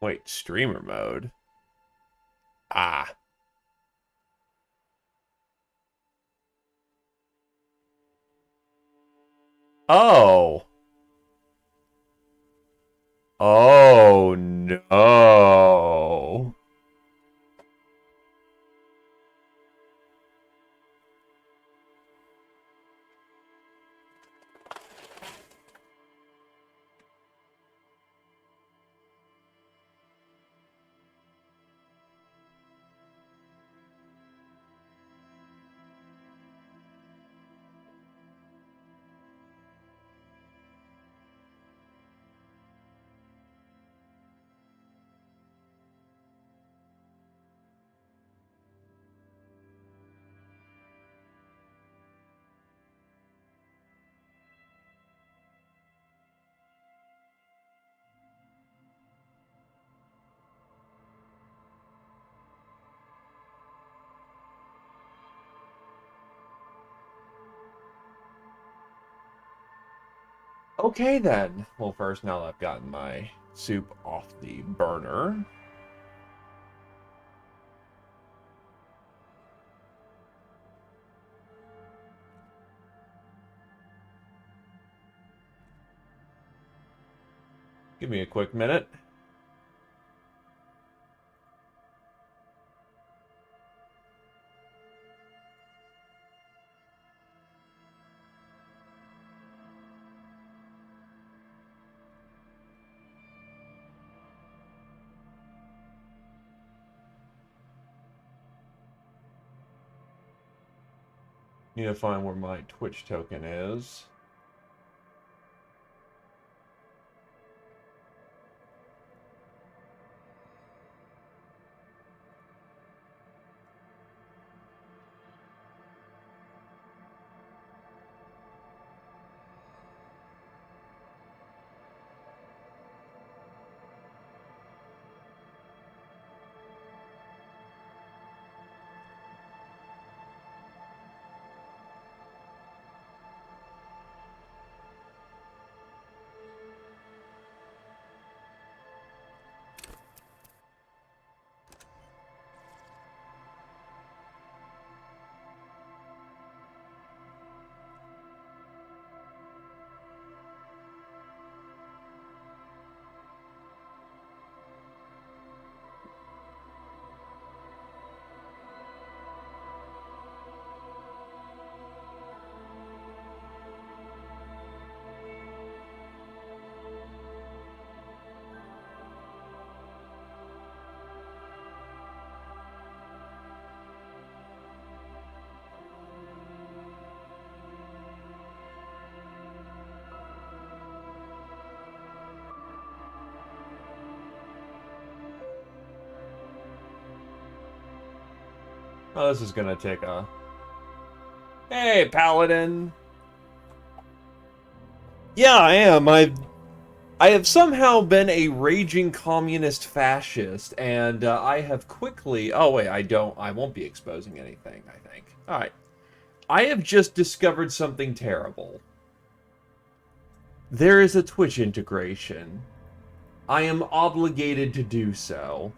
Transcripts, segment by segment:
Wait, streamer mode? Ah. Oh. Oh, no. Okay, then. Well, first, now that I've gotten my soup off the burner, give me a quick minute. Need to find where my Twitch token is. Oh, this is gonna take a... Hey, Paladin! Yeah, I am. I have somehow been a raging communist fascist, and I have quickly... Oh, wait, I won't be exposing anything, I think. Alright. I have just discovered something terrible. There is a Twitch integration. I am obligated to do so.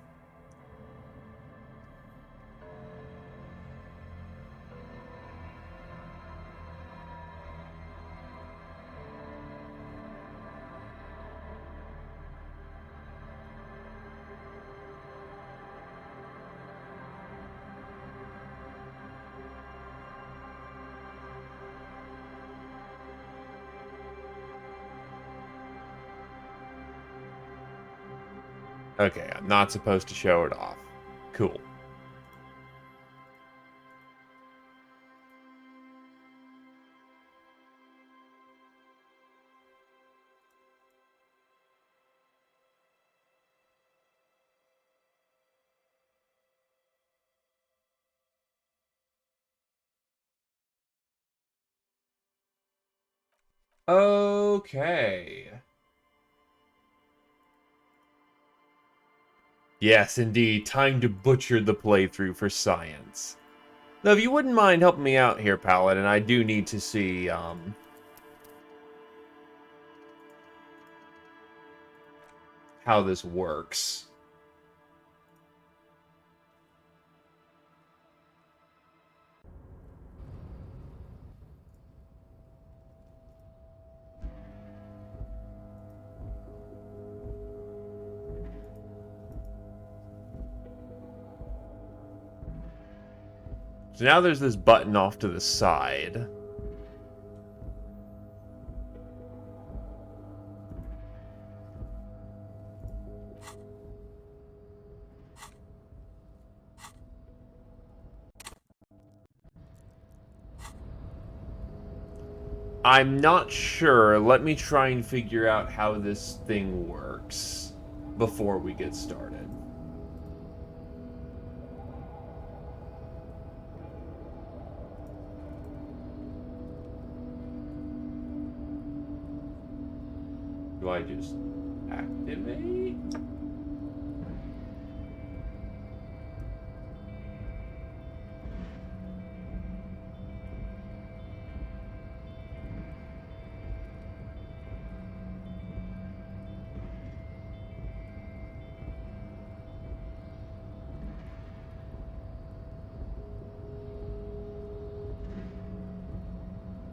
Okay, I'm not supposed to show it off. Cool. Okay. Yes, indeed. Time to butcher the playthrough for science. Now, if you wouldn't mind helping me out here, Paladin, I do need to see, how this works. So now there's this button off to the side. I'm not sure. Let me try and figure out how this thing works before we get started. Do I just activate?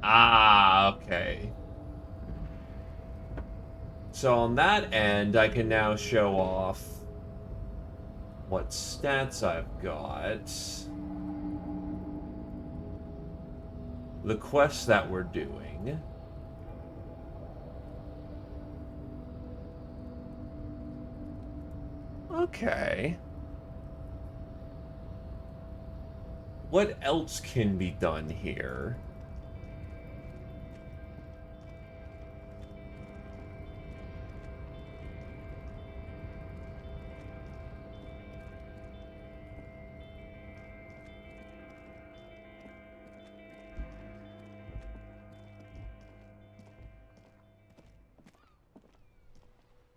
Ah, okay. So on that end, I can now show off what stats I've got, the quests that we're doing, okay. What else can be done here?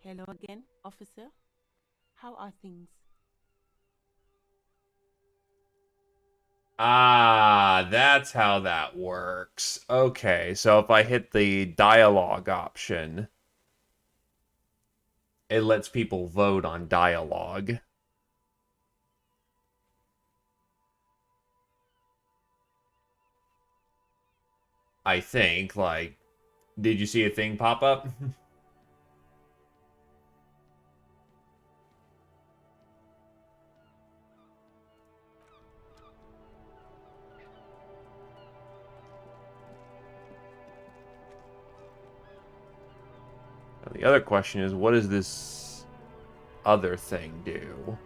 Hello again, officer. How are things? Ah, that's how that works. Okay, so if I hit the dialogue option, it lets people vote on dialogue. I think, like, did you see a thing pop up? The other question is, what does this other thing do?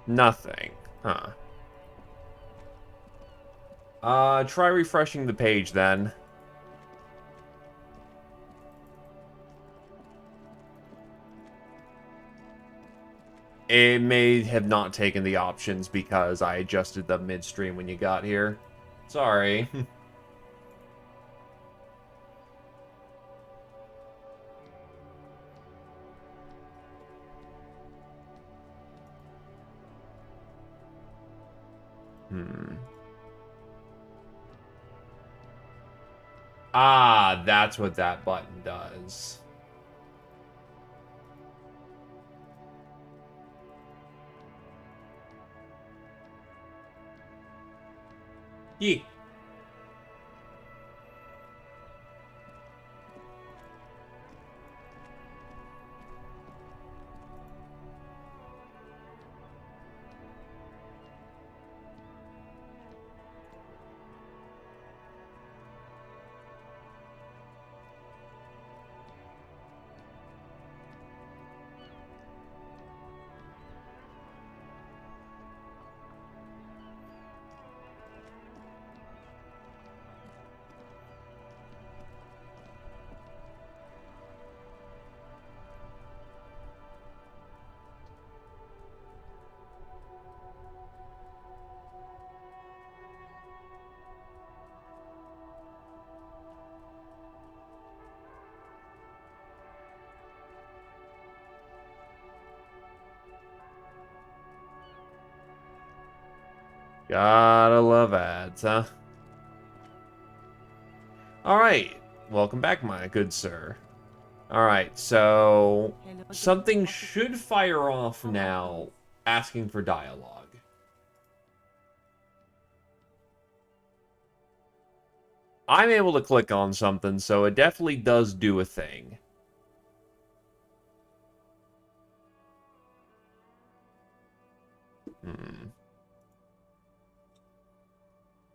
Nothing. Huh. Try refreshing the page then. It may have not taken the options because I adjusted them midstream when you got here. Sorry. Hmm. Ah, that's what that button does. Yeet. Gotta love ads, huh? Alright. Welcome back, my good sir. Alright, so Hello again, something officer. should fire off How are now things? asking for dialogue. I'm able to click on something, so it definitely does do a thing.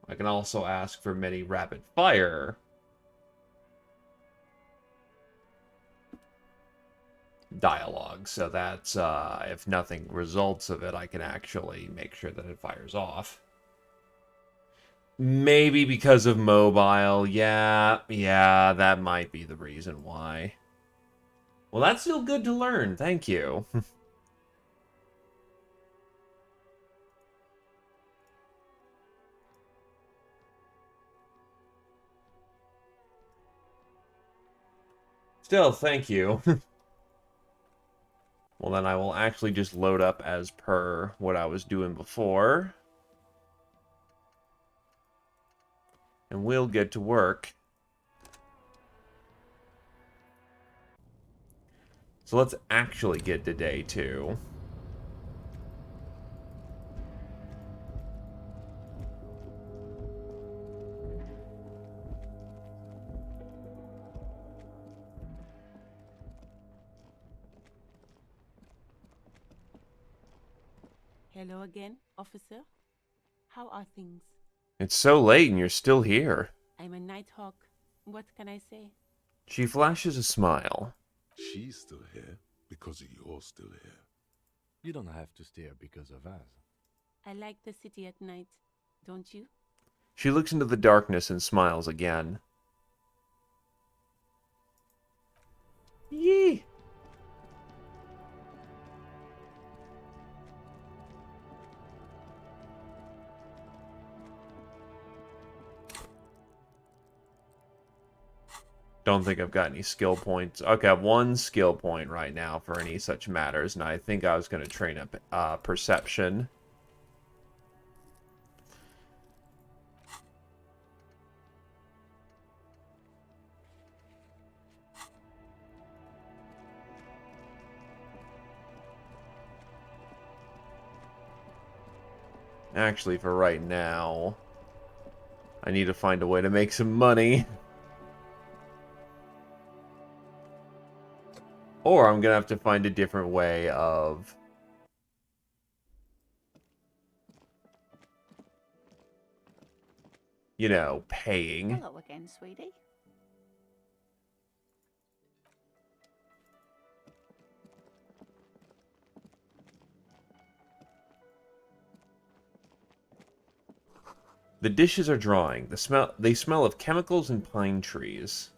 I can also ask for many rapid fire dialogue, so that's, if nothing results of it, I can actually make sure that it fires off. Maybe because of mobile. Yeah, that might be the reason why. Well, that's still good to learn. Thank you. Still, thank you. Well, then I will actually just load up as per what I was doing before. And we'll get to work. So let's actually get to day 2. Hello again, officer. How are things? It's so late and you're still here. I'm a nighthawk. What can I say? She flashes a smile. She's still here because you're still here. You don't have to stay here because of us. I like the city at night, don't you? She looks into the darkness and smiles again. Yee! Don't think I've got any skill points. Okay, I have 1 skill point right now for any such matters, and I think I was going to train up perception. Actually, for right now, I need to find a way to make some money. Or I'm going to have to find a different way of... you know, paying. Hello again, sweetie. The dishes are drying. They smell of chemicals and pine trees.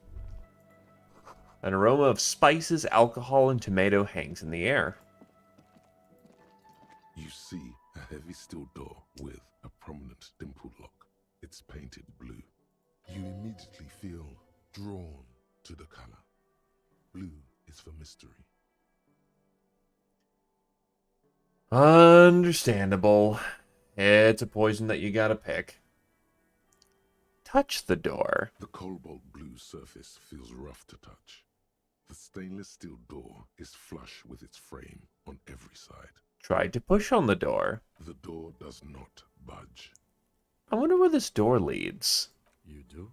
An aroma of spices, alcohol, and tomato hangs in the air. You see a heavy steel door with a prominent dimpled lock. It's painted blue. You immediately feel drawn to the color. Blue is for mystery. Understandable. It's a poison that you gotta pick. Touch the door. The cobalt blue surface feels rough to touch. The stainless steel door is flush with its frame on every side. Tried to push on the door. The door does not budge. I wonder where this door leads. You do?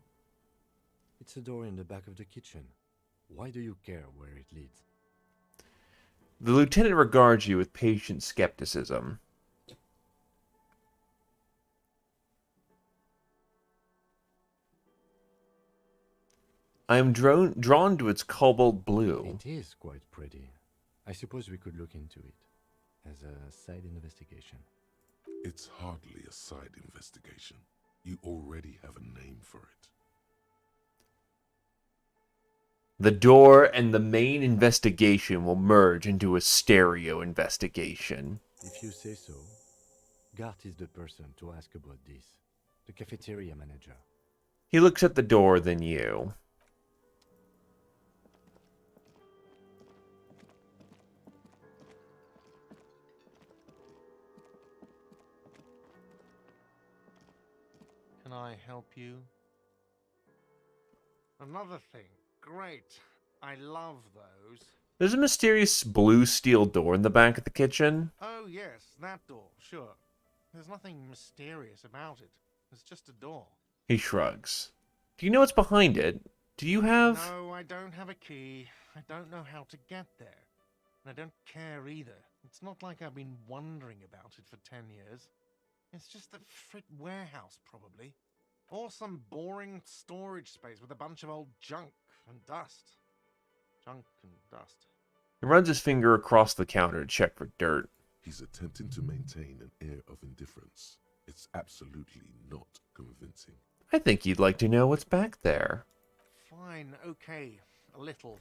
It's a door in the back of the kitchen. Why do you care where it leads? The lieutenant regards you with patient skepticism. I am drawn to its cobalt blue. It is quite pretty. I suppose we could look into it as a side investigation. It's hardly a side investigation. You already have a name for it. The door and the main investigation will merge into a stereo investigation. If you say so, Gart is the person to ask about this. The cafeteria manager. He looks at the door, then you. Can I help you? Another thing. Great. I love those. There's a mysterious blue steel door in the back of the kitchen. Oh, yes, that door, sure. There's nothing mysterious about it. It's just a door. He shrugs. Do you know what's behind it? Do you have... No, I don't have a key. I don't know how to get there. And I don't care either. It's not like I've been wondering about it for 10 years. It's just a frit warehouse, probably. Or some boring storage space with a bunch of old junk and dust. Junk and dust. He runs his finger across the counter to check for dirt. He's attempting to maintain an air of indifference. It's absolutely not convincing. I think you'd like to know what's back there. Fine, okay, a little.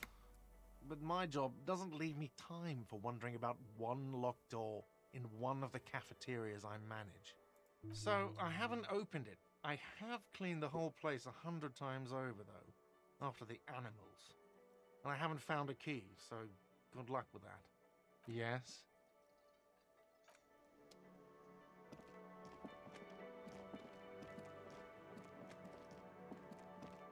But my job doesn't leave me time for wondering about one locked door in one of the cafeterias I manage. So I haven't opened it. I have cleaned the whole place 100 times over, though, after the animals. And I haven't found a key, so good luck with that. Yes?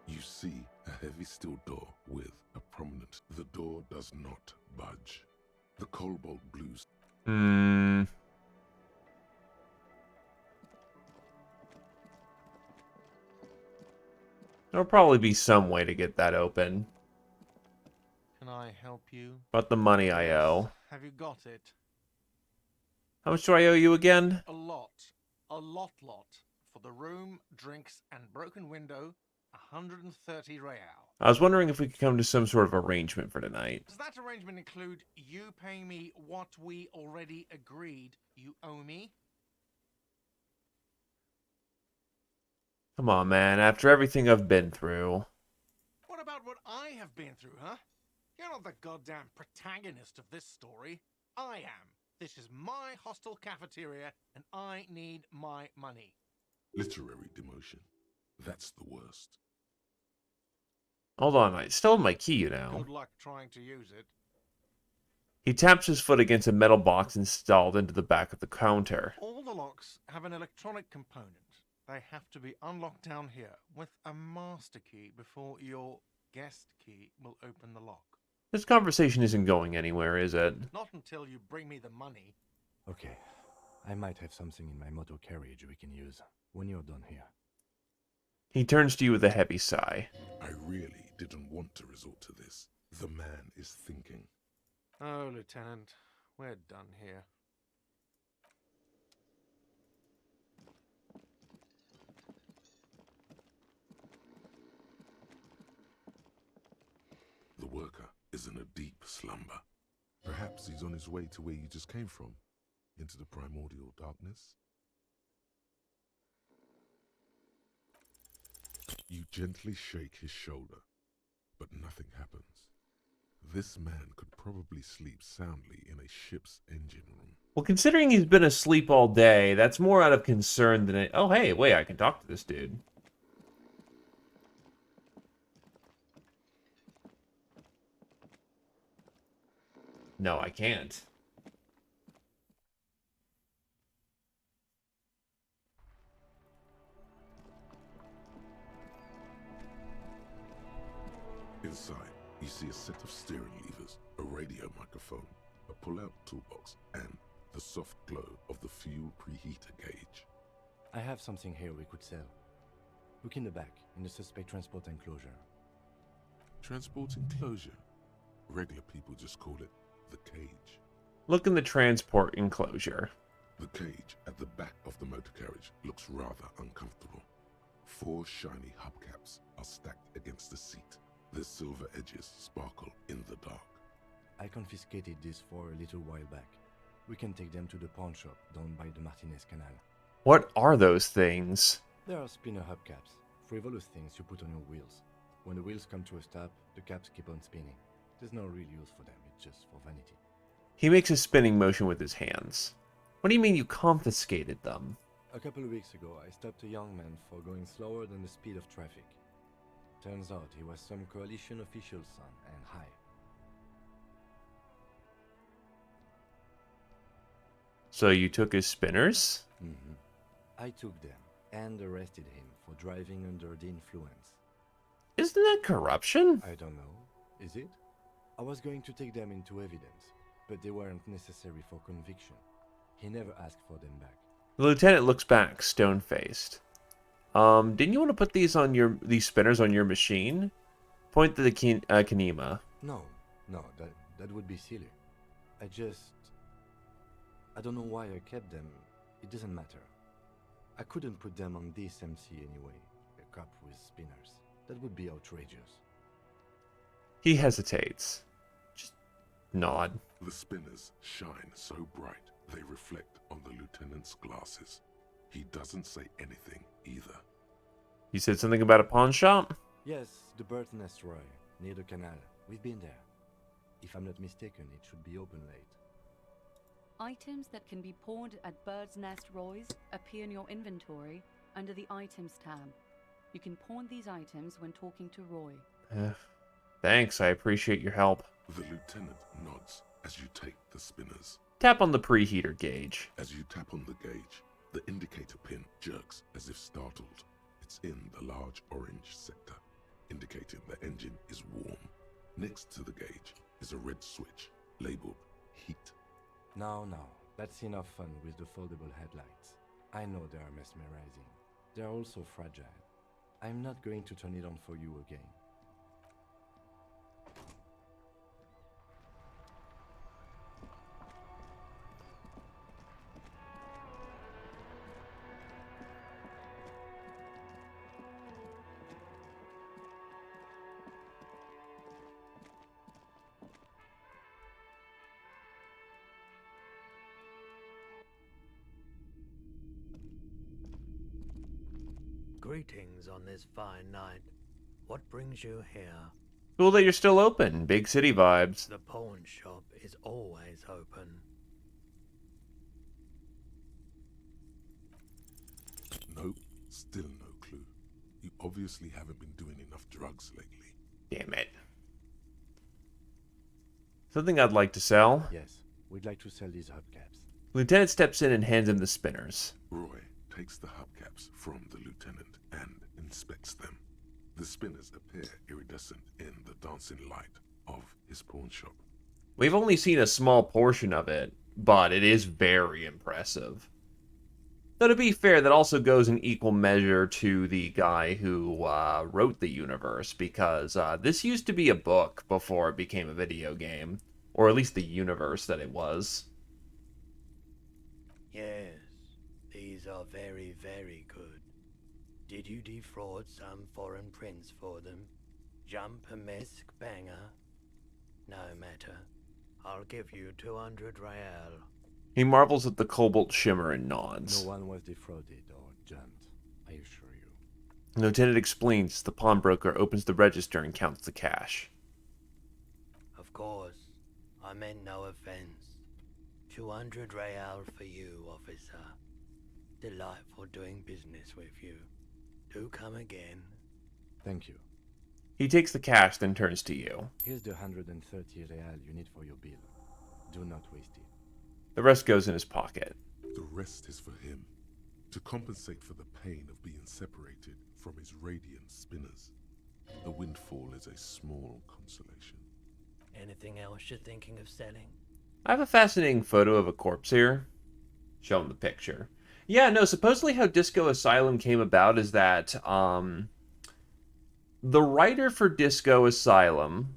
You see a heavy steel door with a prominent. The door does not budge. The cobalt blues. There'll probably be some way to get that open. Can I help you? About the money I owe. Have you got it? How much do I owe you again? A lot. A lot. For the room, drinks, and broken window, 130 real. I was wondering if we could come to some sort of arrangement for tonight. Does that arrangement include you paying me what we already agreed you owe me? Come on, man. After everything I've been through. What about what I have been through, huh? You're not the goddamn protagonist of this story. I am. This is my hostel cafeteria, and I need my money. Literary demotion. That's the worst. Hold on, I still have my key, you know. Good luck trying to use it. He taps his foot against a metal box installed into the back of the counter. All the locks have an electronic component. They have to be unlocked down here with a master key before your guest key will open the lock. This conversation isn't going anywhere, is it? Not until you bring me the money. Okay. I might have something in my motor carriage we can use when you're done here. He turns to you with a heavy sigh. I really didn't want to resort to this. The man is thinking. Oh, Lieutenant, we're done here. The worker is in a deep slumber. Perhaps he's on his way to where you just came from, into the primordial darkness. You gently shake his shoulder, but nothing happens. This man could probably sleep soundly in a ship's engine room. Well, considering he's been asleep all day, that's more out of concern than it... Oh, hey, wait, I can talk to this dude. No, I can't. Inside, you see a set of steering levers, a radio microphone, a pull-out toolbox, and the soft glow of the fuel preheater gauge. I have something here we could sell. Look in the back, in the suspect transport enclosure. Transport enclosure. Regular people just call it the cage. Look in the transport enclosure. The cage at the back of the motor carriage looks rather uncomfortable. 4 shiny hubcaps are stacked against the seat. Their silver edges sparkle in the dark. I confiscated these 4 a little while back. We can take them to the pawn shop down by the Martinez Canal. What are those things? There are spinner hubcaps, frivolous things you put on your wheels. When the wheels come to a stop, the caps keep on spinning. There's no real use for them, it's just for vanity. He makes a spinning motion with his hands. What do you mean you confiscated them? A couple of weeks ago, I stopped a young man for going slower than the speed of traffic. Turns out he was some coalition official's son and high. So you took his spinners? Mm-hmm. I took them and arrested him for driving under the influence. Isn't that corruption? I don't know. Is it? I was going to take them into evidence, but they weren't necessary for conviction. He never asked for them back. The lieutenant looks back, stone-faced. Didn't you want to put these spinners on your machine? Point to the Kanema. No, no, that would be silly. I don't know why I kept them. It doesn't matter. I couldn't put them on this MC anyway. A cup with spinners. That would be outrageous. He hesitates. Just nod. The spinners shine so bright they reflect on the lieutenant's glasses. He doesn't say anything either. You said something about a pawn shop? Yes, the Bird's Nest Roy, near the canal. We've been there. If I'm not mistaken, it should be open late. Items that can be pawned at Bird's Nest Roy's appear in your inventory under the Items tab. You can pawn these items when talking to Roy. Thanks, I appreciate your help. The lieutenant nods as you take the spinners. Tap on the preheater gauge. As you tap on the gauge, the indicator pin jerks as if startled. It's in the large orange sector, indicating the engine is warm. Next to the gauge is a red switch labeled heat. Now, that's enough fun with the foldable headlights. I know they are mesmerizing. They're also fragile. I'm not going to turn it on for you again. Greetings on this fine night. What brings you here? Cool that you're still open. Big city vibes. The pawn shop is always open. Nope, still no clue. You obviously haven't been doing enough drugs lately. Damn it. Something I'd like to sell. Yes, we'd like to sell these hubcaps. Lieutenant steps in and hands him the spinners. Roy takes the hubcaps from the lieutenant and inspects them. The spinners appear iridescent in the dancing light of his pawn shop. We've only seen a small portion of it, but it is very impressive. Though to be fair, that also goes in equal measure to the guy who wrote the universe, because this used to be a book before it became a video game. Or at least the universe that it was. Yes, these are very, very good. Did you defraud some foreign prince for them? Jump-a-misc banger? No matter. I'll give you 200 real. He marvels at the cobalt shimmer and nods. No one was defrauded or jumped, I assure you. The lieutenant explains as the pawnbroker opens the register and counts the cash. Of course, I meant no offense. 200 real for you, officer. Delightful doing business with you. Do come again. Thank you. He takes the cash, then turns to you. Here's the 130 real you need for your bill. Do not waste it. The rest goes in his pocket. The rest is for him, to compensate for the pain of being separated from his radiant spinners. The windfall is a small consolation. Anything else you're thinking of selling? I have a fascinating photo of a corpse here. Show him the picture. Yeah, no, supposedly how Disco Asylum came about is that, the writer for Disco Asylum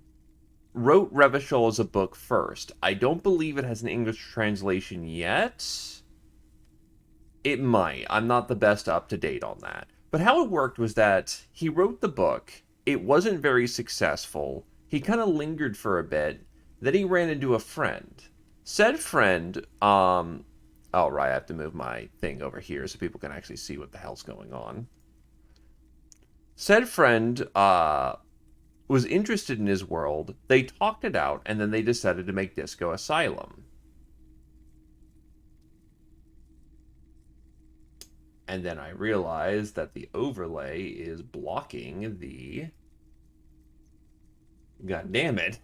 wrote Revachol as a book first. I don't believe it has an English translation yet. It might. I'm not the best up to date on that. But how it worked was that he wrote the book. It wasn't very successful. He kind of lingered for a bit. Then he ran into a friend. Said friend, oh, right, I have to move my thing over here so people can actually see what the hell's going on. Said friend, was interested in his world. They talked it out, and then they decided to make Disco Asylum. And then I realized that the overlay is blocking the... God damn it.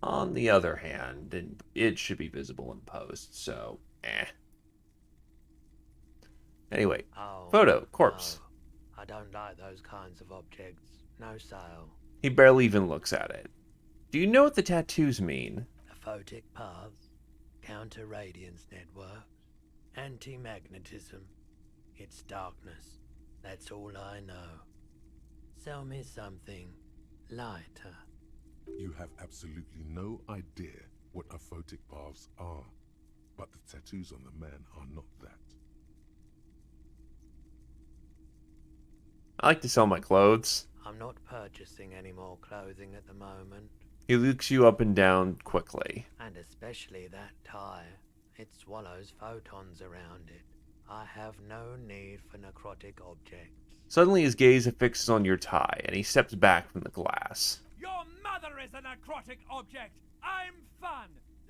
On the other hand, it should be visible in post, so, Anyway, Oh, photo, corpse. no. I don't like those kinds of objects. No sale. He barely even looks at it. Do you know what the tattoos mean? A photic path? Counter-radiance networks. Anti-magnetism. It's darkness. That's all I know. Sell me something lighter. You have absolutely no idea what aphotic baths are, but the tattoos on the man are not that. I like to sell my clothes. I'm not purchasing any more clothing at the moment. He looks you up and down quickly. And especially that tie. It swallows photons around it. I have no need for necrotic objects. Suddenly his gaze affixes on your tie, and he steps back from the glass. Your mother is a necrotic object. I'm fun.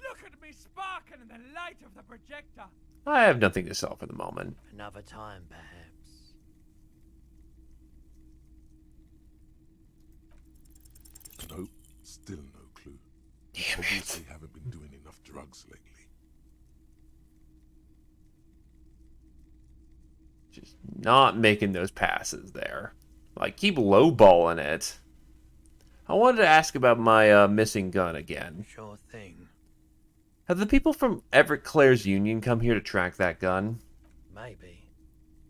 Look at me sparking in the light of the projector. I have nothing to sell for the moment. Another time, perhaps. Nope, still no clue. Damn Obviously it. haven't been doing enough drugs lately. Just not making those passes there. Like, keep lowballing it. I wanted to ask about my missing gun again. Sure thing. Have the people from Everett Clare's Union come here to track that gun? Maybe.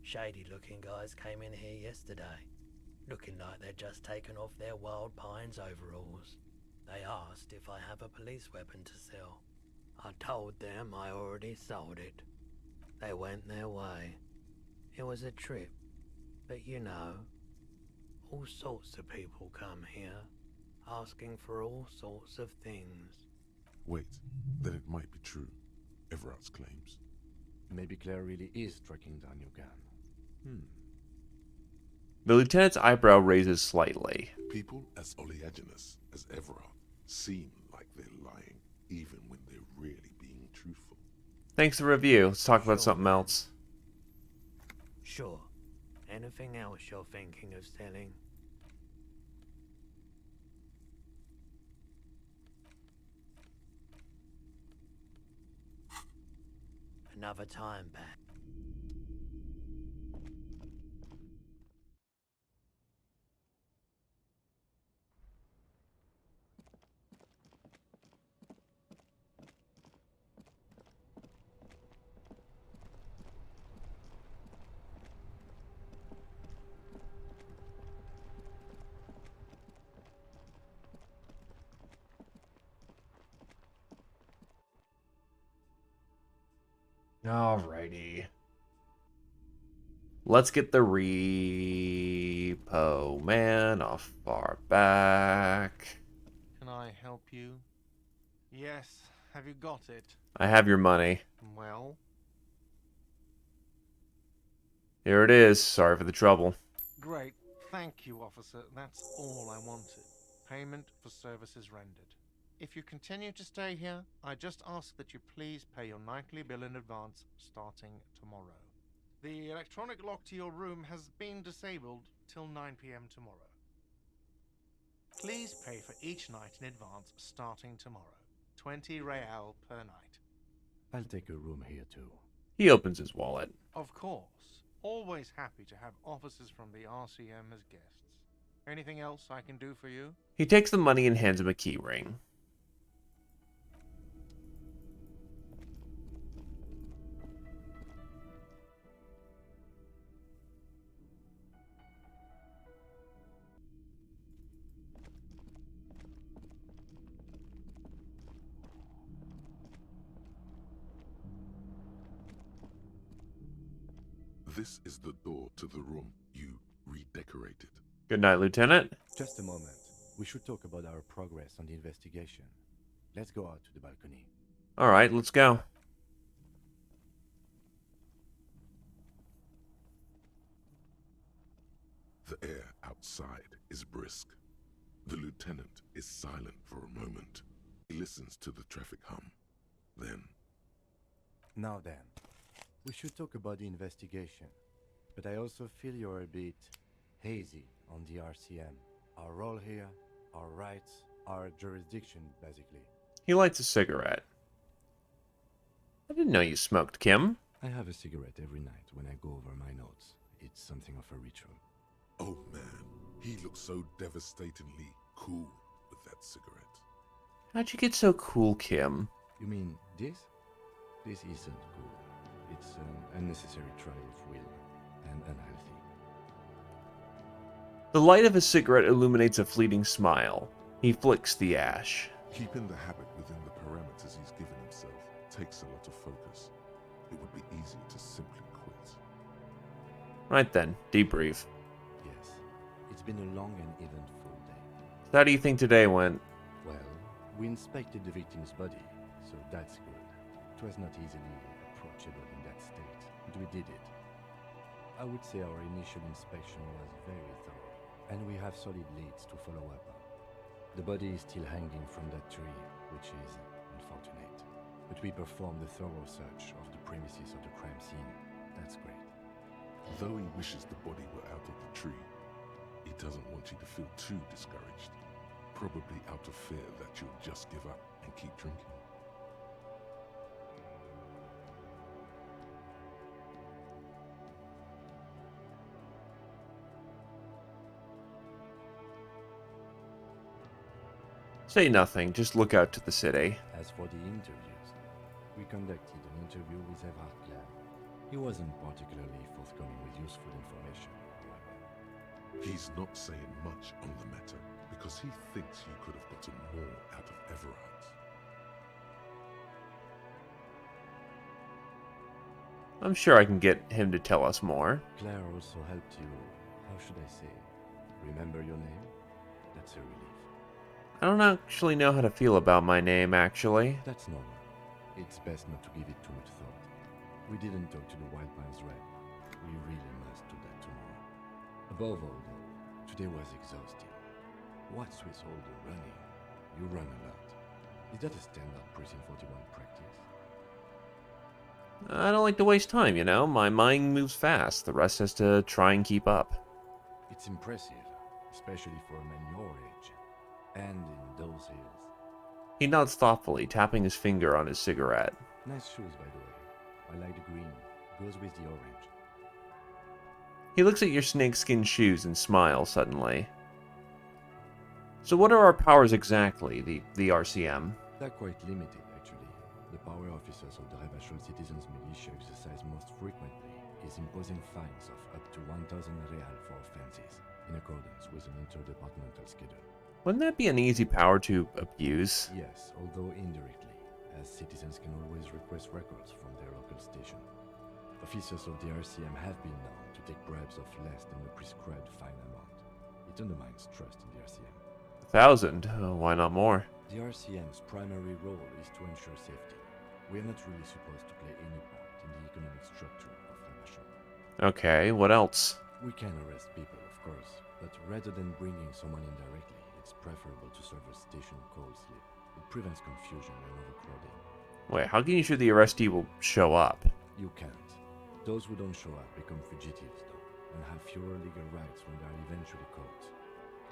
Shady-looking guys came in here yesterday, looking like they'd just taken off their Wild Pines overalls. They asked if I have a police weapon to sell. I told them I already sold it. They went their way. It was a trip, but you know, all sorts of people come here, asking for all sorts of things. Wait, then it might be true. Everard's claims. Maybe Claire really is tracking down your gun. The lieutenant's eyebrow raises slightly. People as oleaginous as Everard seem like they're lying, even when they're really being truthful. Thanks for the review. Let's talk about Sure. something else. Sure. Anything else you're thinking of selling? Another time back. Alrighty. Let's get the repo man off our back. Can I help you? Yes. Have you got it? I have your money. Well, Here it is. Sorry for the trouble. great. Thank you, officer. That's all I wanted. Payment for services rendered. If you continue to stay here, I just ask that you please pay your nightly bill in advance starting tomorrow. The electronic lock to your room has been disabled till 9 p.m. tomorrow. Please pay for each night in advance starting tomorrow. 20 real per night. I'll take a room here too. He opens his wallet. Of course. Always happy to have officers from the RCM as guests. Anything else I can do for you? He takes the money and hands him a key ring. This is the door to the room you redecorated. Good night, Lieutenant. Just a moment. We should talk about our progress on the investigation. Let's go out to the balcony. Alright, let's go. The air outside is brisk. The lieutenant is silent for a moment. He listens to the traffic hum. Then, Now then, we should talk about the investigation. But I also feel you're a bit hazy on the RCM. Our role here, our rights, our jurisdiction, basically. He lights a cigarette. I didn't know you smoked, Kim. I have a cigarette every night when I go over my notes. It's something of a ritual. oh man, he looks so devastatingly cool with that cigarette. How'd you get so cool, Kim? You mean this? This isn't good. It's an unnecessary trial of will, and unhealthy. The light of his cigarette illuminates a fleeting smile. He flicks the ash. Keeping the habit within the parameters he's given himself takes a lot of focus. It would be easier to simply quit. Right then, debrief. Yes, it's been a long and eventful day. So how do you think today went? Well, we inspected the victim's body, so that's good. It was not easily approachable in that state, but we did it. I would say our initial inspection was very thorough, and we have solid leads to follow up on. The body is still hanging from that tree, which is unfortunate. But we performed a thorough search of the premises of the crime scene. That's great. Though he wishes the body were out of the tree, he doesn't want you to feel too discouraged. Probably out of fear that you'll just give up and keep drinking. Say nothing, just look out to the city. As for the interviews, we conducted an interview with Everard Clare. He wasn't particularly forthcoming with useful information, however. He's not saying much on the matter because he thinks you could have gotten more out of Everard. I'm sure I can get him to tell us more. Claire also helped you, how should I say, remember your name? That's a relief. I don't actually know how to feel about my name, actually. That's normal. It's best not to give it too much thought. We didn't talk to the Wild Pines rep. We really must do that tomorrow. Above all, though, today was exhausting. What's with all the running? You run a lot. Is that a standard Precinct 41 practice? I don't like to waste time, you know? My mind moves fast. The rest has to try and keep up. It's impressive, especially for a man your age. And in those hills. He nods thoughtfully, tapping his finger on his cigarette. Nice shoes, by the way. I like the green. Goes with the orange. He looks at your snakeskin shoes and smiles suddenly. So what are our powers exactly, the RCM? They're quite limited, actually. The power officers of the Revachol Citizens Militia exercise most frequently is imposing fines of up to 1,000 real for offenses, in accordance with an interdepartmental schedule. Wouldn't that be an easy power to abuse? Yes, although indirectly, as citizens can always request records from their local station. Officers of the RCM have been known to take bribes of less than the prescribed fine amount. It undermines trust in the RCM. 1,000? Why not more? The RCM's primary role is to ensure safety. We are not really supposed to play any part in the economic structure of Revachol. Okay, what else? We can arrest people, of course, but rather than bringing someone in directly, it's preferable to serve a station call slip. It prevents confusion and overcrowding. Wait, how can you sure the arrestee will show up? You can't. Those who don't show up become fugitives, though, and have fewer legal rights when they are eventually caught.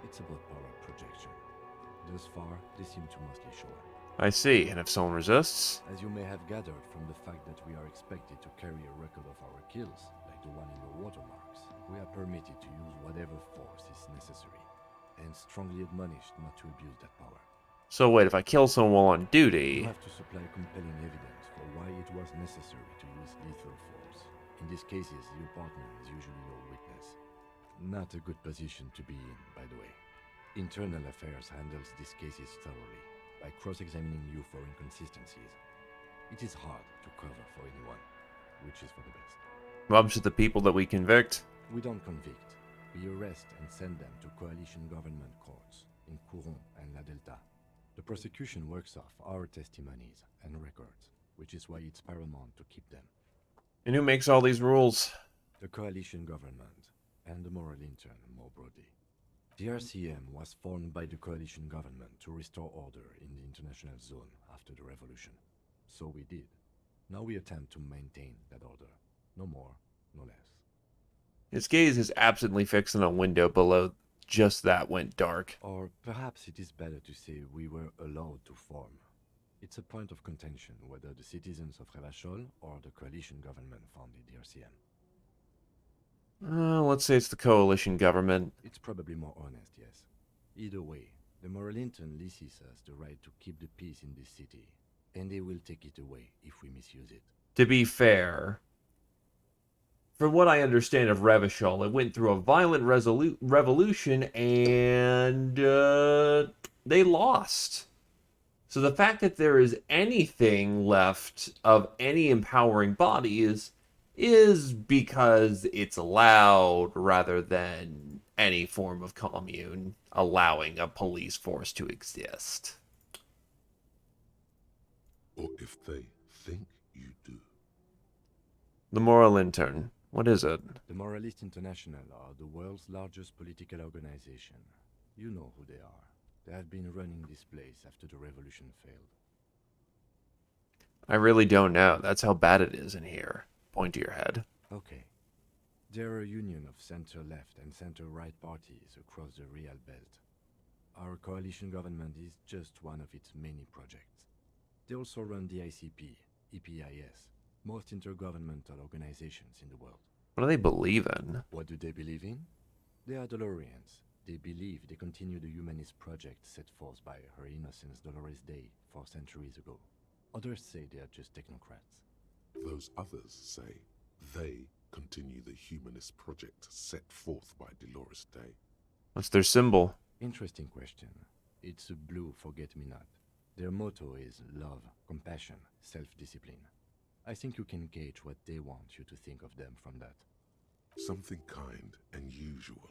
It's about power projection. Thus far, they seem to mostly show up. I see, and if someone resists? As you may have gathered from the fact that we are expected to carry a record of our kills, like the one in your watermarks, we are permitted to use whatever force is necessary, and strongly admonished not to abuse that power. So wait, if I kill someone while on You duty... have to supply compelling evidence for why it was necessary to use lethal force. In these cases, your partner is usually your witness. Not a good position to be in, by the way. Internal Affairs handles these cases thoroughly, by cross-examining you for inconsistencies. It is hard to cover for anyone, which is for the best. Up to the people that we convict. We don't convict. We arrest and send them to coalition government courts in Couron and La Delta. The prosecution works off our testimonies and records, which is why it's paramount to keep them. And who makes all these rules? The coalition government, and the moral intern more broadly. The RCM was formed by the coalition government to restore order in the international zone after the revolution. So we did. Now we attempt to maintain that order. No more, no less. His gaze is absently fixed on a window below. Just that went dark. Or perhaps it is better to say we were allowed to form. It's a point of contention whether the citizens of Revachol or the coalition government founded the RCM. Let's say it's the coalition government. It's probably more honest, yes. Either way, the moral intern leases us the right to keep the peace in this city, and they will take it away if we misuse it. To be fair, from what I understand of Revachol, it went through a violent revolution and they lost. So the fact that there is anything left of any empowering body is because it's allowed rather than any form of commune allowing a police force to exist. Or if they think you do. The Moral Intern. What is it? The Moralist International are the world's largest political organization. You know who they are. They have been running this place after the revolution failed. I really don't know. That's how bad it is in here. Point to your head. Okay. They're a union of center-left and center-right parties across the Real Belt. Our coalition government is just one of its many projects. They also run the ICP, EPIS, most intergovernmental organizations in the world. What do they believe in? What do they believe in? They are Dolorians. They believe they continue the humanist project set forth by Her Innocence Dolores Day 4 centuries ago. Others say they are just technocrats. Those others say they continue the humanist project set forth by Dolores Day. What's their symbol? Interesting question. It's a blue forget-me-not. Their motto is love, compassion, self-discipline. I think you can gauge what they want you to think of them from that. Something kind and usual.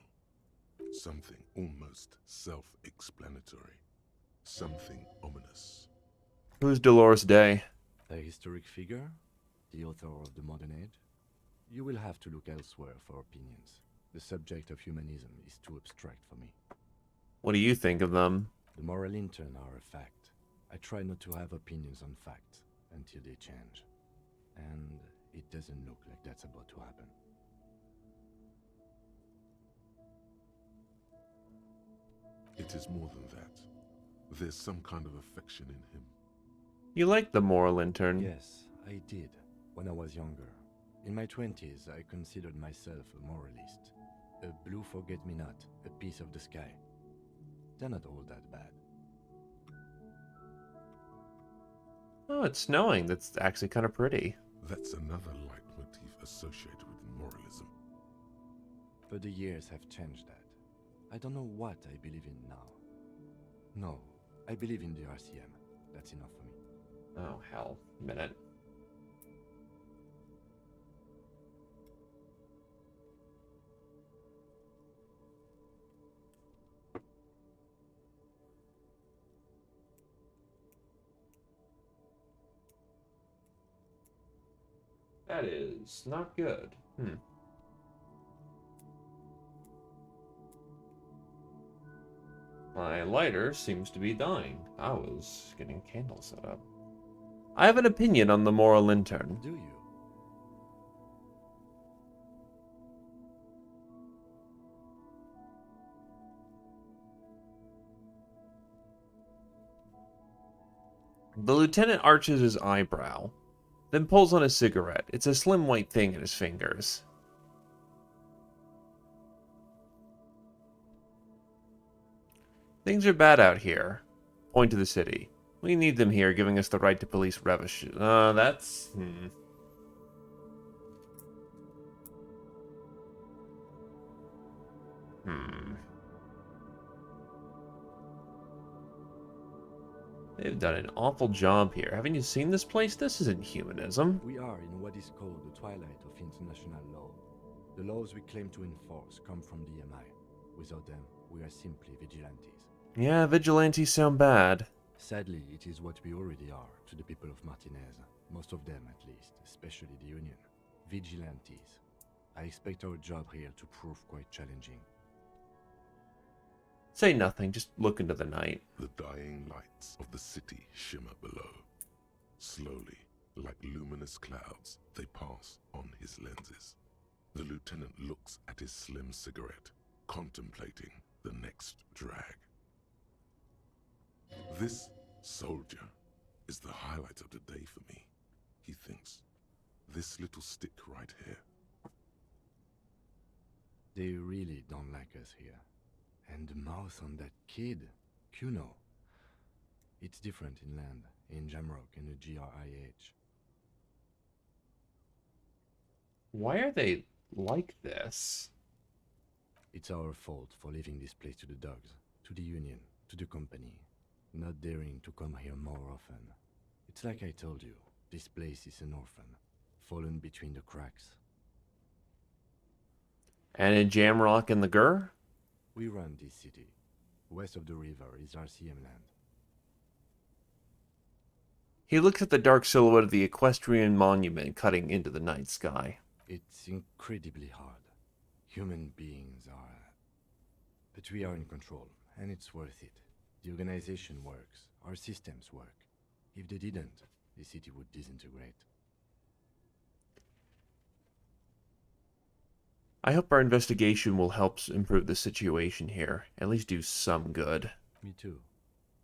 Something almost self-explanatory. Something ominous. Who's Dolores Day? A historic figure? The author of the modern age? You will have to look elsewhere for opinions. The subject of humanism is too abstract for me. What do you think of them? The moral intern are a fact. I try not to have opinions on facts until they change. And it doesn't look like that's about to happen. It is more than that. There's some kind of affection in him. You like the Moral Intern? Yes, I did, when I was younger. In my 20s, I considered myself a moralist. A blue forget-me-not, a piece of the sky. They're not all that bad. Oh, it's snowing. That's actually kind of pretty. That's another leitmotif associated with moralism. But the years have changed that. I don't know what I believe in now. No, I believe in the RCM. That's enough for me. Oh, hell. Minute. That is not good. My lighter seems to be dying. I was getting candles set up. I have an opinion on the Moral Intern. Do you? The lieutenant arches his eyebrow, then pulls on a cigarette. It's a slim white thing in his fingers. Things are bad out here. Point to the city. We need them here, giving us the right to police Revish. That's... They've done an awful job here. Haven't you seen this place? This isn't humanism. We are in what is called the twilight of international law. The laws we claim to enforce come from the MI. Without them, we are simply vigilantes. Yeah, vigilantes sound bad. Sadly, it is what we already are to the people of Martinez. Most of them, at least, especially the Union. Vigilantes. I expect our job here to prove quite challenging. Say nothing, just look into the night. The dying lights of the city shimmer below. Slowly, like luminous clouds, they pass on his lenses. The lieutenant looks at his slim cigarette, contemplating the next drag. This soldier is the highlight of the day for me, he thinks. This little stick right here. They really don't like us here. And the mouth on that kid, Kuno. It's different inland. in Jamrock in the GRIH. Why are they like this? It's our fault for leaving this place to the dogs, to the Union, to the company, not daring to come here more often. It's like I told you, this place is an orphan, fallen between the cracks. And in Jamrock and the Gur? We run this city. West of the river is RCM land. He looks at the dark silhouette of the equestrian monument cutting into the night sky. It's incredibly hard. Human beings are... But we are in control, and it's worth it. The organization works. Our systems work. If they didn't, the city would disintegrate. I hope our investigation will help improve the situation here. At least do some good. Me too.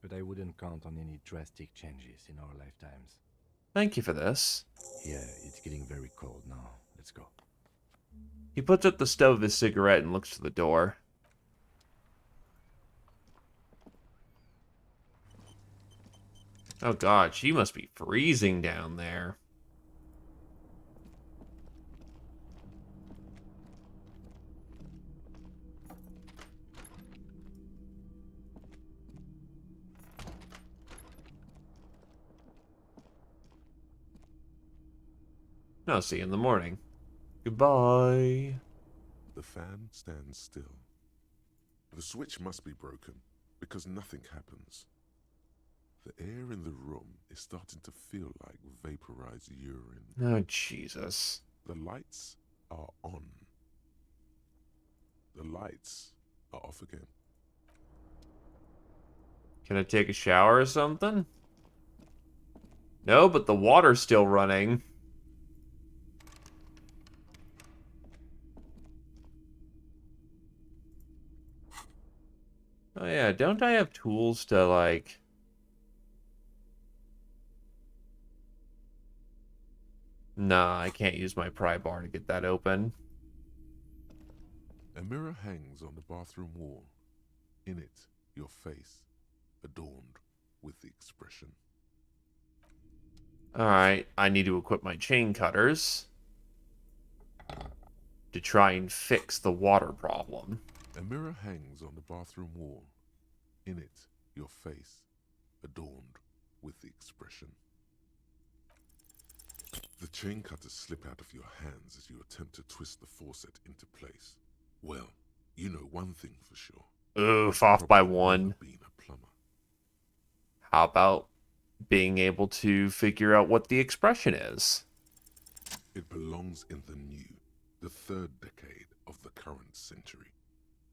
But I wouldn't count on any drastic changes in our lifetimes. Thank you for this. Yeah, it's getting very cold now. Let's go. He puts up the stub of his cigarette and looks to the door. Oh god, she must be freezing down there. I'll see you in the morning. Goodbye. The fan stands still. The switch must be broken, because nothing happens. The air in the room is starting to feel like vaporized urine. Oh, Jesus. The lights are on. The lights are off again. Can I take a shower or something? No, but the water's still running. Oh yeah, don't I have tools to, like... Nah, I can't use my pry bar to get that open. A mirror hangs on the bathroom wall. In it, your face, adorned with the expression. Alright, I need to equip my chain cutters to try and fix the water problem. A mirror hangs on the bathroom wall. In it, your face, adorned with the expression. The chain cutters slip out of your hands as you attempt to twist the faucet into place. Well, you know one thing for sure. Oof, off by Probably one. never been a plumber. How about being able to figure out what the expression is? It belongs in the new, the third decade of the current century.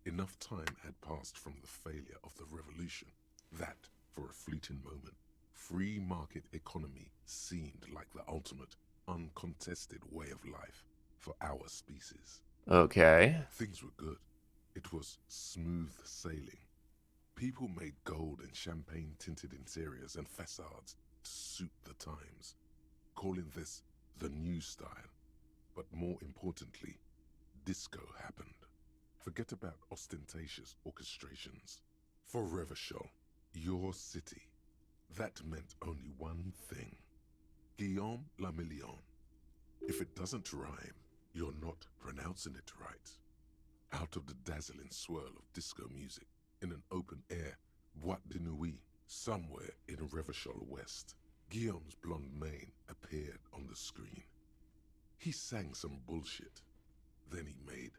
Enough time had passed from the failure of the revolution that, for a fleeting moment, free market economy seemed like the ultimate, uncontested way of life for our species. Okay. Things were good. It was smooth sailing. People made gold and champagne-tinted interiors and facades to suit the times, calling this the new style. But more importantly, disco happened. Forget about ostentatious orchestrations. For Revachol, your city, that meant only one thing. Guillaume le Million. If it doesn't rhyme, you're not pronouncing it right. Out of the dazzling swirl of disco music, in an open-air boîte de nuit, somewhere in Revachol West, Guillaume's blonde mane appeared on the screen. He sang some bullshit. Then he made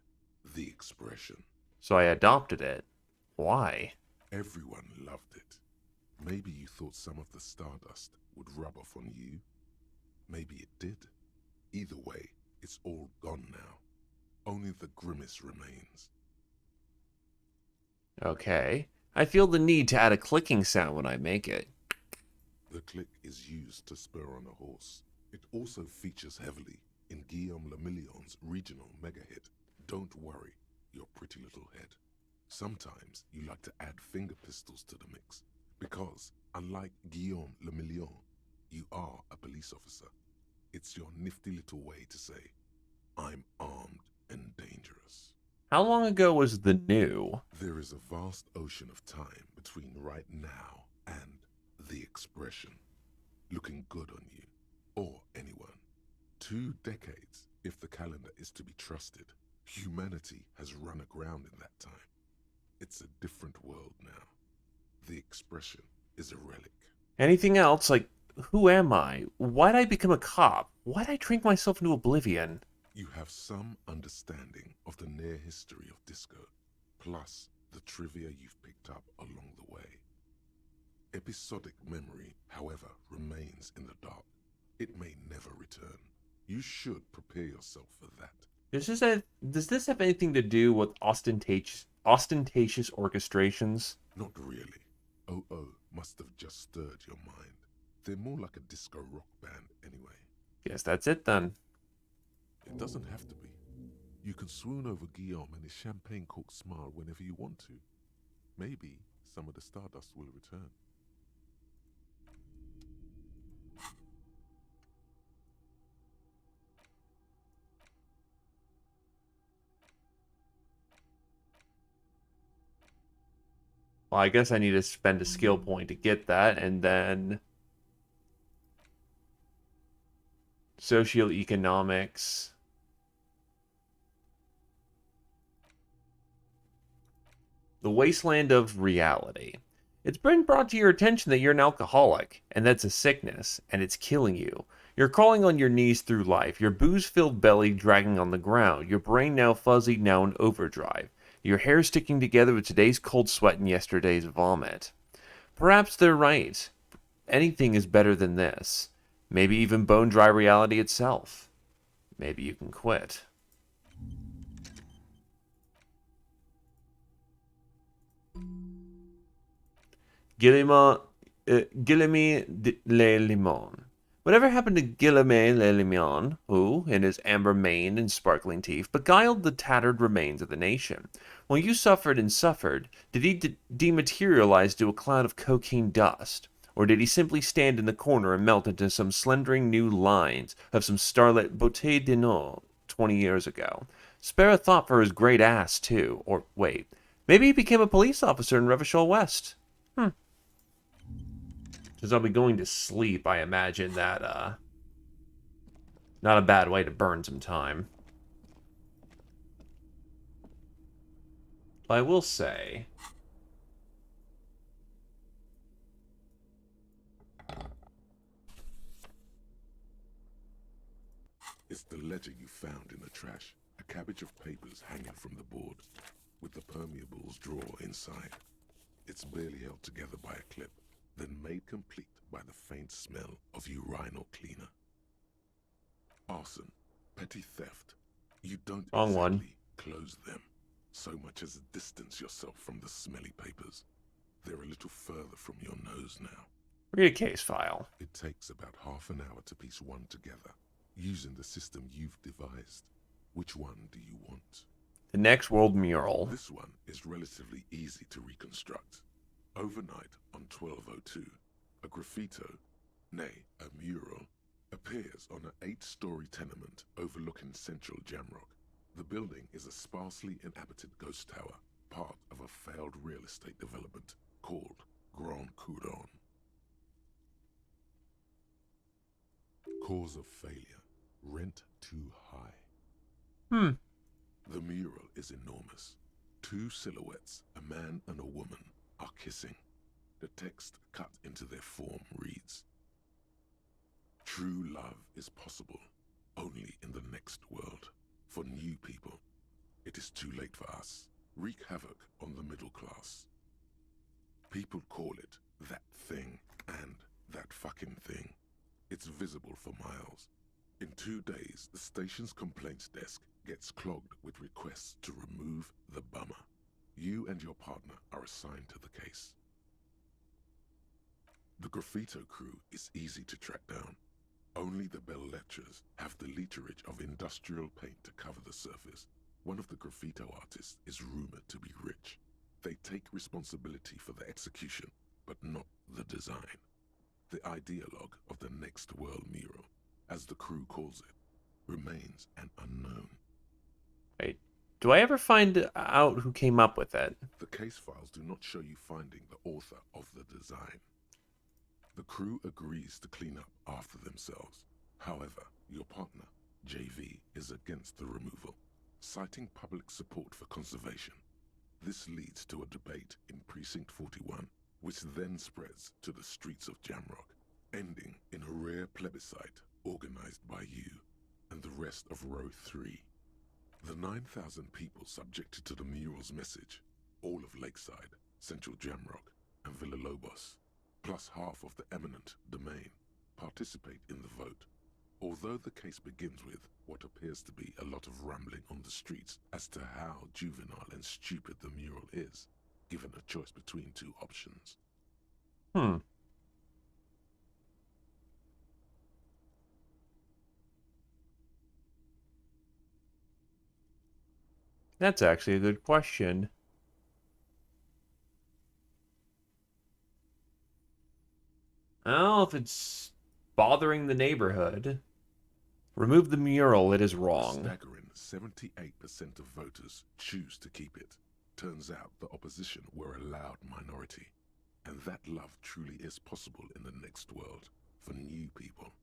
the expression. So I adopted it. Why? Everyone loved it. Maybe you thought some of the stardust would rub off on you. Maybe it did. Either way, it's all gone now. Only the grimace remains. Okay. I feel the need to add a clicking sound when I make it. The click is used to spur on a horse. It also features heavily in Guillaume le Million's regional mega hit, Don't Worry, Your Pretty Little Head. Sometimes you like to add finger pistols to the mix, because, unlike Guillaume le Million, you are a police officer. It's your nifty little way to say, I'm armed and dangerous. How long ago was the new? There is a vast ocean of time between right now and the expression. looking good on you, or anyone. 2 decades, if the calendar is to be trusted. Humanity has run aground in that time. It's a different world now. The expression is a relic. Anything else? Like, who am I? Why'd I become a cop? Why'd I drink myself into oblivion? You have some understanding of the near history of disco, plus the trivia you've picked up along the way. Episodic memory, however, remains in the dark. It may never return. You should prepare yourself for that. Does this have anything to do with ostentatious orchestrations? Not really. OO must have just stirred your mind. They're more like a disco rock band anyway. Guess that's it then. It doesn't have to be. You can swoon over Guillaume and his champagne cork smile whenever you want to. Maybe some of the stardust will return. Well, I guess I need to spend a skill point to get that, and then socioeconomics. The wasteland of reality. It's been brought to your attention that you're an alcoholic, and that's a sickness, and it's killing you. You're crawling on your knees through life, your booze-filled belly dragging on the ground, your brain now fuzzy, now in overdrive, your hair sticking together with today's cold sweat and yesterday's vomit. Perhaps they're right. Anything is better than this. Maybe even bone-dry reality itself. Maybe you can quit. Guillemot le Limon. Whatever happened to Guillemot le Limon, who, in his amber mane and sparkling teeth, beguiled the tattered remains of the nation? When you suffered and suffered, did he dematerialize to a cloud of cocaine dust? Or did he simply stand in the corner and melt into some slendering new lines of some starlit beauté de nuit 20 years ago? Spare a thought for his great ass, too. Or, wait, maybe he became a police officer in Revachol West. Since I'll be going to sleep, I imagine that, not a bad way to burn some time. But I will say, It's the ledger you found in the trash. A cabbage of papers hanging from the board, with the permeables drawer inside. It's barely held together by a clip, then made complete by the faint smell of urinal cleaner. Arson, petty theft. You don't Wrong one. exactly close them, so much as distance yourself from the smelly papers. They're a little further from your nose now. read a case file. It takes about half an hour to piece one together, using the system you've devised. Which one do you want? The Next World Mural. This one is relatively easy to reconstruct. Overnight on 1202, a graffito, nay, a mural, appears on an 8-story tenement overlooking central Jamrock. The building is a sparsely inhabited ghost tower, part of a failed real estate development called Grand Couronne. Cause of failure: rent too high. The mural is enormous. 2 silhouettes, a man and a woman, are kissing. The text cut into their form reads, "True love is possible only in the next world. For new people, it is too late for us. Wreak havoc on the middle class." People call it that thing and that fucking thing. It's visible for miles. In 2 days, the station's complaints desk gets clogged with requests to remove the bummer. You and your partner are assigned to the case. The graffito crew is easy to track down. Only the bell lectures have the literage of industrial paint to cover the surface. One of the graffito artists is rumored to be rich. They take responsibility for the execution, but not the design. The ideologue of the Next World Mural, as the crew calls it, remains an unknown. Wait, do I ever find out who came up with it? The case files do not show you finding the author of the design. The crew agrees to clean up after themselves. However, your partner, JV, is against the removal, citing public support for conservation. This leads to a debate in Precinct 41, which then spreads to the streets of Jamrock, ending in a rare plebiscite organized by you and the rest of Row 3. The 9,000 people subjected to the mural's message, all of Lakeside, Central Jamrock, and Villalobos, plus half of the eminent domain, participate in the vote. Although the case begins with what appears to be a lot of rambling on the streets as to how juvenile and stupid the mural is, given a choice between two options. That's actually a good question. Oh, if it's bothering the neighborhood, remove the mural, it is A wrong. staggering 78% of voters choose to keep it. Turns out the opposition were a loud minority, and that love truly is possible in the next world for new people,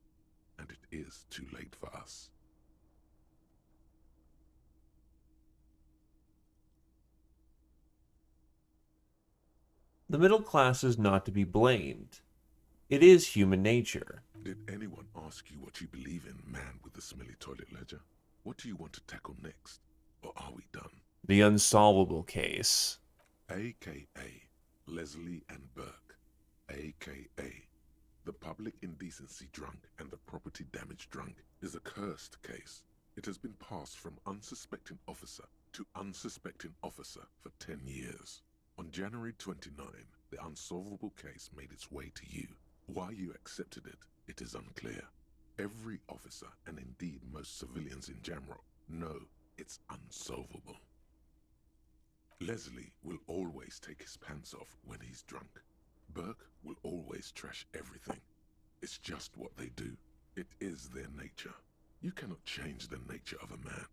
and it is too late for us. The middle class is not to be blamed. It is human nature. Did anyone ask you what you believe in, man with the smelly toilet ledger? What do you want to tackle next? Or are we done? The unsolvable case. AKA Leslie and Burke. AKA the public indecency drunk and the property damage drunk is a cursed case. It has been passed from unsuspecting officer to unsuspecting officer for 10 years. On January 29, the unsolvable case made its way to you. Why you accepted it, it is unclear. Every officer, and indeed most civilians in Jamrock, know it's unsolvable. Leslie will always take his pants off when he's drunk. Burke will always trash everything. It's just what they do. It is their nature. You cannot change the nature of a man,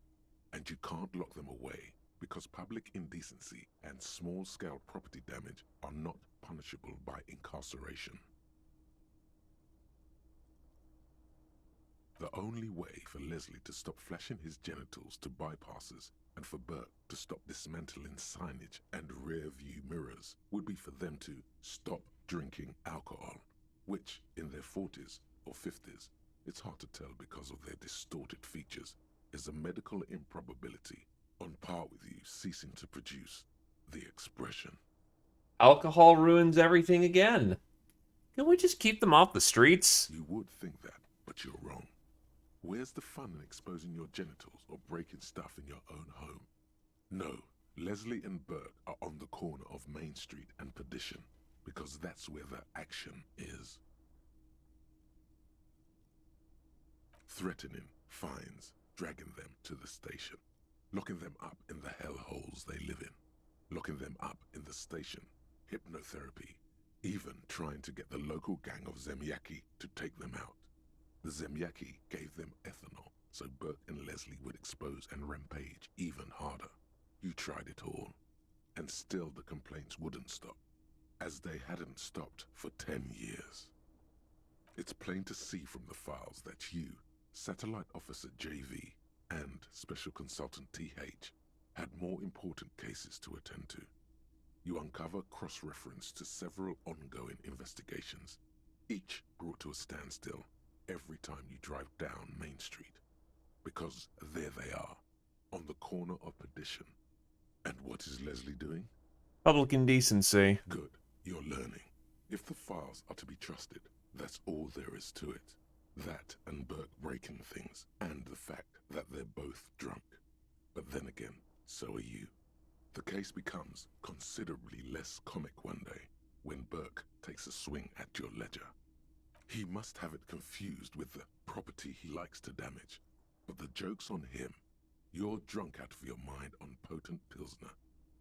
and you can't lock them away because public indecency and small-scale property damage are not punishable by incarceration. The only way for Leslie to stop flashing his genitals to bypassers and for Burke to stop dismantling signage and rear-view mirrors would be for them to stop drinking alcohol, which, in their 40s or 50s, it's hard to tell because of their distorted features, is a medical improbability on par with you ceasing to produce the expression. Alcohol ruins everything again. Can we just keep them off the streets? You would think that, but you're wrong. Where's the fun in exposing your genitals or breaking stuff in your own home? No, Leslie and Burke are on the corner of Main Street and Perdition, because that's where the action is. Threatening, fines, dragging them to the station, locking them up in the hellholes they live in, locking them up in the station, hypnotherapy, even trying to get the local gang of Zemyaki to take them out. The Zemyaki gave them ethanol, so Burke and Leslie would expose and rampage even harder. You tried it all, and still the complaints wouldn't stop, as they hadn't stopped for 10 years. It's plain to see from the files that you, Satellite Officer JV, and Special Consultant TH had more important cases to attend to. You uncover cross-reference to several ongoing investigations, each brought to a standstill every time you drive down Main Street. Because there they are, on the corner of Perdition. And what is Leslie doing? Public indecency. Good, you're learning. If the files are to be trusted, that's all there is to it. That and Burke breaking things, and the fact that they're both drunk. But then again, so are you. The case becomes considerably less comic one day when Burke takes a swing at your ledger. He must have it confused with the property he likes to damage. But the joke's on him. You're drunk out of your mind on potent Pilsner.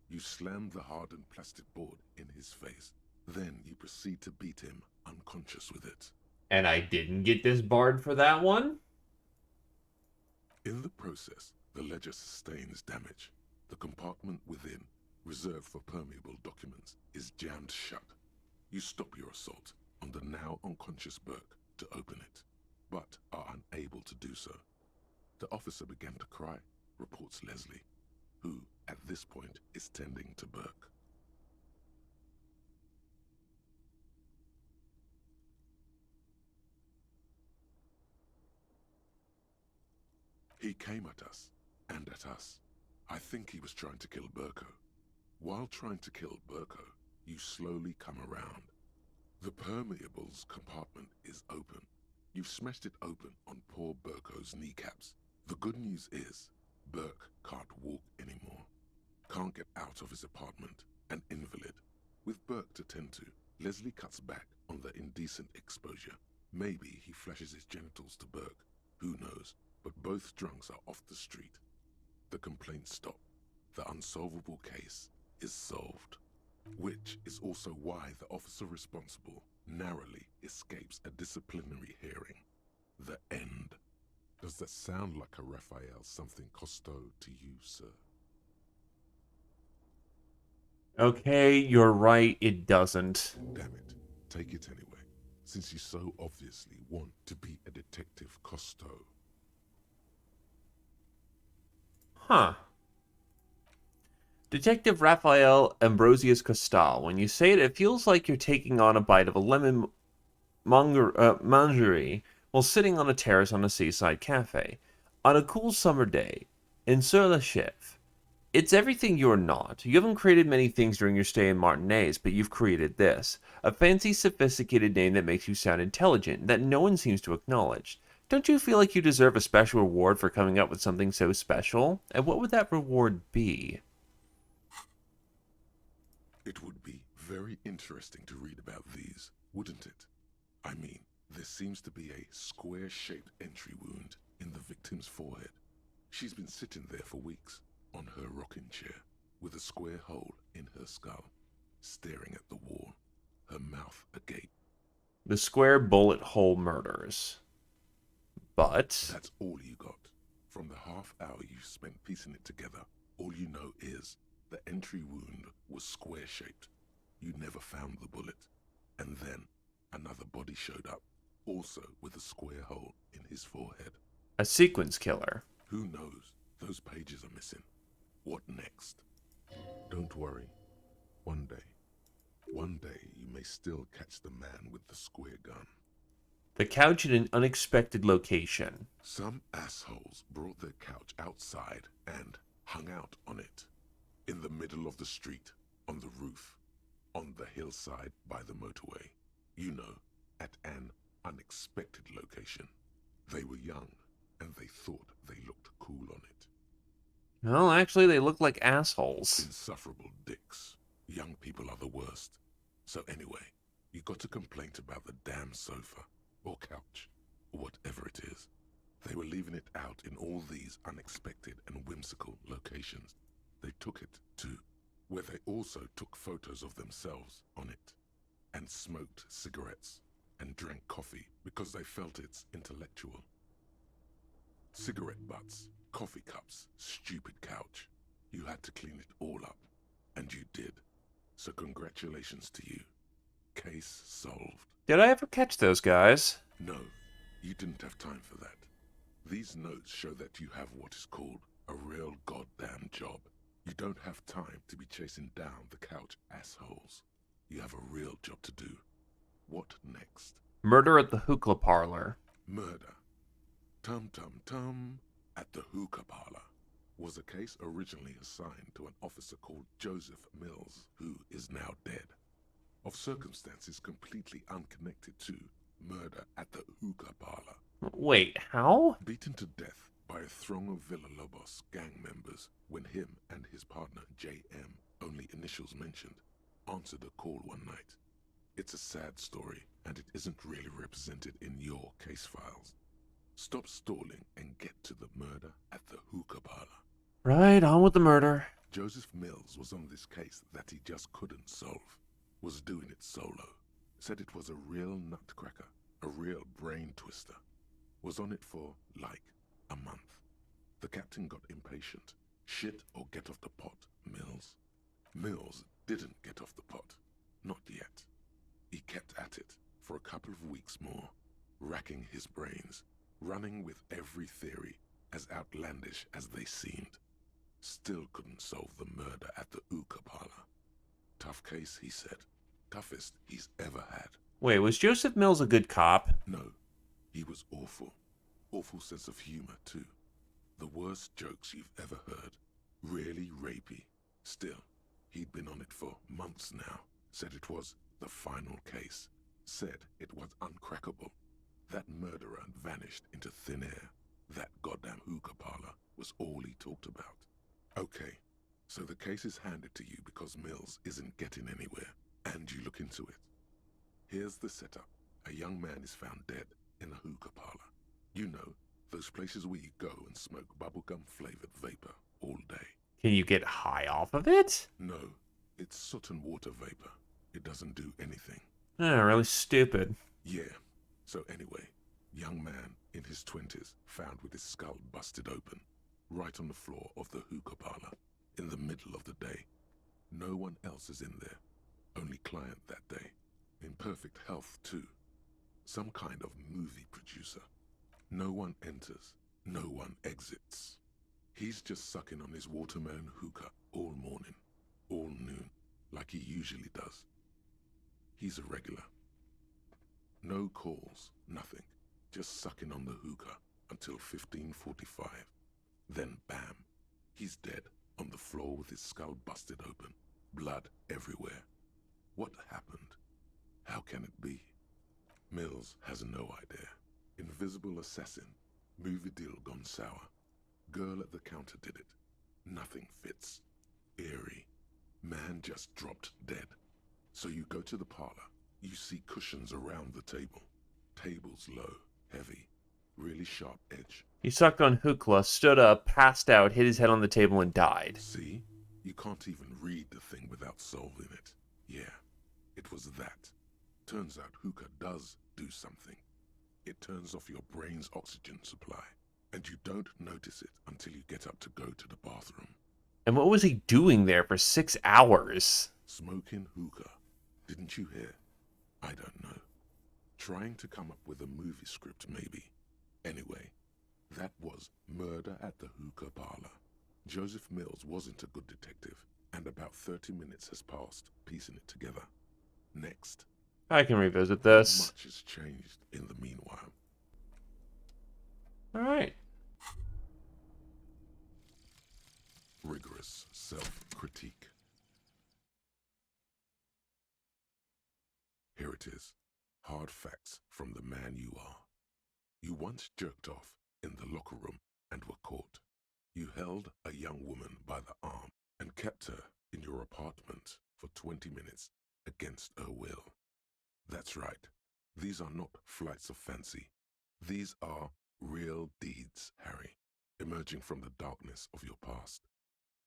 You slam the hardened plastic board in his face. Then you proceed to beat him unconscious with it. And I didn't get disbarred for that one? In the process, the ledger sustains damage. The compartment within, reserved for permeable documents, is jammed shut. You stop your assault on the now unconscious Burke to open it, but are unable to do so. The officer began to cry, reports Leslie, who, at this point, is tending to Burke. He came at us, and at us. I think he was trying to kill Burko. While trying to kill Burko, you slowly come around. The permeables compartment is open. You've smashed it open on poor Burko's kneecaps. The good news is, Burke can't walk anymore. Can't get out of his apartment, an invalid. With Burke to tend to, Leslie cuts back on the indecent exposure. Maybe he flashes his genitals to Burke. Who knows? But both drunks are off the street. The complaints stop. The unsolvable case is solved. Which is also why the officer responsible narrowly escapes a disciplinary hearing. The end. Does that sound like a Raphael something Costo to you, sir? Okay, you're right, it doesn't. Damn it. Take it anyway, since you so obviously want to be a detective Costo. Huh. Detective Raphael Ambrosius Costal. When you say it, it feels like you're taking on a bite of a lemon mangerie while sitting on a terrace on a seaside cafe on a cool summer day in Sur-la-Chef. It's everything you're not. You haven't created many things during your stay in Martinez, but you've created this. A fancy, sophisticated name that makes you sound intelligent, that no one seems to acknowledge. Don't you feel like you deserve a special reward for coming up with something so special? And what would that reward be? It would be very interesting to read about these, wouldn't it? I mean, there seems to be a square-shaped entry wound in the victim's forehead. She's been sitting there for weeks, on her rocking chair, with a square hole in her skull, staring at the wall, her mouth agape. The square bullet hole murders. But That's all you got. From the half hour you spent piecing it together, all you know is the entry wound was square-shaped. You never found the bullet. And then another body showed up, also with a square hole in his forehead. a sequence killer. Who knows? Those pages are missing. What next? Don't worry. One day you may still catch the man with the square gun. The couch in an unexpected location. Some assholes brought their couch outside and hung out on it. In the middle of the street, on the roof, on the hillside by the motorway. You know, at an unexpected location. They were young, and they thought they looked cool on it. Well, actually, they look like assholes. Insufferable dicks. Young people are the worst. So anyway, you got a complaint about the damn sofa, or couch, or whatever it is. They were leaving it out in all these unexpected and whimsical locations. They took it to where they also took photos of themselves on it, and smoked cigarettes, and drank coffee because they felt it's intellectual. Cigarette butts, coffee cups, stupid couch. You had to clean it all up, and you did. So congratulations to you. Case solved. Did I ever catch those guys? No, you didn't have time for that. These notes show that you have what is called a real goddamn job. You don't have time to be chasing down the couch assholes. You have a real job to do. What next? Murder at the hookah parlor. Murder. Tum tum tum at the hookah parlor was a case originally assigned to an officer called Joseph Mills, who is now dead. Of circumstances completely unconnected to murder at the hookah parlor. Wait, how? Beaten to death by a throng of Villalobos gang members when him and his partner J.M., only initials mentioned, answered a call one night. It's a sad story, and it isn't really represented in your case files. Stop stalling and get to the murder at the hookah parlor. Right, on with the murder. Joseph Mills was on this case that he just couldn't solve. Was doing it solo. Said it was a real nutcracker, a real brain twister. Was on it for, like, a month. The captain got impatient. Shit or get off the pot, Mills. Mills didn't get off the pot. Not yet. He kept at it for a couple of weeks more, racking his brains, running with every theory as outlandish as they seemed. Still couldn't solve the murder at the hookah parlor. Tough case, he said. Toughest he's ever had. Wait, was Joseph Mills a good cop? No, he was awful. Awful sense of humor, too. The worst jokes you've ever heard. Really rapey. Still, he'd been on it for months now. Said it was the final case. Said it was uncrackable. That murderer vanished into thin air. That goddamn hookah parlor was all he talked about. Okay, so the case is handed to you because Mills isn't getting anywhere, and you look into it. Here's the setup. A young man is found dead in a hookah parlor. You know, those places where you go and smoke bubblegum-flavored vapor all day. Can you get high off of it? No, it's soot and water vapor. It doesn't do anything. Really stupid. Yeah, so anyway, young man in his 20s found with his skull busted open, right on the floor of the hookah parlor, in the middle of the day. No one else is in there, only client that day. In perfect health, too. Some kind of movie producer. No one enters, no one exits. He's just sucking on his watermelon hookah all morning, all noon, like he usually does. He's a regular. No calls, nothing. Just sucking on the hookah until 15:45. Then bam, he's dead on the floor with his skull busted open, blood everywhere. What happened? How can it be? Mills has no idea. Invisible assassin. Movie deal gone sour. Girl at the counter did it. Nothing fits. Eerie. Man just dropped dead. So you go to the parlor. You see cushions around the table. Table's low, heavy, really sharp edge. He sucked on hookah, stood up, passed out, hit his head on the table, and died. See? You can't even read the thing without solving it. Yeah, it was that. Turns out hookah does do something. It turns off your brain's oxygen supply, and you don't notice it until you get up to go to the bathroom. And what was he doing there for 6 hours? Smoking hookah. Didn't you hear? I don't know. Trying to come up with a movie script, maybe. Anyway, that was Murder at the Hookah Parlor. Joseph Mills wasn't a good detective, and about 30 minutes has passed, piecing it together. Next. I can revisit this. Much has changed in the meanwhile. Alright. Rigorous self-critique. Here it is. Hard facts from the man you are. You once jerked off in the locker room and were caught. You held a young woman by the arm and kept her in your apartment for 20 minutes against her will. That's right. These are not flights of fancy. These are real deeds, Harry, emerging from the darkness of your past.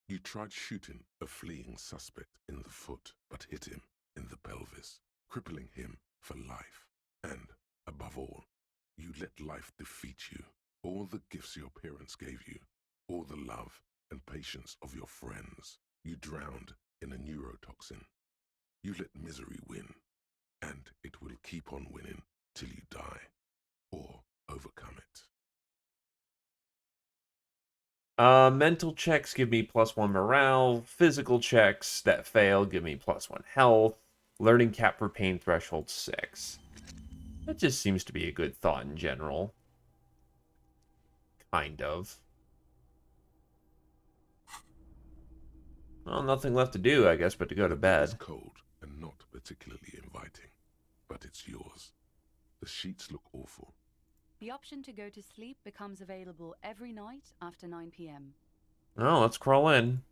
You tried shooting a fleeing suspect in the foot, but hit him in the pelvis, crippling him for life. And, above all, you let life defeat you. All the gifts your parents gave you, all the love and patience of your friends, you drowned in a neurotoxin. You let misery win, and it will keep on winning till you die, or overcome it. Mental checks give me +1 morale. Physical checks that fail give me +1 health. Learning cap for pain threshold 6. That just seems to be a good thought in general. Kind of. Well, nothing left to do, I guess, but to go to bed. It's cold and not particularly inviting, but it's yours. The sheets look awful. The option to go to sleep becomes available every night after 9 p.m. Oh, let's crawl in.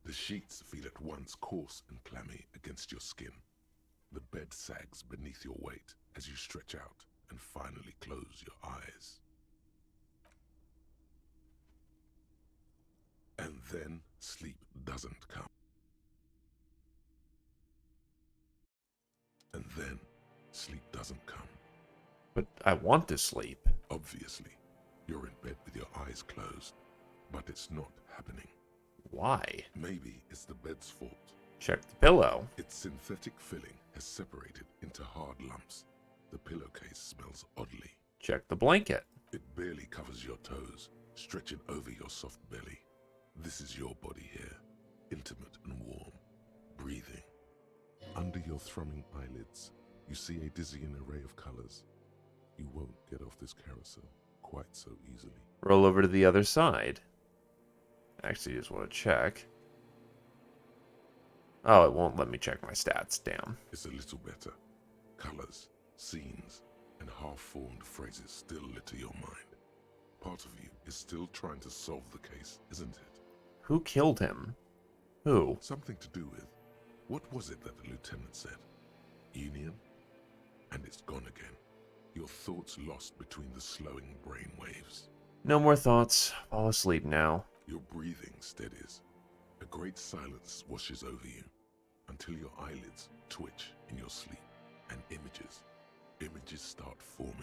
The sheets feel at once coarse and clammy against your skin. The bed sags beneath your weight as you stretch out and finally close your eyes. And then sleep doesn't come. And then sleep doesn't come. But I want to sleep. Obviously, you're in bed with your eyes closed, but it's not happening. Why? Maybe it's the bed's fault. Check the pillow. Its synthetic filling has separated into hard lumps. The pillowcase smells oddly. Check the blanket. It barely covers your toes, stretching over your soft belly. This is your body here, intimate and warm, breathing. Under your thrumming eyelids, you see a dizzying array of colors. You won't get off this carousel quite so easily. Roll over to the other side. Actually, just want to check. Oh, it won't let me check my stats. Damn. It's a little better. Colors, scenes, and half-formed phrases still litter your mind. Part of you is still trying to solve the case, isn't it? Who killed him? Who? Something to do with, what was it that the lieutenant said? Union? And it's gone again. Your thoughts lost between the slowing brain waves. No more thoughts. Fall asleep now. Your breathing steadies. A great silence washes over you until your eyelids twitch in your sleep and images start forming.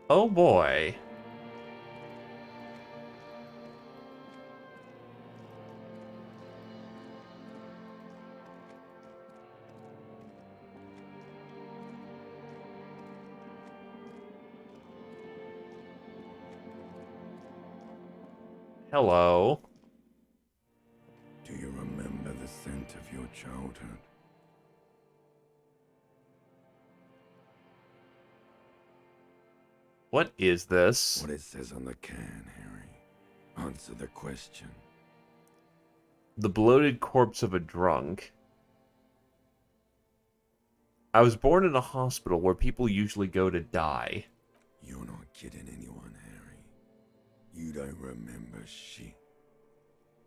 Oh boy. Hello. Do you remember the scent of your childhood? What is this? What it says on the can, Harry. Answer the question. The bloated corpse of a drunk. I was born in a hospital where people usually go to die. You're not kidding anyone, Harry. You don't remember shit.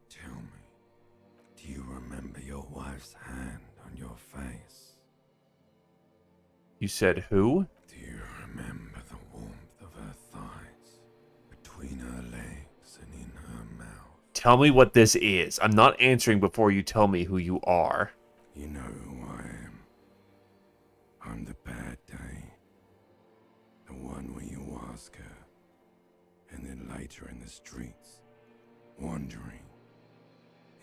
Tell me, do you remember your wife's hand on your face? You said who? Do you remember the warmth of her thighs, between her legs and in her mouth? Tell me what this is. I'm not answering before you tell me who you are. You know who I am. I'm the bad day. The one where you ask her, and then later in the streets, wandering.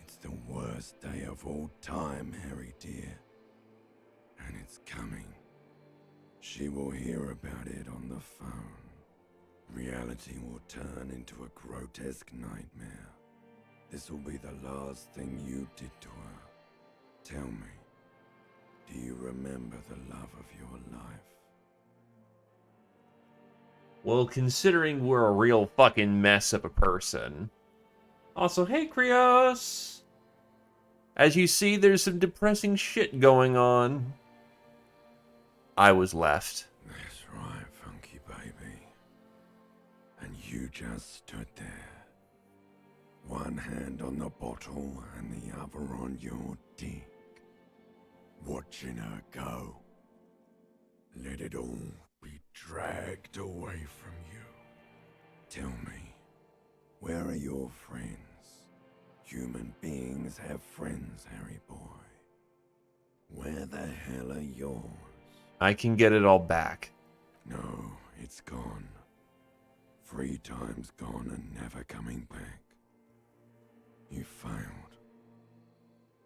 It's the worst day of all time, Harry dear. And it's coming. She will hear about it on the phone. Reality will turn into a grotesque nightmare. This will be the last thing you did to her. Tell me, do you remember the love of your life? Well, considering we're a real fucking mess of a person. Also, hey, Krios! As you see, there's some depressing shit going on. I was left. That's right, funky baby. And you just stood there. One hand on the bottle and the other on your dick. Watching her go. Let it all be dragged away from you. Tell me, where are your friends? Human beings have friends, Harry boy. Where the hell are yours? I can get it all back. No, it's gone. 3 times gone and never coming back. You failed.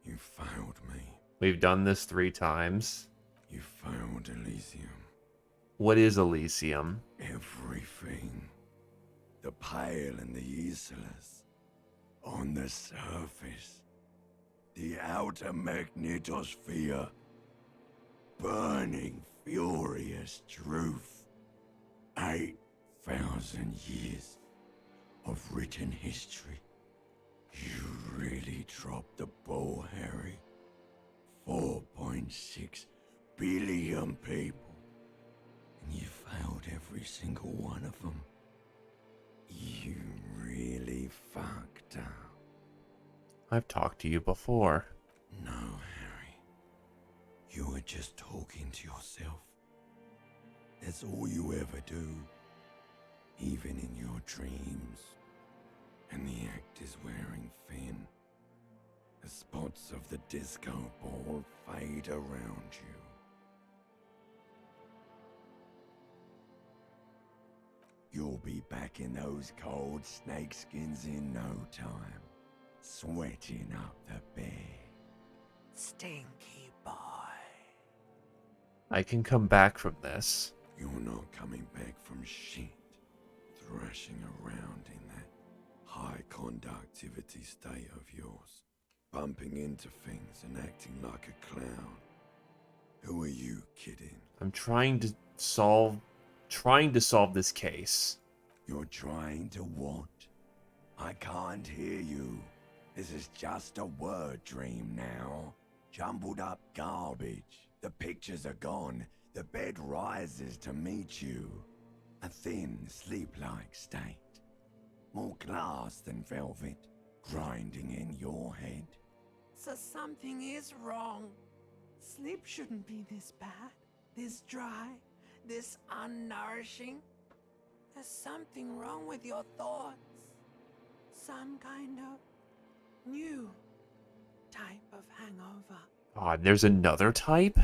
You failed me. We've done this 3 times. You failed Elysium. What is Elysium? Everything. The pale and the useless. On the surface. The outer magnetosphere. Burning, furious truth. 8,000 years of written history. You really dropped the ball, Harry. 4.6 billion people. And you failed every single one of them. You really fucked up. I've talked to you before. No, Harry. You were just talking to yourself. That's all you ever do. Even in your dreams. And the act is wearing thin. The spots of the disco ball fade around you. You'll be back in those cold snakeskins in no time, sweating up the bed. Stinky boy. I can come back from this. You're not coming back from shit, thrashing around in that high conductivity state of yours, bumping into things and acting like a clown. Who are you kidding? I'm trying to solve this case. You're trying to what? I can't hear you. This is just a word dream now. Jumbled up garbage. The pictures are gone. The bed rises to meet you. A thin, sleep-like state. More glass than velvet, grinding in your head. So something is wrong. Sleep shouldn't be this bad, this dry, this unnourishing. There's something wrong with your thoughts. Some kind of new type of hangover. God, there's another type?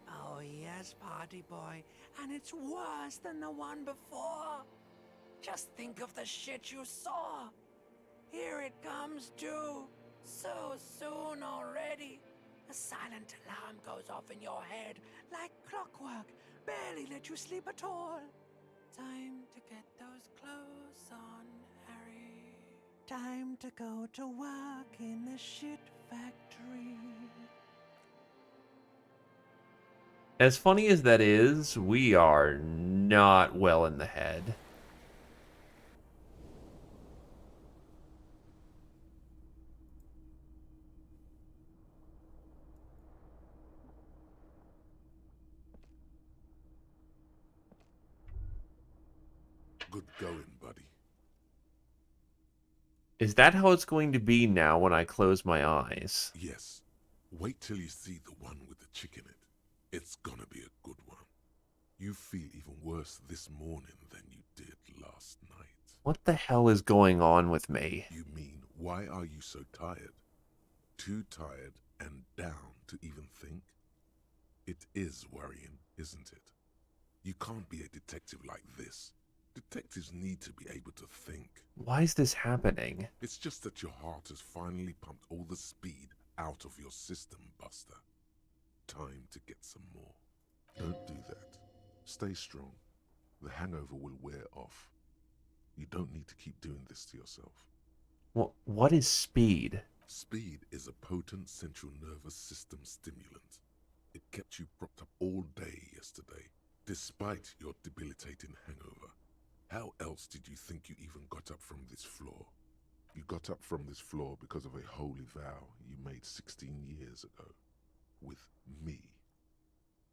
Oh yes, party boy, and it's worse than the one before. Just think of the shit you saw. Here it comes too. So soon already. A silent alarm goes off in your head like clockwork. Barely let you sleep at all. Time to get those clothes on, Harry. Time to go to work in the shit factory. As funny as that is, we are not well in the head. Good going, buddy. Is that how it's going to be now when I close my eyes? Yes. Wait till you see the one with the chick in it. It's gonna be a good one. You feel even worse this morning than you did last night. What the hell is going on with me? You mean, why are you so tired? Too tired and down to even think? It is worrying, isn't it? You can't be a detective like this. Detectives need to be able to think. Why is this happening? It's just that your heart has finally pumped all the speed out of your system, Buster. Time to get some more. Don't do that. Stay strong. The hangover will wear off. You don't need to keep doing this to yourself. What is speed? Speed is a potent central nervous system stimulant. It kept you propped up all day yesterday, despite your debilitating hangover. How else did you think you even got up from this floor? You got up from this floor because of a holy vow you made 16 years ago. With me.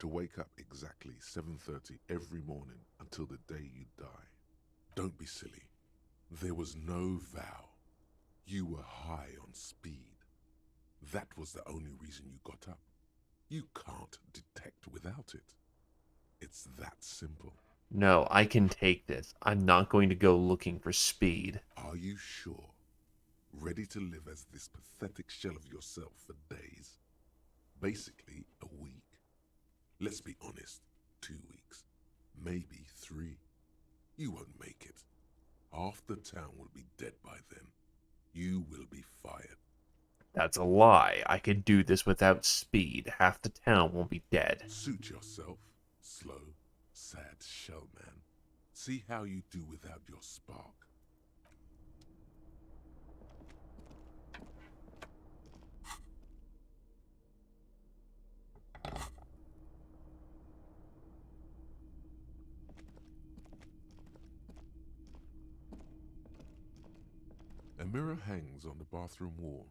To wake up exactly 7:30 every morning until the day you die. Don't be silly. There was no vow. You were high on speed. That was the only reason you got up. You can't detect without it. It's that simple. No, I can take this. I'm not going to go looking for speed. Are you sure? Ready to live as this pathetic shell of yourself for days? Basically, a week. Let's be honest, 2 weeks. Maybe 3. You won't make it. Half the town will be dead by then. You will be fired. That's a lie. I can do this without speed. Half the town won't be dead. Suit yourself, slow, sad shell man. See how you do without your spark. A mirror hangs on the bathroom wall.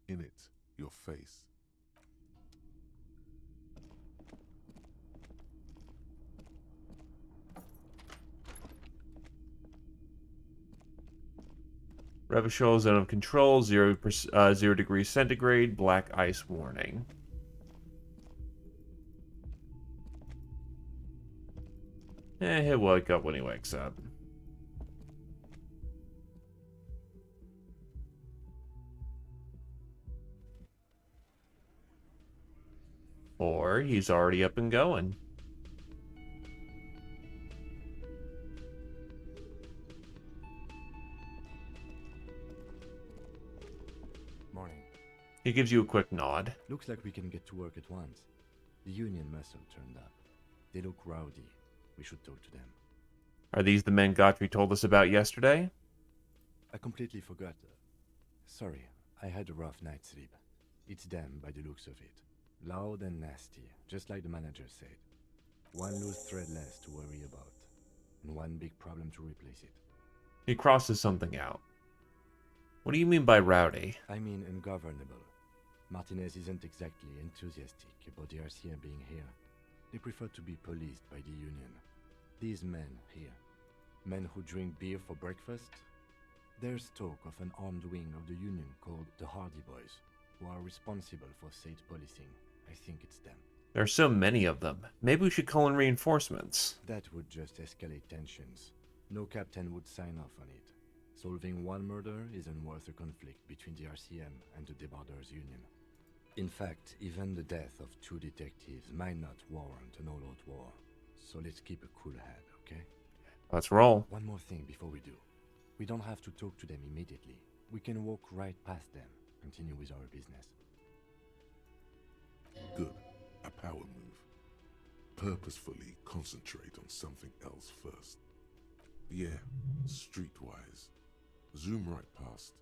In it, your face. Revachol zone of control, 0 degrees centigrade, black ice warning. He'll wake up when he wakes up. Or he's already up and going. He gives you a quick nod. Looks like we can get to work at once. The Union muscle turned up. They look rowdy. We should talk to them. Are these the men Godfrey told us about yesterday? I completely forgot. Sorry, I had a rough night's sleep. It's them by the looks of it. Loud and nasty, just like the manager said. One loose thread less to worry about, and one big problem to replace it. He crosses something out. What do you mean by rowdy? I mean ungovernable. Martinez isn't exactly enthusiastic about the RCM being here. They prefer to be policed by the Union. These men here, men who drink beer for breakfast, there's talk of an armed wing of the Union called the Hardy Boys, who are responsible for state policing. I think it's them. There are so many of them. Maybe we should call in reinforcements. That would just escalate tensions. No captain would sign off on it. Solving one murder isn't worth a conflict between the RCM and the Debarders Union. In fact, even the death of 2 detectives might not warrant an all-out war. So let's keep a cool head, okay? Let's roll. One more thing before we do. We don't have to talk to them immediately. We can walk right past them, continue with our business. Good. A power move. Purposefully concentrate on something else first. Yeah, streetwise. Zoom right past.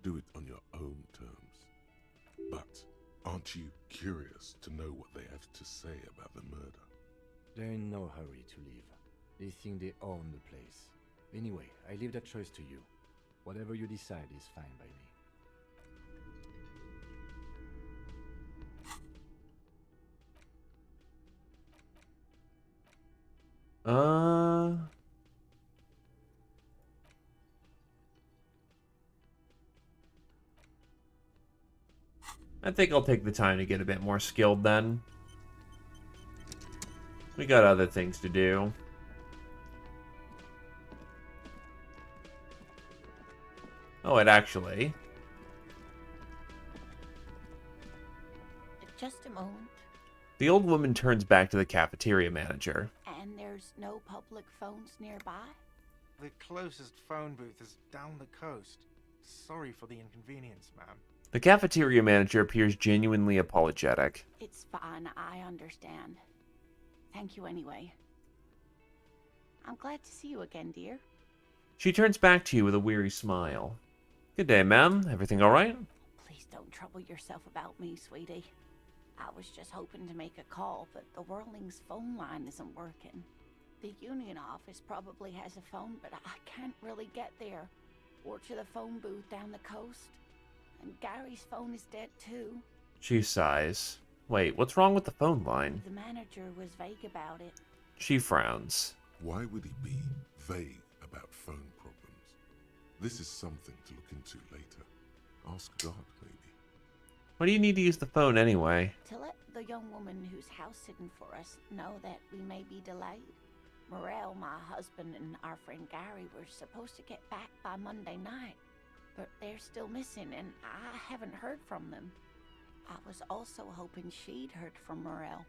Do it on your own terms. But aren't you curious to know what they have to say about the murder? They're in no hurry to leave. They think they own the place. Anyway, I leave that choice to you. Whatever you decide is fine by me. I think I'll take the time to get a bit more skilled then. We got other things to do. Oh, it actually. Just a moment. The old woman turns back to the cafeteria manager. And there's no public phones nearby? The closest phone booth is down the coast. Sorry for the inconvenience, ma'am. The cafeteria manager appears genuinely apologetic. It's fine, I understand. Thank you anyway. I'm glad to see you again, dear. She turns back to you with a weary smile. Good day, ma'am. Everything all right? Please don't trouble yourself about me, sweetie. I was just hoping to make a call, but the Whirling's phone line isn't working. The Union office probably has a phone, but I can't really get there. Or to the phone booth down the coast. And Gary's phone is dead too. She sighs. Wait, what's wrong with the phone line? The manager was vague about it. She frowns. Why would he be vague about phone problems? This is something to look into later. Ask God, maybe. Why do you need to use the phone anyway? To let the young woman who's house sitting for us know that we may be delayed. Morel, my husband, and our friend Gary were supposed to get back by Monday night, but they're still missing, and I haven't heard from them. I was also hoping she'd heard from Morel.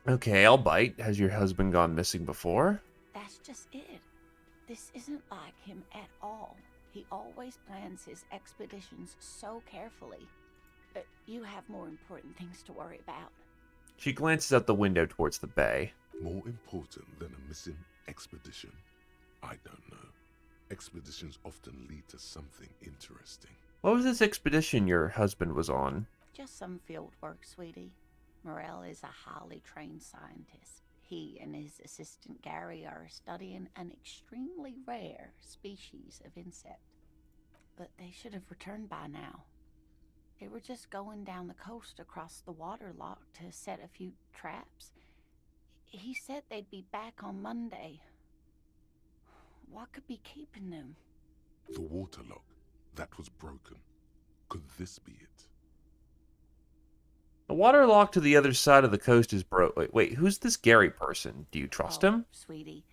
Okay, I'll bite. Has your husband gone missing before? That's just it. This isn't like him at all. He always plans his expeditions so carefully. But you have more important things to worry about. She glances out the window towards the bay. More important than a missing expedition? I don't know. Expeditions often lead to something interesting. What was this expedition your husband was on? Just some field work, sweetie. Morel is a highly trained scientist. He and his assistant Gary are studying an extremely rare species of insect. But they should have returned by now. They were just going down the coast across the water lock to set a few traps. He said they'd be back on Monday. What could be keeping them? The waterlock. That was broken. Could this be it? The water lock to the other side of the coast is broke. Wait, who's this Gary person? Do you trust him? Sweetie,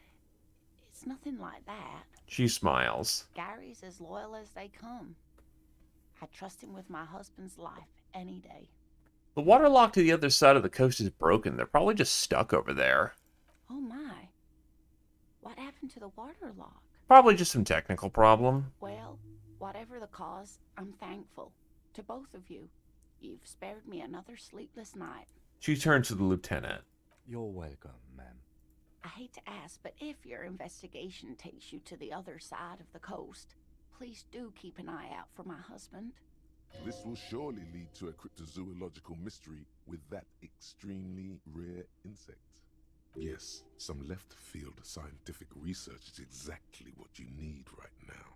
it's nothing like that. She smiles. Gary's as loyal as they come. I trust him with my husband's life any day. The water lock to the other side of the coast is broken. They're probably just stuck over there. Oh my. What happened to the water lock? Probably just some technical problem. Well, whatever the cause, I'm thankful. To both of you. You've spared me another sleepless night. She turns to the lieutenant. You're welcome, ma'am. I hate to ask, but if your investigation takes you to the other side of the coast, please do keep an eye out for my husband. This will surely lead to a cryptozoological mystery with that extremely rare insect. Yes, some left-field scientific research is exactly what you need right now.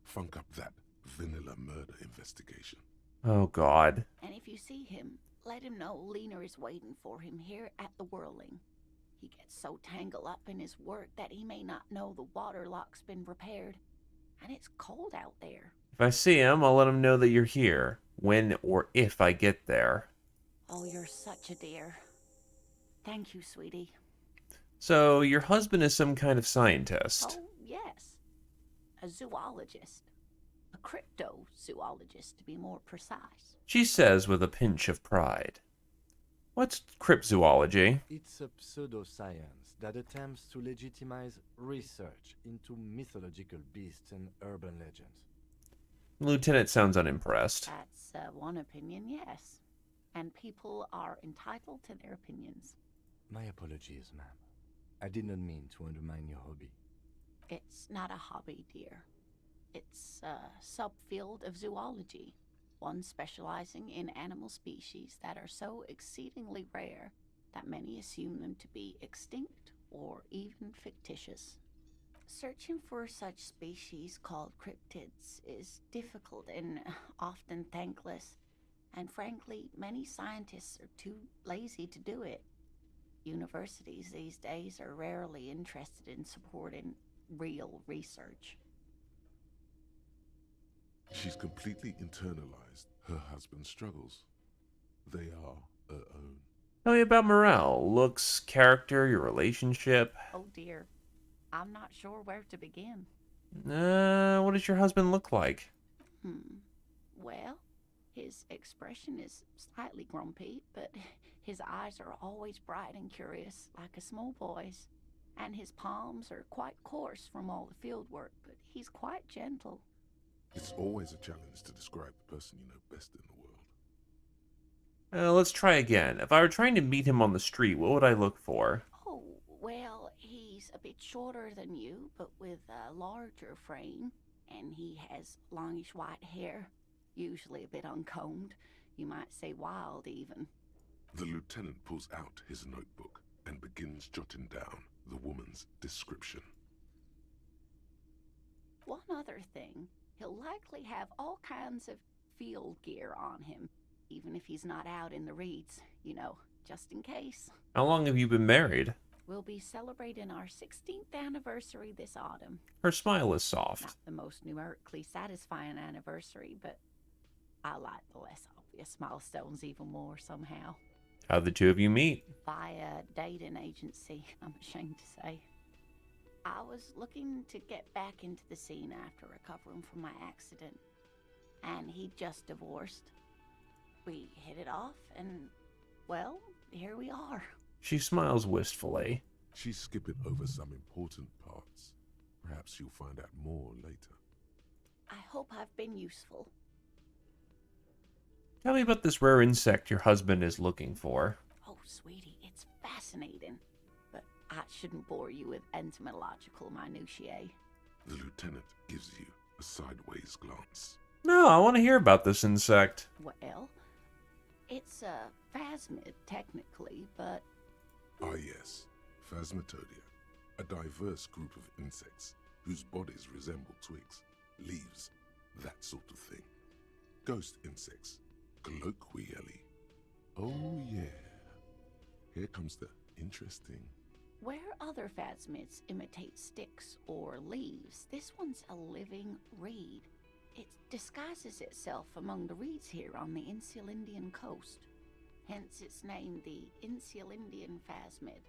Funk up that vanilla murder investigation. Oh, God. And if you see him, let him know Lena is waiting for him here at the Whirling. He gets so tangled up in his work that he may not know the water lock's been repaired. And it's cold out there. If I see him, I'll let him know that you're here. When or if I get there. Oh, you're such a dear. Thank you, sweetie. So, your husband is some kind of scientist. Oh, yes. A zoologist. A cryptozoologist, to be more precise. She says with a pinch of pride. What's cryptozoology? It's a pseudoscience that attempts to legitimize research into mythological beasts and urban legends. Lieutenant sounds unimpressed. That's one opinion, yes. And people are entitled to their opinions. My apologies, ma'am. I did not mean to undermine your hobby. It's not a hobby, dear. It's a subfield of zoology, one specializing in animal species that are so exceedingly rare that many assume them to be extinct or even fictitious. Searching for such species called cryptids is difficult and often thankless, and frankly, many scientists are too lazy to do it. Universities these days are rarely interested in supporting real research. She's completely internalized her husband's struggles. They are her own. Tell me about morale, looks, character, your relationship. Oh dear, I'm not sure where to begin. What does your husband look like? Well, his expression is slightly grumpy, but his eyes are always bright and curious, like a small boy's. And his palms are quite coarse from all the field work, but he's quite gentle. It's always a challenge to describe the person you know best in the world. Let's try again. If I were trying to meet him on the street, what would I look for? Oh, well, he's a bit shorter than you, but with a larger frame. And he has longish white hair, usually a bit uncombed. You might say wild, even. The lieutenant pulls out his notebook and begins jotting down the woman's description. One other thing, he'll likely have all kinds of field gear on him, even if he's not out in the reeds, you know, just in case. How long have you been married? We'll be celebrating our 16th anniversary this autumn. Her smile is soft. Not the most numerically satisfying anniversary, but I like the less obvious milestones even more somehow. How'd the two of you meet? Via dating agency, I'm ashamed to say. I was looking to get back into the scene after recovering from my accident, and he'd just divorced. We hit it off, and, well, here we are. She smiles wistfully. She's skipping over some important parts. Perhaps you'll find out more later. I hope I've been useful. Tell me about this rare insect your husband is looking for. Oh, sweetie, it's fascinating. But I shouldn't bore you with entomological minutiae. The lieutenant gives you a sideways glance. No, I want to hear about this insect. Well, it's a phasmid, technically, but... Ah yes, Phasmatodea, a diverse group of insects whose bodies resemble twigs, leaves, that sort of thing. Ghost insects, colloquially. Oh yeah, here comes the interesting. Where other phasmids imitate sticks or leaves, this one's a living reed. It disguises itself among the reeds here on the Insulindian coast. Hence its name, the Insulindian phasmid.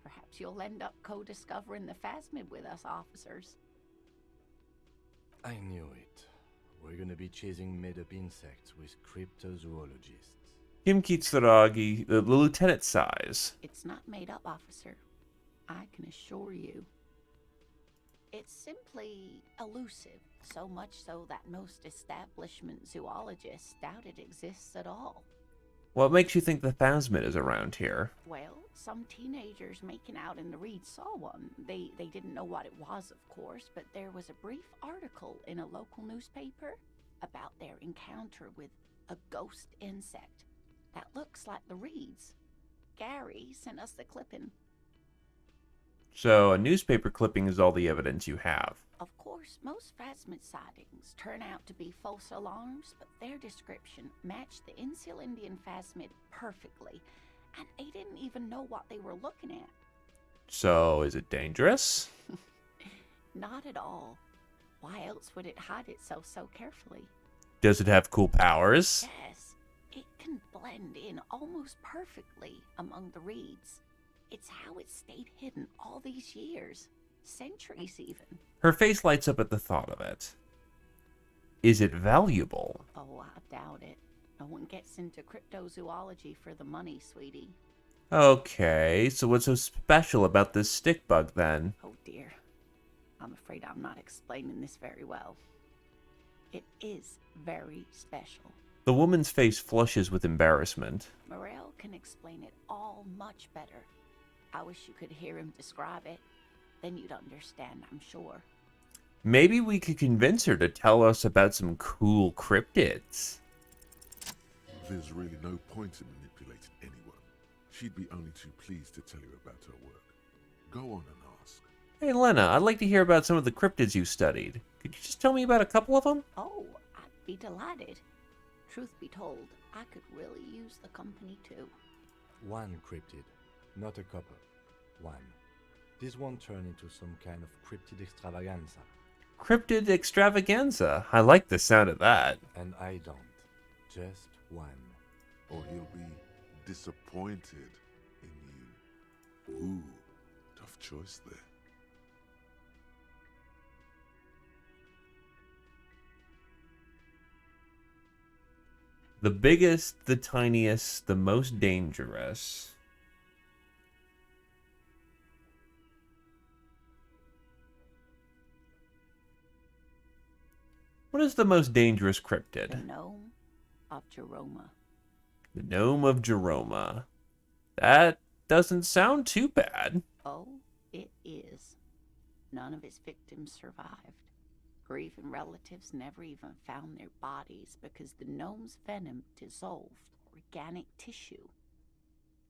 Perhaps you'll end up co-discovering the phasmid with us officers. I knew it. We're gonna be chasing made-up insects with cryptozoologists. Kim Kitsuragi, the lieutenant sighs. It's not made up, officer. I can assure you. It's simply elusive, so much so that most establishment zoologists doubt it exists at all. What makes you think the phasmid is around here? Well, some teenagers making out in the reed saw one. They didn't know what it was, of course, but there was a brief article in a local newspaper about their encounter with a ghost insect that looks like the reeds. Gary sent us the clipping. So, a newspaper clipping is all the evidence you have. Of course, most phasmid sightings turn out to be false alarms, but their description matched the Insul Indian phasmid perfectly, and they didn't even know what they were looking at. So, is it dangerous? Not at all. Why else would it hide itself so carefully? Does it have cool powers? Yes, it can blend in almost perfectly among the reeds. It's how it stayed hidden all these years, centuries even. Her face lights up at the thought of it. Is it valuable? Oh, I doubt it. No one gets into cryptozoology for the money, sweetie. Okay, so what's so special about this stick bug then? Oh dear. I'm afraid I'm not explaining this very well. It is very special. The woman's face flushes with embarrassment. Morel can explain it all much better. I wish you could hear him describe it. Then you'd understand, I'm sure. Maybe we could convince her to tell us about some cool cryptids. There's really no point in manipulating anyone. She'd be only too pleased to tell you about her work. Go on and ask. Hey, Lena, I'd like to hear about some of the cryptids you studied. Could you just tell me about a couple of them? Oh, I'd be delighted. Truth be told, I could really use the company too. One cryptid, not a couple. One. This won't turn into some kind of cryptid extravaganza. Cryptid extravaganza. I like the sound of that. And I don't. Just one. Or he'll be disappointed in you. Ooh, tough choice there. The biggest, the tiniest, the most dangerous. What is the most dangerous The cryptid? gnome of Jeroma. The Gnome of Jeroma. That doesn't sound too bad. Oh, it is. None of his victims survived. Grieving relatives never even found their bodies because the gnome's venom dissolved organic tissue.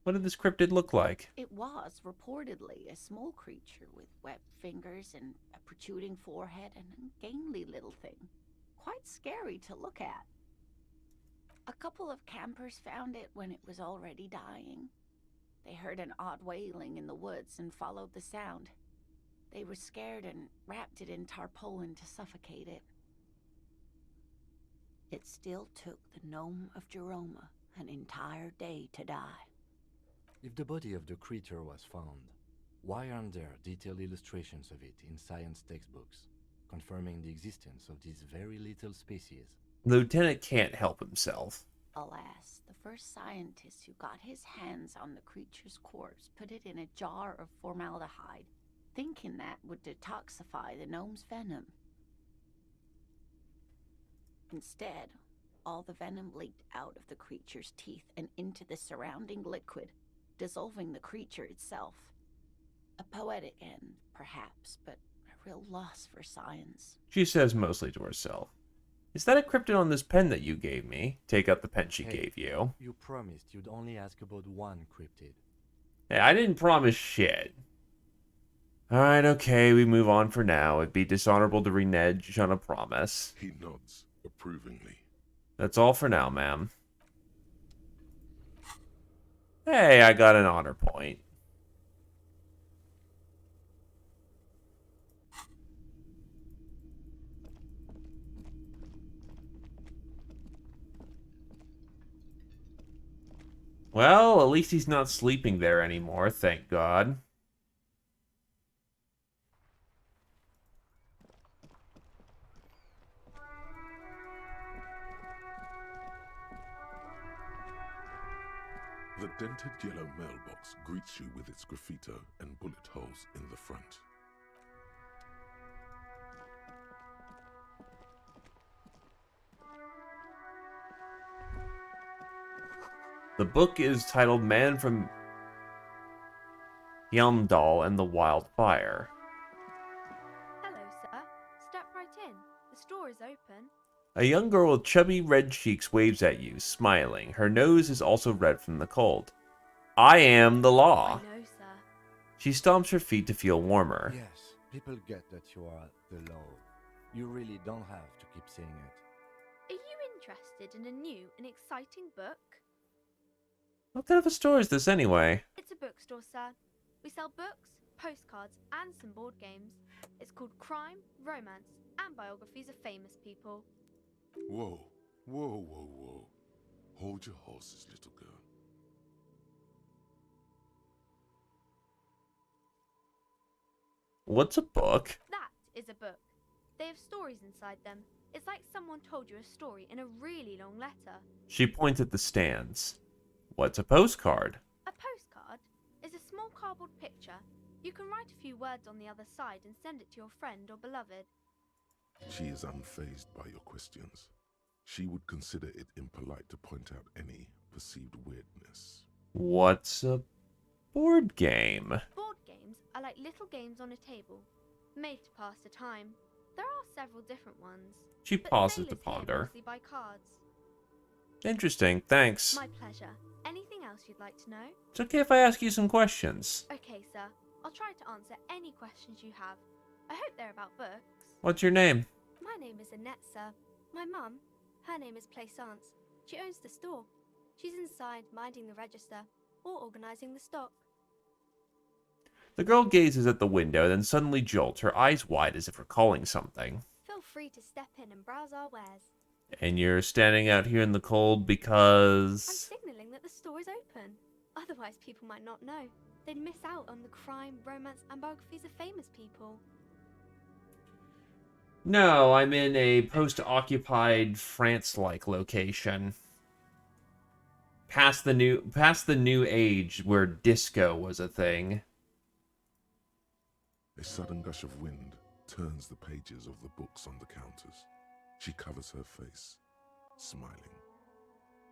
What did this cryptid look like? It was reportedly a small creature with webbed fingers and a protruding forehead and a gangly little thing. Quite scary to look at. A couple of campers found it when it was already dying. They heard an odd wailing in the woods and followed the sound. They were scared and wrapped it in tarpaulin to suffocate it. It still took the Gnome of Jeroma an entire day to die. If the body of the creature was found, why aren't there detailed illustrations of it in science textbooks, confirming the existence of this very little species? The lieutenant can't help himself. Alas, the first scientist who got his hands on the creature's corpse put it in a jar of formaldehyde, thinking that would detoxify the gnome's venom. Instead, all the venom leaked out of the creature's teeth and into the surrounding liquid, dissolving the creature itself. A poetic end, perhaps, but a real loss for science. She says mostly to herself. Is that a cryptid on this pen that you gave me? Take out the pen she gave you. You promised you'd only ask about one cryptid. Hey, I didn't promise shit. Alright, okay, we move on for now. It'd be dishonorable to renege on a promise. He nods approvingly. That's all for now, ma'am. Hey, I got an honor point. Well, at least he's not sleeping there anymore, thank God. The dented yellow mailbox greets you with its graffito and bullet holes in the front. The book is titled Man from Yamdal and the Wildfire. Hello, sir. Step right in. The store is open. A young girl with chubby red cheeks waves at you, smiling. Her nose is also red from the cold. I am the law. I know, sir. She stomps her feet to feel warmer. Yes, people get that you are the law. You really don't have to keep saying it. Are you interested in a new and exciting book? What kind of a store is this anyway? It's a bookstore, sir. We sell books, postcards, and some board games. It's called Crime, Romance, and Biographies of Famous People. Whoa, whoa, whoa, whoa. Hold your horses, little girl. What's a book? That is a book. They have stories inside them. It's like someone told you a story in a really long letter. She points at the stands. What's a postcard? A postcard is a small cardboard picture. You can write a few words on the other side and send it to your friend or beloved. She is unfazed by your questions. She would consider it impolite to point out any perceived weirdness. What's a board game? Board games are like little games on a table, made to pass the time. There are several different ones. She but pauses to sailors here ponder. mostly buy cards. Interesting, thanks. My pleasure. Anything else you'd like to know? It's okay if I ask you some questions. Okay, sir. I'll try to answer any questions you have. I hope they're about books. What's your name? My name is Annette, sir. My mum, her name is Plaisance. She owns the store. She's inside minding the register or organising the stock. The girl gazes at the window, then suddenly jolts, her eyes wide as if recalling something. Feel free to step in and browse our wares. And you're standing out here in the cold I'm because... signalling that the store is open. Otherwise, people might not know. They'd miss out on the crime, romance, and biographies of famous people. No, I'm in a post-occupied France-like location. Past the new age where disco was a thing. A sudden gush of wind turns the pages of the books on the counters. She covers her face, smiling.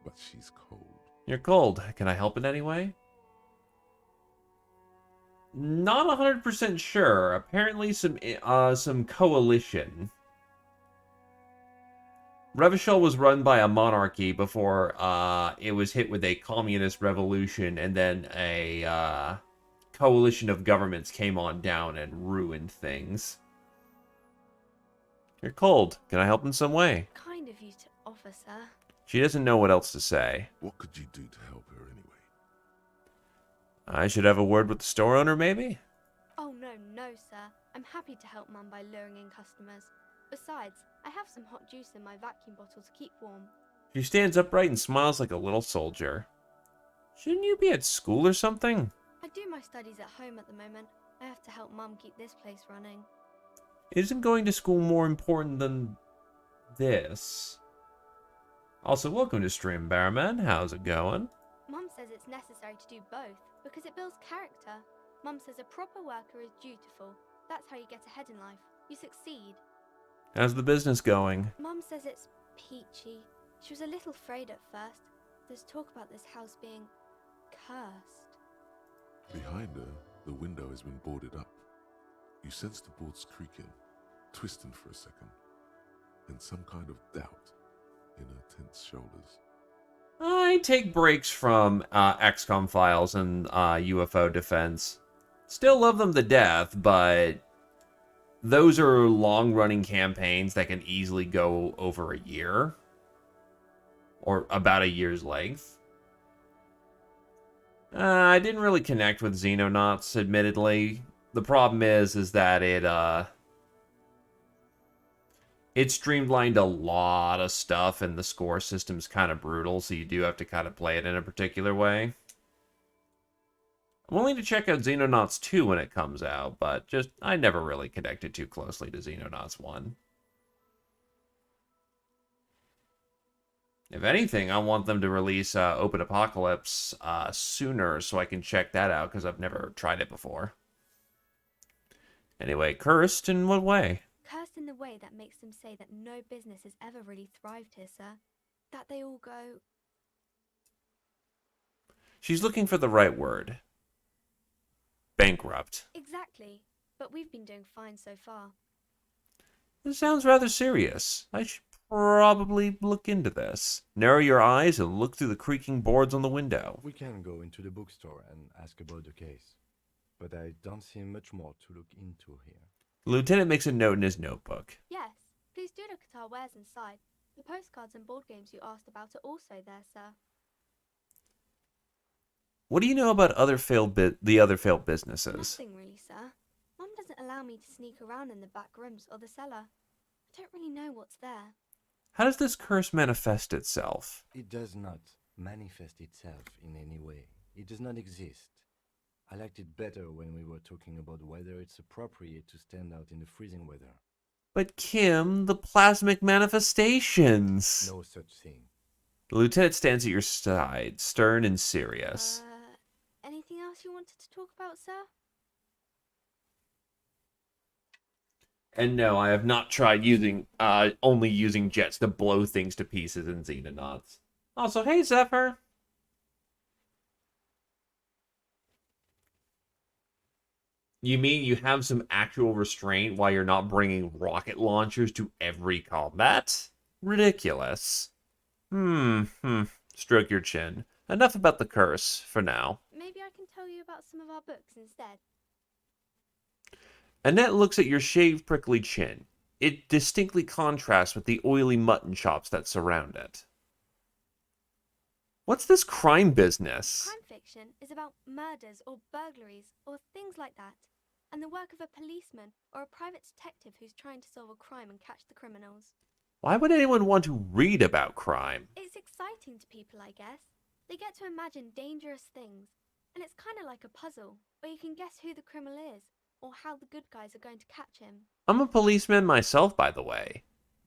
But she's cold. You're cold. Can I help in any way? Not 100% sure. Apparently some coalition. Revachol was run by a monarchy before it was hit with a communist revolution, and then a coalition of governments came on down and ruined things. You're cold. Can I help in some way? Kind of you to offer, sir. She doesn't know what else to say. What could you do to help her anyway? I should have a word with the store owner, maybe? Oh, no, sir. I'm happy to help Mum by luring in customers. Besides, I have some hot juice in my vacuum bottle to keep warm. She stands upright and smiles like a little soldier. Shouldn't you be at school or something? I do my studies at home at the moment. I have to help Mum keep this place running. Isn't going to school more important than this? Also, welcome to Stream Barman. How's it going? Mum says it's necessary to do both because it builds character. Mum says a proper worker is dutiful. That's how you get ahead in life. You succeed. How's the business going? Mum says it's peachy. She was a little afraid at first. There's talk about this house being cursed. Behind her, the window has been boarded up. You sense the boards creaking, twisting for a second, and some kind of doubt in her tense shoulders. I take breaks from XCOM files and UFO defense. Still love them to death, but those are long-running campaigns that can easily go over a year. Or about a year's length. I didn't really connect with Xenonauts, admittedly. The problem is that it streamlined a lot of stuff, and the score system's kind of brutal, so you do have to kind of play it in a particular way. I'm willing to check out Xenonauts 2 when it comes out, but I never really connected too closely to Xenonauts 1. If anything, I want them to release Open Apocalypse sooner so I can check that out, because I've never tried it before. Anyway, cursed in what way? Cursed in the way that makes them say that no business has ever really thrived here, sir. That they all go... She's looking for the right word. Bankrupt. Exactly. But we've been doing fine so far. This sounds rather serious. I should probably look into this. Narrow your eyes and look through the creaking boards on the window. We can go into the bookstore and ask about the case, but I don't see much more to look into here. The lieutenant makes a note in his notebook. Yes, please do look at our wares inside. The postcards and board games you asked about are also there, sir. What do you know about the other failed businesses? Nothing really, sir. Mum doesn't allow me to sneak around in the back rooms or the cellar. I don't really know what's there. How does this curse manifest itself? It does not manifest itself in any way. It does not exist. I liked it better when we were talking about whether it's appropriate to stand out in the freezing weather. But Kim, the plasmic manifestations. No such thing. The lieutenant stands at your side, stern and serious. Anything else you wanted to talk about, sir? And no, I have not tried only using jets to blow things to pieces in Xenonauts. Also, hey Zephyr. You mean you have some actual restraint while you're not bringing rocket launchers to every combat? Ridiculous. Stroke your chin. Enough about the curse, for now. Maybe I can tell you about some of our books instead. Annette looks at your shaved, prickly chin. It distinctly contrasts with the oily mutton chops that surround it. What's this crime business? Crime fiction is about murders or burglaries or things like that, and the work of a policeman or a private detective who's trying to solve a crime and catch the criminals. Why would anyone want to read about crime? It's exciting to people, I guess. They get to imagine dangerous things, and it's kind of like a puzzle, where you can guess who the criminal is, or how the good guys are going to catch him. I'm a policeman myself, by the way.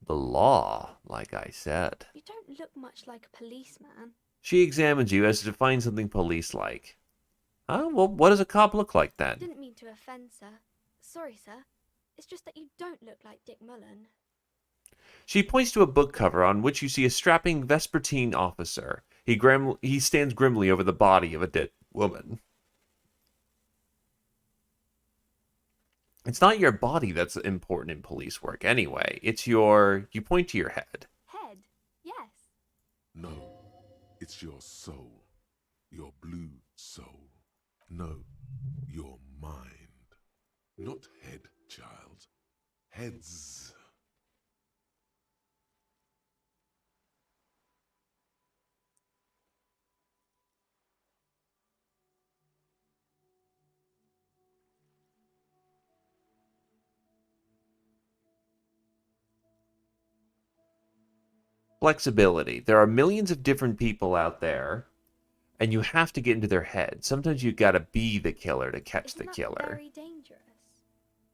The law, like I said. You don't look much like a policeman. She examines you as to define something police-like. Well, what does a cop look like then? Didn't mean to offend, sir. Sorry, sir. It's just that you don't look like Dick Mullen. She points to a book cover on which you see a strapping Vespertine officer. He stands grimly over the body of a dead woman. It's not your body that's important in police work anyway. It's you point to your head. Head? Yes. No, it's your soul. Your blue soul. No, your mind. Not head, child. Heads. Flexibility. There are millions of different people out there, and you have to get into their head. Sometimes you gotta be the killer to catch the killer. Very dangerous.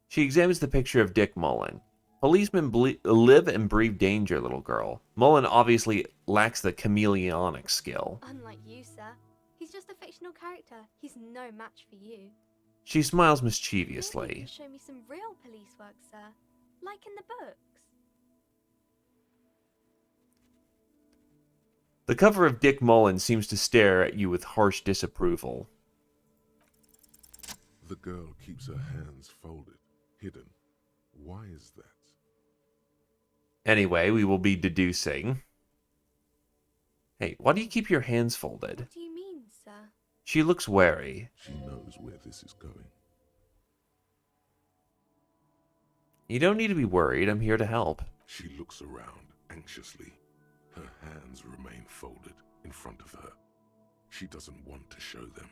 She examines the picture of Dick Mullen. Policemen live and breathe danger, little girl. Mullen obviously lacks the chameleonic skill. Unlike you, sir. He's just a fictional character. He's no match for you. She smiles Maybe you mischievously. can show me some real police work, sir. Like in the books. The cover of Dick Mullen seems to stare at you with harsh disapproval. The girl keeps her hands folded, hidden. Why is that? Anyway, we will be deducing. Hey, why do you keep your hands folded? What do you mean, sir? She looks wary. She knows where this is going. You don't need to be worried. I'm here to help. She looks around anxiously. Her hands remain folded in front of her. She doesn't want to show them.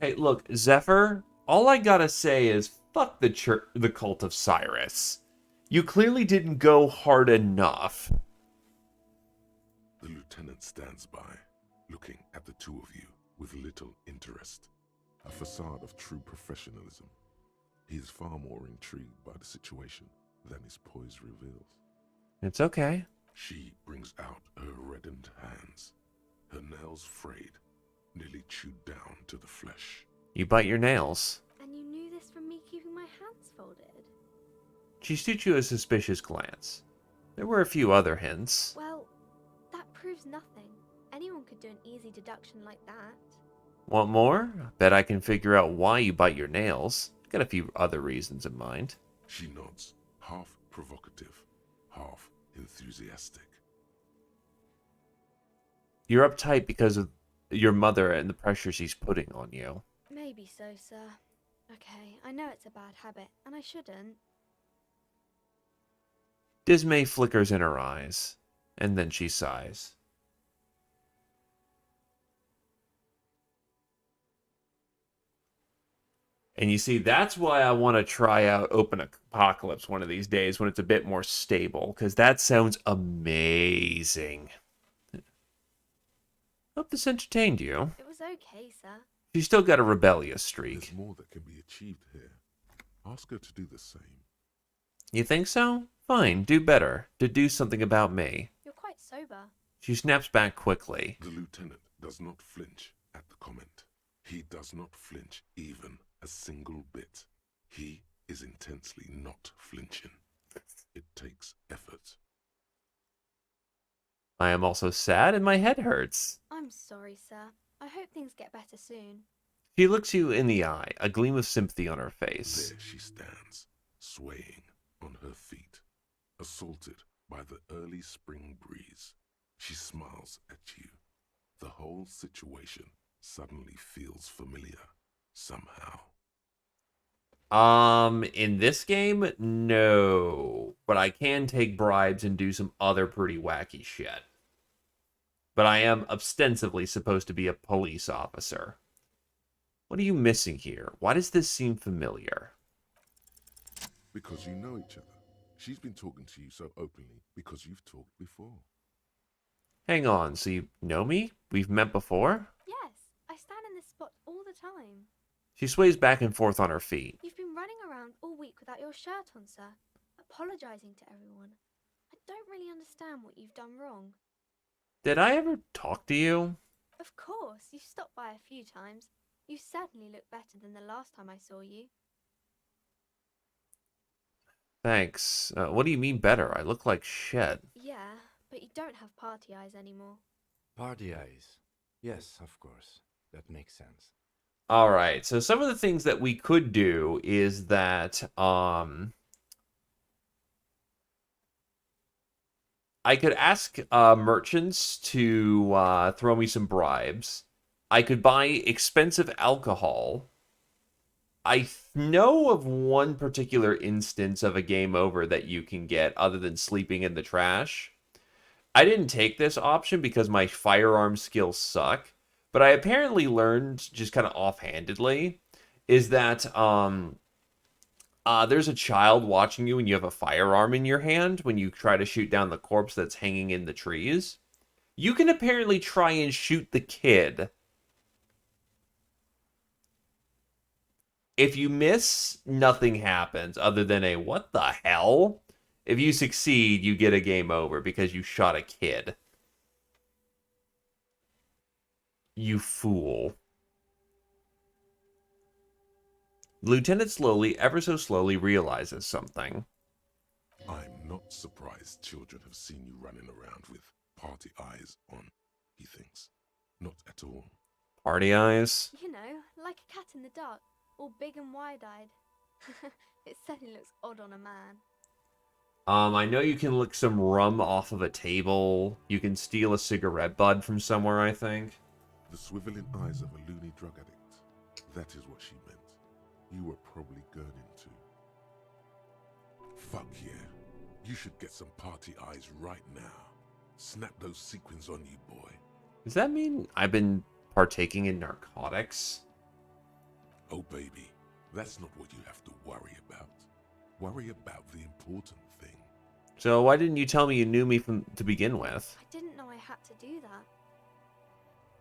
Hey, look, Zephyr, all I gotta say is fuck the cult of Cyrus. You clearly didn't go hard enough. The lieutenant stands by, looking at the two of you with little interest. A facade of true professionalism. He is far more intrigued by the situation than his poise reveals. It's okay. She brings out her reddened hands, her nails frayed, nearly chewed down to the flesh. You bite your nails. And you knew this from me keeping my hands folded? She shoots you a suspicious glance. There were a few other hints. Well, that proves nothing. Anyone could do an easy deduction like that. Want more? Bet I can figure out why you bite your nails. Got a few other reasons in mind. She nods, half provocative, half enthusiastic. You're uptight because of your mother and the pressure she's putting on you. Maybe so, sir. Okay, I know it's a bad habit, and I shouldn't. Dismay flickers in her eyes, and then she sighs. And you see, that's why I want to try out Open Apocalypse one of these days when it's a bit more stable, because that sounds amazing. Hope this entertained you. It was okay, sir. She's still got a rebellious streak. There's more that can be achieved here. Ask her to do the same. You think so? Fine, do better. To do something about me. You're quite sober. She snaps back quickly. The lieutenant does not flinch at the comment. He does not flinch even a single bit. He is intensely not flinching. It takes effort. I am also sad and my head hurts. I'm sorry, sir. I hope things get better soon. She looks you in the eye, a gleam of sympathy on her face. There she stands, swaying on her feet, assaulted by the early spring breeze. She smiles at you. The whole situation suddenly feels familiar, somehow. In this game, no. But I can take bribes and do some other pretty wacky shit. But I am ostensibly supposed to be a police officer. What are you missing here? Why does this seem familiar? Because you know each other. She's been talking to you so openly because you've talked before. Hang on, so you know me? We've met before? Yes, I stand in this spot all the time. She sways back and forth on her feet. You've been running around all week without your shirt on, sir, apologizing to everyone. I don't really understand what you've done wrong. Did I ever talk to you? Of course, you've stopped by a few times. You certainly look better than the last time I saw you. Thanks. What do you mean better? I look like shit. Yeah, but you don't have party eyes anymore. Party eyes. Yes, of course. That makes sense. All right. So some of the things that we could do is that I could ask merchants to throw me some bribes. I could buy expensive alcohol. I know of one particular instance of a game over that you can get other than sleeping in the trash. I didn't take this option because my firearm skills suck, but I apparently learned just kind of offhandedly is that there's a child watching you when you have a firearm in your hand when you try to shoot down the corpse that's hanging in the trees. You can apparently try and shoot the kid. If you miss, nothing happens other than a what the hell? If you succeed, you get a game over because you shot a kid. You fool. Lieutenant slowly, ever so slowly, realizes something. I'm not surprised children have seen you running around with party eyes on, he thinks. Not at all. Party eyes? You know, like a cat in the dark, all big and wide-eyed. It certainly looks odd on a man. I know you can lick some rum off of a table. You can steal a cigarette butt from somewhere, I think. The swiveling eyes of a loony drug addict. That is what she meant. You were probably gurning too. Fuck yeah. You should get some party eyes right now. Snap those sequins on you, boy. Does that mean I've been partaking in narcotics? Oh, baby. That's not what you have to worry about. Worry about the important thing. So why didn't you tell me you knew me from to begin with? I didn't know I had to do that.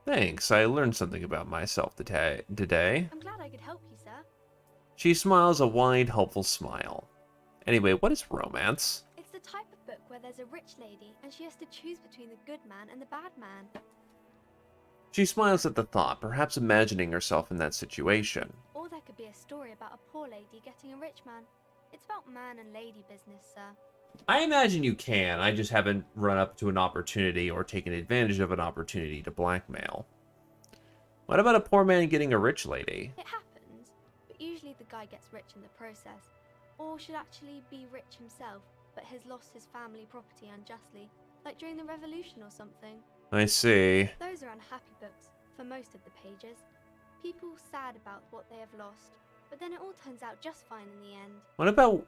Thanks, I learned something about myself today. I'm glad I could help you, sir. She smiles a wide, helpful smile. Anyway, what is romance? It's the type of book where there's a rich lady and she has to choose between the good man and the bad man. She smiles at the thought, perhaps imagining herself in that situation. Or there could be a story about a poor lady getting a rich man. It's about man and lady business, sir. I imagine you can, I just haven't run up to an opportunity or taken advantage of an opportunity to blackmail. What about a poor man getting a rich lady? It happens, but usually the guy gets rich in the process, or should actually be rich himself, but has lost his family property unjustly, like during the revolution or something. I see. Those are unhappy books, for most of the pages. People sad about what they have lost, but then it all turns out just fine in the end. What about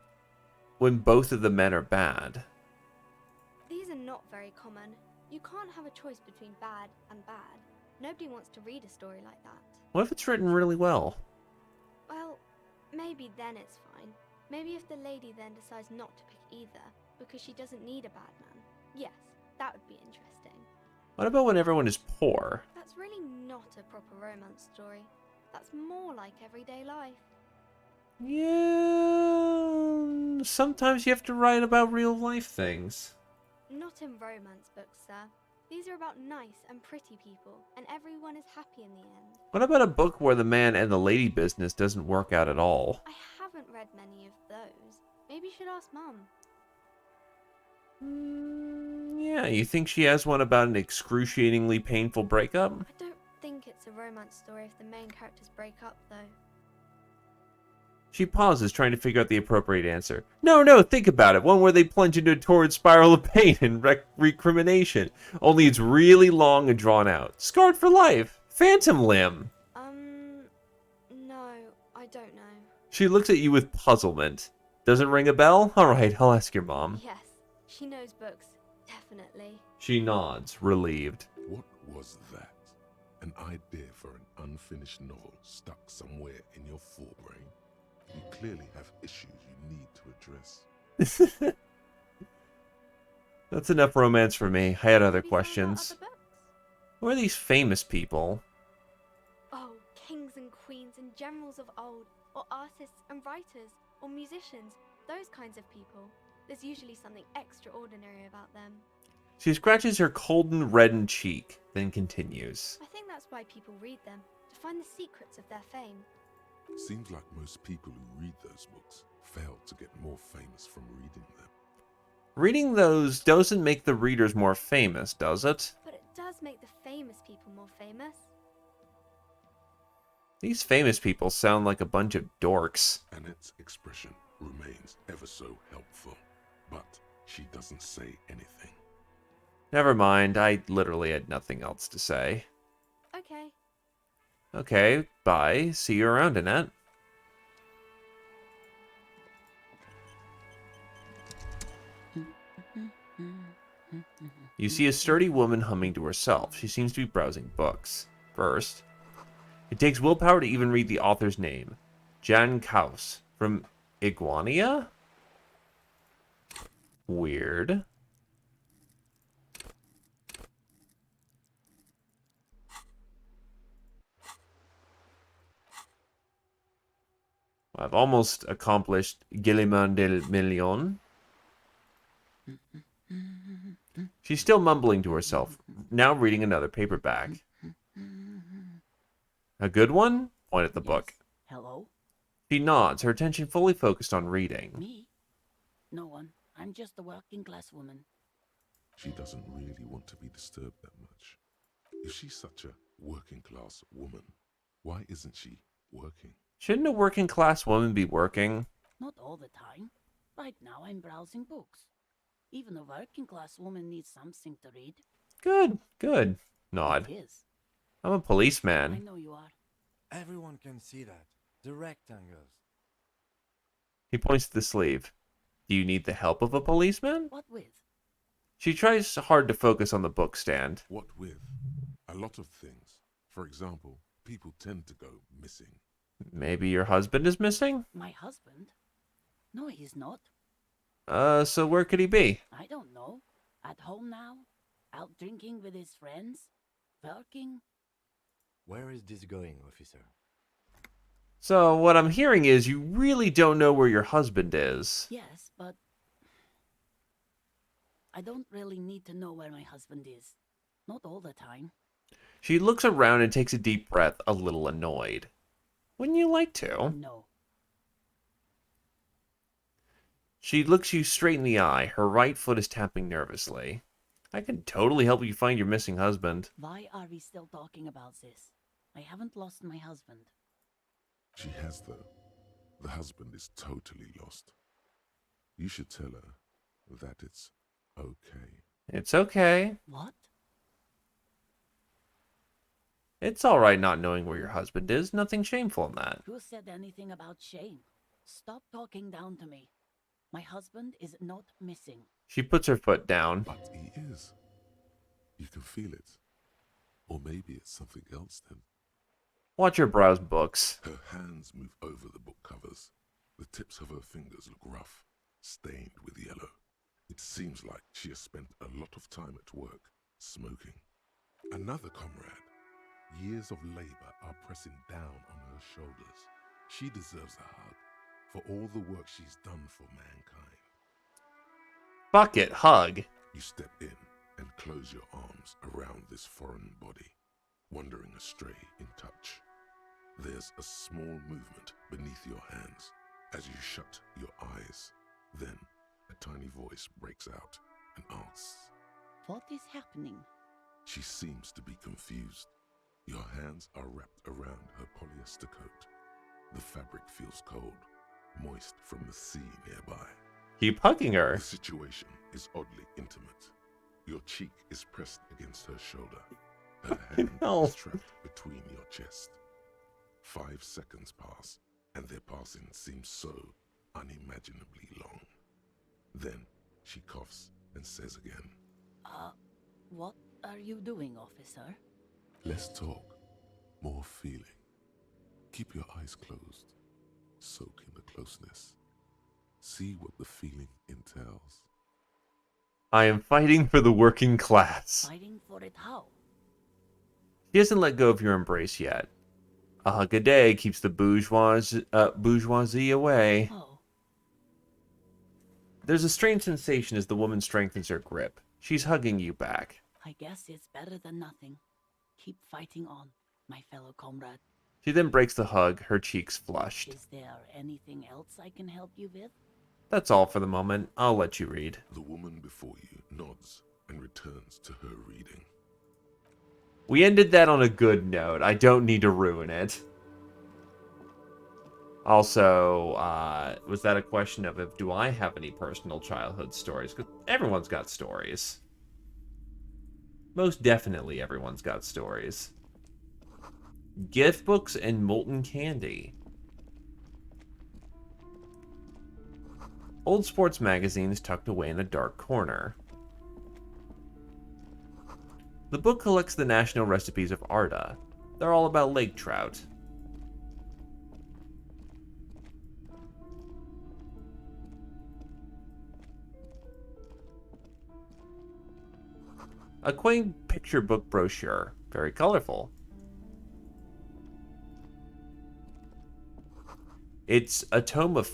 when both of the men are bad? These are not very common. You can't have a choice between bad and bad. Nobody wants to read a story like that. What if it's written really well? Well, maybe then it's fine. Maybe if the lady then decides not to pick either, because she doesn't need a bad man. Yes, that would be interesting. What about when everyone is poor? That's really not a proper romance story. That's more like everyday life. Yeah, sometimes you have to write about real life things. Not in romance books, sir. These are about nice and pretty people, and everyone is happy in the end. What about a book where the man and the lady business doesn't work out at all? I haven't read many of those. Maybe you should ask Mum. Yeah, you think she has one about an excruciatingly painful breakup? I don't think it's a romance story if the main characters break up, though. She pauses, trying to figure out the appropriate answer. No, think about it. One where they plunge into a torrid spiral of pain and recrimination. Only it's really long and drawn out. Scarred for life. Phantom limb. No, I don't know. She looks at you with puzzlement. Does it ring a bell? Alright, I'll ask your mom. Yes, she knows books, definitely. She nods, relieved. What was that? An idea for an unfinished novel stuck somewhere in your forebrain? You clearly have issues you need to address. That's enough romance for me. I had other Have you found out questions. other books? Who are these famous people? Oh, kings and queens and generals of old, or artists and writers, or musicians, those kinds of people. There's usually something extraordinary about them. She scratches her colden, reddened cheek, then continues. I think that's why people read them, to find the secrets of their fame. Seems like most people who read those books fail to get more famous from reading them. Reading those doesn't make the readers more famous, does it? But it does make the famous people more famous. These famous people sound like a bunch of dorks. Annette's expression remains ever so helpful, but she doesn't say anything. Never mind, I literally had nothing else to say. Okay. Okay, bye. See you around, Annette. You see a sturdy woman humming to herself. She seems to be browsing books. First, it takes willpower to even read the author's name. Jan Kaus from Iguania? Weird. I've almost accomplished Guillemot del Million. She's still mumbling to herself, now reading another paperback. A good one? Point at the book. Hello? She nods, her attention fully focused on reading. Me? No one. I'm just a working class woman. She doesn't really want to be disturbed that much. If she's such a working class woman, why isn't she working? Shouldn't a working class woman be working? Not all the time. Right now I'm browsing books. Even a working class woman needs something to read. Good. Nod. It is. I'm a I policeman. know you are. Everyone can see that. The rectangles. He points to the sleeve. Do you need the help of a policeman? What with? She tries hard to focus on the book stand. What with? A lot of things. For example, people tend to go missing. Maybe your husband is missing? My husband? No, he's not. So where could he be? I don't know. At home now? Out drinking with his friends? Working? Where is this going, officer? So what I'm hearing is you really don't know where your husband is. Yes, but I don't really need to know where my husband is. Not all the time. She looks around and takes a deep breath, a little annoyed. Wouldn't you like to? No. She looks you straight in the eye. Her right foot is tapping nervously. I can totally help you find your missing husband. Why are we still talking about this? I haven't lost my husband. She has, though. The husband is totally lost. You should tell her that it's okay. It's okay. What? It's alright not knowing where your husband is. Nothing shameful in that. Who said anything about shame? Stop talking down to me. My husband is not missing. She puts her foot down. But he is. You can feel it. Or maybe it's something else then. Watch her browse books. Her hands move over the book covers. The tips of her fingers look rough, stained with yellow. It seems like she has spent a lot of time at work, smoking. Another comrade. Years of labor are pressing down on her shoulders. She deserves a hug for all the work she's done for mankind. Fuck it, hug. You step in and close your arms around this foreign body, wandering astray in touch. There's a small movement beneath your hands as you shut your eyes. Then a tiny voice breaks out and asks, What is happening? She seems to be confused. Your hands are wrapped around her polyester coat. The fabric feels cold, moist from the sea nearby. Keep hugging her. The situation is oddly intimate. Your cheek is pressed against her shoulder. Her hand No. is trapped between your chest. 5 seconds pass, and their passing seems so unimaginably long. Then she coughs and says again, What are you doing, officer? Less talk, more feeling. Keep your eyes closed. Soak in the closeness. See what the feeling entails. I am fighting for the working class. Fighting for it how? She hasn't let go of your embrace yet. A hug a day keeps the bourgeoisie away. Oh, There's a strange sensation as the woman strengthens her grip. She's hugging you back. I guess it's better than nothing. Keep fighting on, my fellow comrade. She then breaks the hug, her cheeks flushed. Is there anything else I can help you with? That's all for the moment. I'll let you read. The woman before you nods and returns to her reading. We ended that on a good note. I don't need to ruin it. Also, was that a question of do I have any personal childhood stories? Because everyone's got stories. Most definitely everyone's got stories. Gift books and molten candy. Old sports magazines tucked away in a dark corner. The book collects the national recipes of Arda. They're all about lake trout. A quaint picture book brochure. Very colorful. It's a tome of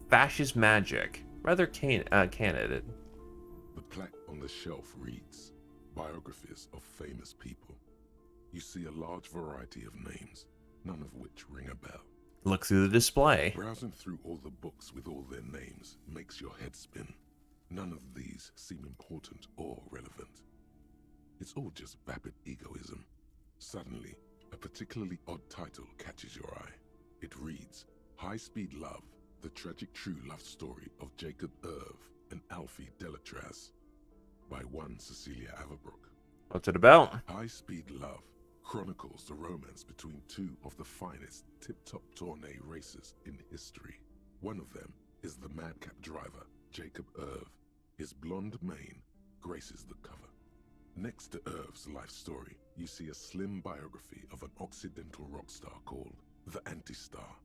fascist magic. Rather candid. The plaque on the shelf reads, Biographies of famous people. You see a large variety of names, none of which ring a bell. Look through the display. Browsing through all the books with all their names makes your head spin. None of these seem important or relevant. It's all just vapid egoism. Suddenly, a particularly odd title catches your eye. It reads, High-Speed Love, the tragic true love story of Jacob Irv and Alfie Delatraz, by one Cecilia Averbrook. What's it about? High-Speed Love chronicles the romance between two of the finest tip-top tourney racers in history. One of them is the madcap driver, Jacob Irv. His blonde mane graces the cover. Next to Irv's life story, you see a slim biography of an Occidental rock star called the Anti-Star.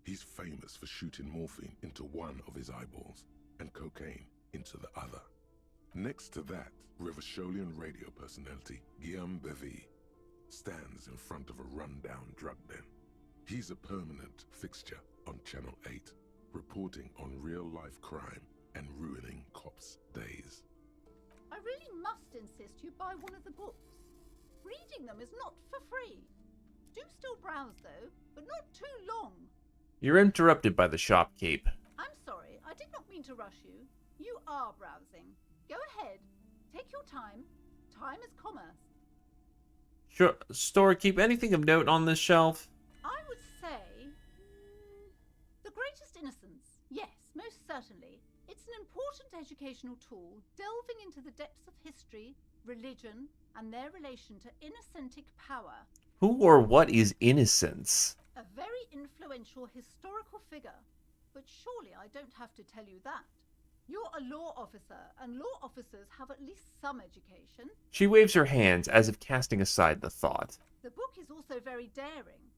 He's famous for shooting morphine into one of his eyeballs and cocaine into the other. Next to that, Revacholian radio personality Guillaume Bevy stands in front of a rundown drug den. He's a permanent fixture on Channel 8, reporting on real-life crime and ruining cops' days. I really must insist you buy one of the books. Reading them is not for free. Do still browse though, but not too long. You're interrupted by the shopkeep. I'm sorry, I did not mean to rush you. You are browsing. Go ahead. Take your time. Time is commerce. Sure. Store, keep anything of note on this shelf? I would say The Greatest Innocence. Yes, most certainly. It's an important educational tool delving into the depths of history, religion, and their relation to innocentic power. Who or what is Innocence? A very influential historical figure. But surely I don't have to tell you that. You're a law officer, and law officers have at least some education. She waves her hands as if casting aside the thought. The book is also very daring.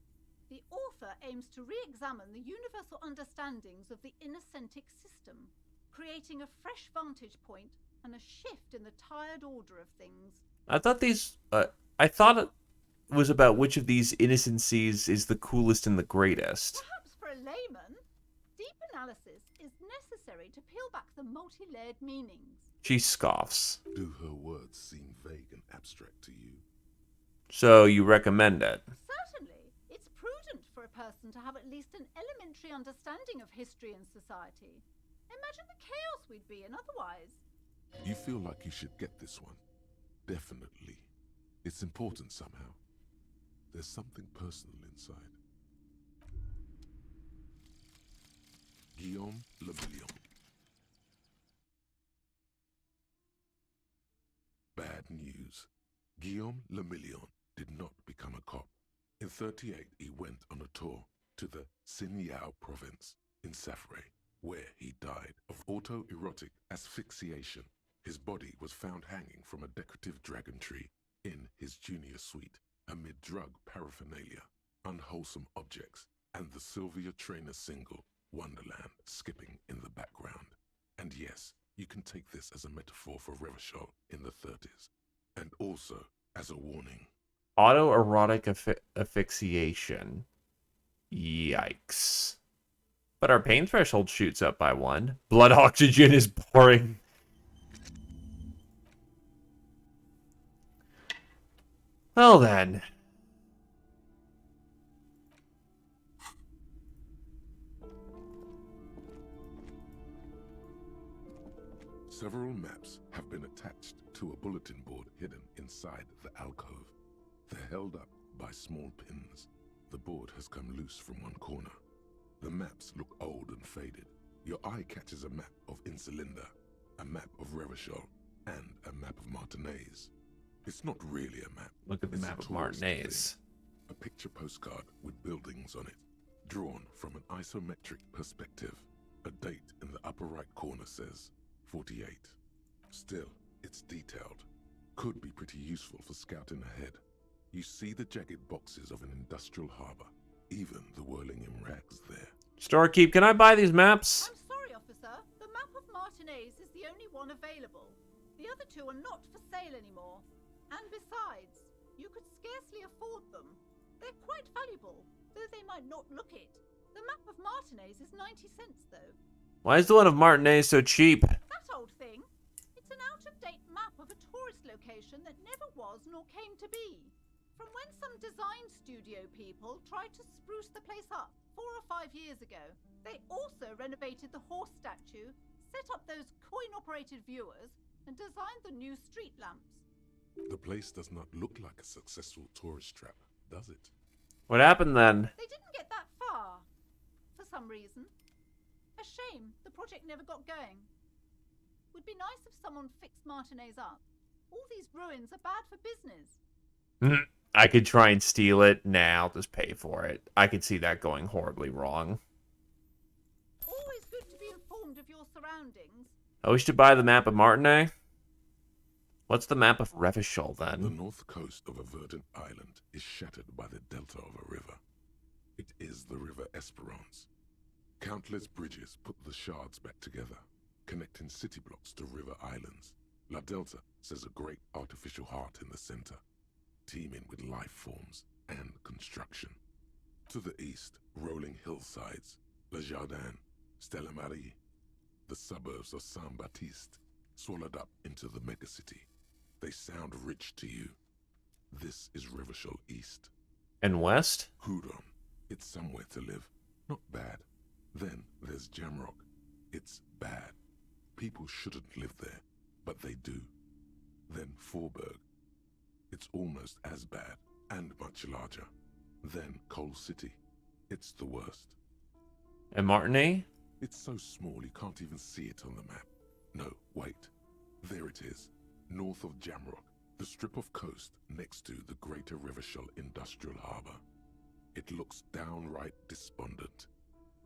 The author aims to re-examine the universal understandings of the innocentic system, creating a fresh vantage point and a shift in the tired order of things. I thought it was about which of these innocencies is the coolest and the greatest. Perhaps for a layman, deep analysis is necessary to peel back the multi-layered meanings. She scoffs. Do her words seem vague and abstract to you? So you recommend it? Certainly. It's prudent for a person to have at least an elementary understanding of history and society. Imagine the chaos we'd be in otherwise. You feel like you should get this one? Definitely. It's important somehow. There's something personal inside. Guillaume Le Million. Bad news. Guillaume Le Million did not become a cop. In 38, he went on a tour to the Sinyao province in Safre, where he died of autoerotic asphyxiation. His body was found hanging from a decorative dragon tree in his junior suite, amid drug paraphernalia, unwholesome objects, and the Sylvia Trainer single, Wonderland, skipping in the background. And yes, you can take this as a metaphor for Revachol in the 30s, and also as a warning. Autoerotic asphyxiation. Yikes. But our pain threshold shoots up by 1. Blood oxygen is boring. Well then. Several maps have been attached to a bulletin board hidden inside the alcove. They're held up by small pins. The board has come loose from one corner. The maps look old and faded. Your eye catches a map of Insulinda, a map of Revachol, and a map of Martinez. It's not really a map. Look at the map of Martinez. A picture postcard with buildings on it, drawn from an isometric perspective. A date in the upper right corner says 48. Still, it's detailed. Could be pretty useful for scouting ahead. You see the jagged boxes of an industrial harbor, even the whirling in rags there. Storekeep, can I buy these maps? I'm sorry, officer. The map of Martinez is the only one available. The other two are not for sale anymore. And besides, you could scarcely afford them. They're quite valuable, though they might not look it. The map of Martinez is 90 cents, though. Why is the one of Martinez so cheap? That old thing? It's an out-of-date map of a tourist location that never was nor came to be. From when some design studio people tried to spruce the place up 4 or 5 years ago. They also renovated the horse statue, set up those coin-operated viewers, and designed the new street lamps. The place does not look like a successful tourist trap, does it? What happened then? They didn't get that far, for some reason. A shame the project never got going. Would be nice if someone fixed Martinez up. All these ruins are bad for business. I could try and steal it. Nah, I'll just pay for it. I could see that going horribly wrong. Always good to be informed of your surroundings. Oh, we should buy the map of Martinez? What's the map of Revachol, then? The north coast of a verdant island is shattered by the delta of a river. It is the River Esperance. Countless bridges put the shards back together, connecting city blocks to river islands. La Delta says a great artificial heart in the center, teeming with life forms and construction. To the east, rolling hillsides, Le Jardin, Stella Marie, the suburbs of Saint-Baptiste, swallowed up into the megacity. They sound rich to you. This is Revachol East. And west? Hudon. It's somewhere to live. Not bad. Then there's Jamrock. It's bad. People shouldn't live there, but they do. Then Forberg. It's almost as bad. and much larger. Then Coal City. It's the worst. And Martinez? It's so small you can't even see it on the map. No, wait. There it is. North of Jamrock, the strip of coast next to the Greater Revachol Industrial Harbour. It looks downright despondent.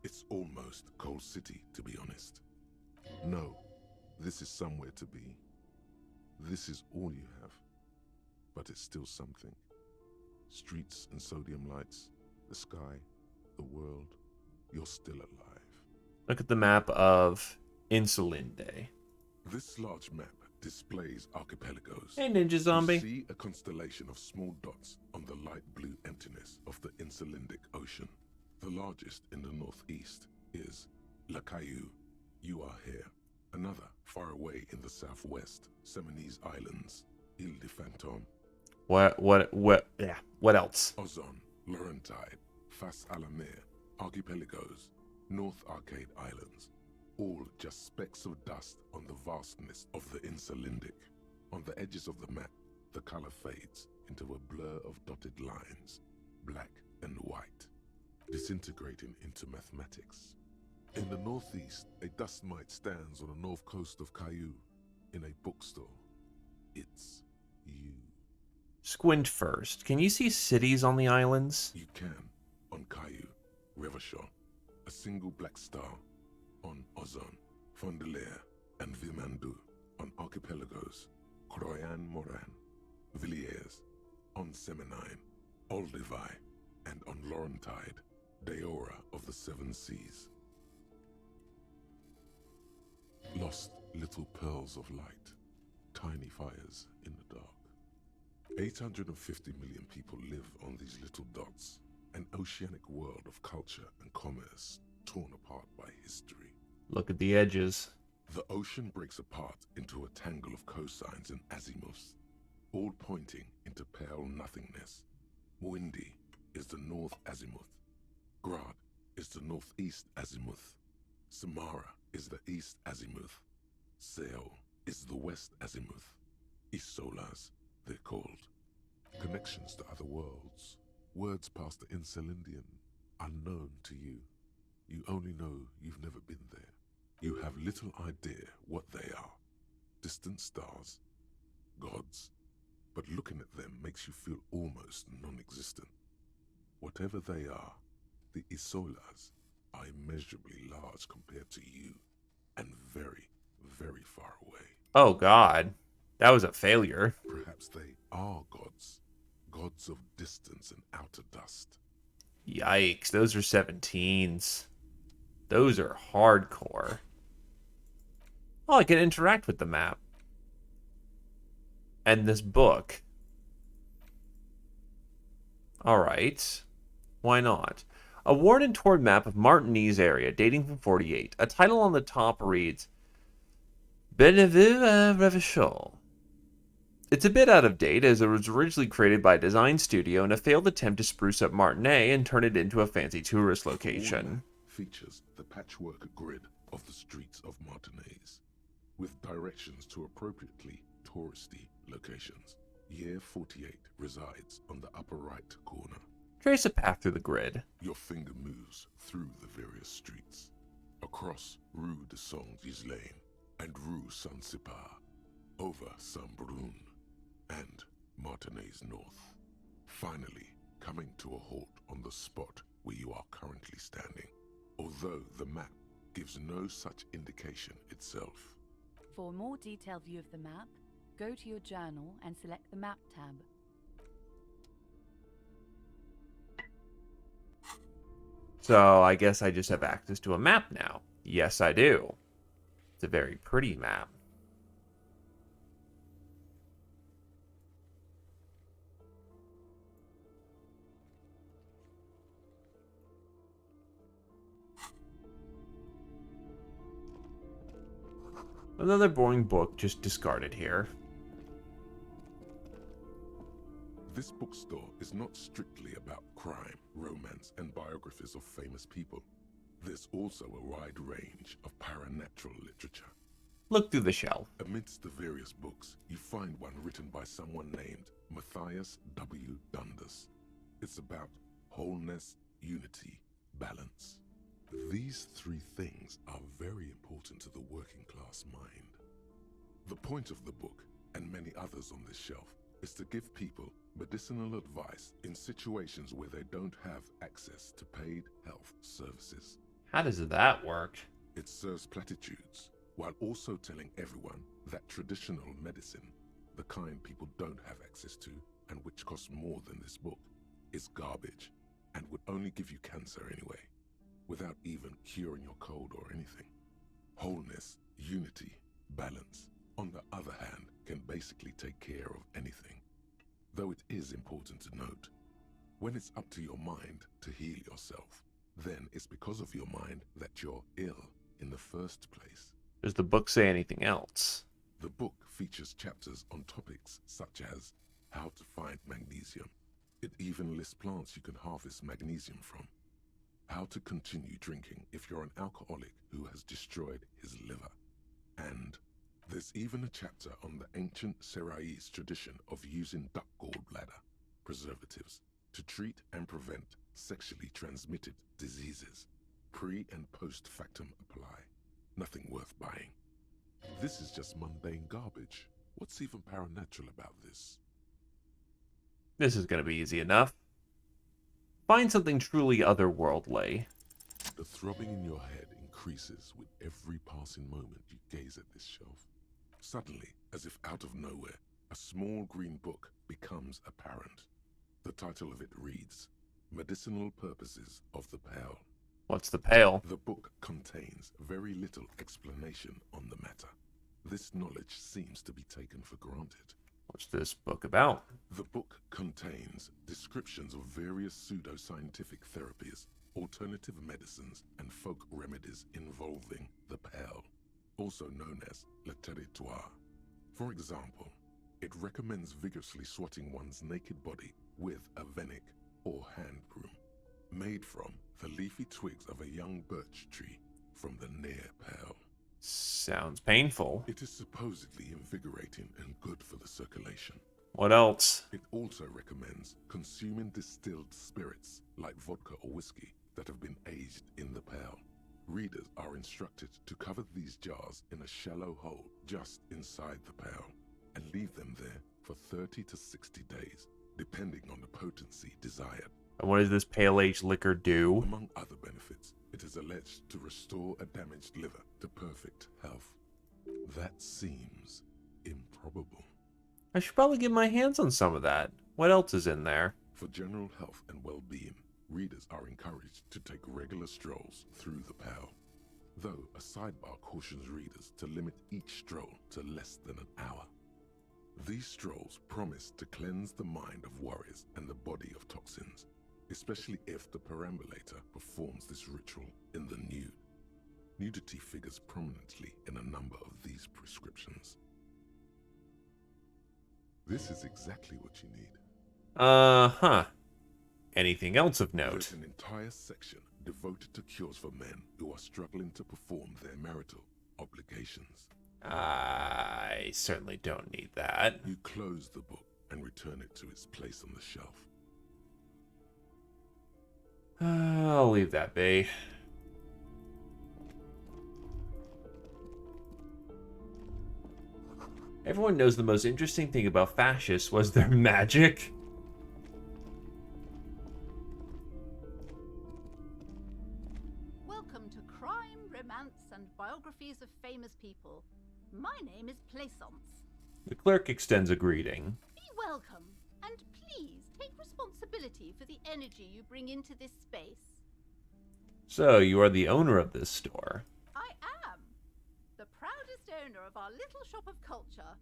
It's almost Coal City, to be honest. No, this is somewhere to be. This is all you have. But it's still something. Streets and sodium lights, the sky, the world. You're still alive. Look at the map of Insulinde. This large map displays archipelagos. Hey, Ninja Zombie. You see a constellation of small dots on the light blue emptiness of the Insulindic Ocean. The largest in the northeast is La Caillou. You are here. Another far away in the southwest, Seminese Islands, Ile de Fantôme. What else? Ozon, Laurentide, Fas a la Mer, Archipelagos, North Arcade Islands. All just specks of dust on the vastness of the Insulindic. On the edges of the map, the color fades into a blur of dotted lines, black and white, disintegrating into mathematics. In the northeast, a dust mite stands on the north coast of Caillou in a bookstore. It's you. Squint first. Can you see cities on the islands? You can. On Caillou, Revachol, a single black star. On Ozon, Fondelier, and Vilmandu. On archipelagos, Croyan Moran, Villiers. On Seminine, Olduvai, and on Laurentide, Deora of the Seven Seas. Lost little pearls of light, tiny fires in the dark. 850 million people live on these little dots, an oceanic world of culture and commerce torn apart by history. Look at the edges. The ocean breaks apart into a tangle of cosines and azimuths, all pointing into pale nothingness. Windy is the north azimuth. Grad is the northeast azimuth. Samara is the east azimuth. Seol is the west azimuth. Isolas, they're called. Connections to other worlds. Words past the Insulindian, unknown to you. You only know you've never been there. You have little idea what they are. Distant stars, gods, but looking at them makes you feel almost non-existent. Whatever they are, the Isolas are immeasurably large compared to you, and very, very far away. Oh god, that was a failure. Perhaps they are gods. Gods of distance and outer dust. Yikes, those are 17s. Those are hardcore. Oh, I can interact with the map. And this book. Alright. Why not? A worn and torn map of Martinez area dating from 48. A title on the top reads Benevue Revachol. It's a bit out of date as it was originally created by a design studio in a failed attempt to spruce up Martinez and turn it into a fancy tourist location. Features the patchwork grid of the streets of Martinez, with directions to appropriately touristy locations. Year 48 resides on the upper right corner. Trace a path through the grid. Your finger moves through the various streets, across Rue de Saint-Ghislain and Rue Saint-Sipar, over Saint-Brun and Martinez North, finally coming to a halt on the spot where you are currently standing, although the map gives no such indication itself. For a more detailed view of the map, go to your journal and select the Map tab. So I guess I just have access to a map now. Yes, I do. It's a very pretty map. Another boring book just discarded here. This bookstore is not strictly about crime, romance, and biographies of famous people. There's also a wide range of paranatural literature. look through the shelf. Amidst the various books, you find one written by someone named Matthias W. Dundas. It's about wholeness, unity, balance. These three things are very important to the working class mind. The point of the book, and many others on this shelf, is to give people medicinal advice in situations where they don't have access to paid health services. How does that work? It serves platitudes, while also telling everyone that traditional medicine, the kind people don't have access to and which costs more than this book, is garbage and would only give you cancer anyway, without even curing your cold or anything. Wholeness, unity, balance, on the other hand, can basically take care of anything. Though it is important to note, when it's up to your mind to heal yourself, then it's because of your mind that you're ill in the first place. Does the book say anything else? The book features chapters on topics such as how to find magnesium. It even lists plants you can harvest magnesium from. How to continue drinking if you're an alcoholic who has destroyed his liver. And there's even a chapter on the ancient Seraïs tradition of using duck gallbladder preservatives to treat and prevent sexually transmitted diseases. Pre and post factum apply. Nothing worth buying. This is just mundane garbage. What's even paranatural about this? This is going to be easy enough. Find something truly otherworldly. The throbbing in your head increases with every passing moment you gaze at this shelf. Suddenly, as if out of nowhere, a small green book becomes apparent. The title of it reads, Medicinal Purposes of the Pale. What's the pale? The book contains very little explanation on the matter. This knowledge seems to be taken for granted. What's this book about? The book contains descriptions of various pseudoscientific therapies, alternative medicines, and folk remedies involving the pale, also known as le territoire. For example, it recommends vigorously swatting one's naked body with a venik or hand broom, made from the leafy twigs of a young birch tree from the near pale. Sounds painful. It is supposedly invigorating and good for the circulation. What else? It also recommends consuming distilled spirits like vodka or whiskey that have been aged in the pale. Readers are instructed to cover these jars in a shallow hole just inside the pale and leave them there for 30 to 60 days, depending on the potency desired. And what does this pale-aged liquor do? Among other benefits, it is alleged to restore a damaged liver to perfect health. That seems improbable. I should probably get my hands on some of that. What else is in there? For general health and well-being, readers are encouraged to take regular strolls through the pale, though a sidebar cautions readers to limit each stroll to less than an hour. These strolls promise to cleanse the mind of worries and the body of toxins, especially if the perambulator performs this ritual in the nude. Nudity figures prominently in a number of these prescriptions. This is exactly what you need. Uh-huh. Anything else of note? There's an entire section devoted to cures for men who are struggling to perform their marital obligations. I certainly don't need that. You close the book and return it to its place on the shelf. I'll leave that be. Everyone knows the most interesting thing about fascists was their magic. Welcome to Crime, Romance, and Biographies of Famous People. My name is Plaisance. The clerk extends a greeting. Be welcome, and please take responsibility for the energy you bring into this space. So, you are the owner of this store. I am the proudest owner of our little shop of culture.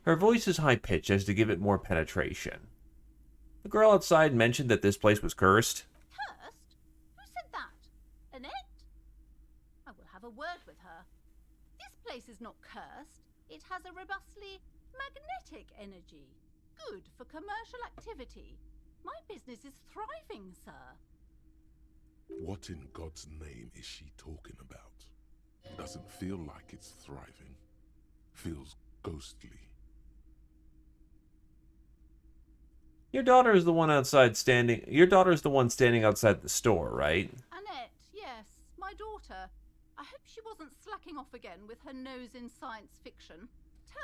Her voice is high-pitched as to give it more penetration. The girl outside mentioned that this place was cursed. Cursed? Who said that? Annette? I will have a word with her. This place is not cursed. It has a robustly magnetic energy. Good for commercial activity. My business is thriving, sir. What in God's name is she talking about? Doesn't feel like it's thriving. Feels ghostly. Your daughter is the one outside standing... Your daughter is the one standing outside the store, right? Annette, yes, my daughter. I hope she wasn't slacking off again with her nose in science fiction.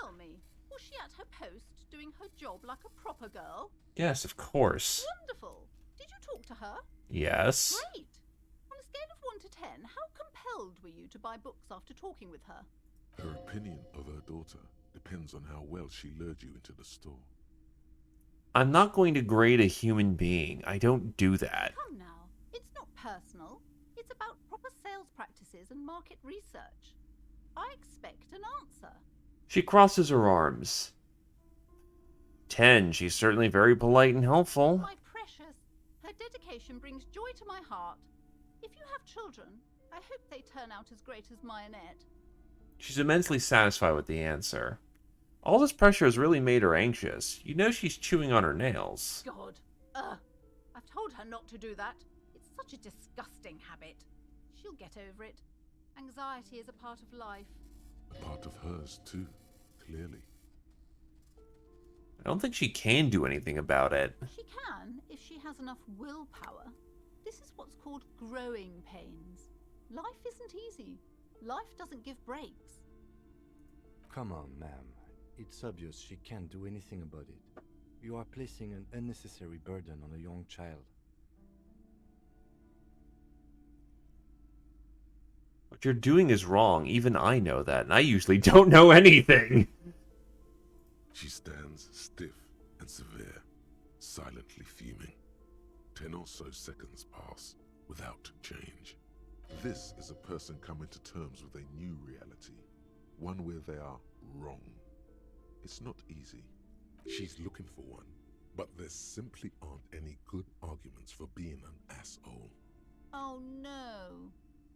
Tell me, was she at her post doing her job like a proper girl? Yes, of course. Wonderful. Did you talk to her? Yes. Great. On a scale of 1 to 10, how compelled were you to buy books after talking with her? Her opinion of her daughter depends on how well she lured you into the store. I'm not going to grade a human being. I don't do that. Come now, it's not personal. It's about proper sales practices and market research. I expect an answer. She crosses her arms. 10. She's certainly very polite and helpful. My precious, her dedication brings joy to my heart. If you have children, I hope they turn out as great as my Annette. She's immensely satisfied with the answer. All this pressure has really made her anxious. You know she's chewing on her nails. God, I've told her not to do that. It's such a disgusting habit. She'll get over it. Anxiety is a part of life. A part of hers, too, clearly. I don't think she can do anything about it. She can, if she has enough willpower. This is what's called growing pains. Life isn't easy. Life doesn't give breaks. Come on, ma'am. It's obvious she can't do anything about it. You are placing an unnecessary burden on a young child. What you're doing is wrong. Even I know that, and I usually don't know anything. She stands stiff and severe, silently fuming. 10 or so seconds pass without change. This is a person coming to terms with a new reality, one where they are wrong. It's not easy. She's looking for one, but there simply aren't any good arguments for being an asshole. Oh no.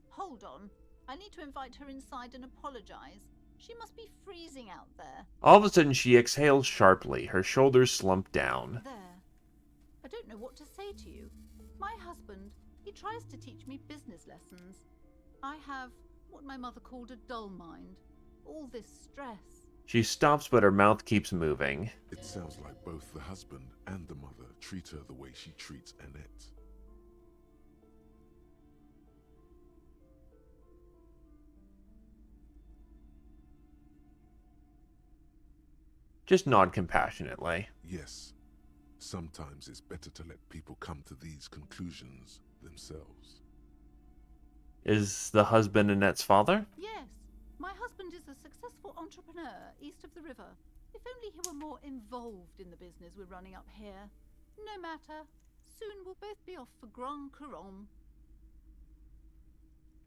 Hold on. I need to invite her inside and apologize. She must be freezing out there. All of a sudden, she exhales sharply. Her shoulders slump down. There. I don't know what to say to you. My husband, he tries to teach me business lessons. I have what my mother called a dull mind. All this stress. She stops, but her mouth keeps moving. It sounds like both the husband and the mother treat her the way she treats Annette. Just nod compassionately. Yes, sometimes it's better to let people come to these conclusions themselves. Is the husband Annette's father? Yes. My husband is a successful entrepreneur east of the river. If only he were more involved in the business we're running up here. No matter. Soon we'll both be off for Grand Couronne.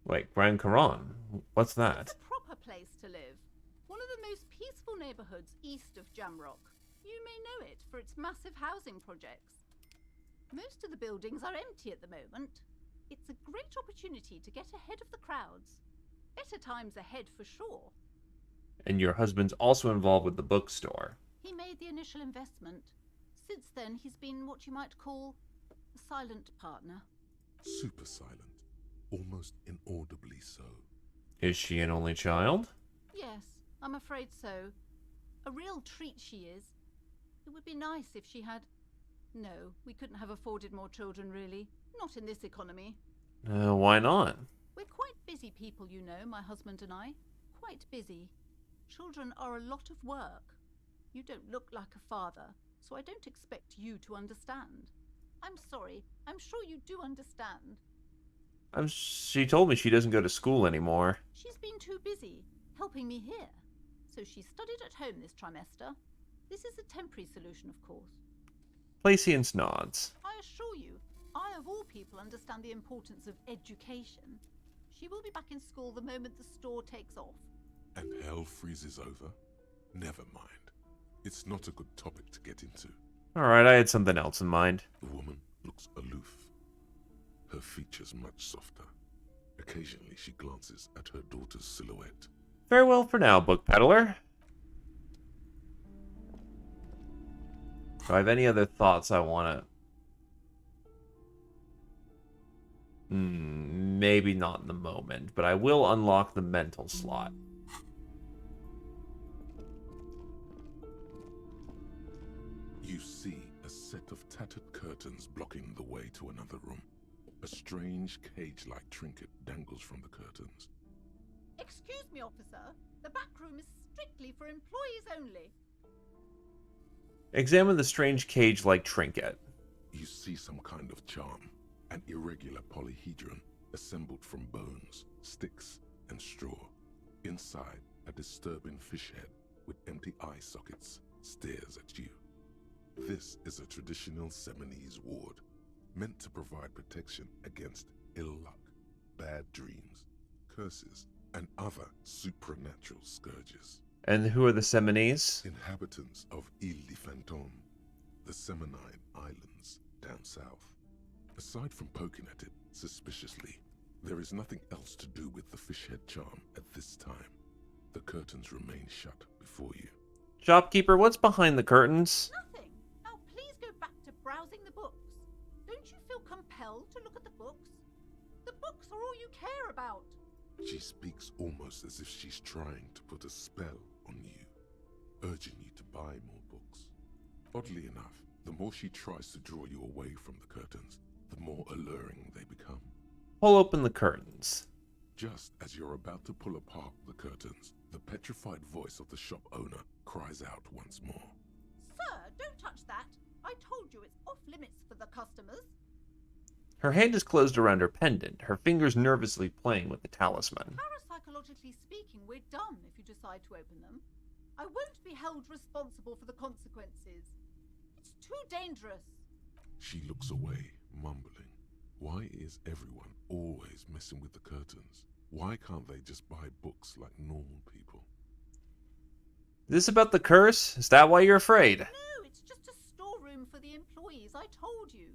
Wait, Grand Couronne? What's that? It's a proper place to live. One of the most peaceful neighborhoods east of Jamrock. You may know it for its massive housing projects. Most of the buildings are empty at the moment. It's a great opportunity to get ahead of the crowds. Better times ahead for sure. And your husband's also involved with the bookstore. He made the initial investment. Since then, he's been what you might call a silent partner. Super silent. Almost inaudibly so. Is she an only child? Yes, I'm afraid so. A real treat she is. It would be nice if she had... No, we couldn't have afforded more children, really. Not in this economy. Why not? We're quite busy people, you know, my husband and I. Quite busy. Children are a lot of work. You don't look like a father, so I don't expect you to understand. I'm sorry. I'm sure you do understand. She told me she doesn't go to school anymore. She's been too busy helping me here. So she studied at home this trimester. This is a temporary solution, of course. Placience nods. I assure you, I of all people understand the importance of education. She will be back in school the moment the store takes off. And hell freezes over? Never mind. It's not a good topic to get into. Alright, I had something else in mind. The woman looks aloof. Her features much softer. Occasionally she glances at her daughter's silhouette. Farewell for now, book peddler. Do I have any other thoughts I want to... maybe not in the moment, but I will unlock the mental slot. You see a set of tattered curtains blocking the way to another room. A strange cage-like trinket dangles from the curtains. Excuse me, officer. The back room is strictly for employees only. Examine the strange cage-like trinket. You see some kind of charm, an irregular polyhedron assembled from bones, sticks, and straw. Inside, a disturbing fish head with empty eye sockets stares at you. This is a traditional Seminese ward, meant to provide protection against ill luck, bad dreams, curses, and other supernatural scourges. And who are the Seminese? Inhabitants of Ile de Fantôme, the Seminine Islands down south. Aside from poking at it suspiciously, there is nothing else to do with the fishhead charm at this time. The curtains remain shut before you. Shopkeeper, what's behind the curtains? Nothing. Now please go back to browsing the books. Don't you feel compelled to look at the books? The books are all you care about. She speaks almost as if she's trying to put a spell on you, urging you to buy more books. Oddly enough, the more she tries to draw you away from the curtains, the more alluring they become. Pull open the curtains. Just as you're about to pull apart the curtains, the petrified voice of the shop owner cries out once more. Sir, don't touch that. I told you it's off limits for the customers. Her hand is closed around her pendant, her fingers nervously playing with the talisman. Parapsychologically speaking, we're done if you decide to open them. I won't be held responsible for the consequences. It's too dangerous. She looks away, mumbling. Why is everyone always messing with the curtains? Why can't they just buy books like normal people? Is this about the curse? Is that why you're afraid? No, it's just a storeroom for the employees, I told you.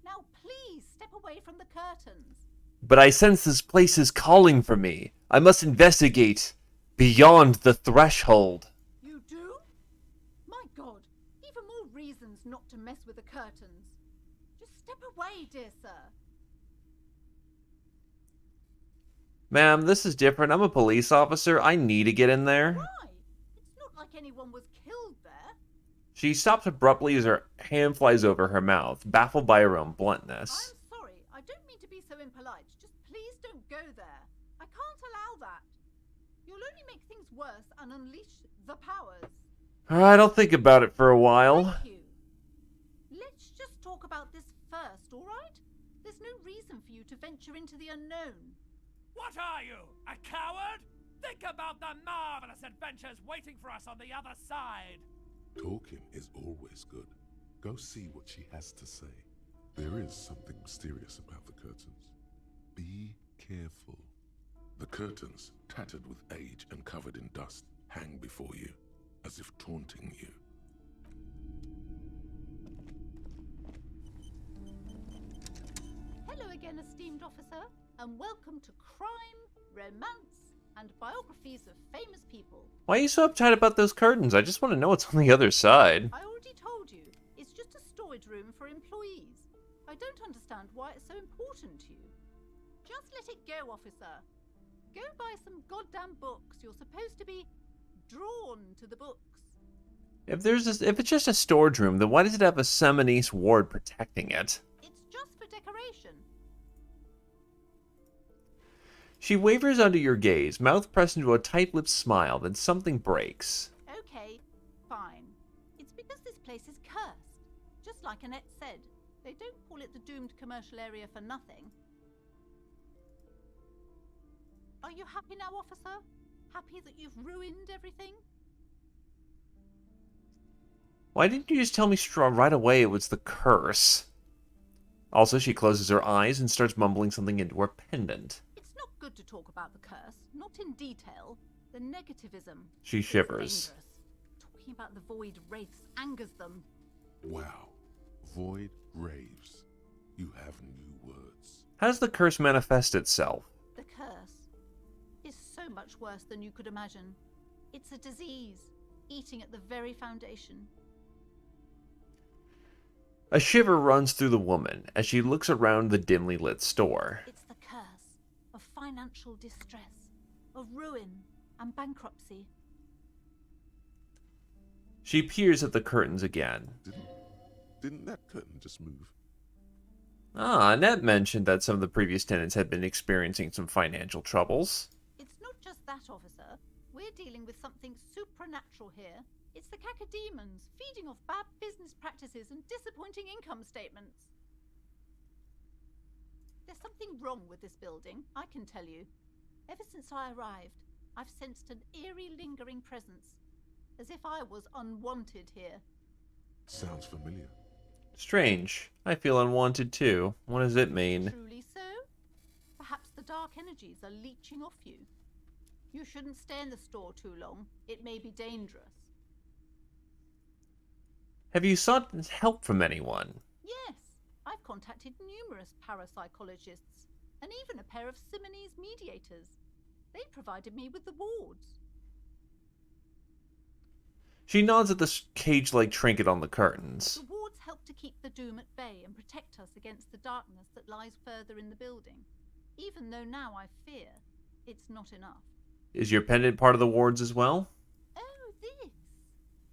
Now please step away from the curtains. But I sense this place is calling for me. I must investigate beyond the threshold. You do? My God, even more reasons not to mess with the curtains. Just step away, dear sir. Ma'am, this is different. I'm a police officer. I need to get in there. Why? It's not like anyone was killed there. She stops abruptly as her hand flies over her mouth, baffled by her own bluntness. I'm sorry, I don't mean to be so impolite. Just please don't go there. I can't allow that. You'll only make things worse and unleash the powers. Alright, I'll think about it for a while. Thank you. Let's just talk about this first, alright? There's no reason for you to venture into the unknown. What are you, a coward? Think about the marvelous adventures waiting for us on the other side. Talking is always good. Go see what she has to say. There is something mysterious about the curtains. Be careful. The curtains, tattered with age and covered in dust, hang before you, as if taunting you. Hello again, esteemed officer, and welcome to Crime, Romance, and Biographies of Famous People. Why are you so uptight about those curtains? I just want to know what's on the other side. I already told you, it's just a storage room for employees. I don't understand why it's so important to you. Just let it go, officer. Go buy some goddamn books. You're supposed to be drawn to the books. If it's just a storage room, then why does it have a Seminese ward protecting it? It's just for decoration. She wavers under your gaze, mouth pressed into a tight-lipped smile, then something breaks. Okay, fine. It's because this place is cursed. Just like Annette said, they don't call it the doomed commercial area for nothing. Are you happy now, officer? Happy that you've ruined everything? Why didn't you just tell me right away it was the curse? Also, she closes her eyes and starts mumbling something into her pendant. It's not good to talk about the curse, not in detail. The negativism. She is shivers. dangerous. Talking about the void wraiths angers them. Wow. Void raves. You have new words. How does the curse manifest itself? The curse is so much worse than you could imagine. It's a disease, eating at the very foundation. A shiver runs through the woman as she looks around the dimly lit store. It's the curse. of financial distress, of ruin and bankruptcy. She peers at the curtains again. Didn't that curtain just move? Annette mentioned that some of the previous tenants had been experiencing some financial troubles. It's not just that, officer. We're dealing with something supernatural here. It's the cacodemons feeding off bad business practices and disappointing income statements. There's something wrong with this building, I can tell you. Ever since I arrived, I've sensed an eerie lingering presence, as if I was unwanted here. Sounds familiar. Strange. I feel unwanted too. What does it mean? Truly so? Perhaps the dark energies are leeching off you. You shouldn't stay in the store too long. It may be dangerous. Have you sought help from anyone? Yes, I've contacted numerous parapsychologists, and even a pair of Simonese mediators. They provided me with the wards. She nods at the cage-like trinket on the curtains. The wards help to keep the doom at bay and protect us against the darkness that lies further in the building. Even though now I fear it's not enough. Is your pendant part of the wards as well? Oh, this?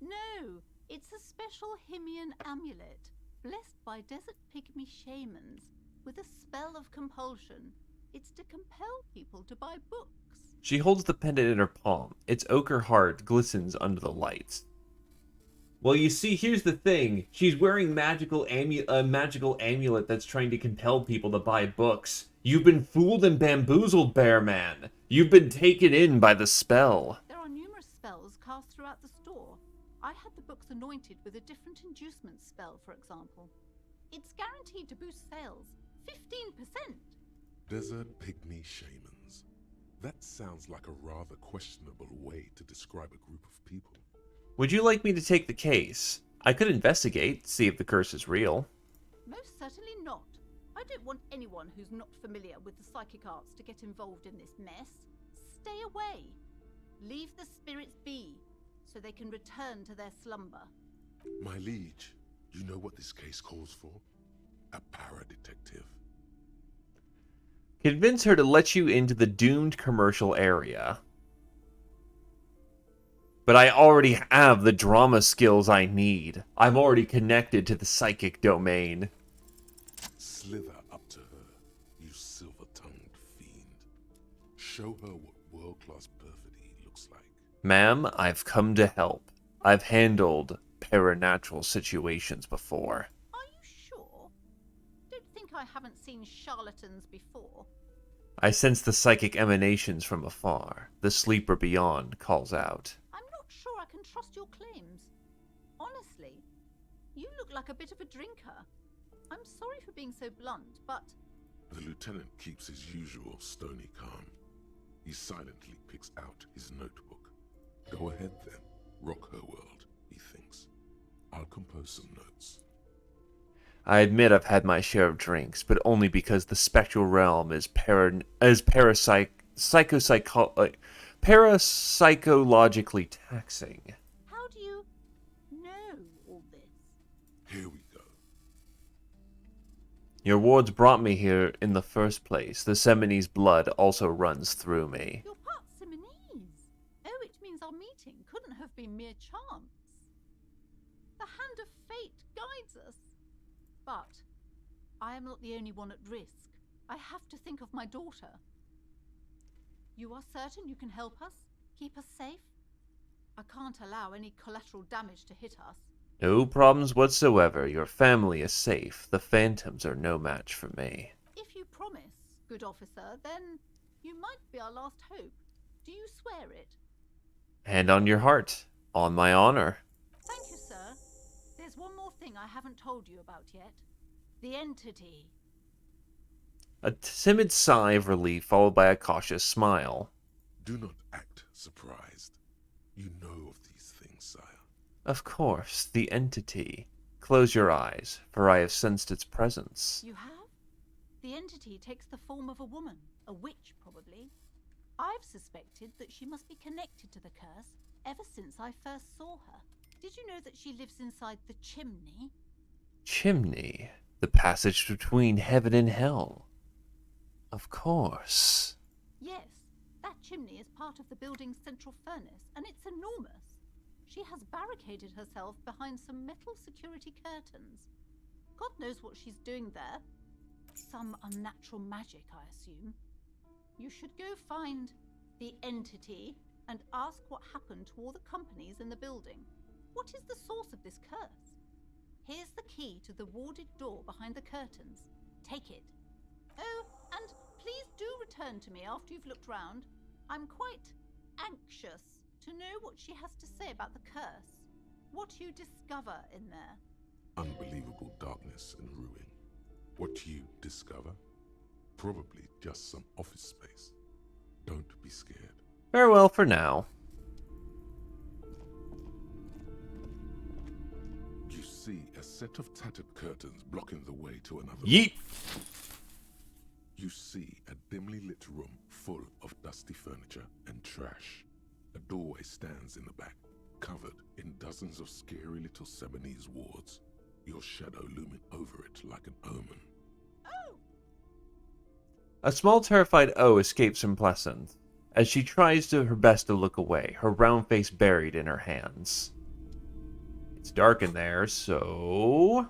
No, it's a special Himian amulet, blessed by desert pygmy shamans, with a spell of compulsion. It's to compel people to buy books. She holds the pendant in her palm. Its ochre heart glistens under the lights. Well, you see, here's the thing. She's wearing a magical amulet that's trying to compel people to buy books. You've been fooled and bamboozled, Bear Man. You've been taken in by the spell. There are numerous spells cast throughout the store. I had the books anointed with a different inducement spell, for example. It's guaranteed to boost sales 15%. Desert pygmy shamans. That sounds like a rather questionable way to describe a group of people. Would you like me to take the case? I could investigate, see if the curse is real. Most certainly not. I don't want anyone who's not familiar with the psychic arts to get involved in this mess. Stay away. Leave the spirits be, so they can return to their slumber. My liege, you know what this case calls for? A para-detective. Convince her to let you into the doomed commercial area. But I already have the drama skills I need. I'm already connected to the psychic domain. Slither up to her, you silver-tongued fiend. Show her what world-class perfidy looks like. Ma'am, I've come to help. I've handled paranatural situations before. Are you sure? Don't think I haven't seen charlatans before. I sense the psychic emanations from afar. The sleeper beyond calls out. I'm not sure I can trust your claims. Honestly, you look like a bit of a drinker. I'm sorry for being so blunt, but... The lieutenant keeps his usual stony calm. He silently picks out his notebook. Go ahead then. Rock her world, he thinks. I'll compose some notes. I admit I've had my share of drinks, but only because the spectral realm is parapsychologically taxing. How do you know all this? Here we go. Your wards brought me here in the first place. The Simonese blood also runs through me. You're part Simonese. Oh, it means our meeting couldn't have been mere chance. The hand of fate guides us. But I am not the only one at risk. I have to think of my daughter. You are certain you can help us? Keep us safe? I can't allow any collateral damage to hit us. No problems whatsoever. Your family is safe. The phantoms are no match for me. If you promise, good officer, then you might be our last hope. Do you swear it? Hand on your heart. On my honor. Thank you, sir. There's one more thing I haven't told you about yet. The entity. A timid sigh of relief followed by a cautious smile. Do not act surprised. You know of these things, sire. Of course, the entity. Close your eyes, for I have sensed its presence. You have? The entity takes the form of a woman, a witch probably. I've suspected that she must be connected to the curse ever since I first saw her. Did you know that she lives inside the chimney? Chimney? The passage between heaven and hell. Of course. chimney is part of the building's central furnace, and it's enormous. She has barricaded herself behind some metal security curtains. God knows what she's doing there. Some unnatural magic, I assume. You should go find the entity and ask what happened to all the companies in the building. What is the source of this curse? Here's the key to the warded door behind the curtains. Take it. Oh, and please do return to me after you've looked round. I'm quite anxious to know what she has to say about the curse. What you discover in there. Unbelievable darkness and ruin. What you discover? Probably just some office space. Don't be scared. Farewell for now. You see a set of tattered curtains blocking the way to another Yeet! room. You see a dimly lit room full of dusty furniture and trash. A doorway stands in the back, covered in dozens of scary little Seminese wards, your shadow looming over it like an omen. Oh! A small terrified O escapes from Pleasant as she tries her best to look away, her round face buried in her hands. It's dark in there, so...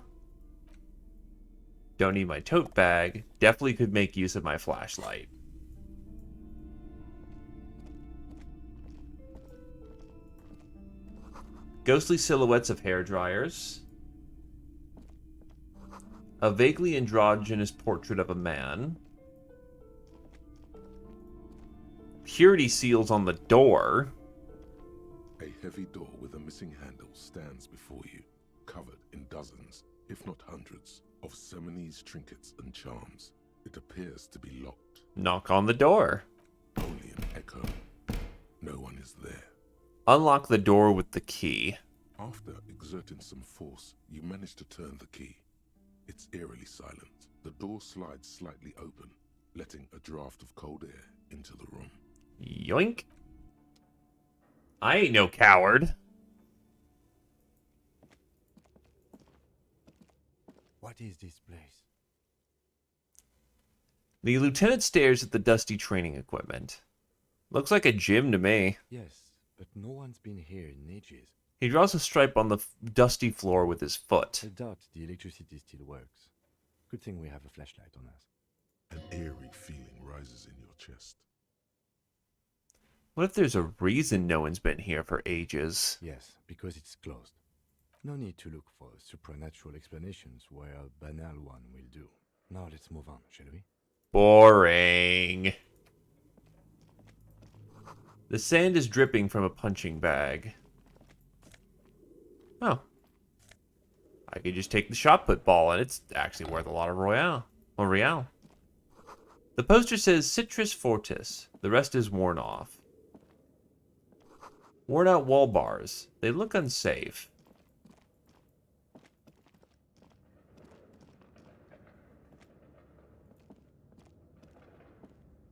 Don't need my tote bag. Definitely could make use of my flashlight. Ghostly silhouettes of hair dryers. A vaguely androgynous portrait of a man. Purity seals on the door. A heavy door with a missing handle stands before you, covered in dozens, if not hundreds, of Seminese trinkets and charms. It appears to be locked. Knock on the door. Only an echo. No one is there. Unlock the door with the key. After exerting some force, you manage to turn the key. It's eerily silent. The door slides slightly open, letting a draft of cold air into the room. Yoink. I ain't no coward. What is this place? The lieutenant stares at the dusty training equipment. Looks like a gym to me. Yes, but no one's been here in ages. He draws a stripe on the dusty floor with his foot. I doubt the electricity still works. Good thing we have a flashlight on us. An eerie feeling rises in your chest. What if there's a reason no one's been here for ages? Yes, because it's closed. No need to look for supernatural explanations where a banal one will do. Now let's move on, shall we? Boring. The sand is dripping from a punching bag. Oh. I could just take the shot put ball, and it's actually worth a lot of Royale. The poster says Citrus Fortis. The rest is worn off. Worn out wall bars. They look unsafe.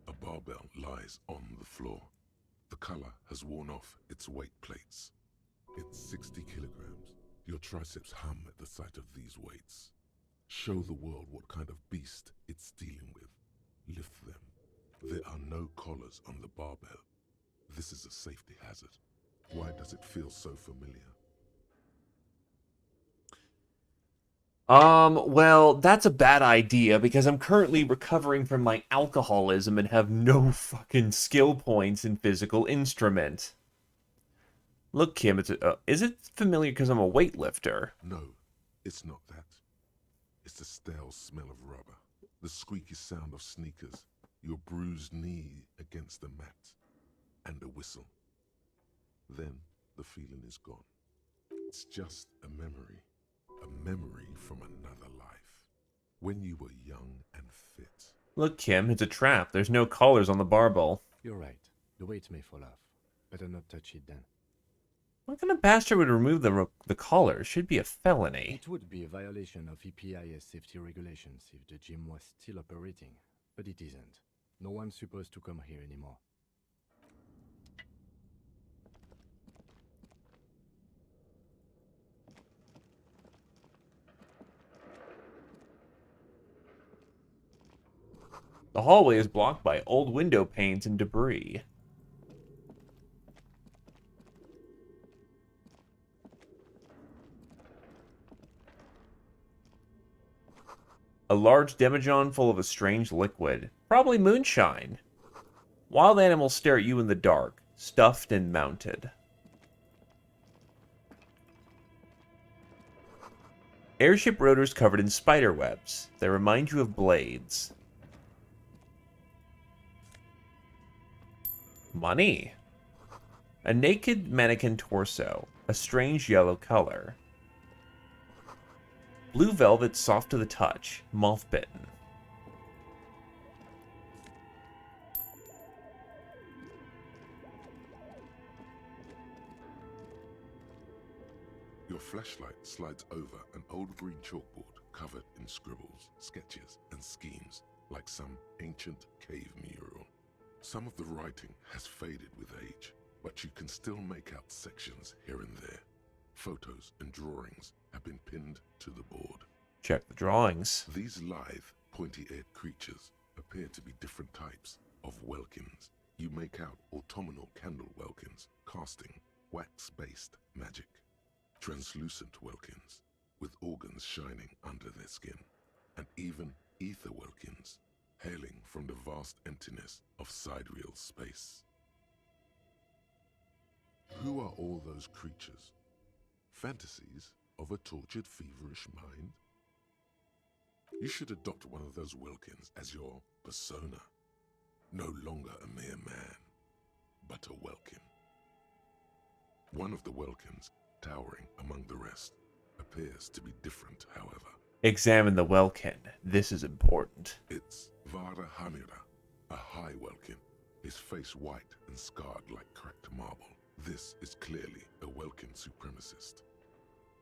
A barbell lies on the floor. The color has worn off its weight plates. It's 60 kilograms. Your triceps hum at the sight of these weights. Show the world what kind of beast it's dealing with. Lift them. There are no collars on the barbell. This is a safety hazard. Why does it feel so familiar? Well, that's a bad idea because I'm currently recovering from my alcoholism and have no fucking skill points in physical instrument. Look, Kim, is it familiar because I'm a weightlifter? No, it's not that. It's the stale smell of rubber, the squeaky sound of sneakers, your bruised knee against the mat, and a whistle. Then the feeling is gone. It's just a memory from another life, when you were young and fit. Look, Kim, it's a trap. There's no collars on the barbell. You're right. The weights may fall off. Better not touch it then. What kind of bastard would remove the collar? It should be a felony. It would be a violation of EPIS safety regulations if the gym was still operating, but it isn't. No one's supposed to come here anymore. The hallway is blocked by old window panes and debris. A large demijohn full of a strange liquid. Probably moonshine. Wild animals stare at you in the dark, stuffed and mounted. Airship rotors covered in spider webs. They remind you of blades. Money. A naked mannequin torso. A strange yellow color. Blue velvet soft to the touch. Moth-bitten. Your flashlight slides over an old green chalkboard covered in scribbles, sketches, and schemes like some ancient cave mural. Some of the writing has faded with age, but you can still make out sections here and there. Photos and drawings have been pinned to the board. Check the drawings. These lithe, pointy-eared creatures appear to be different types of welkins. You make out autumnal candle welkins casting wax-based magic. Translucent welkins with organs shining under their skin, and even ether welkins hailing from the vast emptiness of sidereal space. Who are all those creatures? Fantasies of a tortured, feverish mind? You should adopt one of those welkins as your persona. No longer a mere man, but a welkin. One of the welkins, towering among the rest, appears to be different, however. Examine the welkin. This is important. It's Vara Hamira, a high welkin, his face white and scarred like cracked marble. This is clearly a welkin supremacist.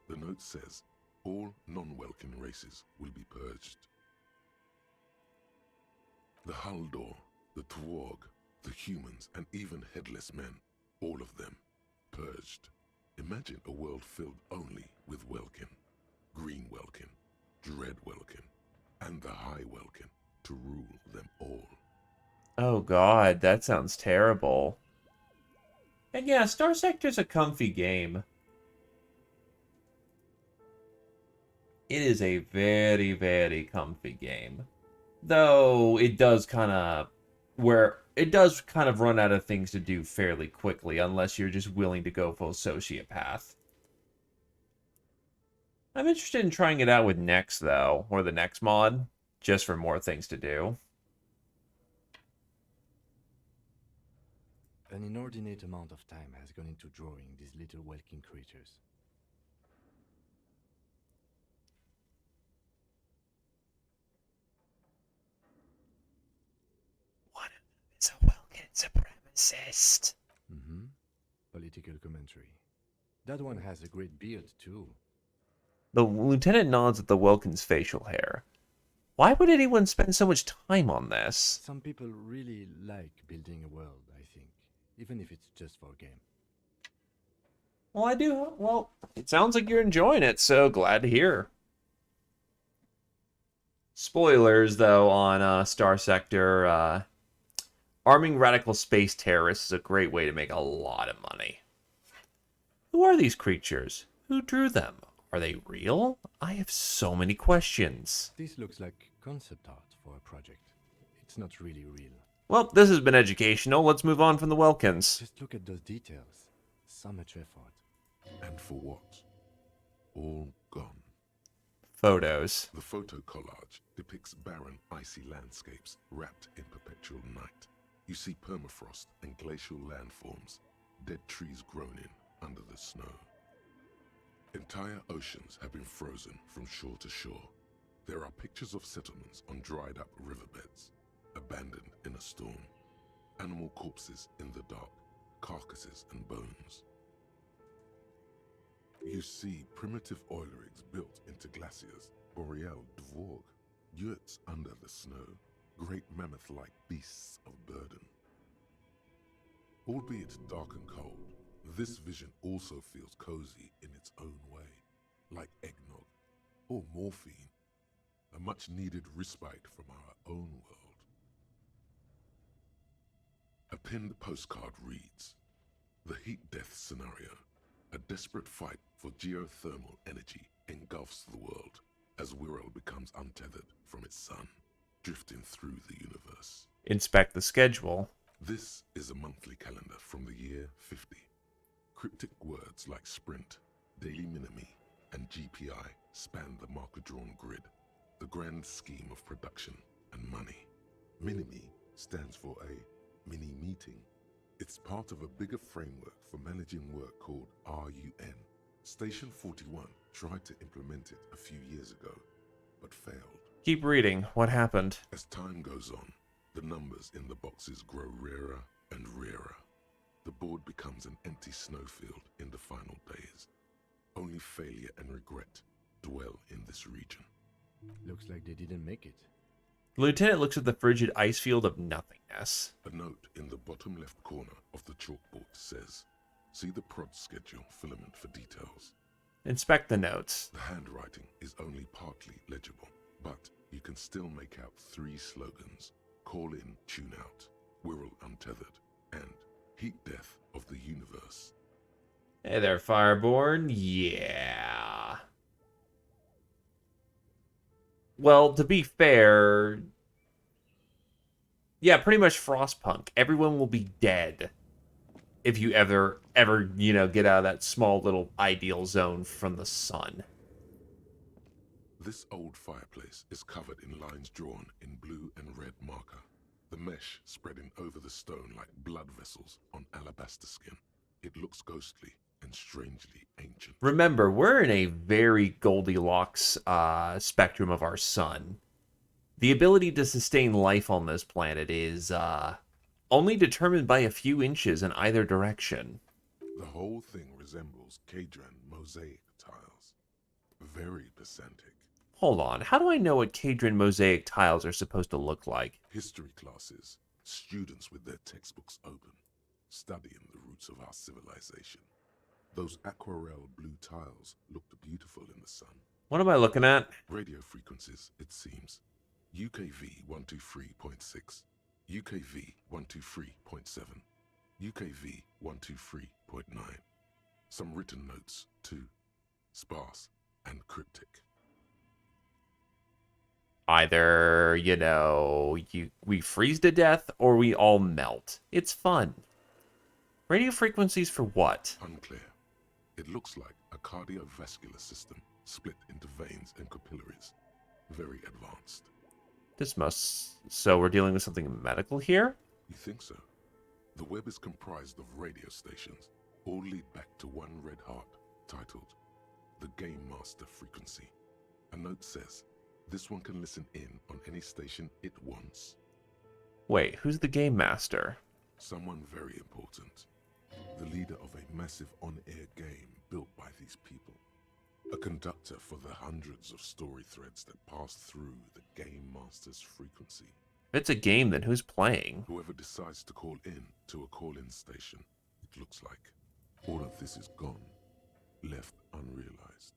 The note says, all non-welkin races will be purged. The Haldor, the Twarg, the humans, and even headless men, all of them, purged. Imagine a world filled only with Welkin, Green Welkin, Dread Welkin, and the High Welkin to rule them all. Oh god, that sounds terrible. And yeah, Star Sector's a comfy game. It is a very, very comfy game. Though it does kind of run out of things to do fairly quickly, unless you're just willing to go full sociopath. I'm interested in trying it out with Nex, though, or the Nex mod, just for more things to do. An inordinate amount of time has gone into drawing these little welkin creatures. One is a Welkin supremacist. Political commentary. That one has a great beard, too. The lieutenant nods at the Welkin's facial hair. Why would anyone spend so much time on this? Some people really like building a world, I think. Even if it's just for a game. Well, I do. Well, it sounds like you're enjoying it, so glad to hear. Spoilers, though, on Star Sector. Arming radical space terrorists is a great way to make a lot of money. Who are these creatures? Who drew them? Are they real? I have so many questions. This looks like concept art for a project. It's not really real. Well, this has been educational. Let's move on from the Welkins. Just look at those details. So much effort. And for what? All gone. Photos. The photo collage depicts barren, icy landscapes wrapped in perpetual night. You see permafrost and glacial landforms, dead trees grown in under the snow. Entire oceans have been frozen from shore to shore. There are pictures of settlements on dried-up riverbeds, abandoned in a storm. Animal corpses in the dark, carcasses and bones. You see primitive oil rigs built into glaciers, boreal dvorg, yurts under the snow, great mammoth-like beasts of burden. Albeit dark and cold, this vision also feels cozy in its own way, like eggnog or morphine, a much-needed respite from our own world. A pinned postcard reads, "The heat death scenario, a desperate fight for geothermal energy engulfs the world. as Wirral becomes untethered from its sun, drifting through the universe. Inspect the schedule. This is a monthly calendar from the year 50. Cryptic words like sprint, daily minimi, and GPI span the marker-drawn grid, the grand scheme of production and money. Minimi stands for a mini-meeting. It's part of a bigger framework for managing work called RUN. Station 41 tried to implement it a few years ago, but failed. Keep reading. What happened? As time goes on, the numbers in the boxes grow rarer and rarer. The board becomes an empty snowfield in the final days. Only failure and regret dwell in this region. Looks like they didn't make it. The lieutenant looks at the frigid ice field of nothingness. A note in the bottom left corner of the chalkboard says, "See the prod schedule filament for details." Inspect the notes. The handwriting is only partly legible, but you can still make out 3 slogans: Call in, Tune Out, Wirral Untethered, and Heat Death of the Universe. Hey there, Fireborn. Yeah. Well, to be fair, yeah, pretty much Frostpunk. Everyone will be dead if you ever, get out of that small little ideal zone from the sun. This old fireplace is covered in lines drawn in blue and red marker, the mesh spreading over the stone like blood vessels on alabaster skin. It looks ghostly and strangely ancient. Remember, we're in a very Goldilocks spectrum of our sun. The ability to sustain life on this planet is only determined by a few inches in either direction. The whole thing resembles Kadran mosaic tiles. Very pedantic. Hold on, how do I know what Kadran mosaic tiles are supposed to look like? History classes, students with their textbooks open, studying the roots of our civilization. Those aquarelle blue tiles looked beautiful in the sun. What am I looking at? Radio frequencies, it seems. UKV 123.6, UKV 123.7, UKV 123.9. Some written notes, too. Sparse and cryptic. Either, we freeze to death or we all melt. It's fun. Radio frequencies for what? Unclear. It looks like a cardiovascular system split into veins and capillaries. Very advanced. So we're dealing with something medical here? You think so? The web is comprised of radio stations, all lead back to one red heart, titled the Game Master Frequency. A note says, this one can listen in on any station it wants. Wait, who's the Game Master? Someone very important. The leader of a massive on-air game built by these people. A conductor for the hundreds of story threads that pass through the Game Master's frequency. If it's a game, then who's playing? Whoever decides to call in to a call-in station, it looks like. All of this is gone, left unrealized.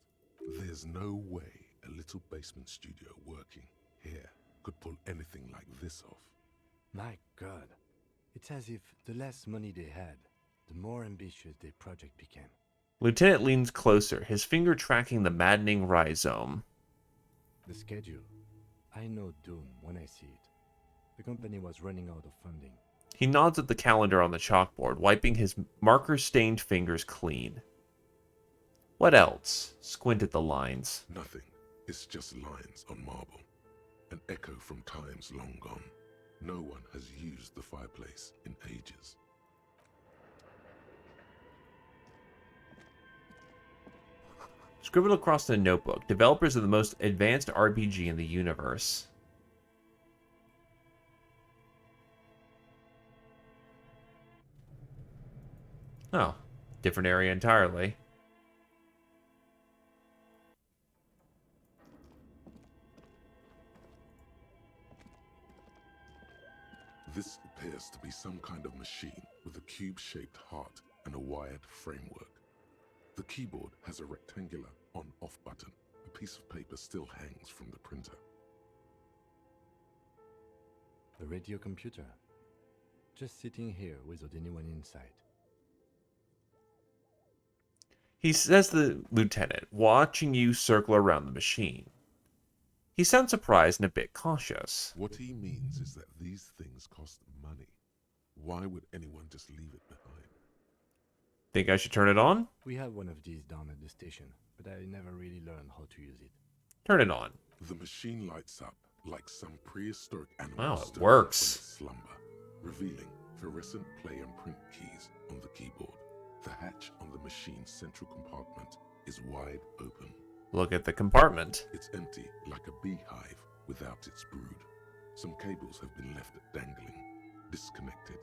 There's no way a little basement studio working here could pull anything like this off. My God, it's as if the less money they had, the more ambitious their project became. Lieutenant leans closer, his finger tracking the maddening rhizome. The schedule. I know doom when I see it. The company was running out of funding. He nods at the calendar on the chalkboard, wiping his marker-stained fingers clean. What else? Squint at the lines. Nothing. It's just lines on marble. An echo from times long gone. No one has used the fireplace in ages. Scribbled across the notebook, developers of the most advanced RPG in the universe. Oh, different area entirely. This appears to be some kind of machine with a cube-shaped heart and a wired framework. The keyboard has a rectangular on-off button. A piece of paper still hangs from the printer. A radio computer. Just sitting here without anyone inside. He says to the lieutenant, watching you circle around the machine. He sounds surprised and a bit cautious. What he means is that these things cost money. Why would anyone just leave it behind? Think I should turn it on? We have one of these down at the station, but I never really learned how to use it. Turn it on. The machine lights up like some prehistoric animal. Wow, it stirring works. from its slumber, revealing fluorescent play and print keys on the keyboard. The hatch on the machine's central compartment is wide open. Look at the compartment. It's empty like a beehive without its brood. Some cables have been left dangling, disconnected.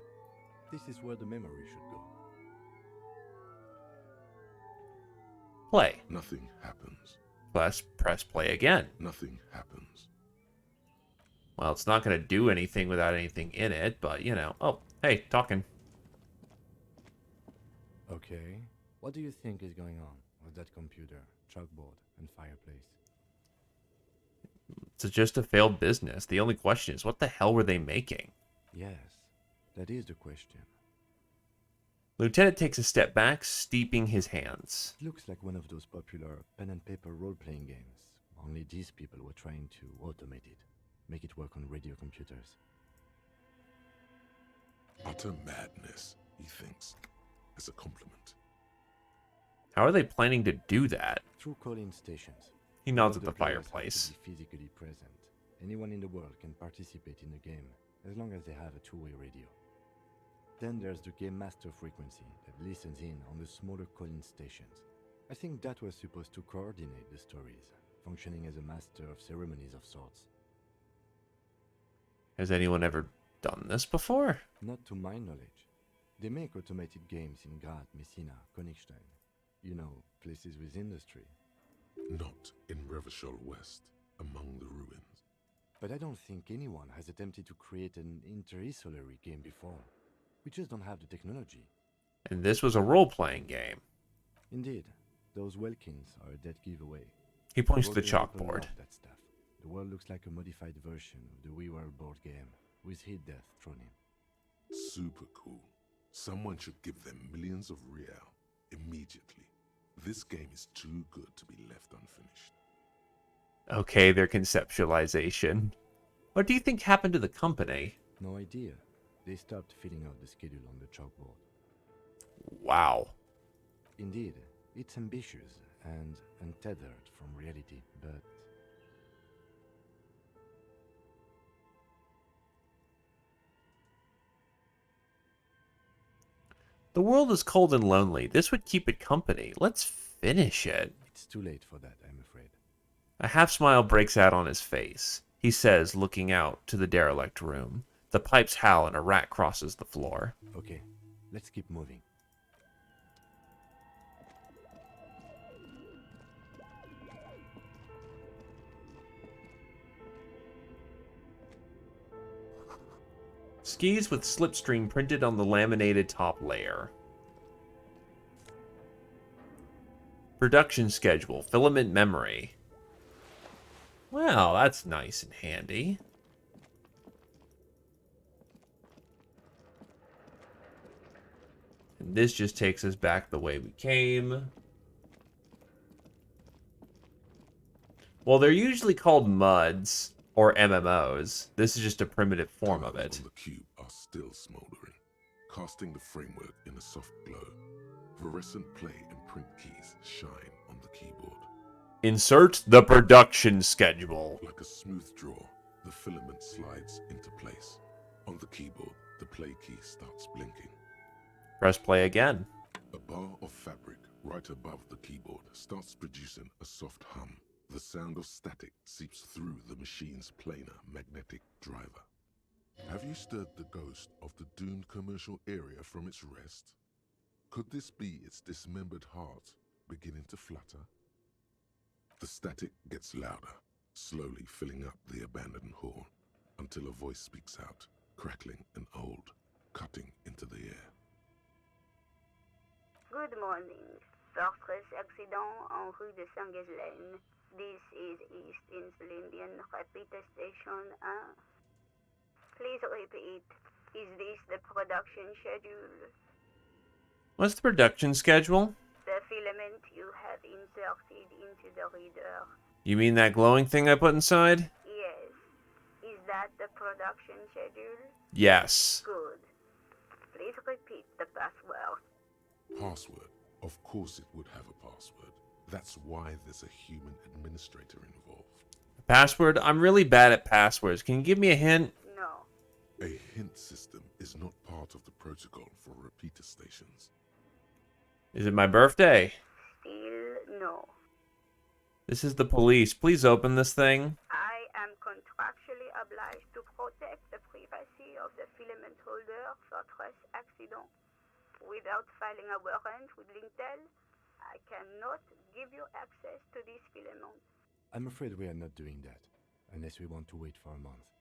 This is where the memory should go. Play. Nothing happens. Press play again. Nothing happens. Well, it's not going to do anything without anything in it, but, you know. Oh, hey, talking. Okay. What do you think is going on with that computer, chalkboard, and fireplace? It's just a failed business. The only question is, what the hell were they making? Yes, that is the question. Lieutenant takes a step back, steeping his hands. It looks like one of those popular pen and paper role-playing games. Only these people were trying to automate it, make it work on radio computers. Utter madness, he thinks, as a compliment. How are they planning to do that? Through call-in stations. He nods All at the players have to fireplace. be physically present. Anyone in the world can participate in the game, as long as they have a two-way radio. Then there's the game master frequency that listens in on the smaller call-in stations. I think that was supposed to coordinate the stories, functioning as a master of ceremonies of sorts. Has anyone ever done this before? Not to my knowledge. They make automated games in Graz, Messina, Königstein. You know, places with industry. Not in Revachol West, among the ruins. But I don't think anyone has attempted to create an inter-isolary game before. We just don't have the technology. And this was a role-playing game. Indeed. Those Welkins are a dead giveaway. He points to the Role-playing people chalkboard. love that stuff. The world looks like a modified version of the WeWorld board game, with hit death thrown in. Super cool. Someone should give them millions of real immediately. This game is too good to be left unfinished. Okay, their conceptualization. What do you think happened to the company? No idea. They stopped filling out the schedule on the chalkboard. Wow. Indeed, it's ambitious and untethered from reality, but... The world is cold and lonely. This would keep it company. Let's finish it. It's too late for that, I'm afraid. A half smile breaks out on his face. He says, looking out to the derelict room. The pipes howl and a rat crosses the floor. Okay, let's keep moving. Skis with slipstream printed on the laminated top layer. Production schedule. Filament memory. Well, that's nice and handy. And this just takes us back the way we came. Well, they're usually called MUDs or MMOs. This is just a primitive form of it. On the cube are still smoldering, casting the framework in a soft glow. Fluorescent play and print keys shine on the keyboard. Insert the production schedule. Like a smooth draw, the filament slides into place. On the keyboard, the play key starts blinking. Press play again. A bar of fabric right above the keyboard starts producing a soft hum. The sound of static seeps through the machine's planar magnetic driver. Have you stirred the ghost of the doomed commercial area from its rest? Could this be its dismembered heart beginning to flutter? The static gets louder, slowly filling up the abandoned hall, until a voice speaks out, crackling and old, cutting into the air. Good morning. Fortress accident en rue de Saint-Ghislaine. This is East Insulindian Repeater Station 1. Please repeat. Is this the production schedule? What's the production schedule? The filament you have inserted into the reader. You mean that glowing thing I put inside? Yes. Is that the production schedule? Yes. Good. Please repeat the password. Password. Of course it would have a password. That's why there's a human administrator involved. Password? I'm really bad at passwords. Can you give me a hint? No. A hint system is not part of the protocol for repeater stations. Is it my birthday? Still no. This is the police. Please open this thing. I am contractually obliged to protect the privacy of the filament holder for stress accident. Without filing a warrant with Lintel, I cannot give you access to this filament. I'm afraid we are not doing that, unless we want to wait for a month.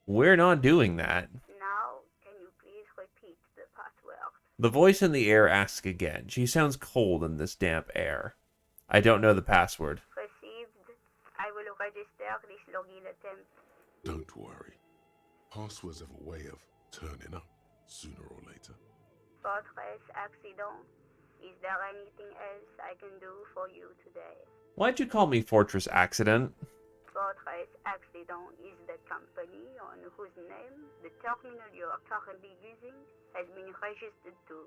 We're not doing that. Now, can you please repeat the password? The voice in the air asks again. She sounds cold in this damp air. I don't know the password. Received. I will register this login attempt. Don't worry. Passwords have a way of turning up sooner or later. Fortress accident. Is there anything else I can do for you today? Why'd you call me Fortress Accident? Fortress Accident is the company on whose name the terminal you are currently using has been registered to.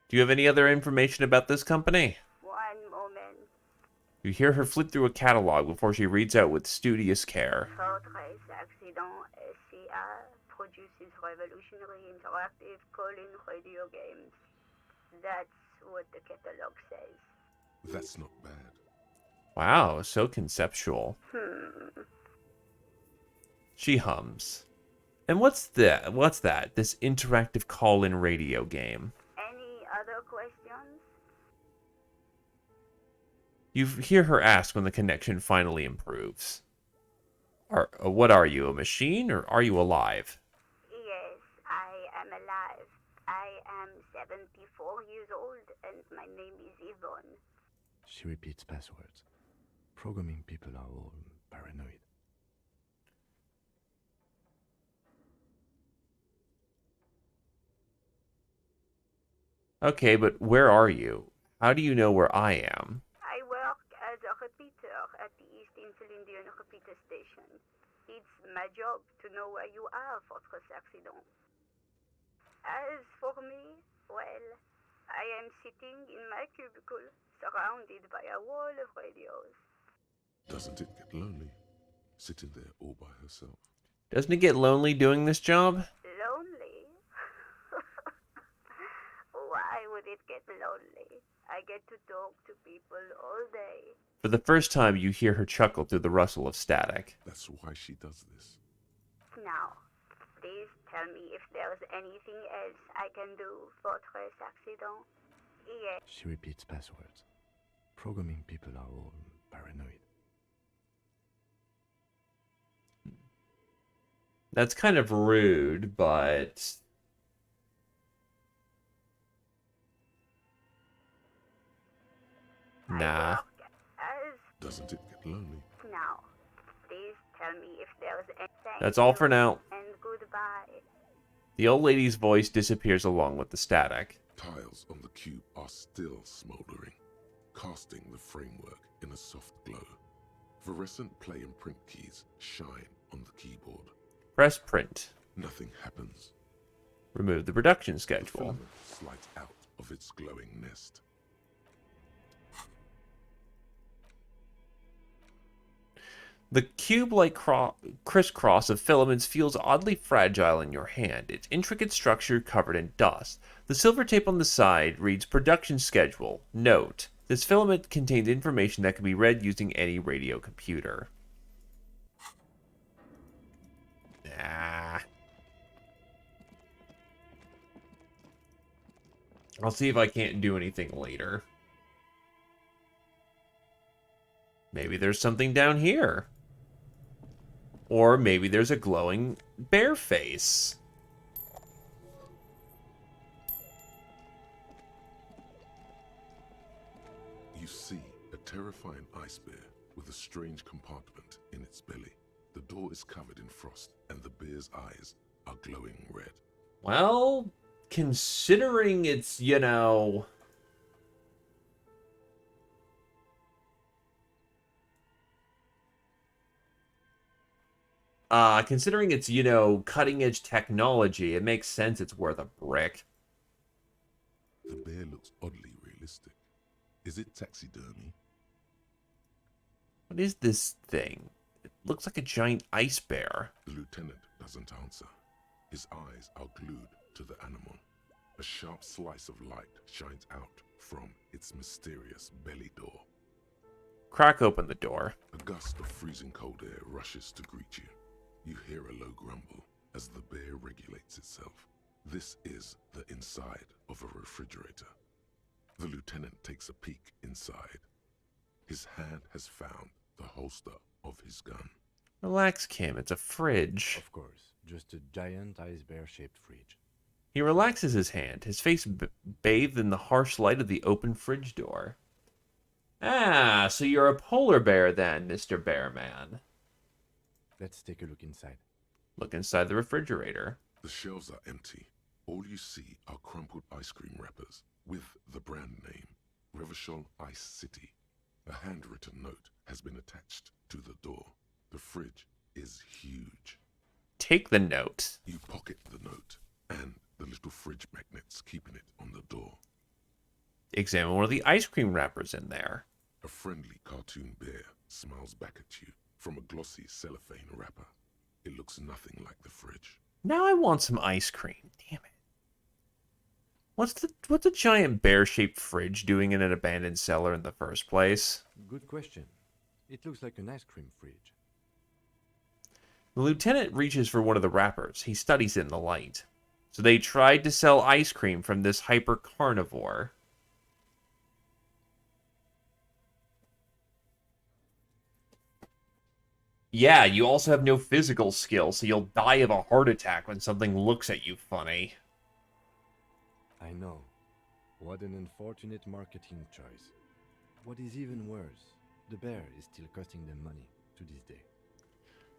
Do you have any other information about this company? One moment. You hear her flip through a catalog before she reads out with studious care. Fortress Accident SCA produces revolutionary interactive call-in radio games. That's what the catalog says. That's not bad. Wow, so conceptual. She hums. And what's that? What's that? This interactive call-in radio game. Any other questions? You hear her ask when the connection finally improves. What are you, a machine, or are you alive? Yes, I am alive. I am 74 years old and my name is Yvonne. She repeats passwords. Programming people are all paranoid. Okay, but where are you? How do you know where I am? I work as a repeater at the East Insulindian repeater station. It's my job to know where you are, Fortress Accident. As for me, well, I am sitting in my cubicle, surrounded by a wall of radios. Doesn't it get lonely, sitting there all by herself? Doesn't it get lonely doing this job? Lonely? Why would it get lonely? I get to talk to people all day. For the first time, you hear her chuckle through the rustle of static. That's why she does this. Now, please tell me if there's anything else I can do, Fortress Accident. Yes. She repeats passwords. Programming people are all paranoid. That's kind of rude, but... Nah. Doesn't it get lonely? Now, please tell me if there's anything. That's all for now. And goodbye. The old lady's voice disappears along with the static. Tiles on the cube are still smoldering, casting the framework in a soft glow. Fluorescent play and print keys shine on the keyboard. Press print. Nothing happens. Remove the production The schedule. filament slides out of its glowing nest. The cube-like crisscross of filaments feels oddly fragile in your hand, its intricate structure covered in dust. The silver tape on the side reads production schedule. Note: this filament contains information that can be read using any radio computer. Nah. I'll see if I can't do anything later. Maybe there's something down here. Or maybe there's a glowing bear face. You see a terrifying ice bear with a strange compartment in its belly. The door is covered in frost, and the bear's eyes are glowing red. Well, considering it's, Considering it's, cutting-edge technology, it makes sense it's worth a brick. The bear looks oddly realistic. Is it taxidermy? What is this thing? It looks like a giant ice bear. The lieutenant doesn't answer. His eyes are glued to the animal. A sharp slice of light shines out from its mysterious belly door. Crack open the door. A gust of freezing cold air rushes to greet you. You hear a low grumble as the bear regulates itself. This is the inside of a refrigerator. The lieutenant takes a peek inside. His hand has found the holster of his gun. Relax, Kim. It's a fridge. Of course, just a giant ice bear-shaped fridge. He relaxes his hand, his face bathed in the harsh light of the open fridge door. Ah, so you're a polar bear then, Mr. Bearman. Let's take a look inside. Look inside the refrigerator. The shelves are empty. All you see are crumpled ice cream wrappers with the brand name, Revachol Ice City. A handwritten note has been attached to the door. The fridge is huge. Take the note. You pocket the note and the little fridge magnets keeping it on the door. Examine one of the ice cream wrappers in there. A friendly cartoon bear smiles back at you from a glossy cellophane wrapper. It looks nothing like the fridge. Now I want some ice cream. Damn it. What's a giant bear-shaped fridge doing in an abandoned cellar in the first place? Good question. It looks like an ice cream fridge. The lieutenant reaches for one of the wrappers. He studies it in the light. So they tried to sell ice cream from this hyper-carnivore. Yeah, you also have no physical skill, so you'll die of a heart attack when something looks at you funny. I know. What an unfortunate marketing choice. What is even worse, the bear is still costing them money to this day.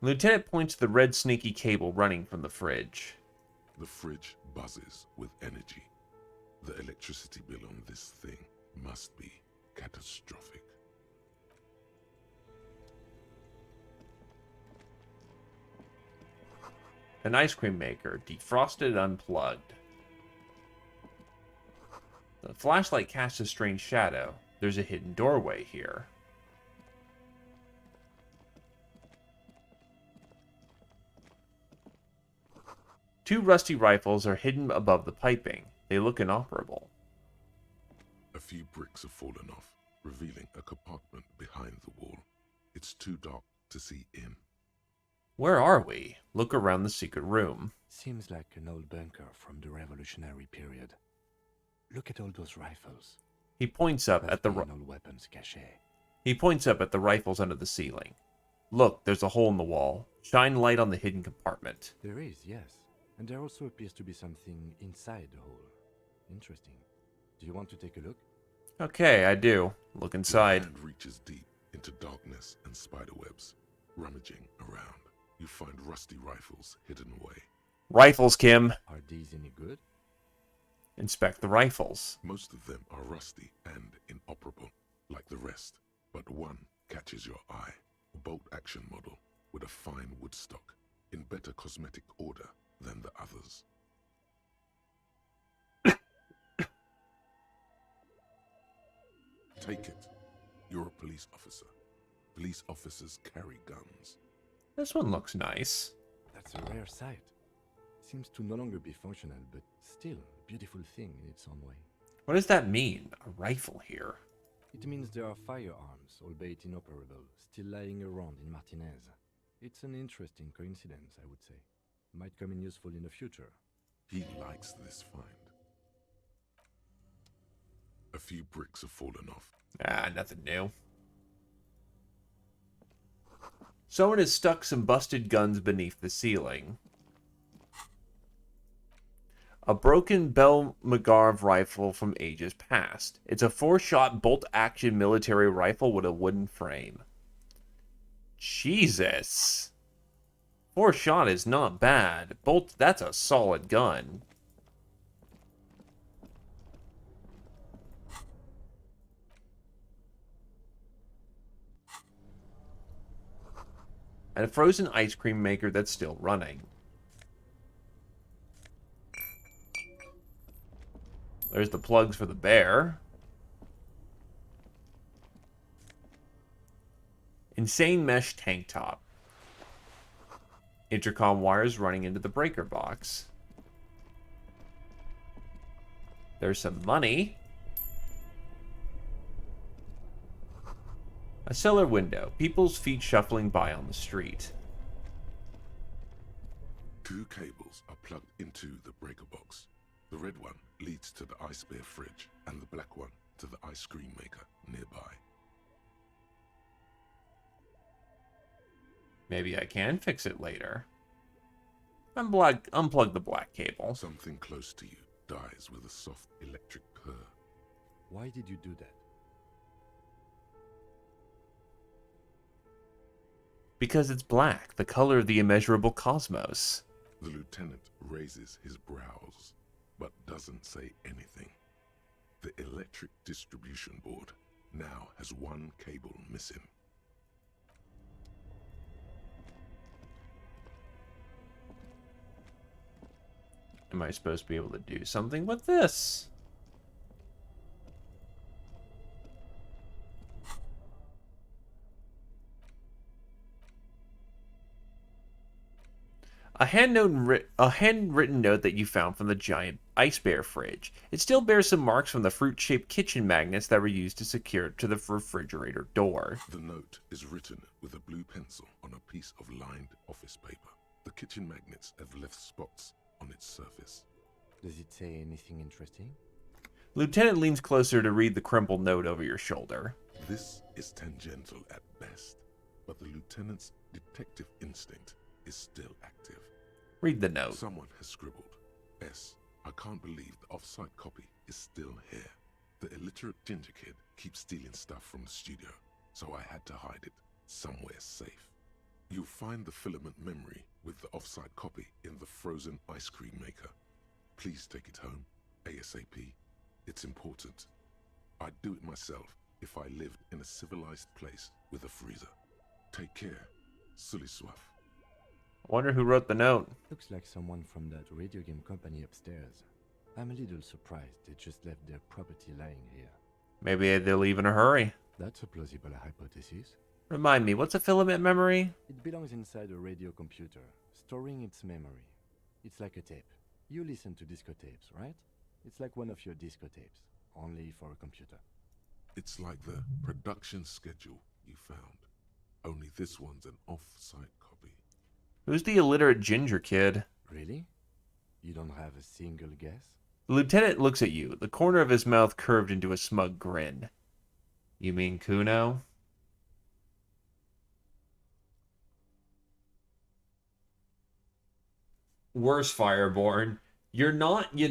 Lieutenant points to the red snaky cable running from the fridge. The fridge buzzes with energy. The electricity bill on this thing must be catastrophic. An ice cream maker, defrosted and unplugged. The flashlight casts a strange shadow. There's a hidden doorway here. Two rusty rifles are hidden above the piping. They look inoperable. A few bricks have fallen off, revealing a compartment behind the wall. It's too dark to see in. Where are we? Look around the secret room. Seems like an old bunker from the Revolutionary period. Look at all those rifles. He points up at the old weapons cache. He points up at the rifles under the ceiling. Look, there's a hole in the wall. Shine light on the hidden compartment. There is, yes. And there also appears to be something inside the hole. Interesting. Do you want to take a look? Okay, I do. Look inside. Your hand reaches deep into darkness and spiderwebs. Rummaging around, you find rusty rifles hidden away. Rifles, Kim. Are these any good? Inspect the rifles. Most of them are rusty and inoperable, like the rest. But one catches your eye. A bolt-action model with a fine wood stock, in better cosmetic order than the others. Take it. You're a police officer. Police officers carry guns. This one looks nice. That's a rare sight. Seems to no longer be functional, but still a beautiful thing in its own way. What does that mean? A rifle here? It means there are firearms, albeit inoperable, still lying around in Martinez. It's an interesting coincidence, I would say. Might come in useful in the future. He likes this find. A few bricks have fallen off. Ah, nothing new. Someone has stuck some busted guns beneath the ceiling. A broken Bell McGarv rifle from ages past. It's a 4-shot bolt-action military rifle with a wooden frame. Jesus. 4-shot is not bad. That's a solid gun. and a frozen ice cream maker that's still running. There's the plugs for the bear. Insane mesh tank top. Intercom wires running into the breaker box. There's some money. A cellar window. People's feet shuffling by on the street. 2 cables are plugged into the breaker box. The red one leads to the ice bear fridge, and the black one to the ice cream maker nearby. Maybe I can fix it later. Unplug the black cable. Something close to you dies with a soft electric purr. Why did you do that? Because it's black, the color of the immeasurable cosmos. The lieutenant raises his brows, but doesn't say anything. The electric distribution board now has 1 cable missing. Am I supposed to be able to do something with this? A handwritten note that you found from the giant ice bear fridge. It still bears some marks from the fruit-shaped kitchen magnets that were used to secure it to the refrigerator door. The note is written with a blue pencil on a piece of lined office paper. The kitchen magnets have left spots on its surface. Does it say anything interesting? Lieutenant leans closer to read the crumpled note over your shoulder. This is tangential at best, but the lieutenant's detective instinct is still active. Read the note. Someone has scribbled, S. I can't believe the off-site copy is still here. The illiterate ginger kid keeps stealing stuff from the studio, so I had to hide it somewhere safe. You'll find the filament memory with the off-site copy in the frozen ice cream maker. Please take it home, ASAP. It's important. I'd do it myself if I lived in a civilized place with a freezer. Take care. Sully Swaff. I wonder who wrote the note. Looks like someone from that radio game company upstairs. I'm a little surprised they just left their property lying here. Maybe they'll leave in a hurry. That's a plausible hypothesis. Remind me, what's a filament memory? It belongs inside a radio computer, storing its memory. It's like a tape. You listen to disco tapes, right? It's like one of your disco tapes, only for a computer. It's like the production schedule you found. Only this one's an off-site copy. Who's the illiterate ginger kid? Really? You don't have a single guess? The lieutenant looks at you, the corner of his mouth curved into a smug grin. You mean Kuno? Worse, Fireborn. You're not, you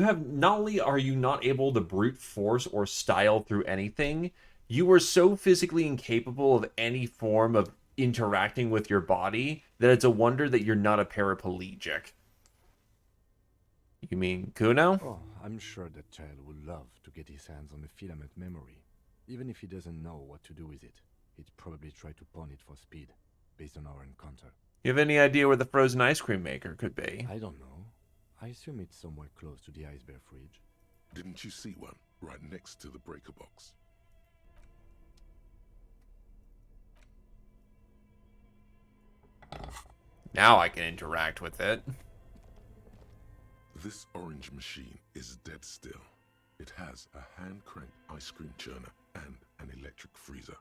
have, not only are you not able to brute force or style through anything, you are so physically incapable of any form of interacting with your body that it's a wonder that you're not a paraplegic. You mean Kuno? Oh, I'm sure that child would love to get his hands on a filament memory. Even if he doesn't know what to do with it, he'd probably try to pawn it for speed, based on our encounter. You have any idea where the frozen ice cream maker could be? I don't know. I assume it's somewhere close to the ice bear fridge. Didn't you see one right next to the breaker box? Now I can interact with it. This orange machine is dead still. It has a hand-cranked ice cream churner and an electric freezer.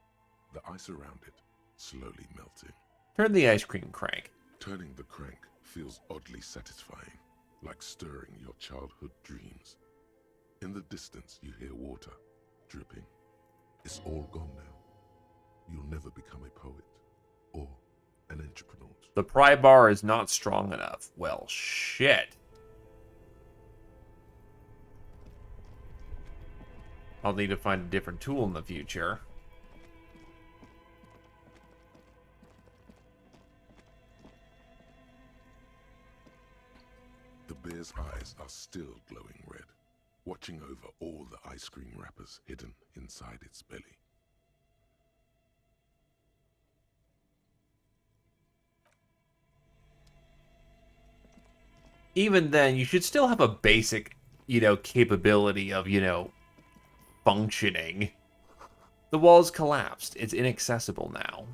The ice around it slowly melting. Turn the ice cream crank. Turning the crank feels oddly satisfying, like stirring your childhood dreams. In the distance, you hear water dripping. It's all gone now. You'll never become a poet or an entrepreneur. The pry bar is not strong enough. Well, shit. I'll need to find a different tool in the future. The bear's eyes are still glowing red, watching over all the ice cream wrappers hidden inside its belly. even then, you should still have a basic, capability of, functioning. The wall's collapsed. It's inaccessible now.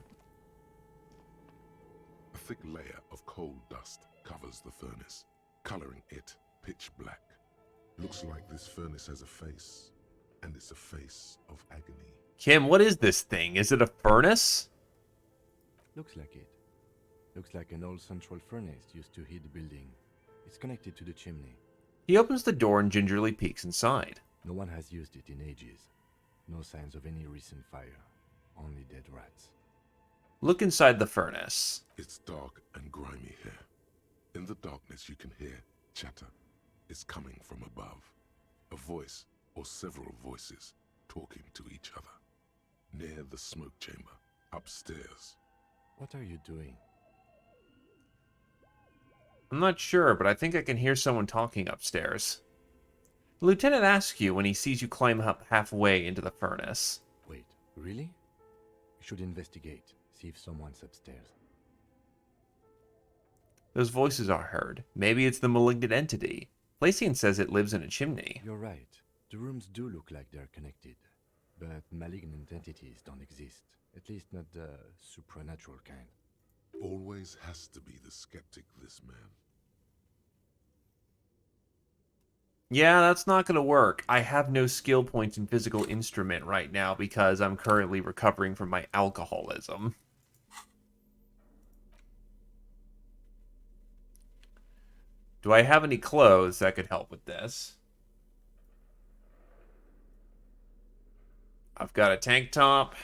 A thick layer of coal dust covers the furnace, coloring it pitch black. Looks like this furnace has a face, and it's a face of agony. Kim, what is this thing? Is it a furnace? Looks like it. Looks like an old central furnace used to heat the building. It's connected to the chimney. He opens the door and gingerly peeks inside. No one has used it in ages. No signs of any recent fire. Only dead rats. Look inside the furnace. It's dark and grimy here. In the darkness you can hear chatter. It's coming from above. A voice, or several voices, talking to each other. Near the smoke chamber, upstairs. What are you doing? I'm not sure, but I think I can hear someone talking upstairs. The lieutenant asks you when he sees you climb up halfway into the furnace. Wait, really? We should investigate, see if someone's upstairs. Those voices are heard. Maybe it's the malignant entity. Placing says it lives in a chimney. You're right. The rooms do look like they're connected. But malignant entities don't exist. At least not the supernatural kind. Always has to be the skeptic, this man. Yeah, that's not going to work. I have no skill points in physical instrument right now because I'm currently recovering from my alcoholism. Do I have any clothes that could help with this? I've got a tank top.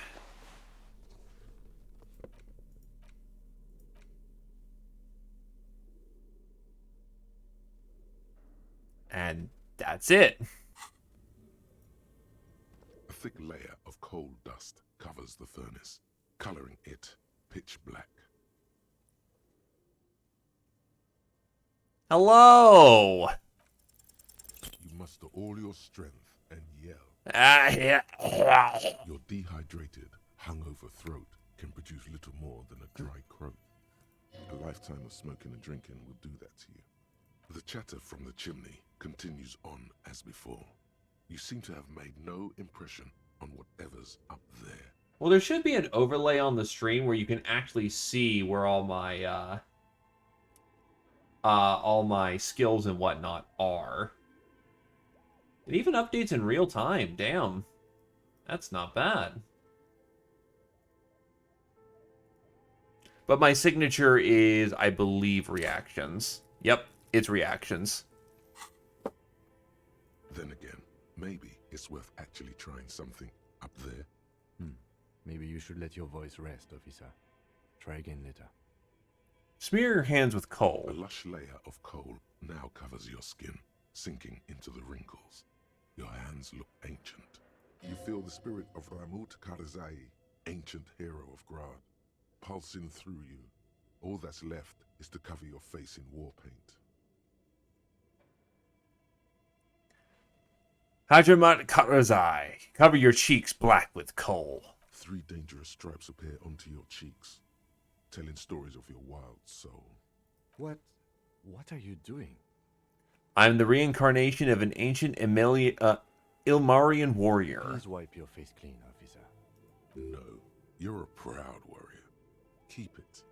And that's it. A thick layer of coal dust covers the furnace, coloring it pitch black. Hello! You muster all your strength and yell. Yeah. Your dehydrated, hungover throat can produce little more than a dry croak. A lifetime of smoking and drinking will do that to you. The chatter from the chimney continues on as before. You seem to have made no impression on whatever's up there. Well, there should be an overlay on the stream where you can actually see where all my skills and whatnot are. It even updates in real time. Damn. That's not bad. But my signature is, I believe, reactions. Yep, it's reactions. Then again, maybe it's worth actually trying something up there. Maybe you should let your voice rest, officer. Try again later. Smear your hands with coal. A lush layer of coal now covers your skin, sinking into the wrinkles. Your hands look ancient. You feel the spirit of Ramut Karzai, ancient hero of Grad, pulsing through you. All that's left is to cover your face in war paint. Hajamat Karazai, cover your cheeks black with coal. 3 dangerous stripes appear onto your cheeks, telling stories of your wild soul. What are you doing? I'm the reincarnation of an ancient Ilmarian warrior. Please wipe your face clean, officer. No, you're a proud warrior. Keep it.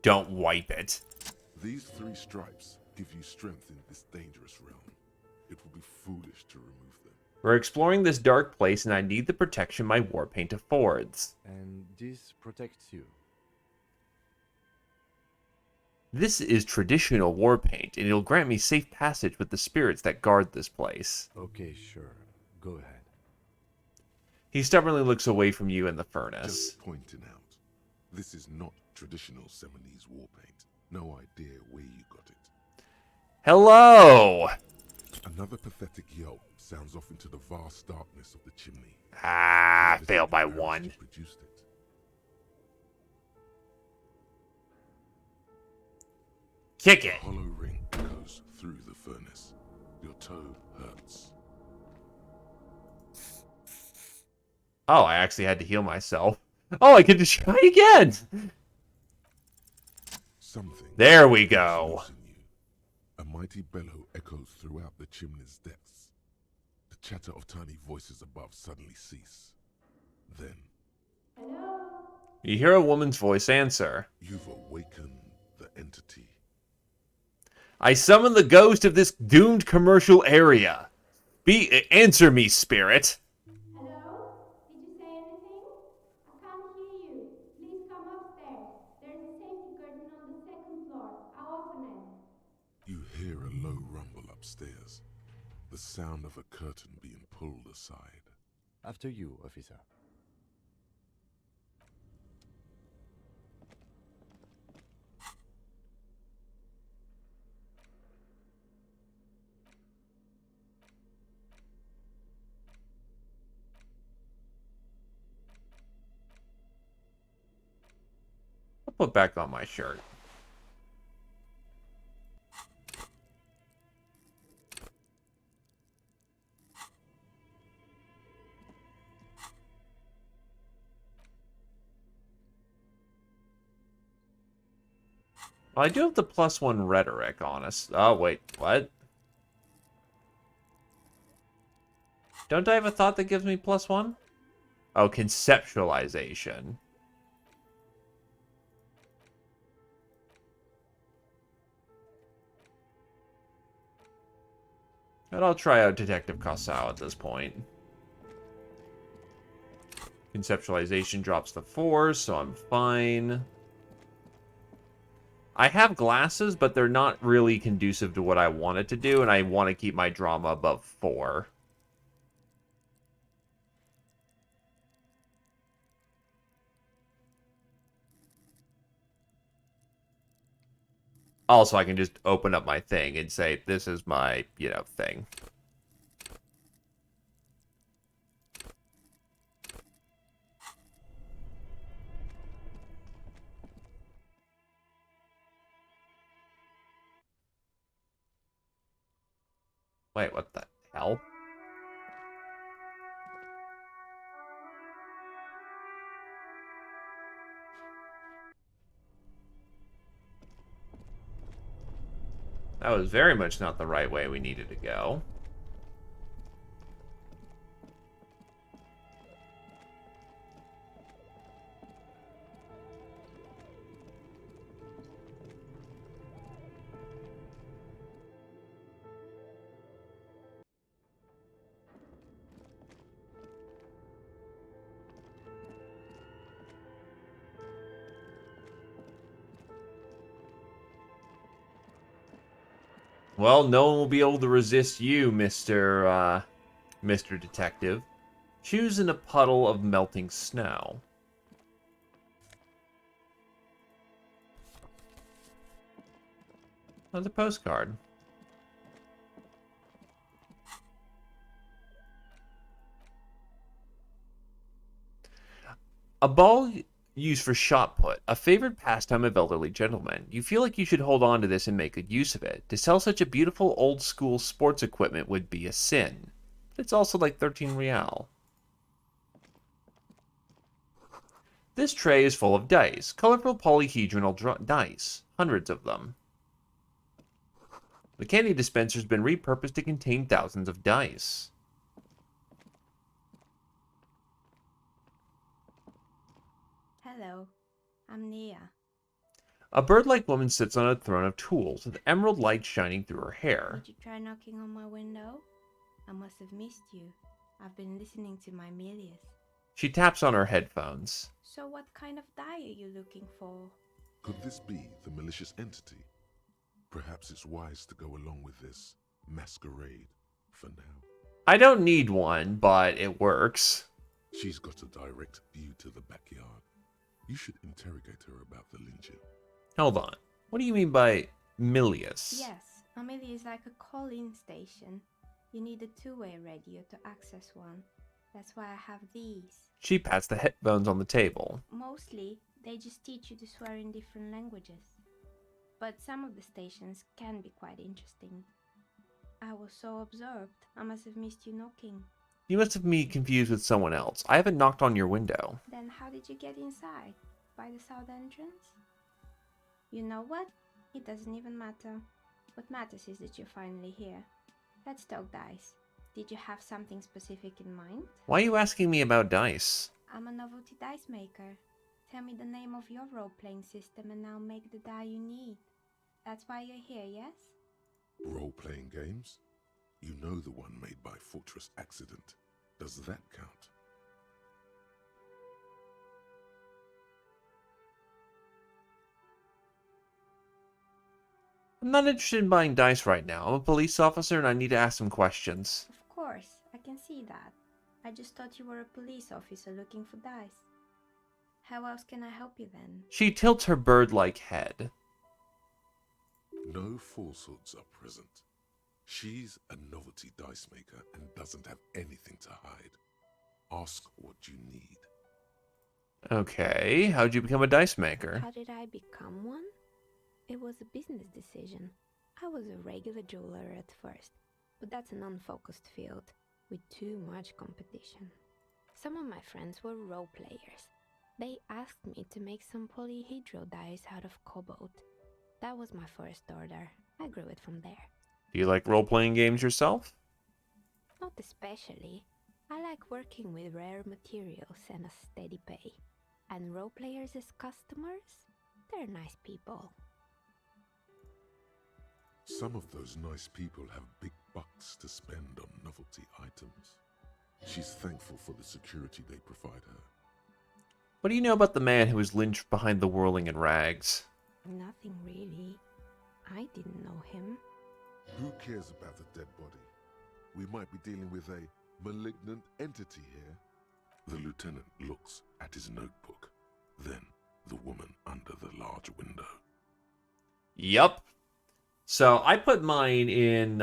Don't wipe it. These 3 stripes give you strength in this dangerous realm. It would be foolish to remove them. We're exploring this dark place, and I need the protection my war paint affords. And this protects you. This is traditional war paint, and it'll grant me safe passage with the spirits that guard this place. Okay, sure. Go ahead. He stubbornly looks away from you in the furnace. Just pointing out, this is not traditional Seminese war paint. No idea where you got it. Hello! Another pathetic yelp sounds off into the vast darkness of the chimney. Ah, failed by 1. Produced it. Kick it. A hollow ring goes through the furnace. Your toe hurts. Oh, I actually had to heal myself. Oh, I get to try again! Something. There we go. You. A mighty bellow echoes throughout the chimney's depths. The chatter of tiny voices above suddenly cease. Then, You hear a woman's voice answer. you've awakened the entity. I summon the ghost of this doomed commercial area. Answer me, spirit. Hello? Did you say anything? I can't hear you. Please come upstairs. There's a safety curtain on the second floor. I'll open it. You hear a low rumble upstairs, the sound of a curtain being pulled aside. After you, officer. I'll put back on my shirt. Well, I do have the +1 rhetoric, honest. Oh, wait, what? Don't I have a thought that gives me +1? Oh, conceptualization. And I'll try out Detective Cassau at this point. Conceptualization drops to 4, so I'm fine. I have glasses, but they're not really conducive to what I want it to do, and I want to keep my drama above 4. Also, I can just open up my thing and say, this is my, thing. Wait, what the hell? That was very much not the right way we needed to go. Well, no one will be able to resist you, Mr. Detective. Choose in a puddle of melting snow. Another postcard. A ball used for shot put, a favorite pastime of elderly gentlemen. You feel like you should hold on to this and make good use of it. To sell such a beautiful old-school sports equipment would be a sin. But it's also like 13 real. This tray is full of dice, colorful polyhedral dice, hundreds of them. The candy dispenser's been repurposed to contain thousands of dice. Hello, I'm Nia. A bird-like woman sits on a throne of tools with emerald light shining through her hair. Did you try knocking on my window? I must have missed you. I've been listening to my Melius. She taps on her headphones. So what kind of die are you looking for? Could this be the malicious entity? Perhaps it's wise to go along with this masquerade for now. I don't need one, but it works. She's got a direct view to the backyard. You should interrogate her about the lynching. Hold on. What do you mean by Milius? Yes, Amelia is like a call-in station. You need a two-way radio to access one. That's why I have these. She pats the headphones on the table. Mostly, they just teach you to swear in different languages. But some of the stations can be quite interesting. I was so absorbed, I must have missed you knocking. You must have me confused with someone else. I haven't knocked on your window. Then how did you get inside? By the south entrance? You know what? It doesn't even matter. What matters is that you're finally here. Let's talk dice. Did you have something specific in mind? Why are you asking me about dice? I'm a novelty dice maker. Tell me the name of your role-playing system and I'll make the die you need. That's why you're here, yes? Role-playing games? You know the one made by Fortress Accident. Does that count? I'm not interested in buying dice right now. I'm a police officer and I need to ask some questions. Of course, I can see that. I just thought you were a police officer looking for dice. How else can I help you then? She tilts her bird-like head. No falsehoods are present. She's a novelty dice maker and doesn't have anything to hide. Ask what you need. Okay, how'd you become a dice maker? How did I become one? It was a business decision. I was a regular jeweler at first, but that's an unfocused field with too much competition. Some of my friends were role players. They asked me to make some polyhedral dice out of cobalt. That was my first order. I grew it from there. Do you like role-playing games yourself? Not especially. I like working with rare materials and a steady pay. And role players as customers? They're nice people. Some of those nice people have big bucks to spend on novelty items. She's thankful for the security they provide her. What do you know about the man who was lynched behind the whirling in rags? Nothing really. I didn't know him. Who cares about the dead body? We might be dealing with a malignant entity here. The lieutenant looks at his notebook, then the woman under the large window. Yup. So I put mine in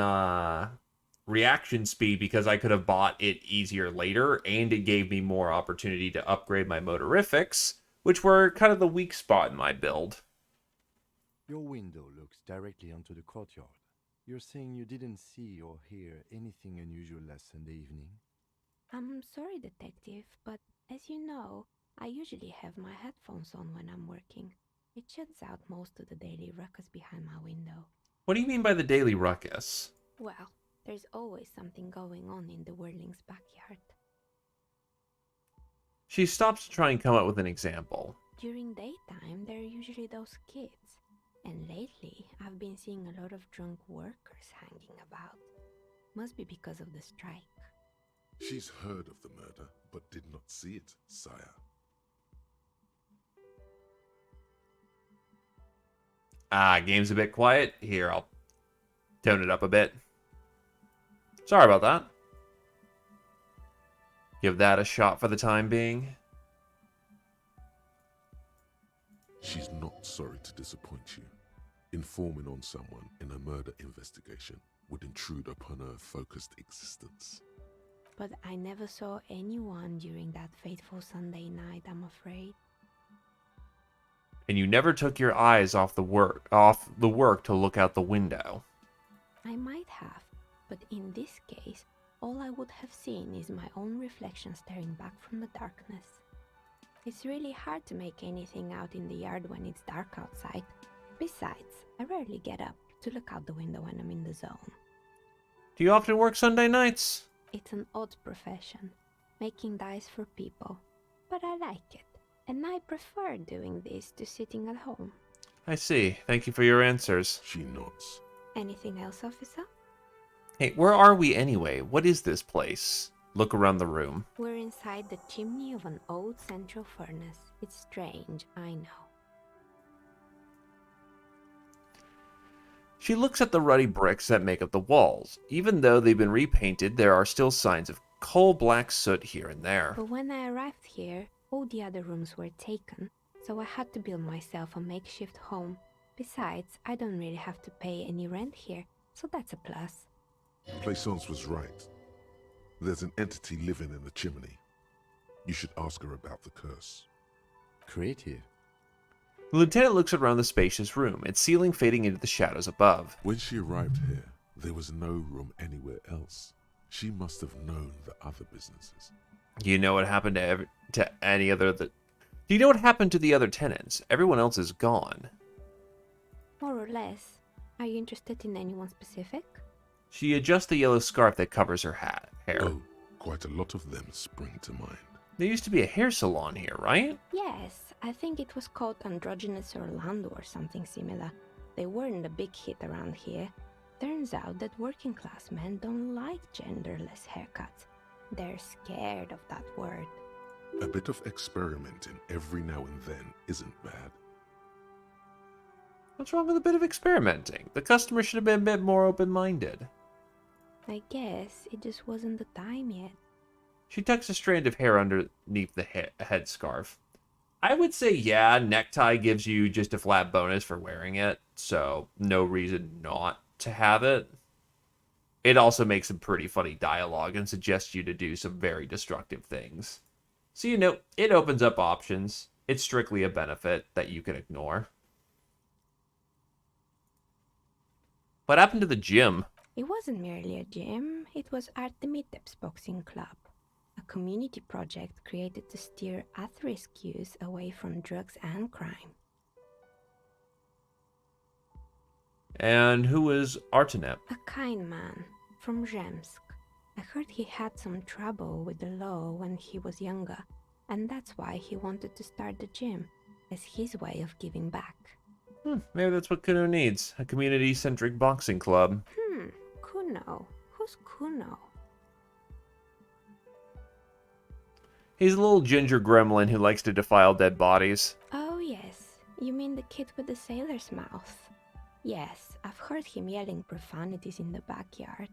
reaction speed because I could have bought it easier later, and it gave me more opportunity to upgrade my motorifics, which were kind of the weak spot in my build. Your window looks directly onto the courtyard. You're saying you didn't see or hear anything unusual last Sunday evening? I'm sorry, detective, but as you know, I usually have my headphones on when I'm working. It shuts out most of the daily ruckus behind my window. What do you mean by the daily ruckus? Well, there's always something going on in the Whirling's backyard. She stops to try and come up with an example. During daytime, there are usually those kids. And lately, I've been seeing a lot of drunk workers hanging about. Must be because of the strike. She's heard of the murder, but did not see it, sire. Game's a bit quiet. Here, I'll tone it up a bit. Sorry about that. Give that a shot for the time being. She's not sorry to disappoint you. Informing on someone in a murder investigation would intrude upon her focused existence. But I never saw anyone during that fateful Sunday night, I'm afraid. And you never took your eyes off the work to look out the window. I might have, but in this case, all I would have seen is my own reflection staring back from the darkness. It's really hard to make anything out in the yard when it's dark outside. Besides, I rarely get up to look out the window when I'm in the zone. Do you often work Sunday nights? It's an odd profession, making dice for people, but I like it, and I prefer doing this to sitting at home. I see. Thank you for your answers. She nods. Anything else, officer? Hey, where are we anyway? What is this place? Look around the room. We're inside the chimney of an old central furnace. It's strange, I know. She looks at the ruddy bricks that make up the walls. Even though they've been repainted, there are still signs of coal-black soot here and there. But when I arrived here, all the other rooms were taken, so I had to build myself a makeshift home. Besides, I don't really have to pay any rent here, so that's a plus. Plaisance was right. There's an entity living in the chimney. You should ask her about the curse. Creative. The lieutenant looks around the spacious room, its ceiling fading into the shadows above. When she arrived here, there was no room anywhere else. She must have known the other businesses. Do you know what happened to any other? Do you know what happened to the other tenants? Everyone else is gone. More or less. Are you interested in anyone specific? She adjusts the yellow scarf that covers her hair. Oh, quite a lot of them spring to mind. There used to be a hair salon here, right? Yes, I think it was called Androgynous Orlando or something similar. They weren't a big hit around here. Turns out that working class men don't like genderless haircuts. They're scared of that word. A bit of experimenting every now and then isn't bad. What's wrong with a bit of experimenting? The customer should have been a bit more open-minded. I guess it just wasn't the time yet. She tucks a strand of hair underneath the headscarf. I would say, yeah, necktie gives you just a flat bonus for wearing it, so no reason not to have it. It also makes some pretty funny dialogue and suggests you to do some very destructive things. So, you know, it opens up options. It's strictly a benefit that you can ignore. What happened to the gym? It wasn't merely a gym, it was Artemitep's boxing club. A community project created to steer at-risk youth away from drugs and crime. And who is Artenep? A kind man from Zemsk. I heard he had some trouble with the law when he was younger, and that's why he wanted to start the gym, as his way of giving back. Maybe that's what Kuno needs. A community-centric boxing club. Kuno? Who's Kuno? He's a little ginger gremlin who likes to defile dead bodies. Oh yes, you mean the kid with the sailor's mouth. Yes, I've heard him yelling profanities in the backyard.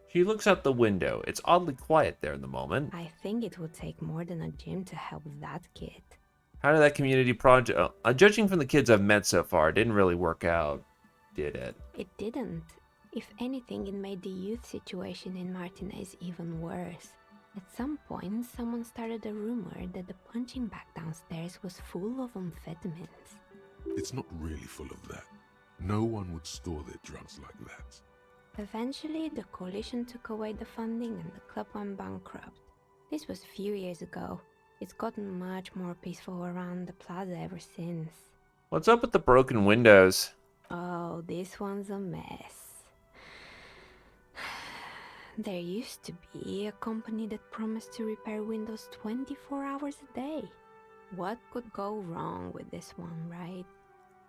She looks out the window. It's oddly quiet there in the moment. I think it would take more than a gym to help that kid. How did that community project... judging from the kids I've met so far, it didn't really work out, did it? It didn't. If anything, it made the youth situation in Martinez even worse. At some point, someone started a rumor that the punching bag downstairs was full of amphetamines. It's not really full of that. No one would store their drugs like that. Eventually, the coalition took away the funding and the club went bankrupt. This was a few years ago. It's gotten much more peaceful around the plaza ever since. What's up with the broken windows? Oh, this one's a mess. There used to be a company that promised to repair windows 24 hours a day. What could go wrong with this one, right?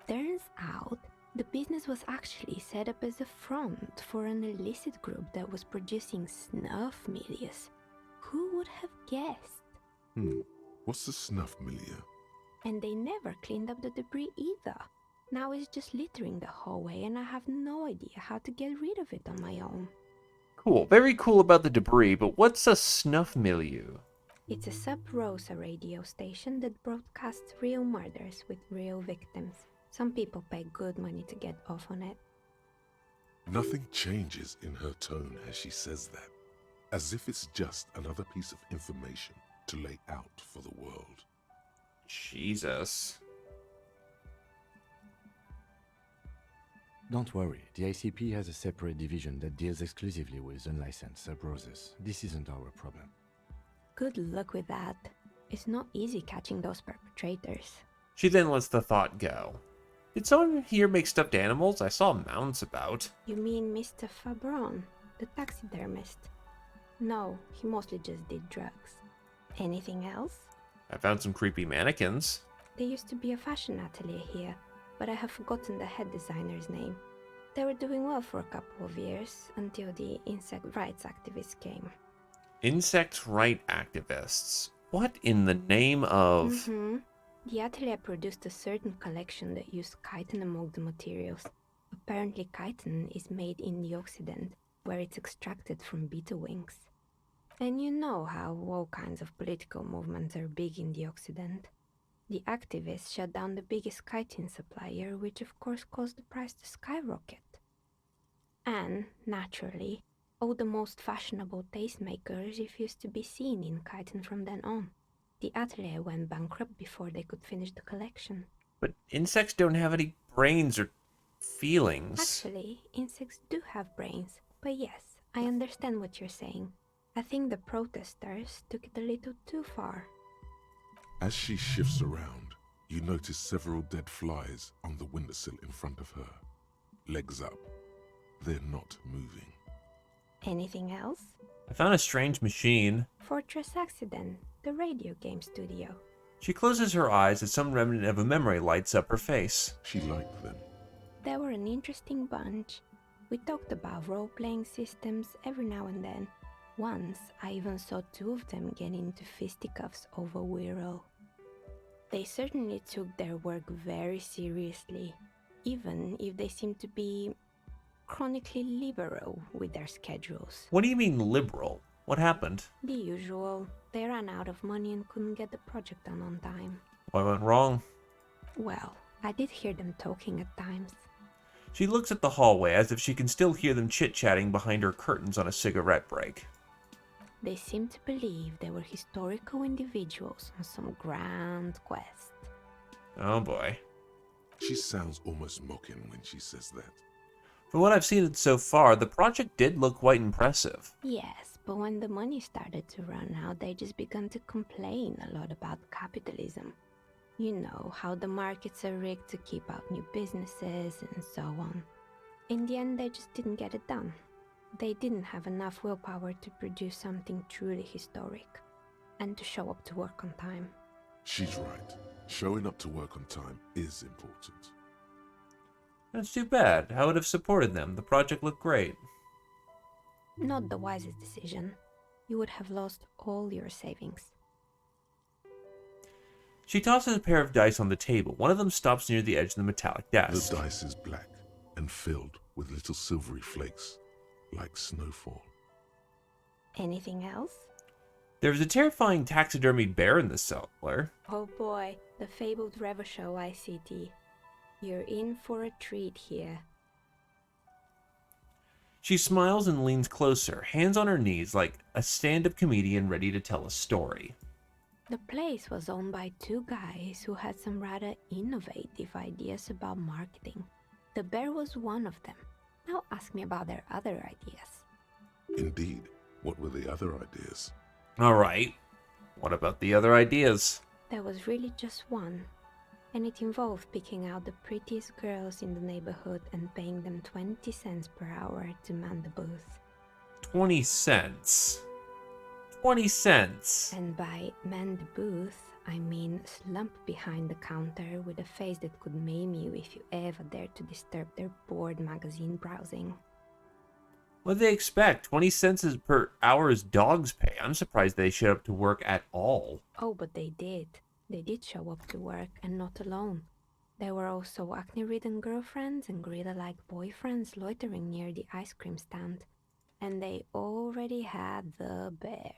Turns out, the business was actually set up as a front for an illicit group that was producing snuff milieux. Who would have guessed? What's the snuff milieu? And they never cleaned up the debris either. Now it's just littering the hallway and I have no idea how to get rid of it on my own. Cool. Very cool about the debris, but what's a snuff milieu? It's a sub-rosa radio station that broadcasts real murders with real victims. Some people pay good money to get off on it. Nothing changes in her tone as she says that, as if it's just another piece of information to lay out for the world. Jesus. Don't worry, the ICP has a separate division that deals exclusively with unlicensed sub-roses. This isn't our problem. Good luck with that. It's not easy catching those perpetrators. She then lets the thought go. Did someone here make stuffed animals? I saw mounts about. You mean Mr. Fabron, the taxidermist? No, he mostly just did drugs. Anything else? I found some creepy mannequins. There used to be a fashion atelier here, but I have forgotten the head designer's name. They were doing well for a couple of years, until the insect rights activists came. Insect right activists? What in the name of... The atelier produced a certain collection that used chitin among the materials. Apparently chitin is made in the Occident, where it's extracted from beetle wings. And you know how all kinds of political movements are big in the Occident. The activists shut down the biggest chitin supplier, which of course caused the price to skyrocket. And, naturally, all the most fashionable tastemakers refused to be seen in chitin from then on. The atelier went bankrupt before they could finish the collection. But insects don't have any brains or feelings. Actually, insects do have brains. But yes, I understand what you're saying. I think the protesters took it a little too far. As she shifts around, you notice several dead flies on the windowsill in front of her. Legs up. They're not moving. Anything else? I found a strange machine. Fortress Accident, the radio game studio. She closes her eyes as some remnant of a memory lights up her face. She liked them. They were an interesting bunch. We talked about role-playing systems every now and then. Once, I even saw two of them get into fisticuffs over Wirral. They certainly took their work very seriously, even if they seemed to be chronically liberal with their schedules. What do you mean liberal? What happened? The usual. They ran out of money and couldn't get the project done on time. What went wrong? Well, I did hear them talking at times. She looks at the hallway as if she can still hear them chit-chatting behind her curtains on a cigarette break. They seemed to believe they were historical individuals on some grand quest. Oh boy. She sounds almost mocking when she says that. From what I've seen so far, the project did look quite impressive. Yes, but when the money started to run out, they just began to complain a lot about capitalism. You know, how the markets are rigged to keep out new businesses and so on. In the end, they just didn't get it done. They didn't have enough willpower to produce something truly historic, and to show up to work on time. She's right. Showing up to work on time is important. That's too bad. I would have supported them. The project looked great. Not the wisest decision. You would have lost all your savings. She tosses a pair of dice on the table. One of them stops near the edge of the metallic desk. The dice is black and filled with little silvery flakes, like snowfall. Anything else? There's a terrifying taxidermied bear in the cellar. Oh boy, the fabled Revachol ICT. You're in for a treat here. She smiles and leans closer, hands on her knees like a stand-up comedian ready to tell a story. The place was owned by two guys who had some rather innovative ideas about marketing. The bear was one of them. Now ask me about their other ideas. Indeed. What were the other ideas? Alright. What about the other ideas? There was really just one. And it involved picking out the prettiest girls in the neighborhood and paying them 20 cents per hour to man the booth. 20 cents. 20 cents. And by man the booth, I mean slump behind the counter with a face that could maim you if you ever dared to disturb their bored magazine browsing. What do they expect? 20 cents per hour is dog's pay. I'm surprised they showed up to work at all. Oh, but they did. They did show up to work, and not alone. There were also acne-ridden girlfriends and gorilla-like boyfriends loitering near the ice cream stand. And they already had the bear.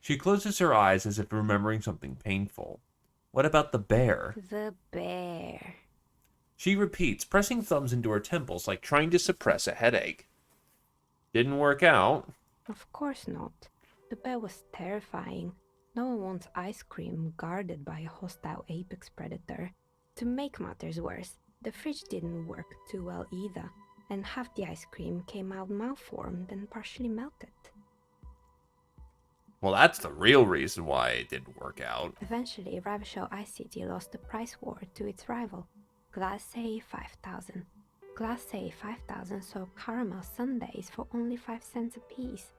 She closes her eyes as if remembering something painful. What about the bear? The bear. She repeats, pressing thumbs into her temples like trying to suppress a headache. Didn't work out. Of course not. The bear was terrifying. No one wants ice cream guarded by a hostile apex predator. To make matters worse, the fridge didn't work too well either, and half the ice cream came out malformed and partially melted. Well, that's the real reason why it didn't work out. Eventually, Revachol ICT lost the price war to its rival, Glace 5000. Glace 5000 sold caramel sundaes for only 5 cents a piece,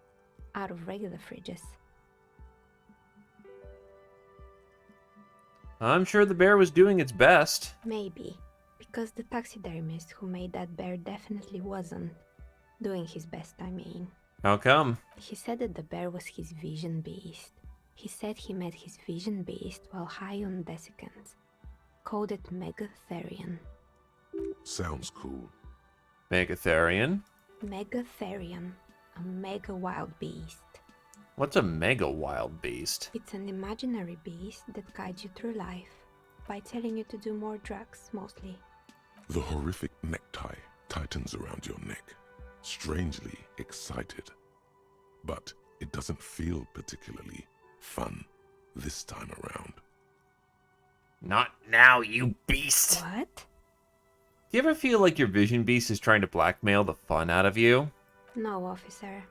out of regular fridges. I'm sure the bear was doing its best. Maybe, because the taxidermist who made that bear definitely wasn't. Doing his best, I mean. How come? He said that the bear was his vision beast. He said he met his vision beast while high on desiccants. Called it Megatherion. Sounds cool. Megatherion? Megatherion, a mega wild beast. What's a mega wild beast? It's an imaginary beast that guides you through life by telling you to do more drugs, mostly. The horrific necktie tightens around your neck, strangely excited. But it doesn't feel particularly fun this time around. Not now, you beast! What? Do you ever feel like your vision beast is trying to blackmail the fun out of you? No, officer.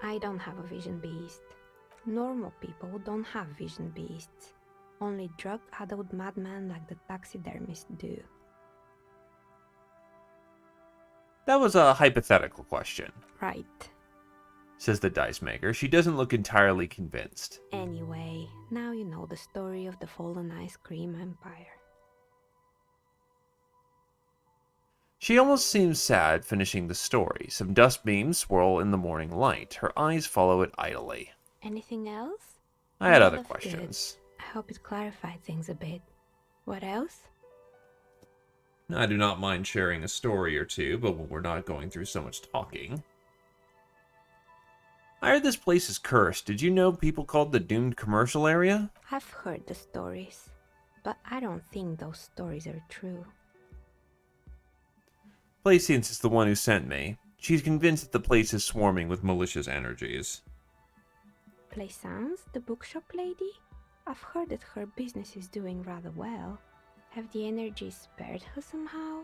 I don't have a vision beast. Normal people don't have vision beasts. Only drug-addled madmen like the taxidermist do. That was a hypothetical question, Right. says the dice maker. She doesn't look entirely convinced. Anyway, now you know the story of the fallen ice cream empire. She almost seems sad finishing the story. Some dust beams swirl in the morning light. Her eyes follow it idly. Anything else? I had other Well, questions. good. I hope it clarified things a bit. What else? I do not mind sharing a story or two, but when we're not going through so much talking. I heard this place is cursed. Did you know people called the doomed commercial area? I've heard the stories, but I don't think those stories are true. Placience is the one who sent me. She's convinced that the place is swarming with malicious energies. Plaisance, the bookshop lady? I've heard that her business is doing rather well. Have the energies spared her somehow?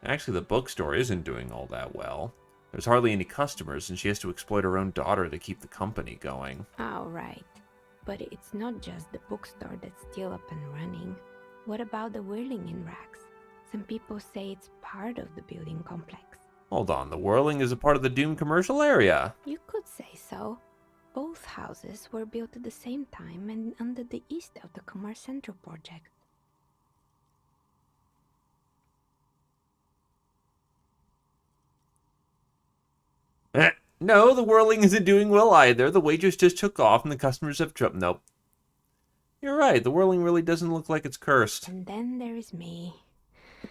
Actually, the bookstore isn't doing all that well. There's hardly any customers, and she has to exploit her own daughter to keep the company going. Oh, right. But it's not just the bookstore that's still up and running. What about the whirling in racks? Some people say it's part of the building complex. Hold on, the whirling is a part of the doomed commercial area. You could say so. Both houses were built at the same time and under the east of the Commerce Central project. No, the whirling isn't doing well either. The waitress just took off and the customers have trouble. Nope. You're right, the whirling really doesn't look like it's cursed. And then there is me.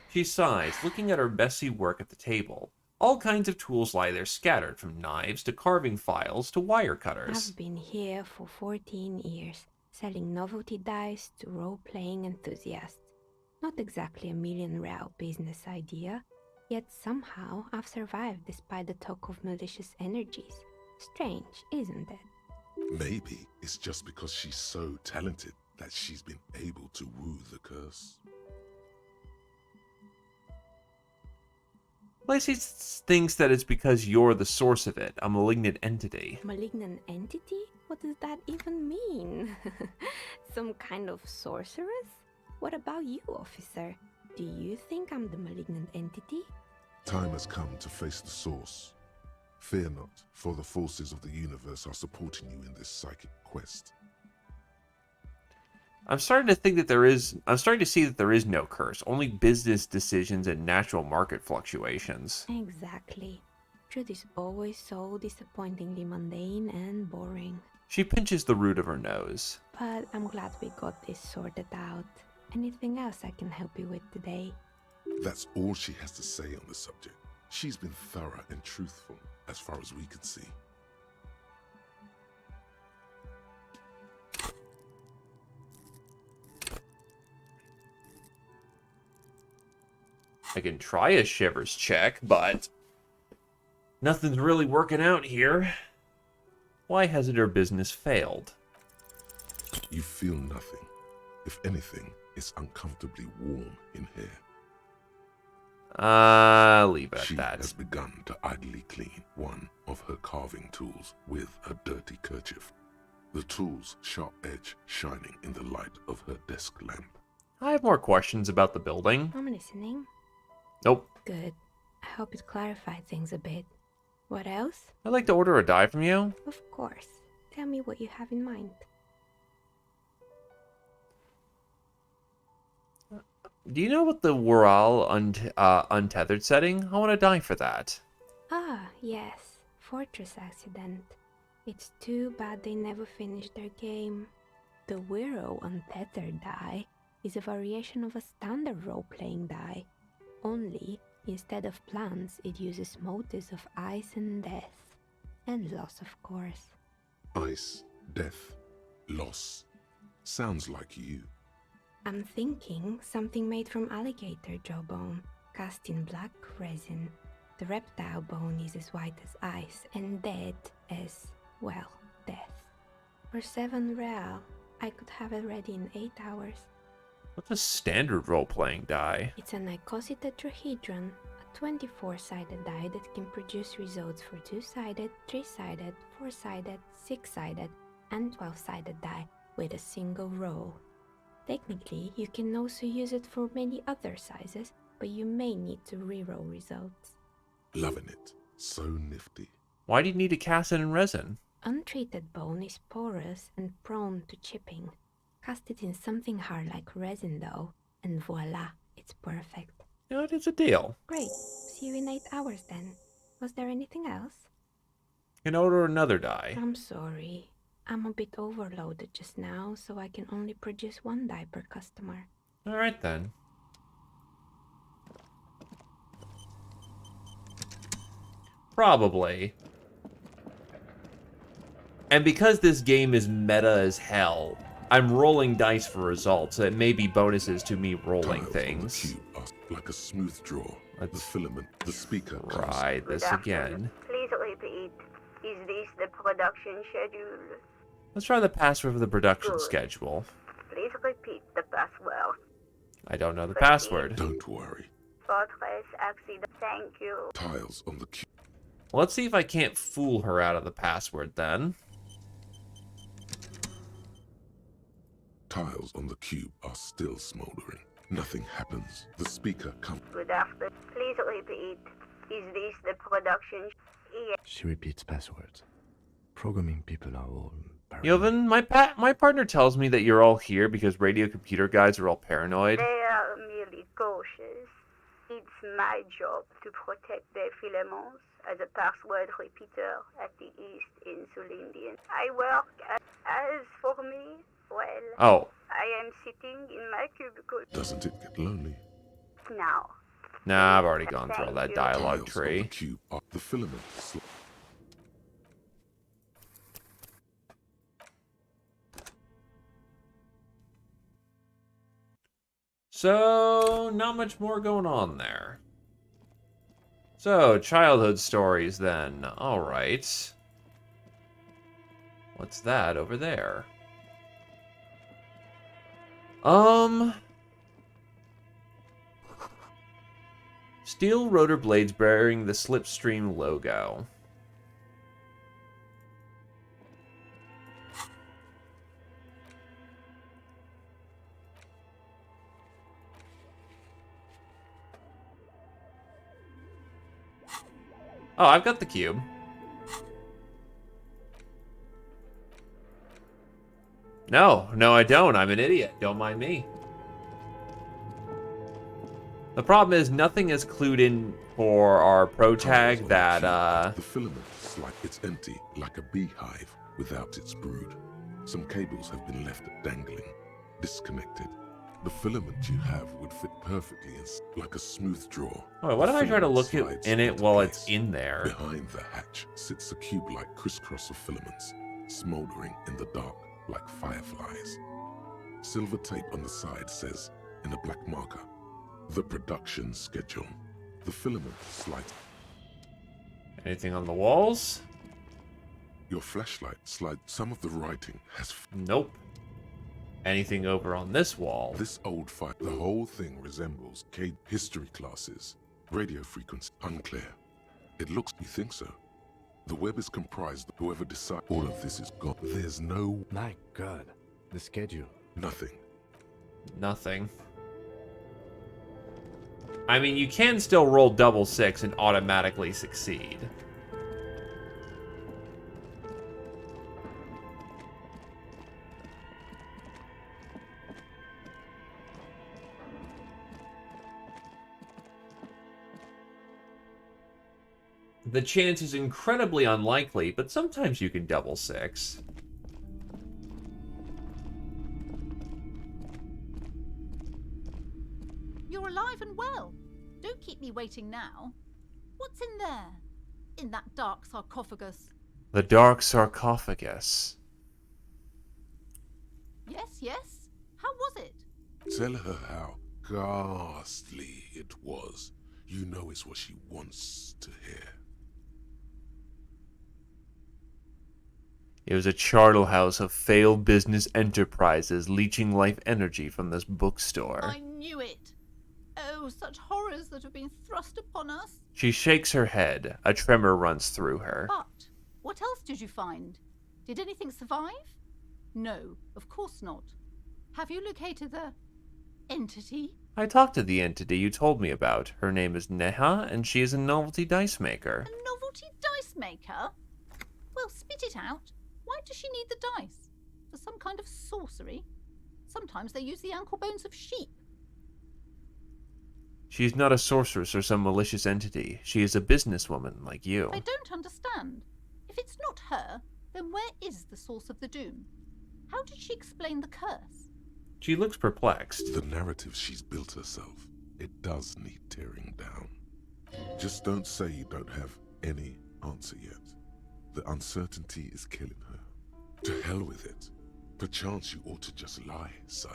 She sighs, looking at her messy work at the table. All kinds of tools lie there scattered, from knives to carving files to wire cutters. I've been here for 14 years, selling novelty dice to role-playing enthusiasts. Not exactly a million-real business idea, yet somehow I've survived despite the talk of malicious energies. Strange, isn't it? Maybe it's just because she's so talented that she's been able to woo the curse. Lacey thinks that it's because you're the source of it, a malignant entity. Malignant entity? What does that even mean? Some kind of sorceress? What about you, officer? Do you think I'm the malignant entity? Time has come to face the source. Fear not, for the forces of the universe are supporting you in this psychic quest. I'm starting to see that there is no curse, only business decisions and natural market fluctuations. Exactly. Truth is always so disappointingly mundane and boring. She pinches the root of her nose. But I'm glad we got this sorted out. Anything else I can help you with today? That's all she has to say on the subject. She's been thorough and truthful, as far as we can see. I can try a shivers check, but nothing's really working out here. Why hasn't her business failed? You feel nothing. If anything, it's uncomfortably warm in here. Leave it She at that. has begun to idly clean one of her carving tools with a dirty kerchief. The tool's sharp edge shining in the light of her desk lamp. I have more questions about the building. I'm listening. Nope. Good. I hope it clarified things a bit. What else? I'd like to order a die from you. Of course. Tell me what you have in mind. Do you know what the Whirl untethered setting? I want to die for that. Ah, yes. Fortress accident. It's too bad they never finished their game. The Whirl untethered die is a variation of a standard role-playing die. Only, instead of plants, it uses motives of ice and death. And loss, of course. Ice, death, loss. Sounds like you. I'm thinking something made from alligator jawbone, cast in black resin. The reptile bone is as white as ice and dead as, well, death. For 7 real, I could have it ready in 8 hours. What's a standard role-playing die? It's an icosy tetrahedron, a 24-sided die that can produce results for 2-sided, 3-sided, 4-sided, 6-sided, and 12-sided die with a single roll. Technically, you can also use it for many other sizes, but you may need to reroll results. Loving it. So nifty. Why do you need to cast it in resin? Untreated bone is porous and prone to chipping. Cast it in something hard like resin though, and voila, it's perfect. You know, it's a deal. Great. See you in 8 hours then. Was there anything else? You can order another die. I'm sorry. I'm a bit overloaded just now, so I can only produce 1 die per customer. Alright then. Probably. And because this game is meta as hell, I'm rolling dice for results. So it may be bonuses to me rolling things. Like a smooth draw. The filament, the speaker. Try this again. Please repeat. Is this the production schedule? Let's try the password for the production Good. schedule. Please repeat the password. I don't know the password. Don't worry. Fortress accident. Thank you. Tiles on the cube. Well, let's see if I can't fool her out of the password then. Tiles on the cube are still smoldering. Nothing happens. The speaker comes. Good afternoon. Please repeat. Is this the production? Yes. She repeats passwords. Programming people are all paranoid. Jovan, my partner tells me that you're all here because radio computer guys are all paranoid. They are merely cautious. It's my job to protect their filaments as a password repeater at the East Insulindian. I work as for me, well, I am sitting in my cubicle. Doesn't it get lonely? Now. Nah, I've already gone through all that you. dialogue Tiles tree. on the cube are the filament. So, not much more going on there. So, childhood stories then. Alright. What's that over there? Steel rotor blades bearing the Slipstream logo. Oh, I've got the cube. No, I don't. I'm an idiot. Don't mind me. The problem is nothing is clued in for our pro tag that, The filament is like it's empty, like a beehive without its brood. Some cables have been left dangling, disconnected. The filament you have would fit perfectly like a smooth draw. Oh, why don't I try to look Slides in it into while place. it's in there? Behind the hatch sits a cube-like crisscross of filaments, smoldering in the dark like fireflies. Silver tape on the side says, in a black marker, the production schedule. The filament slides. Anything on the walls? Your flashlight slides. Some of the writing has. Nope. Anything over on this wall? This old fight. The whole thing resembles history classes. Radio frequency unclear. It looks. You think so? The web is comprised of whoever decides. All of this is gone. There's no. My God, the schedule. Nothing. Nothing. I mean, you can still roll double 6 and automatically succeed. The chance is incredibly unlikely, but sometimes you can double 6. You're alive and well. Don't keep me waiting now. What's in there? In that dark sarcophagus? The dark sarcophagus. Yes, yes. How was it? Tell her how ghastly it was. You know it's what she wants to hear. It was a charnel house of failed business enterprises leeching life energy from this bookstore. I knew it. Oh, such horrors that have been thrust upon us. She shakes her head. A tremor runs through her. But what else did you find? Did anything survive? No, of course not. Have you located the entity? I talked to the entity you told me about. Her name is Neha, and she is a novelty dice maker. A novelty dice maker? Well, spit it out. Why does she need the dice? For some kind of sorcery? Sometimes they use the ankle bones of sheep. She is not a sorceress or some malicious entity. She is a businesswoman like you. I don't understand. If it's not her, then where is the source of the doom? How did she explain the curse? She looks perplexed. The narrative she's built herself, it does need tearing down. Just don't say you don't have any answer yet. The uncertainty is killing her. To hell with it. Perchance you ought to just lie, sire.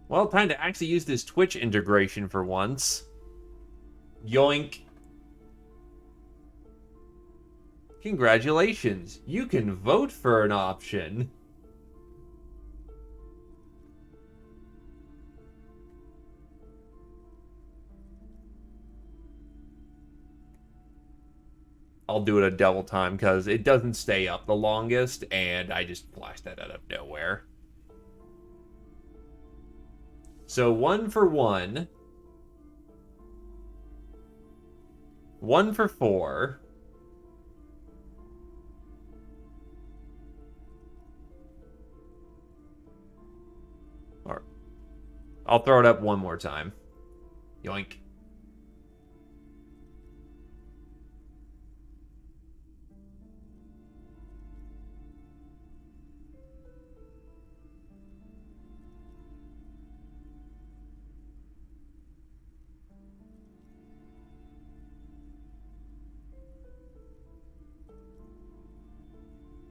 Well, time to actually use this Twitch integration for once. Yoink. Congratulations, you can vote for an option. I'll do it a double time because it doesn't stay up the longest, and I just flashed that out of nowhere. So 1 for 1. 1 for 4. Or I'll throw it up one more time. Yoink.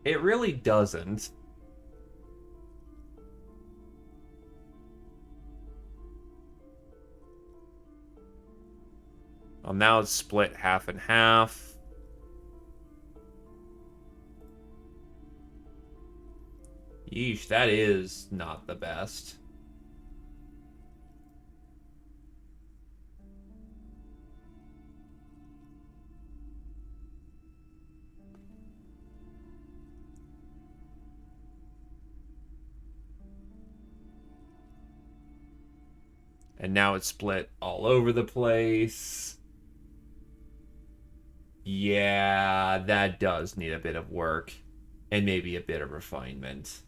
It really doesn't. Well, now it's split half and half. Yeesh, that is not the best. And now it's split all over the place. Yeah, that does need a bit of work. And maybe a bit of refinement.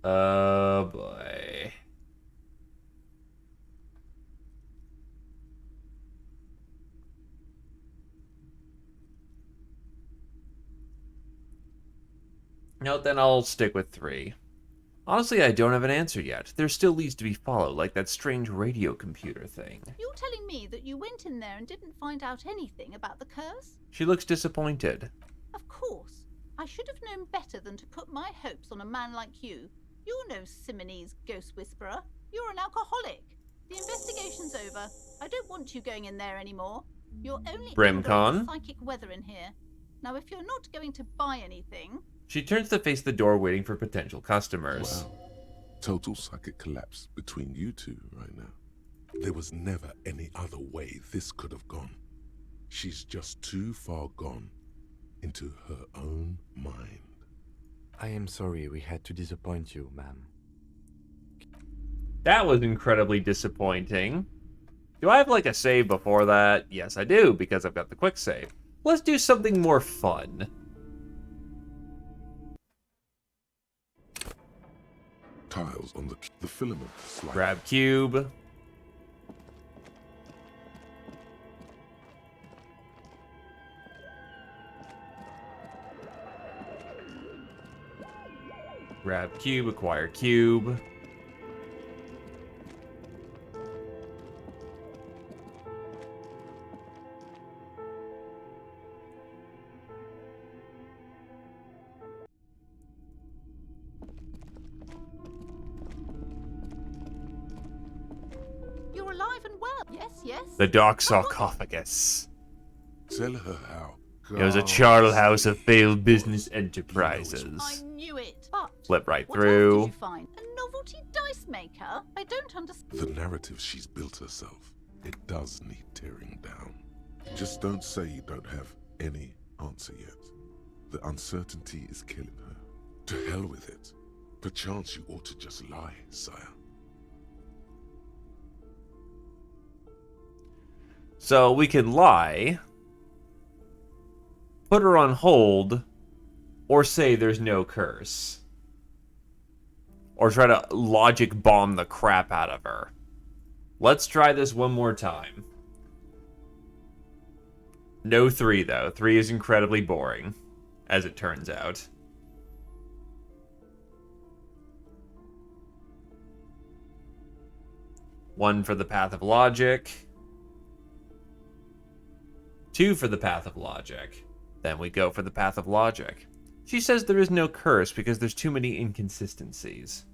Oh boy. No, then I'll stick with 3. Honestly, I don't have an answer yet. There still leads to be followed, like that strange radio computer thing. You're telling me that you went in there and didn't find out anything about the curse? She looks disappointed. Of course. I should have known better than to put my hopes on a man like you. You're no Simonese ghost whisperer. You're an alcoholic. The investigation's over. I don't want you going in there anymore. You're only Brimcon? psychic weather in here. Now, if you're not going to buy anything... She turns to face the door, waiting for potential customers. Wow. Total psychic collapse between you two right now. There was never any other way this could have gone. She's just too far gone into her own mind. I am sorry we had to disappoint you, ma'am. That was incredibly disappointing. Do I have like a save before that? Yes, I do, because I've got the quick save. Let's do something more fun. Tiles on the filament slide. Grab cube. Grab cube, acquire cube. You're alive and well. Yes, yes. The dark sarcophagus. Tell her how. It was a charnel house of failed business enterprises. I knew it. But Flip right what through. else did you find? A novelty peacemaker. I don't understand. The narrative she's built herself, it does need tearing down. Just don't say you don't have any answer yet. The uncertainty is killing her. To hell with it. Perchance you ought to just lie, sire. So we can lie, put her on hold, or say there's no curse. Or try to logic bomb the crap out of her. Let's try this one more time. No 3, though. 3 is incredibly boring, as it turns out. One for the path of logic. 2 for the path of logic. Then we go for the path of logic. She says there is no curse because there's too many inconsistencies.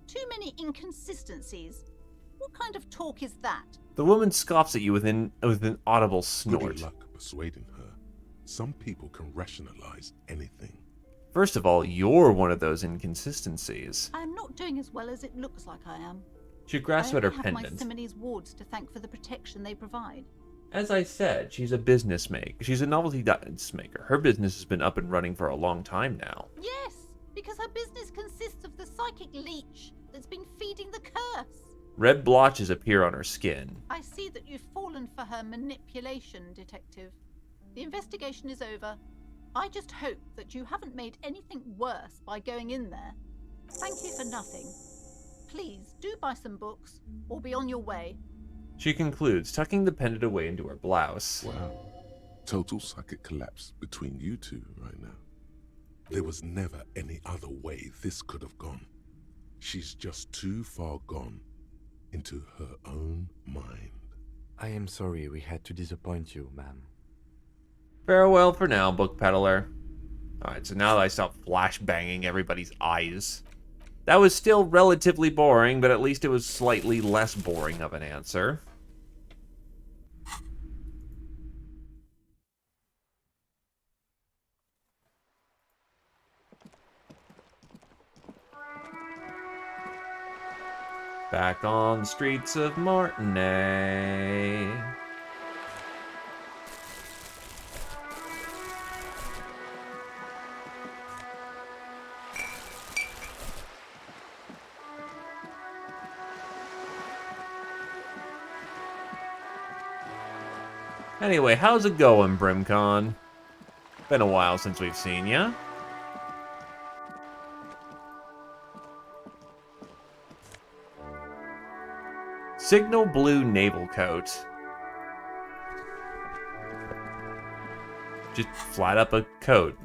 Too many inconsistencies? What kind of talk is that? The woman scoffs at you with an audible snort. Good luck persuading her. Some people can rationalize anything. First of all, you're one of those inconsistencies. I am not doing as well as it looks like I am. She grasps at her I have my pendant. Simonese wards to thank for the protection they provide. As I said, she's a business maker. She's a novelty dice maker. Her business has been up and running for a long time now. Yes, because her business consists of the psychic leech that's been feeding the curse. Red blotches appear on her skin. I see that you've fallen for her manipulation, Detective. The investigation is over. I just hope that you haven't made anything worse by going in there. Thank you for nothing. Please, do buy some books, or be on your way. She concludes, tucking the pendant away into her blouse. Wow. Total psychic collapse between you two right now. There was never any other way this could have gone. She's just too far gone into her own mind. I am sorry we had to disappoint you, ma'am. Farewell for now, book peddler. Alright, so now that I stop flashbanging everybody's eyes. That was still relatively boring, but at least it was slightly less boring of an answer. Back on the streets of Martinez. Anyway, how's it going, Brimcon? Been a while since we've seen ya. Signal blue naval coat. Just flat up a coat.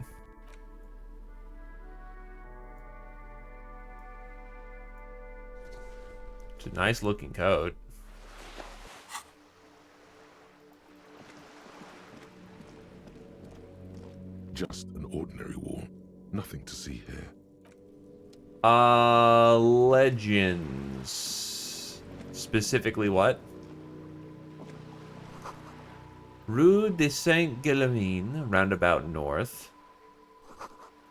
It's a nice looking coat. Just an ordinary wall. Nothing to see here. Legends. Specifically what? Rue de Saint-Guillemine, roundabout north.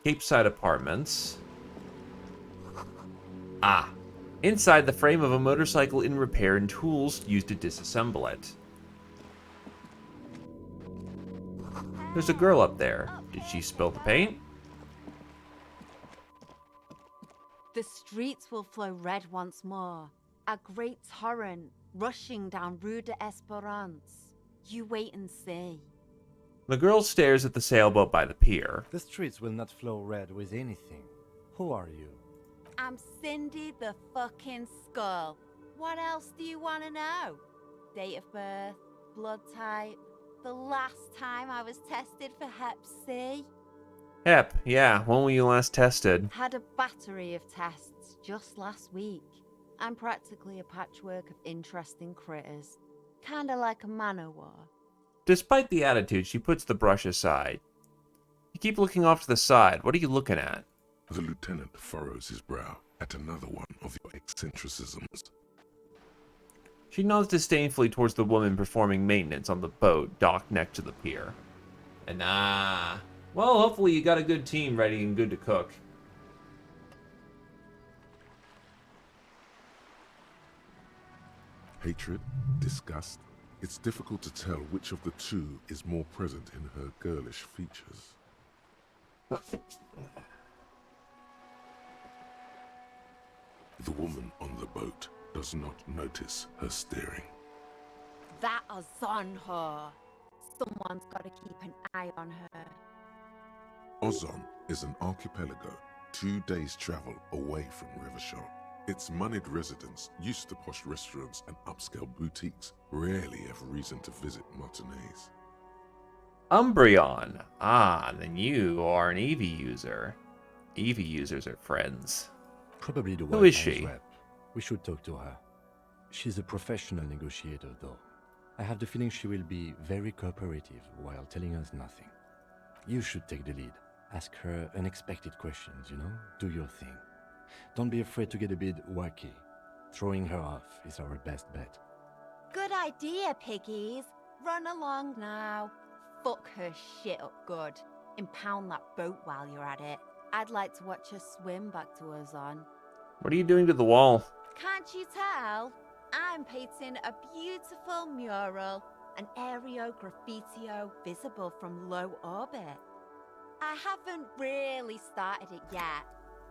Cape Side Apartments. Ah. Inside the frame of a motorcycle in repair and tools used to disassemble it. There's a girl up there. Did she spill the paint? The streets will flow red once more. A great torrent rushing down Rue de Esperance. You wait and see. The girl stares at the sailboat by the pier. The streets will not flow red with anything. Who are you? I'm Cindy the fucking Skull. What else do you want to know? Date of birth, blood type, the last time I was tested for Hep C. Hep, yeah, when were you last tested? Had a battery of tests just last week. I'm practically a patchwork of interesting critters. Kinda like a man-o'-war. Despite the attitude, she puts the brush aside. You keep looking off to the side. What are you looking at? The lieutenant furrows his brow at another one of your eccentricisms. She nods disdainfully towards the woman performing maintenance on the boat docked next to the pier. And well, hopefully you got a good team ready and good to cook. Hatred? Disgust? It's difficult to tell which of the two is more present in her girlish features. The woman on the boat does not notice her staring. That is on her. Someone's got to keep an eye on her. Ozon is an archipelago 2 days' travel away from Rivershore. Its moneyed residents, used to posh restaurants and upscale boutiques, rarely have reason to visit Martinez. Umbreon. Ah, then you are an Eevee user. Eevee users are friends. Probably the Who Wild is Times she? rep. We should talk to her. She's a professional negotiator, though. I have the feeling she will be very cooperative while telling us nothing. You should take the lead. Ask her unexpected questions, you know? Do your thing. Don't be afraid to get a bit wacky. Throwing her off is our best bet. Good idea, piggies. Run along now. Fuck her shit up good. Impound that boat while you're at it. I'd like to watch her swim back to Ozon. What are you doing to the wall? Can't you tell? I'm painting a beautiful mural, an aereo graffitio visible from low orbit. I haven't really started it yet.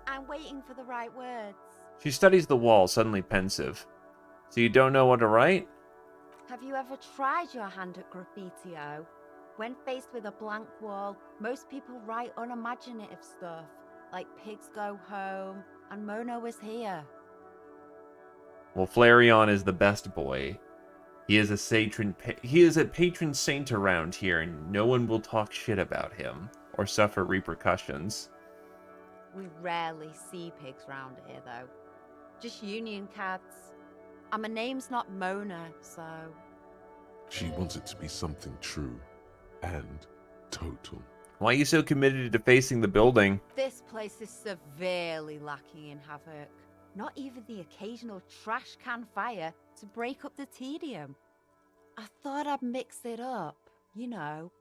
I'm waiting for the right words. She studies the wall, suddenly pensive. So you don't know what to write? Have you ever tried your hand at graffitio? When faced with a blank wall, most people write unimaginative stuff, like pigs go home and Mono is here. Well, Flareon is the best boy. He is a patron saint around here, and no one will talk shit about him or suffer repercussions. We rarely see pigs round here, though. Just union cats. And my name's not Mona, so... She wants it to be something true and total. Why are you so committed to facing the building? This place is severely lacking in havoc. Not even the occasional trash can fire to break up the tedium. I thought I'd mix it up, you know.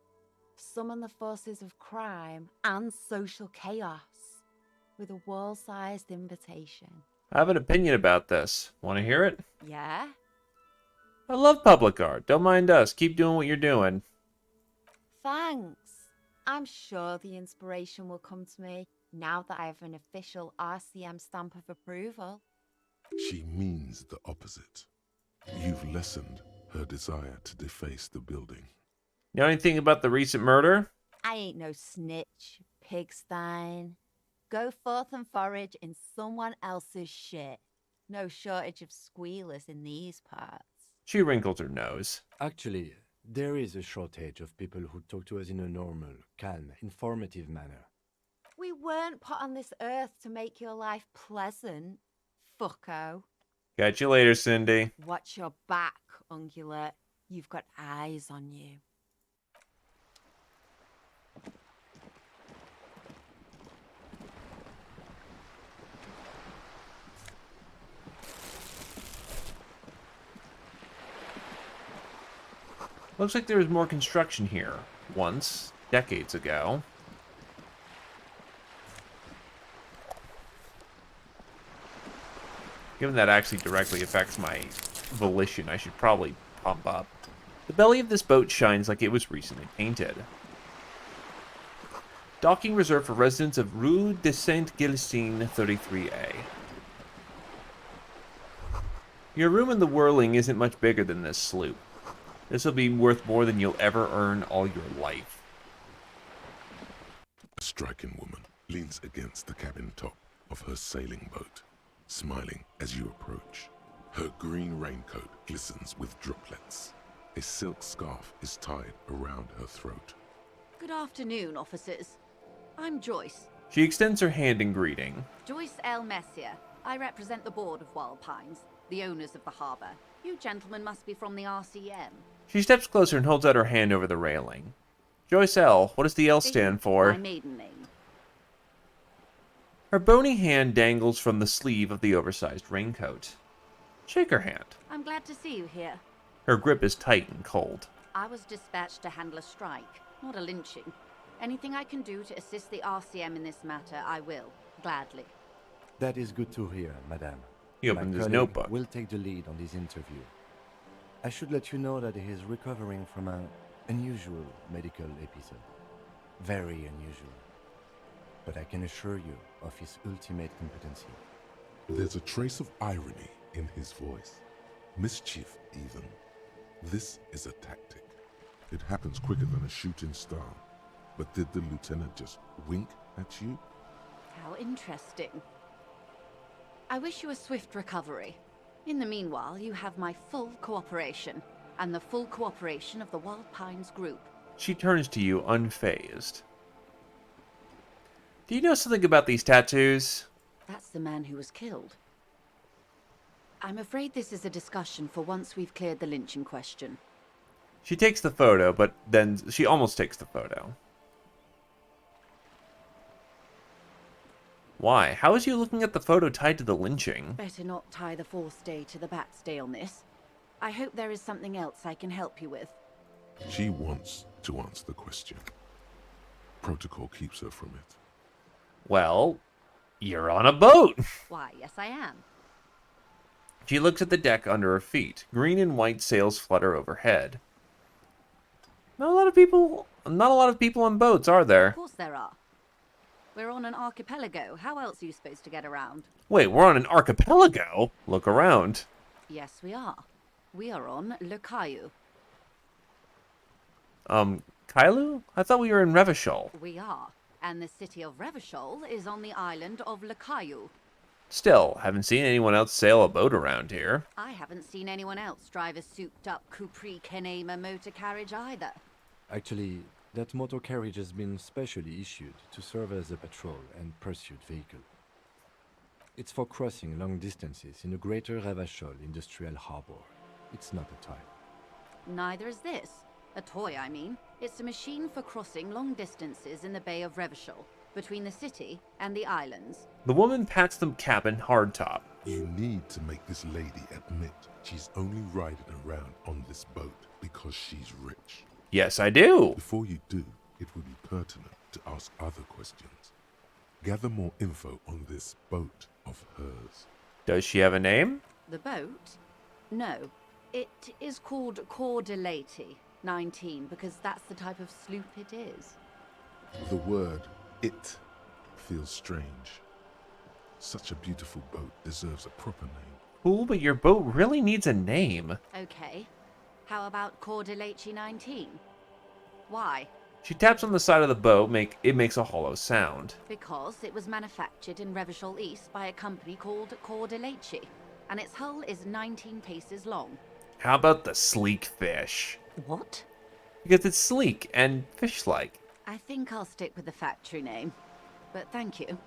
Summon the forces of crime and social chaos with a wall-sized invitation. I have an opinion about this. Want to hear it? Yeah? I love public art. Don't mind us. Keep doing what you're doing. Thanks. I'm sure the inspiration will come to me now that I have an official RCM stamp of approval. She means the opposite. You've lessened her desire to deface the building. You know anything about the recent murder? I ain't no snitch, pigstein. Go forth and forage in someone else's shit. No shortage of squealers in these parts. She wrinkles her nose. Actually, there is a shortage of people who talk to us in a normal, calm, informative manner. We weren't put on this earth to make your life pleasant, fucko. Catch you later, Cindy. Watch your back, Ungulate. You've got eyes on you. Looks like there was more construction here. Once. Decades ago. Given that actually directly affects my volition, I should probably pump up. The belly of this boat shines like it was recently painted. Docking reserved for residents of Rue de Saint-Gilcine 33A. Your room in the Whirling isn't much bigger than this sloop. This will be worth more than you'll ever earn all your life. A striking woman leans against the cabin top of her sailing boat, smiling as you approach. Her green raincoat glistens with droplets. A silk scarf is tied around her throat. Good afternoon, officers. I'm Joyce. She extends her hand in greeting. Joyce L. Messier. I represent the board of Wild Pines, the owners of the harbour. You gentlemen must be from the RCM. She steps closer and holds out her hand over the railing. Joyce L. What does the L stand for? My maiden name. Her bony hand dangles from the sleeve of the oversized raincoat. Shake her hand. I'm glad to see you here. Her grip is tight and cold. I was dispatched to handle a strike, not a lynching. Anything I can do to assist the RCM in this matter, I will, gladly. That is good to hear, madame. He opens My his colleague notebook. will take the lead on this interview. I should let you know that he is recovering from an unusual medical episode. Very unusual. But I can assure you of his ultimate competency. There's a trace of irony in his voice. Mischief, even. This is a tactic. It happens quicker than a shooting star. But did the lieutenant just wink at you? How interesting. I wish you a swift recovery. In the meanwhile, you have my full cooperation, and the full cooperation of the Wild Pines group. She turns to you, unfazed. Do you know something about these tattoos? That's the man who was killed. I'm afraid this is a discussion for once we've cleared the lynching question. She takes the photo, but then she almost takes the photo. Why? How is you looking at the photo tied to the lynching? Better not tie the fourth day to the bat's day on this. I hope there is something else I can help you with. She wants to answer the question. Protocol keeps her from it. Well, you're on a boat. Why, yes I am. She looks at the deck under her feet. Green and white sails flutter overhead. Not a lot of people on boats, are there? Of course there are. We're on an archipelago. How else are you supposed to get around? Wait, we're on an archipelago? Look around. Yes, we are. We are on Le Caillou. Kailu? I thought we were in Revachol. We are. And the city of Revachol is on the island of Le Caillou. Still, haven't seen anyone else sail a boat around here. I haven't seen anyone else drive a souped-up Capri Kenema motor carriage either. Actually, that motor carriage has been specially issued to serve as a patrol and pursuit vehicle. It's for crossing long distances in the greater Revachol industrial harbor. It's not a toy. Neither is this. A toy, I mean. It's a machine for crossing long distances in the Bay of Revachol, between the city and the islands. The woman pats the cabin hardtop. You need to make this lady admit she's only riding around on this boat because she's rich. Yes, I do. Before you do, it would be pertinent to ask other questions. Gather more info on this boat of hers. Does she have a name? The boat? No. It is called Cordelati 19 because that's the type of sloop it is. The word "it" feels strange. Such a beautiful boat deserves a proper name. Cool, but your boat really needs a name. Okay. How about Cordelati 19? Why? She taps on the side of the boat, it makes a hollow sound. Because it was manufactured in Revachol East by a company called Cordelati, and its hull is 19 paces long. How about the sleek fish? What? Because it's sleek and fish-like. I think I'll stick with the factory name, but thank you.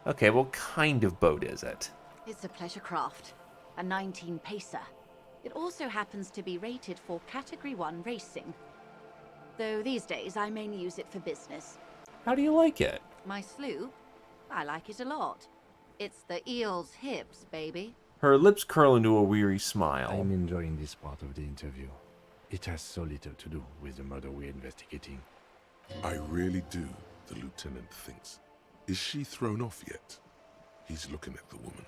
Okay, what kind of boat is it? It's a pleasure craft, a 19-pacer. It also happens to be rated for Category 1 racing. Though these days I mainly use it for business. How do you like it? My sloop? I like it a lot. It's the eel's hips, baby. Her lips curl into a weary smile. I'm enjoying this part of the interview. It has so little to do with the murder we're investigating. I really do, the lieutenant thinks. Is she thrown off yet? He's looking at the woman,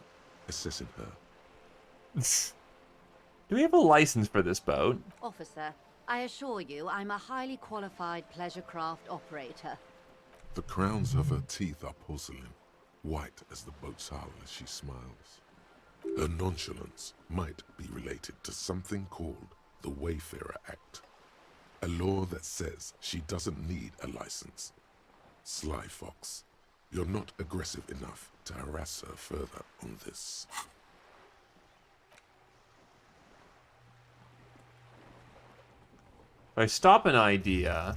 assessing her. Do we have a license for this boat? Officer, I assure you I'm a highly qualified pleasure craft operator. The crowns of her teeth are porcelain, white as the boat's hull as she smiles. Her nonchalance might be related to something called the Wayfarer Act, a law that says she doesn't need a license. Sly fox, you're not aggressive enough to harass her further on this. If I stop an idea...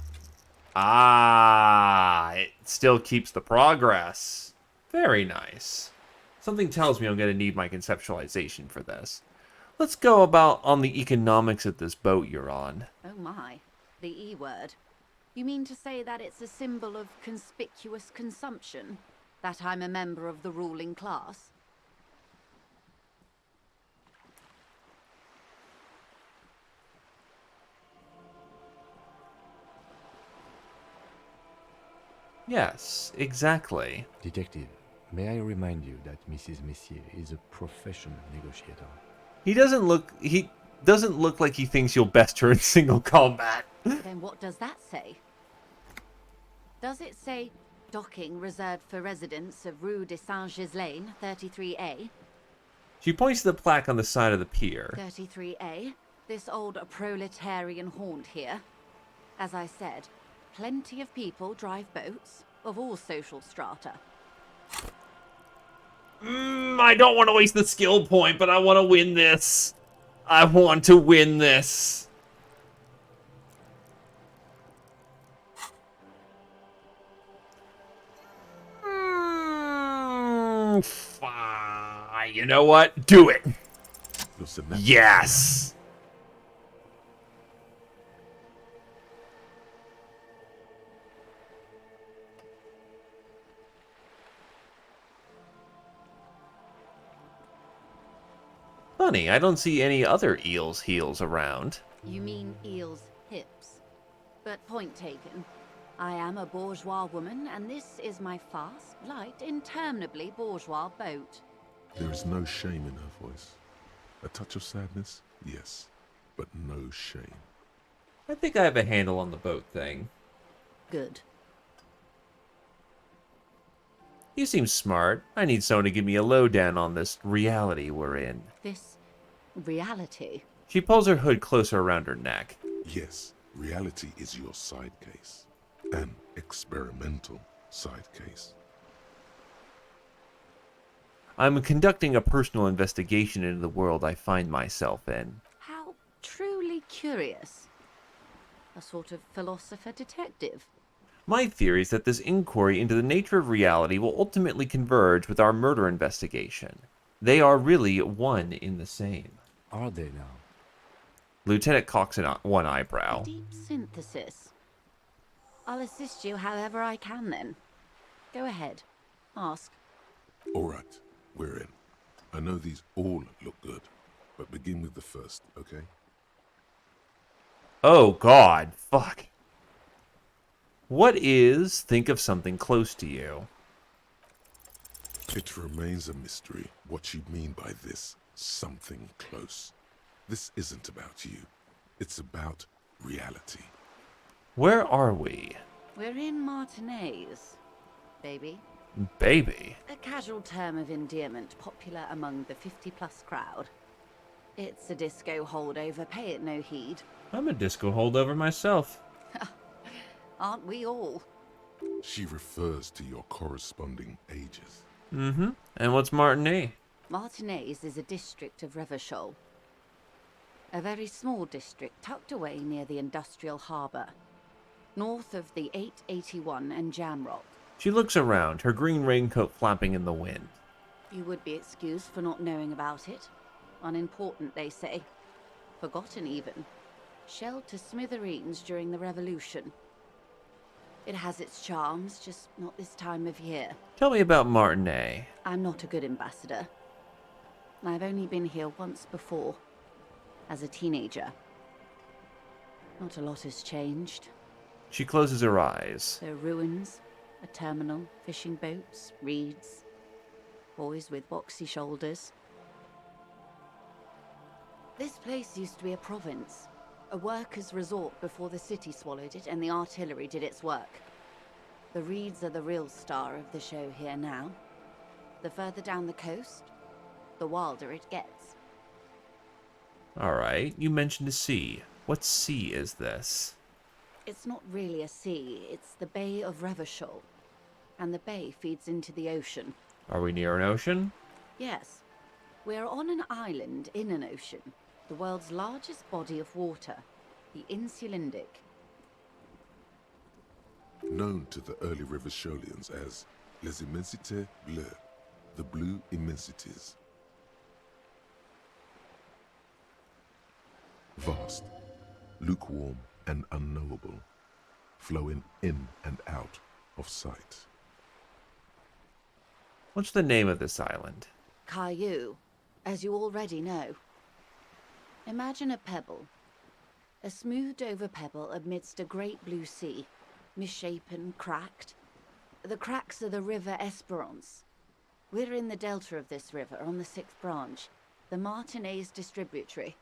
Ah, it still keeps the progress. Very nice. Something tells me I'm going to need my conceptualization for this. Let's go about on the economics of this boat you're on. Oh my, the E word. You mean to say that it's a symbol of conspicuous consumption? That I'm a member of the ruling class? Yes, exactly. Detective, may I remind you that Mrs. Messier is a professional negotiator. He doesn't look... Doesn't look like he thinks you'll best her in single combat. Then what does that say? Does it say docking reserved for residents of Rue de Saint-Ghislain, 33A? She points to the plaque on the side of the pier. 33A, this old proletarian haunt here. As I said, plenty of people drive boats, of all social strata. I don't want to waste the skill point, but I want to win this. I want to win this. Fine. You know what? Do it. Yes. Funny, I don't see any other eel's heels around. You mean eel's hips. But point taken. I am a bourgeois woman, and this is my fast, light, interminably bourgeois boat. There is no shame in her voice. A touch of sadness, yes, but no shame. I think I have a handle on the boat thing. Good. You seem smart. I need someone to give me a lowdown on this reality we're in. This reality? She pulls her hood closer around her neck. Yes, reality is your side case. An experimental side case. I'm conducting a personal investigation into the world I find myself in. How truly curious. A sort of philosopher-detective. My theory is that this inquiry into the nature of reality will ultimately converge with our murder investigation. They are really one in the same. Are they now? Lieutenant cocks one eyebrow. Deep synthesis. I'll assist you however I can then. Go ahead. Ask. All right, we're in. I know these all look good, but begin with the first, okay? Oh God, fuck. What is, think of something close to you? It remains a mystery what you mean by this something close. This isn't about you. It's about reality. Where are we? We're in Martinez, baby. Baby? A casual term of endearment popular among the 50-plus crowd. It's a disco holdover, pay it no heed. I'm a disco holdover myself. Aren't we all? She refers to your corresponding ages. Mm-hmm. And what's Martigny? Martinez is a district of Revachol. A very small district tucked away near the industrial harbour, north of the 881 and Jamrock. She looks around, her green raincoat flapping in the wind. You would be excused for not knowing about it. Unimportant, they say. Forgotten, even. Shelled to smithereens during the Revolution. It has its charms, just not this time of year. Tell me about Martinet. I'm not a good ambassador. I've only been here once before, as a teenager. Not a lot has changed. She closes her eyes. There are ruins, a terminal, fishing boats, reeds, boys with boxy shoulders. This place used to be a province, a workers' resort before the city swallowed it and the artillery did its work. The reeds are the real star of the show here now. The further down the coast, the wilder it gets. Alright, you mentioned a sea. What sea is this? It's not really a sea, it's the Bay of Revachol. And the bay feeds into the ocean. Are we near an ocean? Yes. We're on an island in an ocean. The world's largest body of water, the Insulindic. Known to the early Revacholians as Les Immensités Bleues, the Blue Immensities. Vast, lukewarm and unknowable, flowing in and out of sight. What's the name of this island? Caillou, as you already know. Imagine a pebble. A smoothed over pebble amidst a great blue sea, misshapen, cracked. The cracks are the river Esperance. We're in the delta of this river on the 6th branch, the Martinez distributary.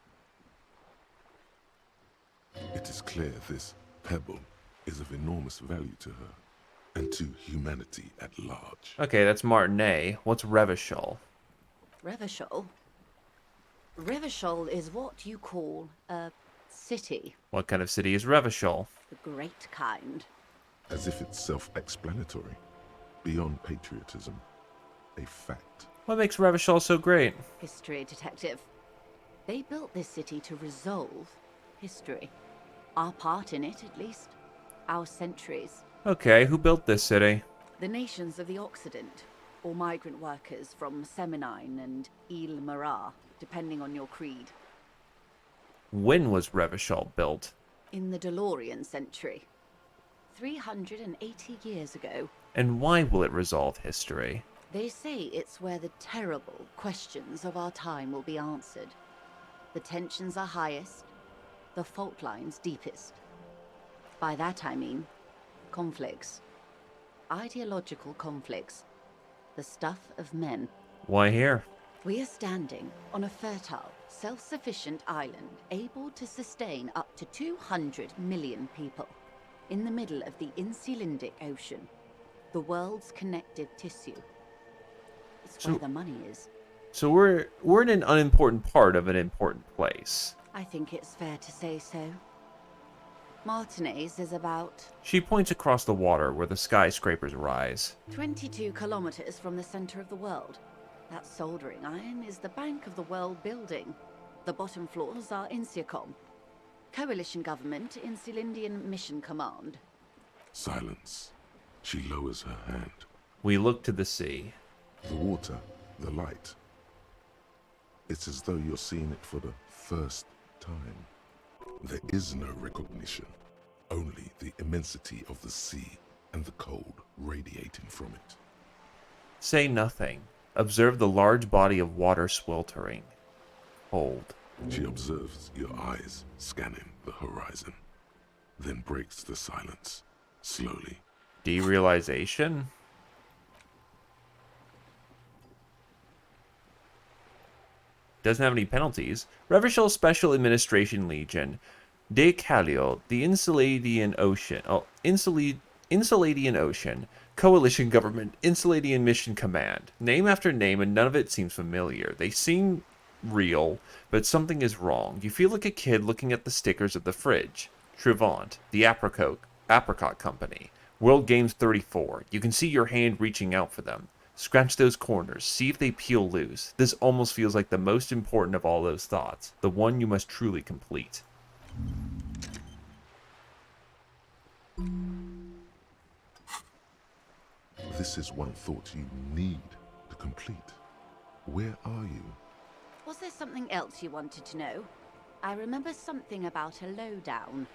It is clear this pebble is of enormous value to her, and to humanity at large. Okay, that's Martinet. What's Revachol? Revachol? Revachol is what you call a city. What kind of city is Revachol? The great kind. As if it's self-explanatory, beyond patriotism, a fact. What makes Revachol so great? History, detective. They built this city to resolve history. Our part in it, at least. Our centuries. Okay, who built this city? The nations of the Occident, or migrant workers from Semenine and Ile Marat, depending on your creed. When was Revachol built? In the DeLorean century. 380 years ago. And why will it resolve history? They say it's where the terrible questions of our time will be answered. The tensions are highest, the fault lines deepest. By that I mean conflicts. Ideological conflicts. The stuff of men. Why here? We are standing on a fertile, self-sufficient island able to sustain up to 200 million people in the middle of the Insulindic Ocean, the world's connective tissue. It's where the money is. So we're in an unimportant part of an important place. I think it's fair to say so. Martinez is about... She points across the water where the skyscrapers rise. 22 kilometers from the center of the world. That soldering iron is the bank of the world building. The bottom floors are Insiacom. Coalition government, Insulindian Mission Command. Silence. She lowers her hand. We look to the sea. The water, the light. It's as though you're seeing it for the first time. There is no recognition, only the immensity of the sea and the cold radiating from it. Say nothing. Observe the large body of water sweltering. Cold. She observes your eyes scanning the horizon, then breaks the silence, slowly. Derealization? Doesn't have any penalties. Revachol Special Administration Legion. De Calio, the Insuladian Ocean. Oh, Insuladian Ocean. Coalition Government. Insuladian Mission Command. Name after name, and none of it seems familiar. They seem real, but something is wrong. You feel like a kid looking at the stickers of the fridge. Trivant, the Apricot Company. World Games 34. You can see your hand reaching out for them. Scratch those corners, see if they peel loose. This almost feels like the most important of all those thoughts, the one you must truly complete. This is one thought you need to complete. Where are you? Was there something else you wanted to know? I remember something about a lowdown.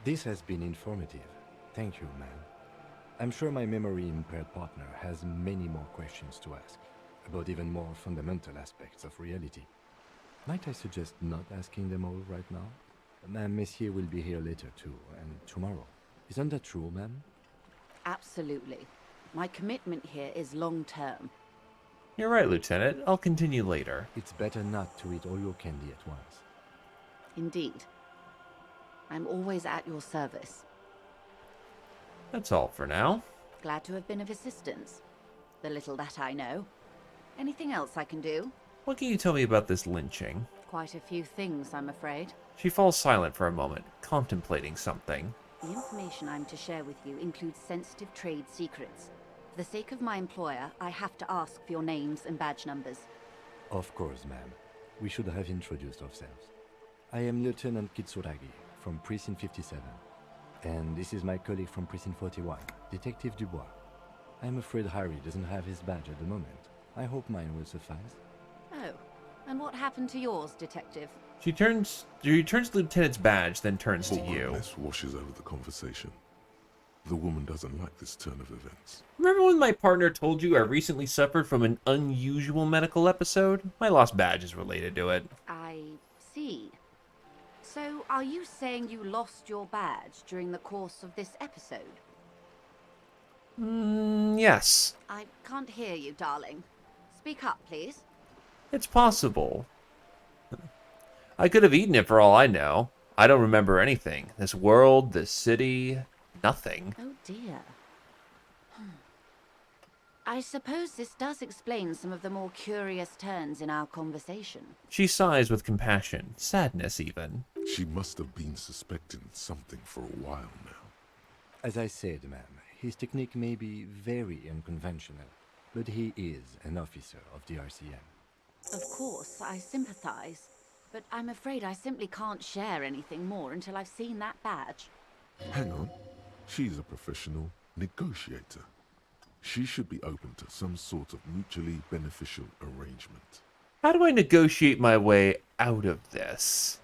This has been informative. Thank you, ma'am. I'm sure my memory-impaired partner has many more questions to ask, about even more fundamental aspects of reality. Might I suggest not asking them all right now? Ma'am, Messier will be here later too, and tomorrow. Isn't that true, ma'am? Absolutely. My commitment here is long-term. You're right, Lieutenant. I'll continue later. It's better not to eat all your candy at once. Indeed. I'm always at your service. That's all for now. Glad to have been of assistance. The little that I know. Anything else I can do? What can you tell me about this lynching? Quite a few things, I'm afraid. She falls silent for a moment, contemplating something. The information I'm to share with you includes sensitive trade secrets. For the sake of my employer, I have to ask for your names and badge numbers. Of course, ma'am. We should have introduced ourselves. I am Lieutenant Kitsuragi, from Precinct 57. And this is my colleague from Precinct 41, Detective Dubois. I'm afraid Harry doesn't have his badge at the moment. I hope mine will suffice. Oh, and what happened to yours, Detective? She turns the Lieutenant's badge, then turns to you. Awkwardness washes over the conversation. The woman doesn't like this turn of events. Remember when my partner told you I recently suffered from an unusual medical episode? My lost badge is related to it. I see. So, are you saying you lost your badge during the course of this episode? Yes. I can't hear you, darling. Speak up, please. It's possible. I could have eaten it for all I know. I don't remember anything. This world, this city, nothing. Oh dear. I suppose this does explain some of the more curious turns in our conversation. She sighs with compassion, sadness even. She must have been suspecting something for a while now. As I said, ma'am, his technique may be very unconventional, but he is an officer of the RCM. Of course, I sympathize, but I'm afraid I simply can't share anything more until I've seen that badge. Hang on. She's a professional negotiator. She should be open to some sort of mutually beneficial arrangement. How do I negotiate my way out of this?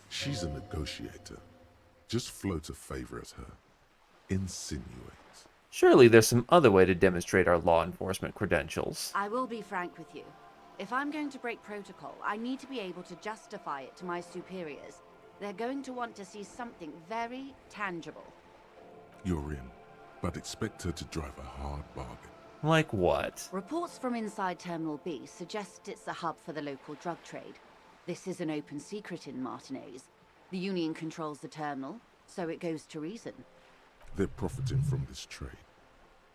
She's a negotiator. Just float a favor at her. Insinuate. Surely there's some other way to demonstrate our law enforcement credentials. I will be frank with you. If I'm going to break protocol, I need to be able to justify it to my superiors. They're going to want to see something very tangible. You're in, but expect her to drive a hard bargain. Like what? Reports from inside Terminal B suggest it's a hub for the local drug trade. This is an open secret in Martinez. The Union controls the terminal, so it goes to reason. They're profiting from this trade.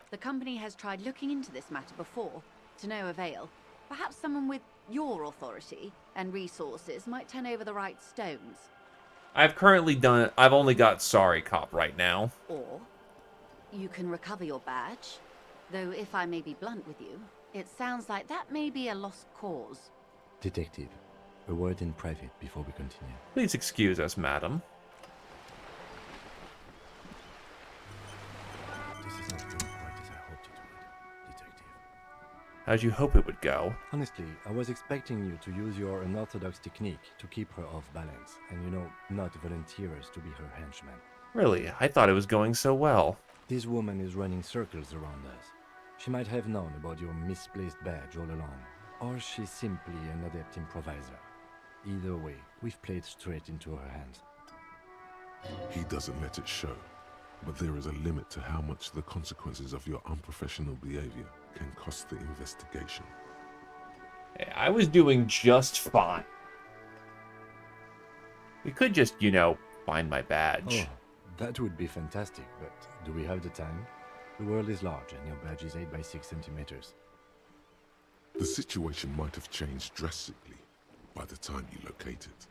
The company has tried looking into this matter before, to no avail. Perhaps someone with your authority and resources might turn over the right stones. I've only got Sorry Cop right now. Or you can recover your badge. Though if I may be blunt with you, it sounds like that may be a lost cause. Detective, a word in private before we continue. Please excuse us, madam. This is not going quite as I hoped it would, Detective. How'd you hope it would go? Honestly, I was expecting you to use your unorthodox technique to keep her off balance, and not volunteer us to be her henchmen. Really? I thought it was going so well. This woman is running circles around us. She might have known about your misplaced badge all along, or she's simply an adept improviser. Either way, we've played straight into her hands. He doesn't let it show, but there is a limit to how much the consequences of your unprofessional behavior can cost the investigation. I was doing just fine. We could just, find my badge. Oh, that would be fantastic, but do we have the time? The world is large and your badge is 8 by 6 centimeters. The situation might have changed drastically by the time you locate it.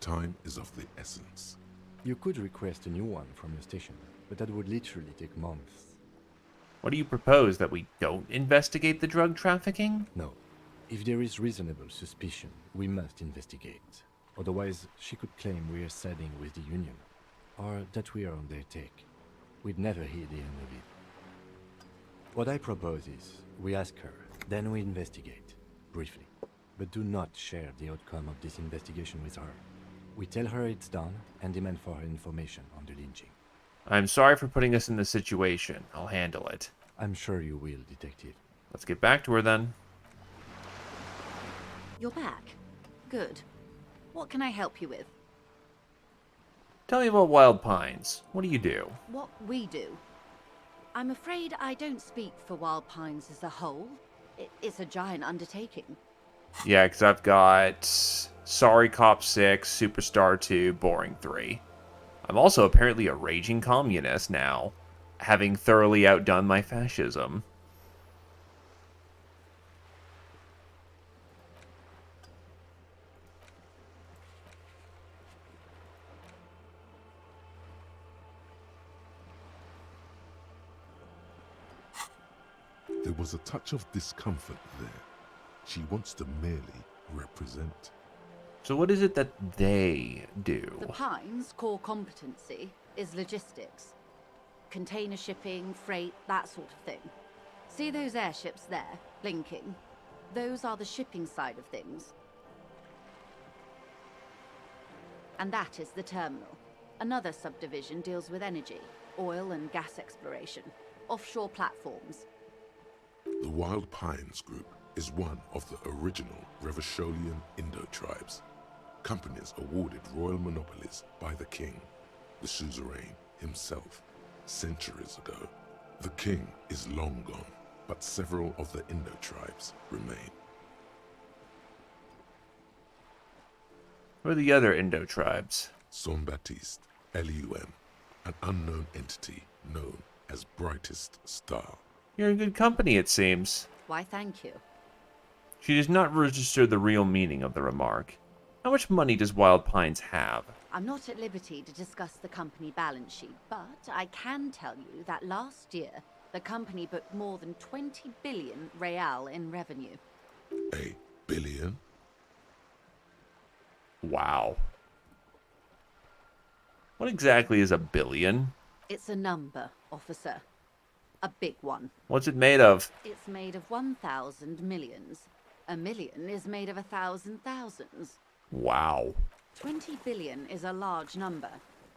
Time is of the essence. You could request a new one from your station, but that would literally take months. What do you propose, that we don't investigate the drug trafficking? No. If there is reasonable suspicion, we must investigate. Otherwise, she could claim we are siding with the Union, or that we are on their take. We'd never hear the end of it. What I propose is, we ask her, then we investigate, briefly. But do not share the outcome of this investigation with her. We tell her it's done, and demand for her information on the lynching. I'm sorry for putting us in this situation. I'll handle it. I'm sure you will, Detective. Let's get back to her then. You're back. Good. What can I help you with? Tell me about Wild Pines. What do you do? What we do? I'm afraid I don't speak for Wild Pines as a whole. It's a giant undertaking. Yeah, because I've got Sorry Cop 6, Superstar 2, Boring 3. I'm also apparently a raging communist now, having thoroughly outdone my fascism. There was a touch of discomfort there. She wants to merely represent. So what is it that they do? The Pines' core competency is logistics. Container shipping, freight, that sort of thing. See those airships there, blinking? Those are the shipping side of things. And that is the terminal. Another subdivision deals with energy, oil and gas exploration, offshore platforms. The Wild Pines Group is one of the original Revacholian Indo-tribes. Companies awarded royal monopolies by the king, the suzerain himself, centuries ago. The king is long gone, but several of the Indo-tribes remain. Who are the other Indo tribes? Son Baptiste, Elysium, an unknown entity known as Brightest Star. You're in good company, it seems. Why, thank you. She does not register the real meaning of the remark. How much money does Wild Pines have? I'm not at liberty to discuss the company balance sheet, but I can tell you that last year, the company booked more than 20 billion real in revenue. A billion? Wow. What exactly is a billion? It's a number, officer. A big one. What's it made of? It's made of 1,000 millions. A million is made of 1,000 thousands. Wow. 20 billion is a large number,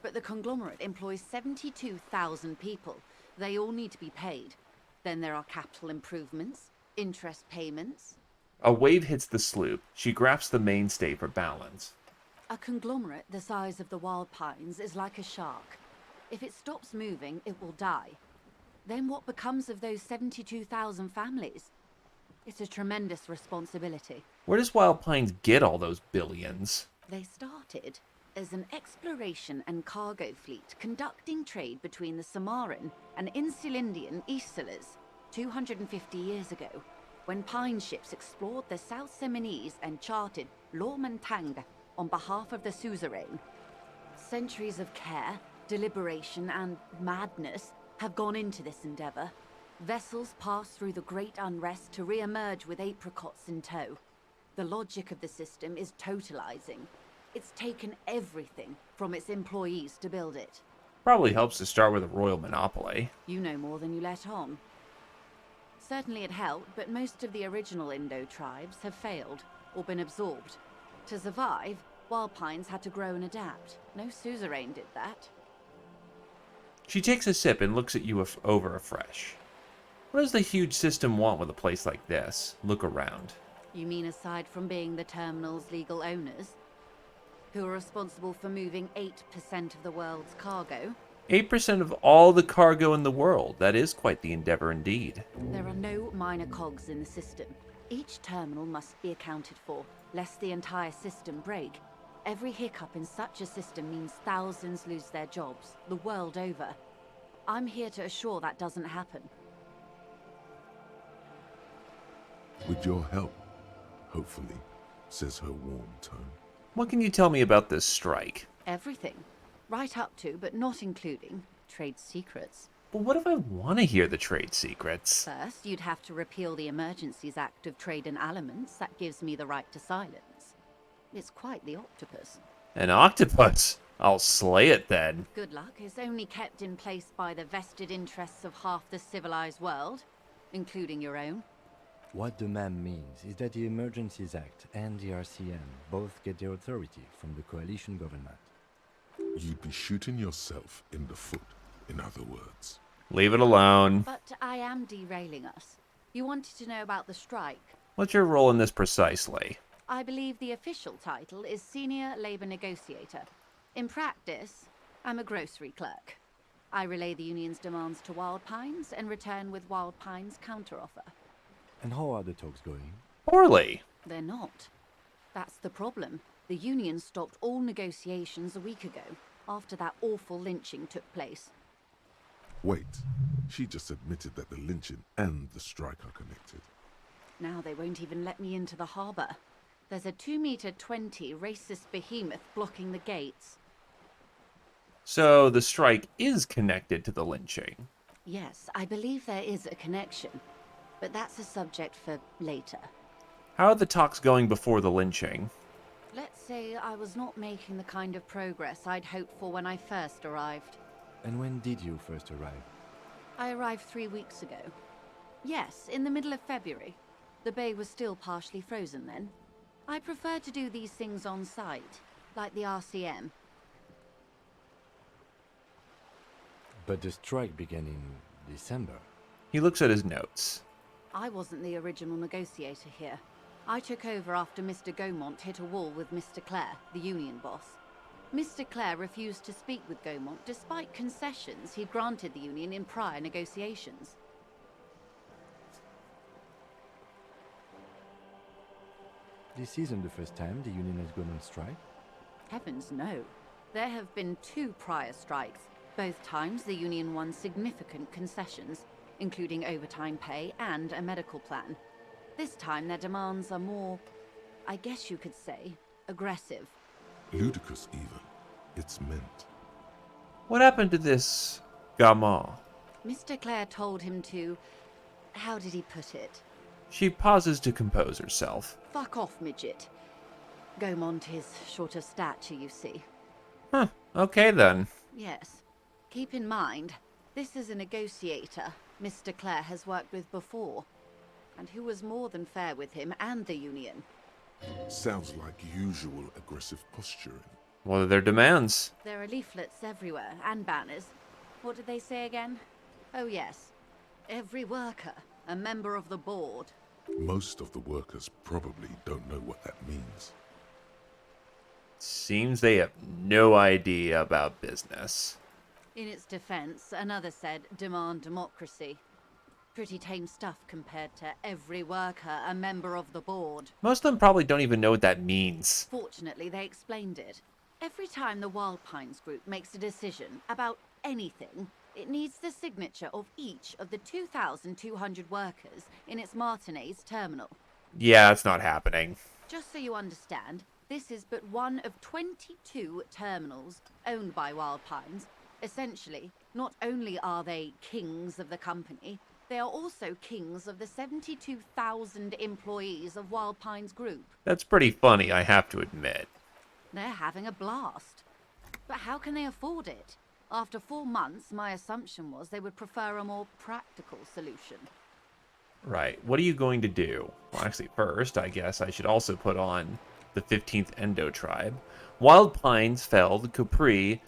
but the conglomerate employs 72,000 people. They all need to be paid. Then there are capital improvements, interest payments. A wave hits the sloop. She grasps the mainstay for balance. A conglomerate the size of the Wild Pines is like a shark. If it stops moving, it will die. Then what becomes of those 72,000 families? It's a tremendous responsibility. Where does Wild Pines get all those billions? They started as an exploration and cargo fleet conducting trade between the Samaran and Insulindian Isolas 250 years ago, when pine ships explored the South Seminese and charted Lomantang on behalf of the suzerain. Centuries of care, deliberation, and madness have gone into this endeavor. Vessels pass through the great unrest to re-emerge with apricots in tow. The logic of the system is totalizing. It's taken everything from its employees to build it. Probably helps to start with a royal monopoly. You know more than you let on. Certainly it helped, but most of the original Indo tribes have failed or been absorbed. To survive, Wild Pines had to grow and adapt. No suzerain did that. She takes a sip and looks at you over afresh. What does the huge system want with a place like this? Look around. You mean aside from being the terminal's legal owners, who are responsible for moving 8% of the world's cargo? 8% of all the cargo in the world. That is quite the endeavor indeed. There are no minor cogs in the system. Each terminal must be accounted for, lest the entire system break. Every hiccup in such a system means thousands lose their jobs, the world over. I'm here to assure that doesn't happen. With your help, hopefully, says her warm tone. What can you tell me about this strike? Everything. Right up to, but not including, trade secrets. But what if I want to hear the trade secrets? First, you'd have to repeal the Emergencies Act of Trade in Elements. That gives me the right to silence. It's quite the octopus. An octopus? I'll slay it then. Good luck. It's only kept in place by the vested interests of half the civilized world, including your own. What the ma'am means is that the Emergencies Act and the RCM both get their authority from the coalition government. You'd be shooting yourself in the foot, in other words. Leave it alone. But I am derailing us. You wanted to know about the strike. What's your role in this precisely? I believe the official title is Senior Labor Negotiator. In practice, I'm a grocery clerk. I relay the union's demands to Wild Pines and return with Wild Pines' counteroffer. And how are the talks going? Poorly. They're not. That's the problem. The union stopped all negotiations a week ago, after that awful lynching took place. Wait, she just admitted that the lynching and the strike are connected. Now they won't even let me into the harbour. There's a 2-meter 20 racist behemoth blocking the gates. So the strike is connected to the lynching. Yes, I believe there is a connection, but that's a subject for later. How are the talks going before the lynching? Let's say I was not making the kind of progress I'd hoped for when I first arrived. And when did you first arrive? I arrived 3 weeks ago. Yes, in the middle of February. The bay was still partially frozen then. I prefer to do these things on site, like the RCM. But the strike began in December. He looks at his notes. I wasn't the original negotiator here. I took over after Mr. Gaumont hit a wall with Mr. Clare, the union boss. Mr. Clare refused to speak with Gaumont despite concessions he'd granted the union in prior negotiations. This isn't the first time the union has gone on strike. Heavens no. There have been 2 prior strikes. Both times the union won significant concessions, including overtime pay and a medical plan. This time their demands are more, I guess you could say, aggressive. Ludicrous, even. It's meant. What happened to this gamin? Mr. Clare told him to... how did he put it? She pauses to compose herself. Fuck off, midget. Gaumont is short of stature, you see. Huh, okay then. Yes. Keep in mind, this is a negotiator Mr. Clare has worked with before, and who was more than fair with him and the union. Sounds like usual aggressive posturing. What are their demands? There are leaflets everywhere, and banners. What did they say again? Oh yes. Every worker, a member of the board. Most of the workers probably don't know what that means. Seems they have no idea about business. In its defense, another said, demand democracy. Pretty tame stuff compared to every worker, a member of the board. Most of them probably don't even know what that means. Fortunately, they explained it. Every time the Wild Pines group makes a decision about anything, it needs the signature of each of the 2,200 workers in its Martinez terminal. Yeah, it's not happening. Just so you understand, this is but one of 22 terminals owned by Wild Pines. Essentially, not only are they kings of the company, they are also kings of the 72,000 employees of Wild Pines Group. That's pretty funny, I have to admit. They're having a blast. But how can they afford it? After 4 months, my assumption was they would prefer a more practical solution. Right, what are you going to do? Well, actually, first, I guess I should also put on the 15th Endo tribe. Wild Pines, Feld, Capri,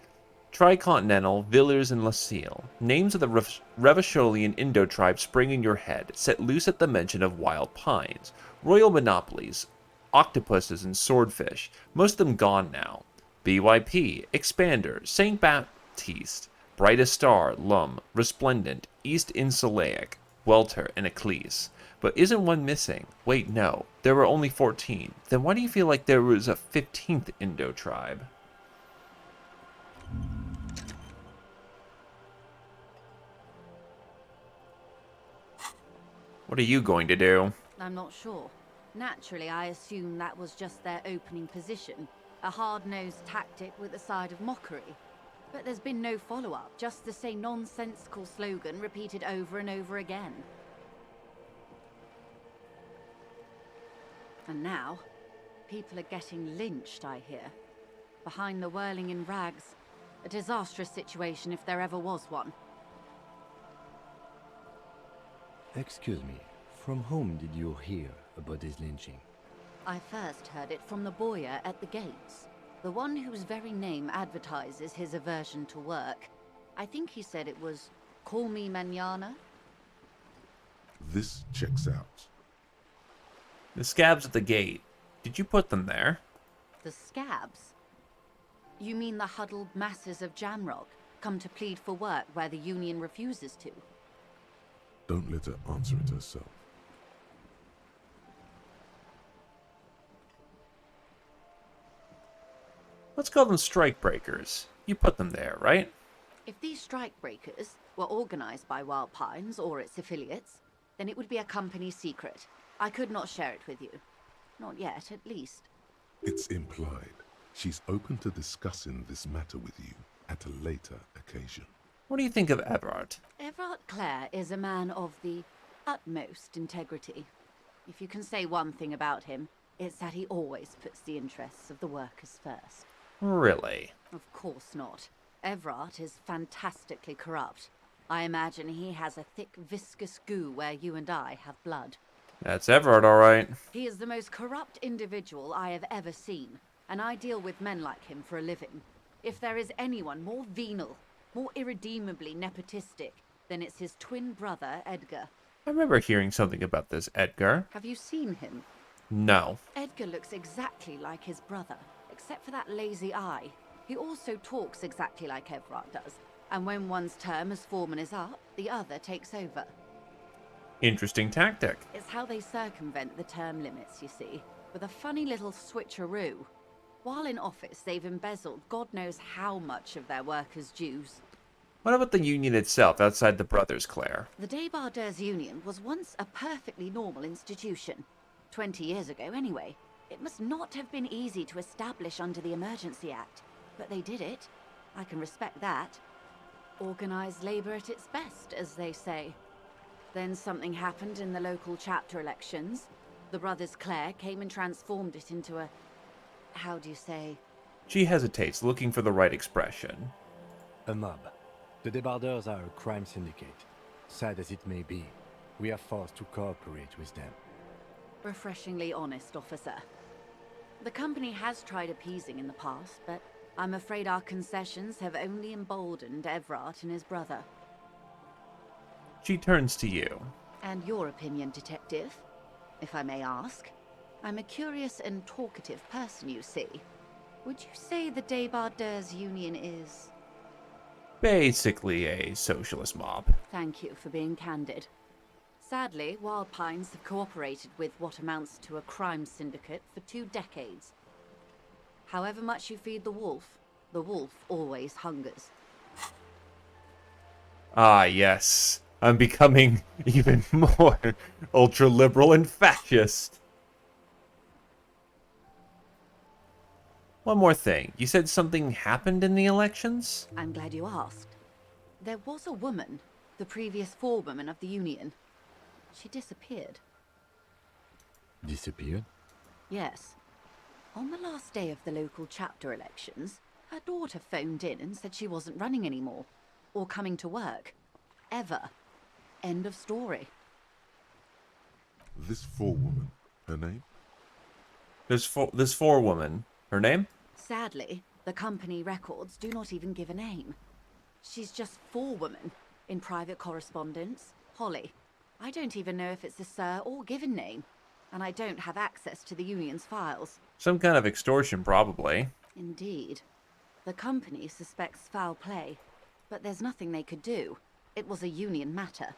Tricontinental, Villers, and Lucille. Names of the Revacholian Indo tribe spring in your head, set loose at the mention of Wild Pines. Royal monopolies, octopuses, and swordfish. Most of them gone now. BYP, Expander, St. Baptiste, Brightest Star, Lum, Resplendent, East Insulaic, Welter, and Ecclese. But isn't one missing? Wait, no. There were only 14. Then why do you feel like there was a 15th Indo tribe? What are you going to do? I'm not sure. Naturally, I assume that was just their opening position, a hard-nosed tactic with a side of mockery. But there's been no follow-up, just the same nonsensical slogan repeated over and over again. And now, people are getting lynched, I hear. Behind the whirling in rags. A disastrous situation if there ever was one. Excuse me, from whom did you hear about this lynching? I first heard it from the boyar at the gates. The one whose very name advertises his aversion to work. I think he said it was, "Call me mañana." This checks out. The scabs at the gate. Did you put them there? The scabs? You mean the huddled masses of Jamrock, come to plead for work where the union refuses to? Don't let her answer it herself. Let's call them strike breakers. You put them there, right? If these strike breakers were organized by Wild Pines or its affiliates, then it would be a company secret. I could not share it with you. Not yet, at least. It's implied. She's open to discussing this matter with you at a later occasion. What do you think of Everard? Everard Clare is a man of the utmost integrity. If you can say one thing about him, it's that he always puts the interests of the workers first. Really? Of course not. Everard is fantastically corrupt. I imagine he has a thick, viscous goo where you and I have blood. That's Everard, all right. He is the most corrupt individual I have ever seen, and I deal with men like him for a living. If there is anyone more venal, more irredeemably nepotistic, then it's his twin brother, Edgar. I remember hearing something about this Edgar. Have you seen him? No. Edgar looks exactly like his brother, except for that lazy eye. He also talks exactly like Everard does, and when one's term as foreman is up, the other takes over. Interesting tactic. It's how they circumvent the term limits, you see, with a funny little switcheroo. While in office, they've embezzled God knows how much of their workers' dues. What about the union itself, outside the brothers, Claire? The Debardeurs Union was once a perfectly normal institution. 20 years ago, anyway. It must not have been easy to establish under the Emergency Act, but they did it. I can respect that. Organized labor at its best, as they say. Then something happened in the local chapter elections. The brothers Clare came and transformed it into a... how do you say? She hesitates, looking for the right expression. A mob. The Debardeurs are a crime syndicate. Sad as it may be, we are forced to cooperate with them. Refreshingly honest, officer. The company has tried appeasing in the past, but I'm afraid our concessions have only emboldened Everard and his brother. She turns to you. And your opinion, Detective, if I may ask? I'm a curious and talkative person, you see. Would you say the Debardeurs Union is... Basically a socialist mob. Thank you for being candid. Sadly, Wild Pines have cooperated with what amounts to a crime syndicate for 2 decades. However much you feed the wolf always hungers. Ah, yes. I'm becoming even more ultra-liberal and fascist. One more thing. You said something happened in the elections? I'm glad you asked. There was a woman, the previous forewoman of the Union. She disappeared. Disappeared? Yes. On the last day of the local chapter elections, her daughter phoned in and said she wasn't running anymore, or coming to work. Ever. End of story. This forewoman, her name? This forewoman. Her name? Sadly, the company records do not even give a name. She's just forewoman in private correspondence, Holly. I don't even know if it's a sir or given name, and I don't have access to the Union's files. Some kind of extortion, probably. Indeed. The company suspects foul play, but there's nothing they could do. It was a Union matter.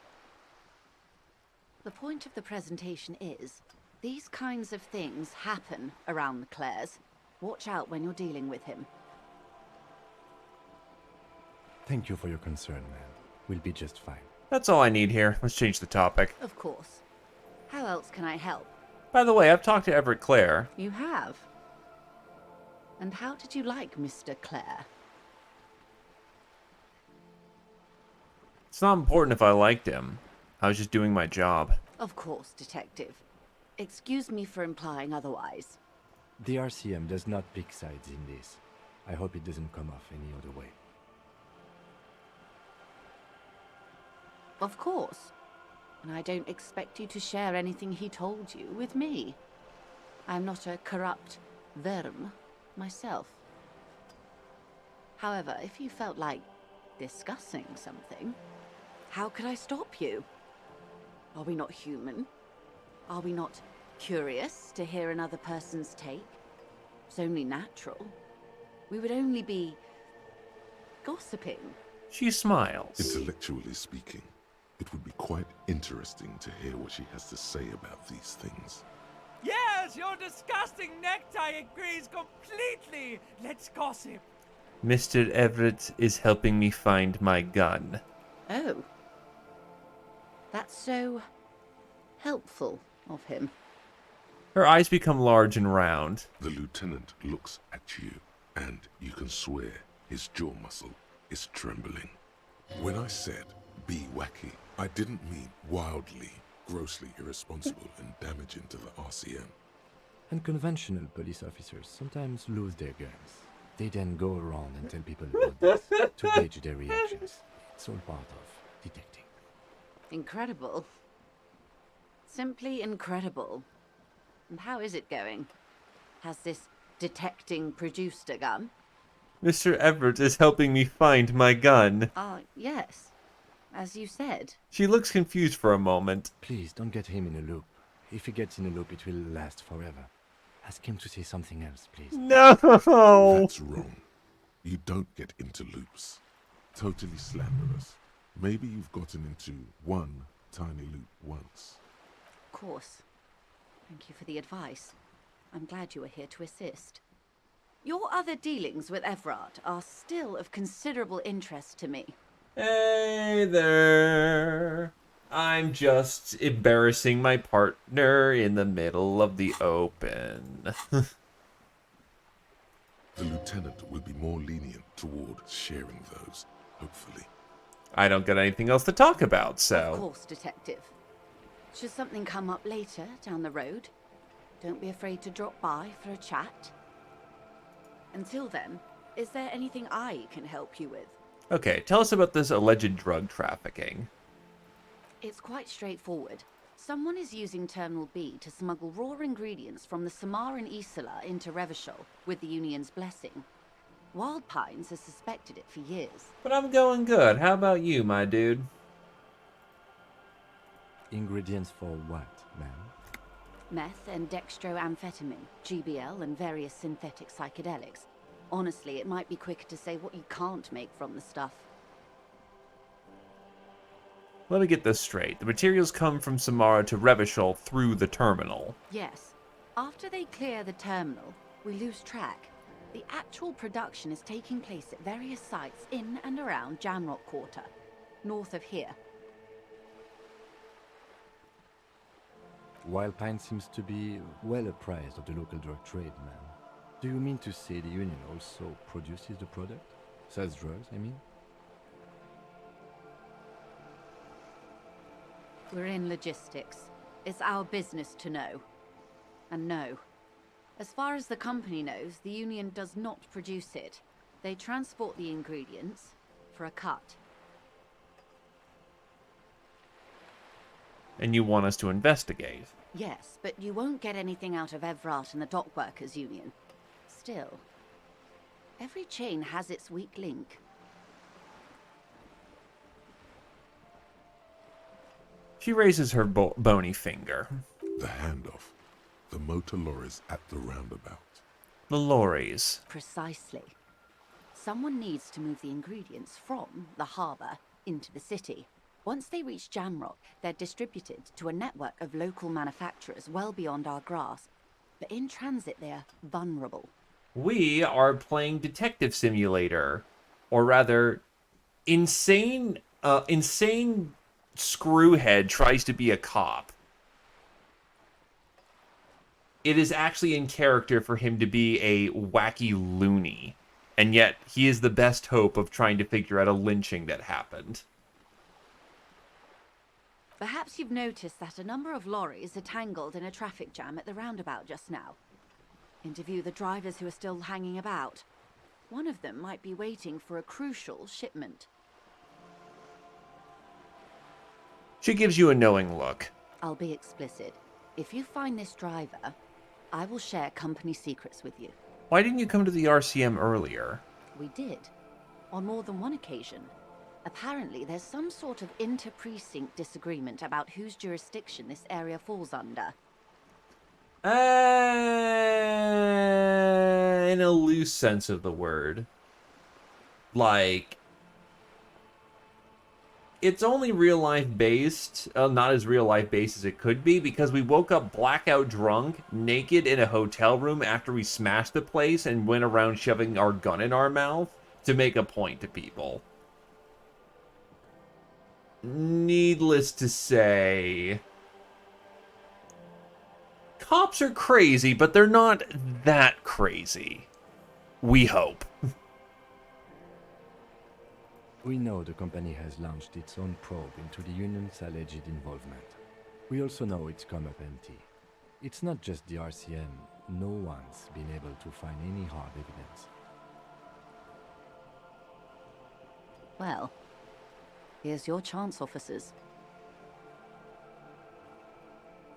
The point of the presentation is, these kinds of things happen around the Clares. Watch out when you're dealing with him. Thank you for your concern, man. We'll be just fine. That's all I need here. Let's change the topic. Of course. How else can I help? By the way, I've talked to Everett Clare. You have? And how did you like Mr. Clare? It's not important if I liked him. I was just doing my job. Of course, Detective. Excuse me for implying otherwise. The RCM does not pick sides in this. I hope it doesn't come off any other way. Of course. And I don't expect you to share anything he told you with me. I'm not a corrupt verm myself. However, if you felt like discussing something, how could I stop you? Are we not human? Are we not curious to hear another person's take? It's only natural. We would only be gossiping. She smiles. Intellectually speaking, it would be quite interesting to hear what she has to say about these things. Yes, your disgusting necktie agrees completely. Let's gossip. Mr. Everett is helping me find my gun. Oh. That's so helpful of him. Her eyes become large and round. The lieutenant looks at you, and you can swear his jaw muscle is trembling. When I said be wacky, I didn't mean wildly, grossly irresponsible and damaging to the RCM. Unconventional police officers sometimes lose their guns. They then go around and tell people about this to gauge their reactions. It's all part of detecting. Incredible. Simply incredible. And how is it going? Has this detecting produced a gun? Mr. Everett is helping me find my gun. Yes. As you said. She looks confused for a moment. Please, don't get him in a loop. If he gets in a loop, it will last forever. Ask him to say something else, please. No! That's wrong. You don't get into loops. Totally slanderous. Maybe you've gotten into one tiny loop once. Of course. Thank you for the advice. I'm glad you are here to assist. Your other dealings with Everard are still of considerable interest to me. Hey there. I'm just embarrassing my partner in the middle of the open. The lieutenant will be more lenient toward sharing those, hopefully. I don't got anything else to talk about, Of so... course, Detective. Should something come up later down the road, don't be afraid to drop by for a chat. Until then, is there anything I can help you with? Okay, tell us about this alleged drug trafficking. It's quite straightforward. Someone is using Terminal B to smuggle raw ingredients from the Samar and Isola into Revachol with the Union's blessing. Wild Pines has suspected it for years. But I'm going good. How about you, my dude? Ingredients for what, ma'am? Meth and dextroamphetamine, GBL, and various synthetic psychedelics. Honestly, it might be quicker to say what you can't make from the stuff. Let me get this straight. The materials come from Samara to Revachol through the terminal. Yes. After they clear the terminal, we lose track. The actual production is taking place at various sites in and around Jamrock Quarter, north of here. Wild Pine seems to be well apprised of the local drug trade, ma'am. Do you mean to say the Union also produces the product? Sells drugs, I mean? We're in logistics. It's our business to know. And no. As far as the company knows, the Union does not produce it. They transport the ingredients for a cut. And you want us to investigate? Yes, but you won't get anything out of Evrart and the Dockworkers Union. Still, every chain has its weak link. She raises her bony finger. The handoff. The motor lorries at the roundabout. The lorries. Precisely. Someone needs to move the ingredients from the harbour into the city. Once they reach Jamrock, they're distributed to a network of local manufacturers well beyond our grasp. But in transit, they're vulnerable. We are playing Detective Simulator. Or rather, insane screwhead tries to be a cop. It is actually in character for him to be a wacky loony. And yet, he is the best hope of trying to figure out a lynching that happened. Perhaps you've noticed that a number of lorries are tangled in a traffic jam at the roundabout just now. Interview the drivers who are still hanging about. One of them might be waiting for a crucial shipment. She gives you a knowing look. I'll be explicit. If you find this driver, I will share company secrets with you. Why didn't you come to the RCM earlier? We did. On more than one occasion. Apparently, there's some sort of inter-precinct disagreement about whose jurisdiction this area falls under. In a loose sense of the word. Like, it's only real-life based, not as real-life based as it could be, because we woke up blackout drunk, naked in a hotel room after we smashed the place and went around shoving our gun in our mouth to make a point to people. Needless to say, cops are crazy, but they're not that crazy. We hope. We know the company has launched its own probe into the Union's alleged involvement. We also know it's come up empty. It's not just the RCM. No one's been able to find any hard evidence. Well, here's your chance, officers.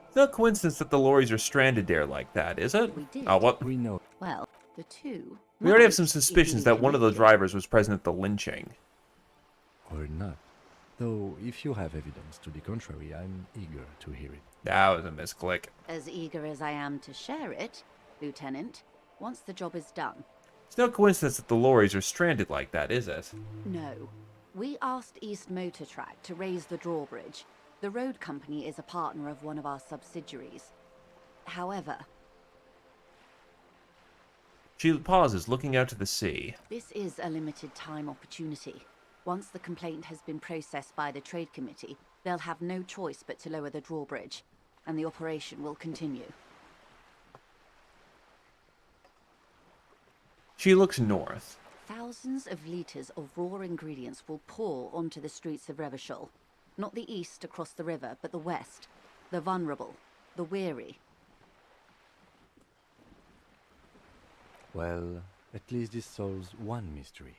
It's no coincidence that the lorries are stranded there like that, is it? We did. Oh, what? We know. Well, the two... We already have might some be suspicions that one of the connected. drivers was present at the lynching. Or not. Though, if you have evidence to the contrary, I'm eager to hear it. That was a misclick. As eager as I am to share it, Lieutenant, once the job is done. It's no coincidence that the lorries are stranded like that, is it? No. We asked East Motor Track to raise the drawbridge. The road company is a partner of one of our subsidiaries. However, She pauses, looking out to the sea. This is a limited time opportunity. Once the complaint has been processed by the Trade Committee, they'll have no choice but to lower the drawbridge, and the operation will continue. She looks north. Thousands of litres of raw ingredients will pour onto the streets of Revachol. Not the east across the river, but the west. The vulnerable, the weary. Well, at least this solves one mystery.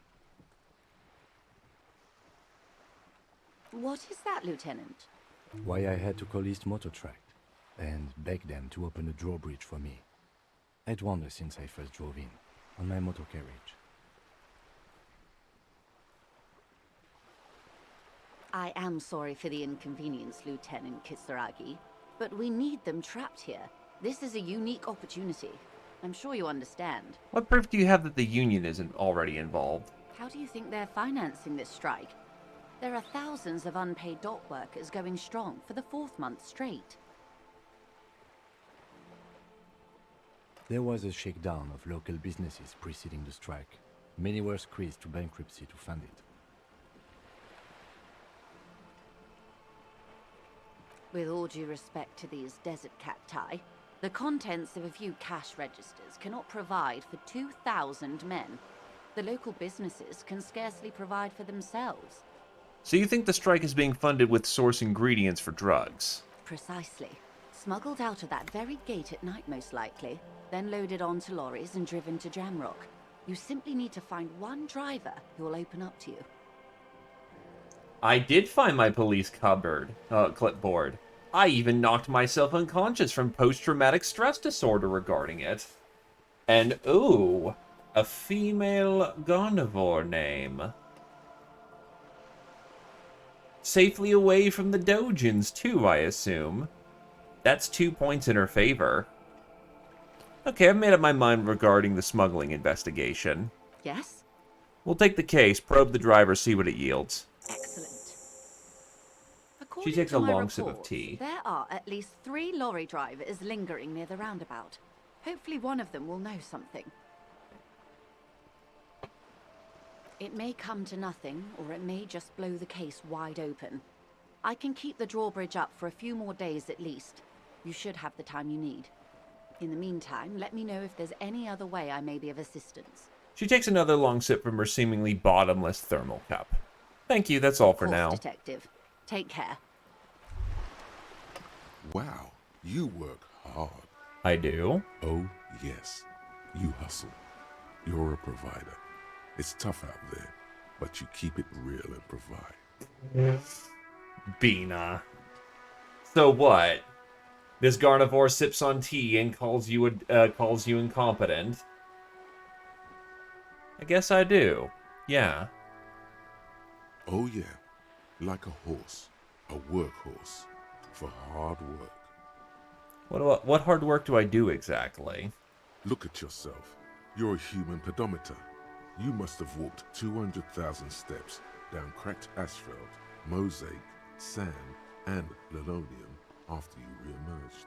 What is that, Lieutenant? Why I had to call East Motor Tract and beg them to open a drawbridge for me. I'd wondered since I first drove in, on my motor carriage. I am sorry for the inconvenience, Lieutenant Kisaragi, but we need them trapped here. This is a unique opportunity. I'm sure you understand. What proof do you have that the Union isn't already involved? How do you think they're financing this strike? There are thousands of unpaid dock workers going strong for the 4th month straight. There was a shakedown of local businesses preceding the strike. Many were squeezed to bankruptcy to fund it. With all due respect to these desert cacti, the contents of a few cash registers cannot provide for 2,000 men. The local businesses can scarcely provide for themselves. So you think the strike is being funded with source ingredients for drugs? Precisely. Smuggled out of that very gate at night, most likely, then loaded onto lorries and driven to Jamrock. You simply need to find one driver who will open up to you. I did find my police clipboard. I even knocked myself unconscious from post-traumatic stress disorder regarding it. And ooh, a female carnivore name. Safely away from the Dojins too, I assume. That's 2 points in her favor. Okay, I've made up my mind regarding the smuggling investigation. Yes? We'll take the case, probe the driver, see what it yields. Excellent. She takes a long sip of tea. There are at least 3 lorry drivers lingering near the roundabout. Hopefully one of them will know something. It may come to nothing, or it may just blow the case wide open. I can keep the drawbridge up for a few more days at least. You should have the time you need. In the meantime, let me know if there's any other way I may be of assistance. She takes another long sip from her seemingly bottomless thermal cup. Thank you, that's all for now. Detective. Take care. Wow, you work hard. I do? Oh, yes. You hustle. You're a provider. It's tough out there, but you keep it real and provide. Bina. So what? This carnivore sips on tea and calls you incompetent. I guess I do. Yeah. Oh yeah, like a horse, a workhorse, for hard work. What hard work do I do exactly? Look at yourself. You're a human pedometer. You must have walked 200,000 steps down cracked asphalt, mosaic, sand, and linoleum after you re-emerged.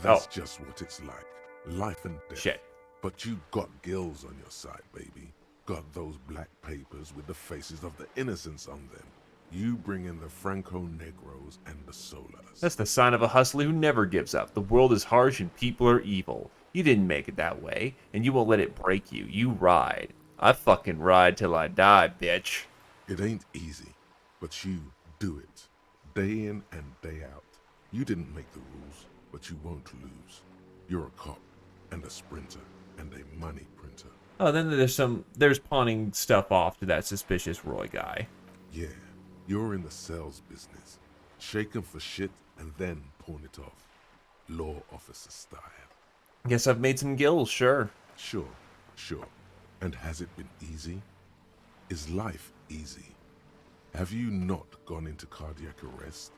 That's just what it's like. Life and death. Shit. But you got gills on your side, baby. Got those black papers with the faces of the innocents on them. You bring in the Franco-Negros and the Solas. That's the sign of a hustler who never gives up. The world is harsh and people are evil. You didn't make it that way, and you won't let it break you. You ride. I fucking ride till I die, bitch. It ain't easy, but you do it. Day in and day out. You didn't make the rules, but you won't lose. You're a cop, and a sprinter, and a money printer. Oh, then there's pawning stuff off to that suspicious Roy guy. Yeah, you're in the sales business. Shake 'em for shit and then pawn it off. Law officer style. Guess I've made some gills, sure. Sure. And has it been easy? Is life easy? Have you not gone into cardiac arrest?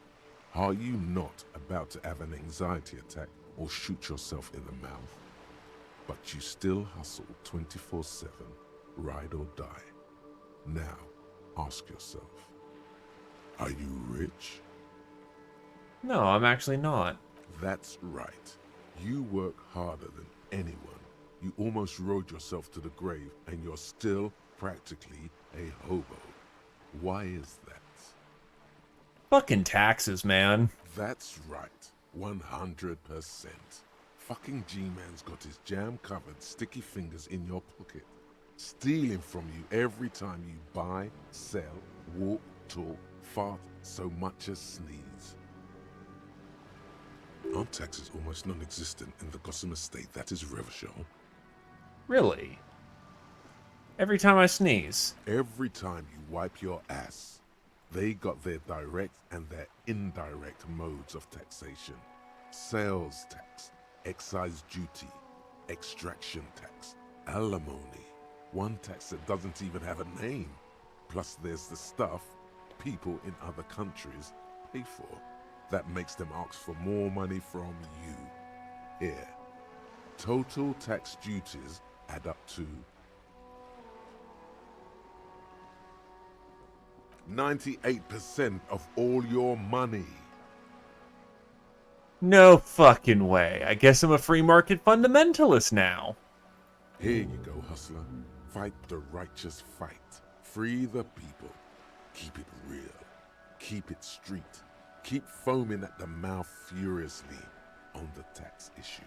Are you not about to have an anxiety attack or shoot yourself in the mouth? But you still hustle 24/7, ride or die. Now, ask yourself, are you rich? No, I'm actually not. That's right. You work harder than anyone. You almost rode yourself to the grave, and you're still practically a hobo. Why is that? Fucking taxes, man. That's right. 100%. Fucking G-Man's got his jam-covered sticky fingers in your pocket, stealing from you every time you buy, sell, walk, talk, fart, so much as sneeze. Aren't taxes almost non-existent in the Gotham estate that is Revachol? Really? Every time I sneeze? Every time you wipe your ass. They got their direct and their indirect modes of taxation. Sales tax, excise duty, extraction tax, alimony. One tax that doesn't even have a name. Plus there's the stuff people in other countries pay for. That makes them ask for more money from you. Here. Total tax duties add up to 98% of all your money. No fucking way. I guess I'm a free market fundamentalist now. Here you go, hustler. Fight the righteous fight. Free the people. Keep it real. Keep it street. Keep foaming at the mouth furiously on the tax issue.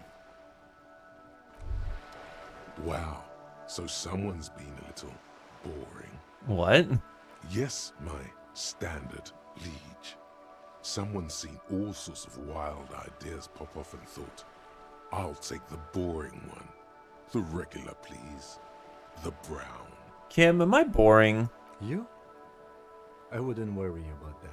Wow, so someone's been a little boring. What? Yes, my standard liege. Someone's seen all sorts of wild ideas pop off and thought, I'll take the boring one. The regular, please. The brown. Kim, am I boring? You? I wouldn't worry about that.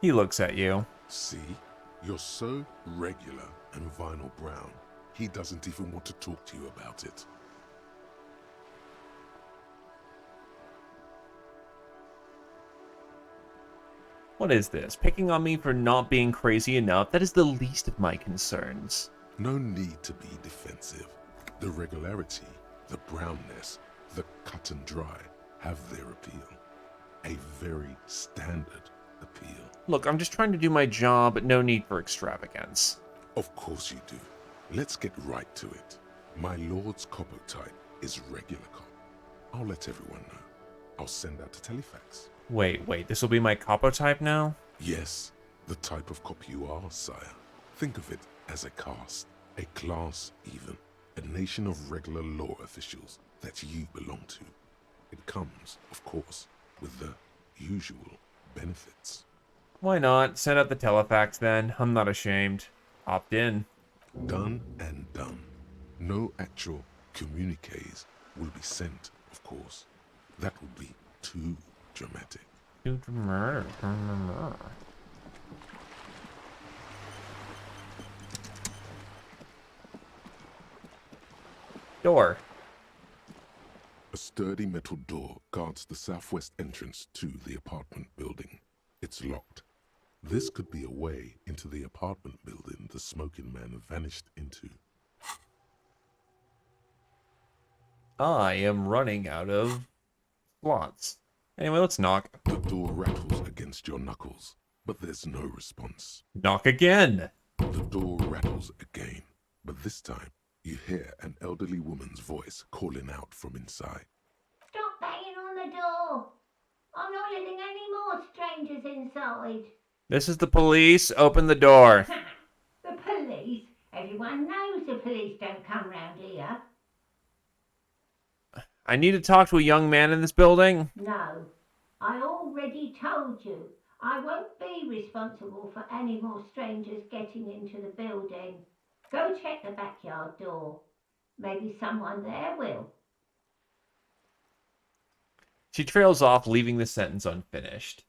He looks at you. See? You're so regular and vinyl brown. He doesn't even want to talk to you about it. What is this? Picking on me for not being crazy enough? That is the least of my concerns. No need to be defensive. The regularity, the brownness, the cut and dry have their appeal. A very standard appeal. Look, I'm just trying to do my job, but no need for extravagance. Of course you do. Let's get right to it. My lord's copper type is regular cop. I'll let everyone know. I'll send out a telefax. Wait, this will be my capo type now? Yes, the type of cop you are, sire. Think of it as a caste, a class even, a nation of regular law officials that you belong to. It comes, of course, with the usual benefits. Why not? Send out the telefax then. I'm not ashamed. Opt in. Done and done. No actual communiques will be sent, of course. That would be too dramatic. Too dramatic. Door. A sturdy metal door guards the southwest entrance to the apartment building. It's locked. This could be a way into the apartment building the smoking man vanished into. I am running out of slots. Anyway, let's knock. The door rattles against your knuckles, but there's no response. Knock again. The door rattles again, but this time you hear an elderly woman's voice calling out from inside. Stop banging on the door! I'm not letting any more strangers inside. This is the police. Open the door. The police? Everyone knows the police don't come round here. I need to talk to a young man in this building. No, I already told you. I won't be responsible for any more strangers getting into the building. Go check the backyard door. Maybe someone there will. She trails off, leaving the sentence unfinished.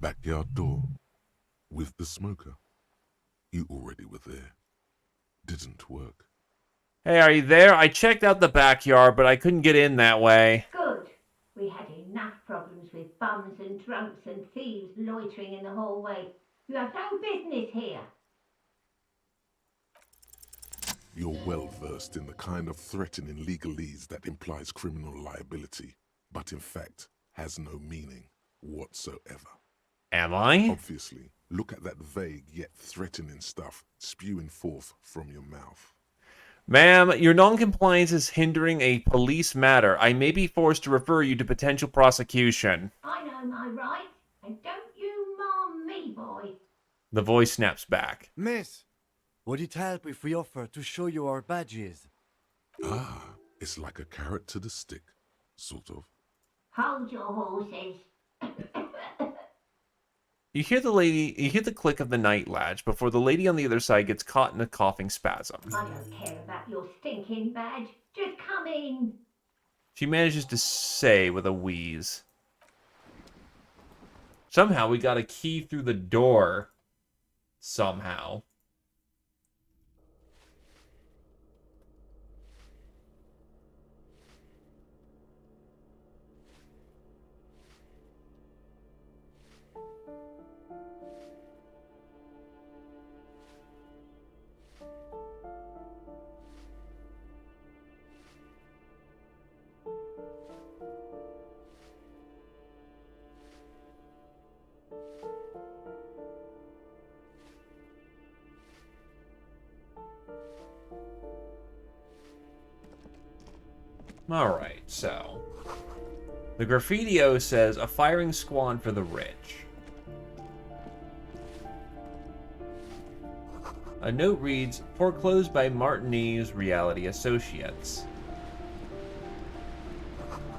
Backyard door. With the smoker. You already were there. Didn't work. Hey, are you there? I checked out the backyard, but I couldn't get in that way. Good. We had enough problems with bums and drunks and thieves loitering in the hallway. You have no business here. You're well versed in the kind of threatening legalese that implies criminal liability, but in fact has no meaning whatsoever. Am I? Obviously, look at that vague yet threatening stuff spewing forth from your mouth. Ma'am, your noncompliance is hindering a police matter. I may be forced to refer you to potential prosecution. I know my rights, and don't you mom me, boy. The voice snaps back. Miss, would it help if we offer to show you our badges? Ah, it's like a carrot to the stick, sort of. Hold your horses. You hear the click of the night latch before the lady on the other side gets caught in a coughing spasm. I don't care about your stinking badge. Just come in. She manages to say with a wheeze. Somehow we got a key through the door. Somehow. Alright, so. The graffitio says, a firing squad for the rich. A note reads, foreclosed by Martinez Reality Associates.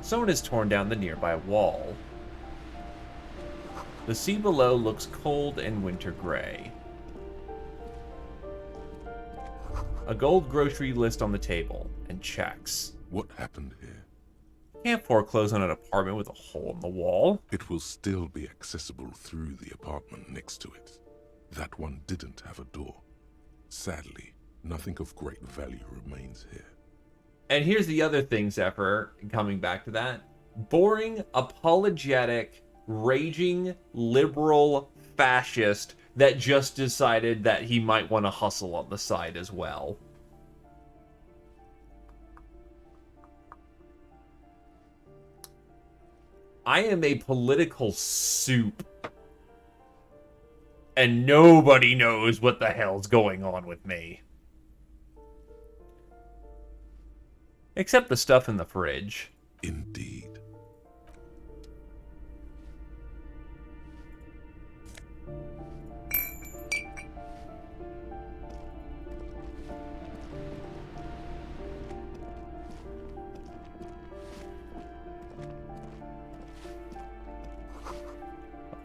Someone has torn down the nearby wall. The sea below looks cold and winter gray. A gold grocery list on the table, and checks. What happened here? Can't foreclose on an apartment with a hole in the wall. It will still be accessible through the apartment next to it. That one didn't have a door. Sadly, nothing of great value remains here. And here's the other thing, Zephyr, coming back to that. Boring, apologetic, raging, liberal fascist that just decided that he might want to hustle on the side as well. I am a political soup. And nobody knows what the hell's going on with me. Except the stuff in the fridge. Indeed.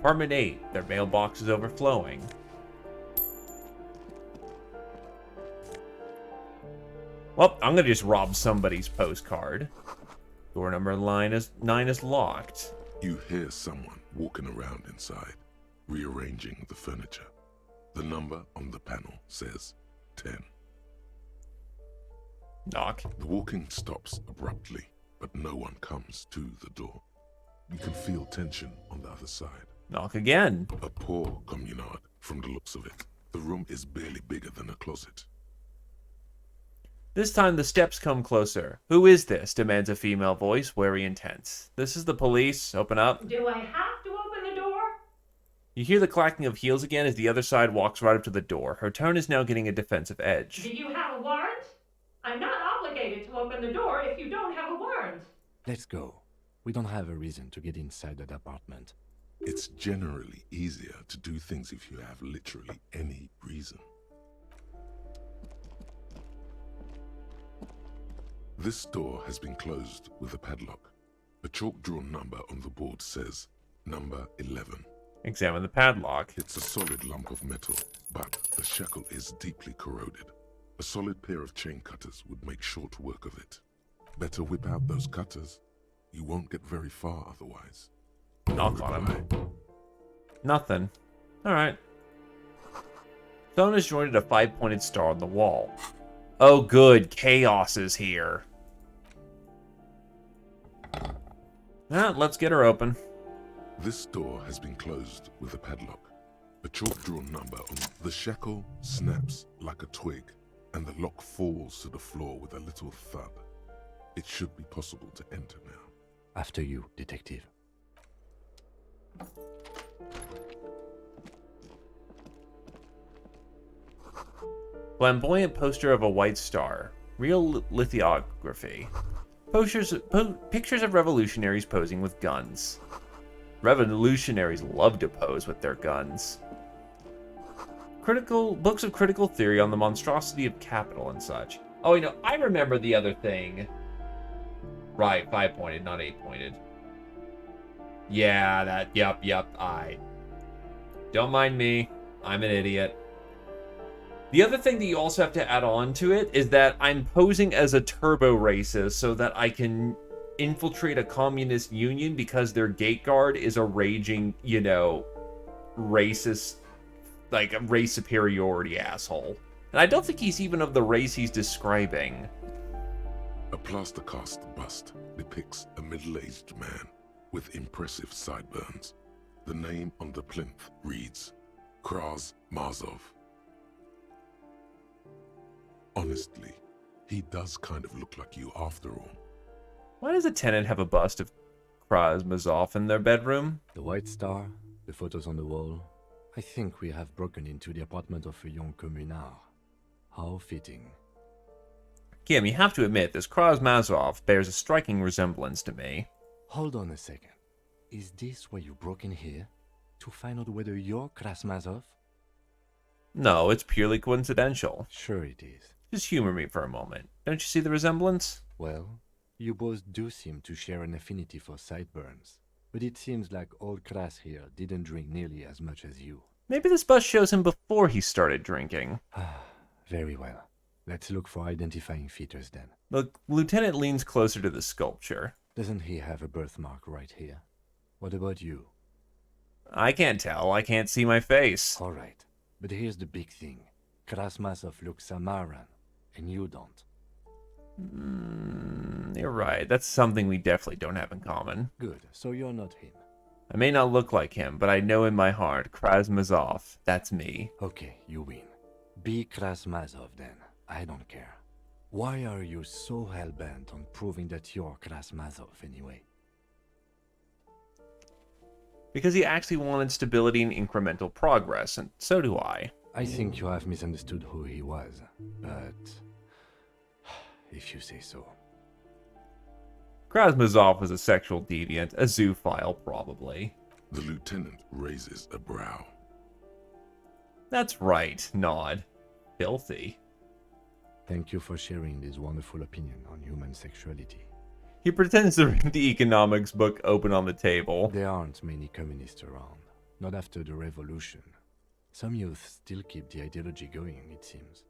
Apartment 8, their mailbox is overflowing. Well, I'm gonna just rob somebody's postcard. Door number 9 is locked. You hear someone walking around inside, rearranging the furniture. The number on the panel says 10. Knock. The walking stops abruptly, but no one comes to the door. You can feel tension on the other side. Knock again. A poor communard, from the looks of it. The room is barely bigger than a closet. This time the steps come closer. Who is this? Demands a female voice, wary and tense. This is the police. Open up. Do I have to open the door? You hear the clacking of heels again as the other side walks right up to the door. Her tone is now getting a defensive edge. Do you have a warrant? I'm not obligated to open the door if you don't have a warrant. Let's go. We don't have a reason to get inside that apartment. It's generally easier to do things if you have literally any reason. This door has been closed with a padlock. A chalk-drawn number on the board says, number 11. Examine the padlock. It's a solid lump of metal, but the shackle is deeply corroded. A solid pair of chain cutters would make short work of it. Better whip out those cutters. You won't get very far otherwise. Knock on him. Nothing. Alright. Someone has joined a 5-pointed star on the wall. Oh good, chaos is here. Let's get her open. This door has been closed with a padlock. A chalk-drawn number on the shackle snaps like a twig, and the lock falls to the floor with a little thud. It should be possible to enter now. After you, detective. Flamboyant poster of a white star. Real lithography. Pictures of revolutionaries posing with guns. Revolutionaries love to pose with their guns. Books of critical theory on the monstrosity of capital and such. Oh, you know, I remember the other thing. Right, 5-pointed, not 8-pointed. Yeah, yep, don't mind me. I'm an idiot. The other thing that you also have to add on to it is that I'm posing as a turbo racist so that I can infiltrate a communist union because their gate guard is a raging, you know, racist, like a race superiority asshole. And I don't think he's even of the race he's describing. A plaster cast bust depicts a middle-aged man with impressive sideburns. The name on the plinth reads Kraz Mazov. Honestly, he does kind of look like you after all. Why does a tenant have a bust of Kraz Mazov in their bedroom? The White Star, the photos on the wall. I think we have broken into the apartment of a young communard. How fitting. Kim, you have to admit, this Kraz Mazov bears a striking resemblance to me. Hold on a second. Is this why you broke in here? To find out whether you're Kraz Mazov? No, it's purely coincidental. Sure it is. Just humor me for a moment. Don't you see the resemblance? Well, you both do seem to share an affinity for sideburns. But it seems like old Kraz here didn't drink nearly as much as you. Maybe this bus shows him before he started drinking. Very well. Let's look for identifying features then. The lieutenant leans closer to the sculpture. Doesn't he have a birthmark right here? What about you? I can't tell. I can't see my face. All right. But here's the big thing. Kraz Mazov looks Samaran, and you don't. You're right. That's something we definitely don't have in common. Good. So you're not him. I may not look like him, but I know in my heart, Kraz Mazov, that's me. Okay, you win. Be Kraz Mazov then. I don't care. Why are you so hell-bent on proving that you're Kraz Mazov anyway? Because he actually wanted stability and incremental progress, and so do I. I think you have misunderstood who he was, but if you say so. Kraz Mazov was a sexual deviant, a zoophile probably. The lieutenant raises a brow. That's right, nod. Filthy. Thank you for sharing this wonderful opinion on human sexuality. He pretends to read the economics book open on the table. There aren't many communists around, not after the revolution. Some youth still keep the ideology going, it seems.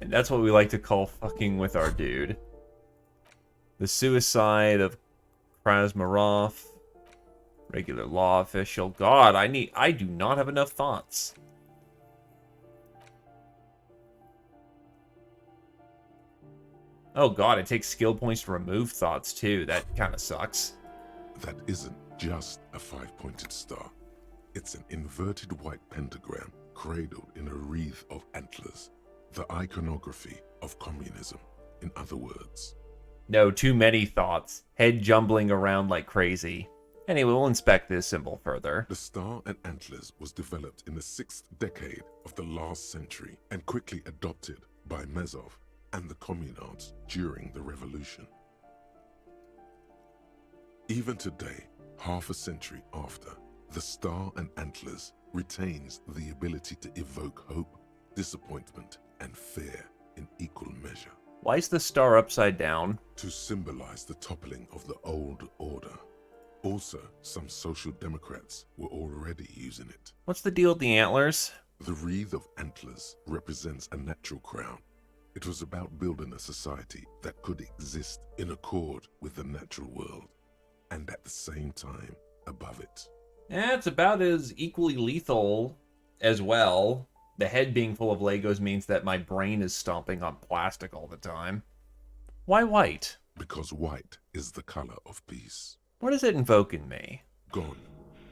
And that's what we like to call fucking with our dude. The suicide of Krasmarov. Regular law official. God, I do not have enough thoughts. Oh god, it takes skill points to remove thoughts too. That kind of sucks. That isn't just a 5-pointed star. It's an inverted white pentagram cradled in a wreath of antlers. The iconography of communism, in other words. No, too many thoughts. Head jumbling around like crazy. Anyway, we'll inspect this symbol further. The star and antlers was developed in the 6th decade of the last century and quickly adopted by Mazov and the communards during the revolution. Even today, half a century after, the star and antlers retains the ability to evoke hope, disappointment, and fear in equal measure. Why is the star upside down? To symbolize the toppling of the old order. Also, some social democrats were already using it. What's the deal with the antlers? The wreath of antlers represents a natural crown. It was about building a society that could exist in accord with the natural world, and at the same time, above it. It's about as equally lethal as well. The head being full of Legos means that my brain is stomping on plastic all the time. Why white? Because white is the color of peace. What does it invoke in me? Gone.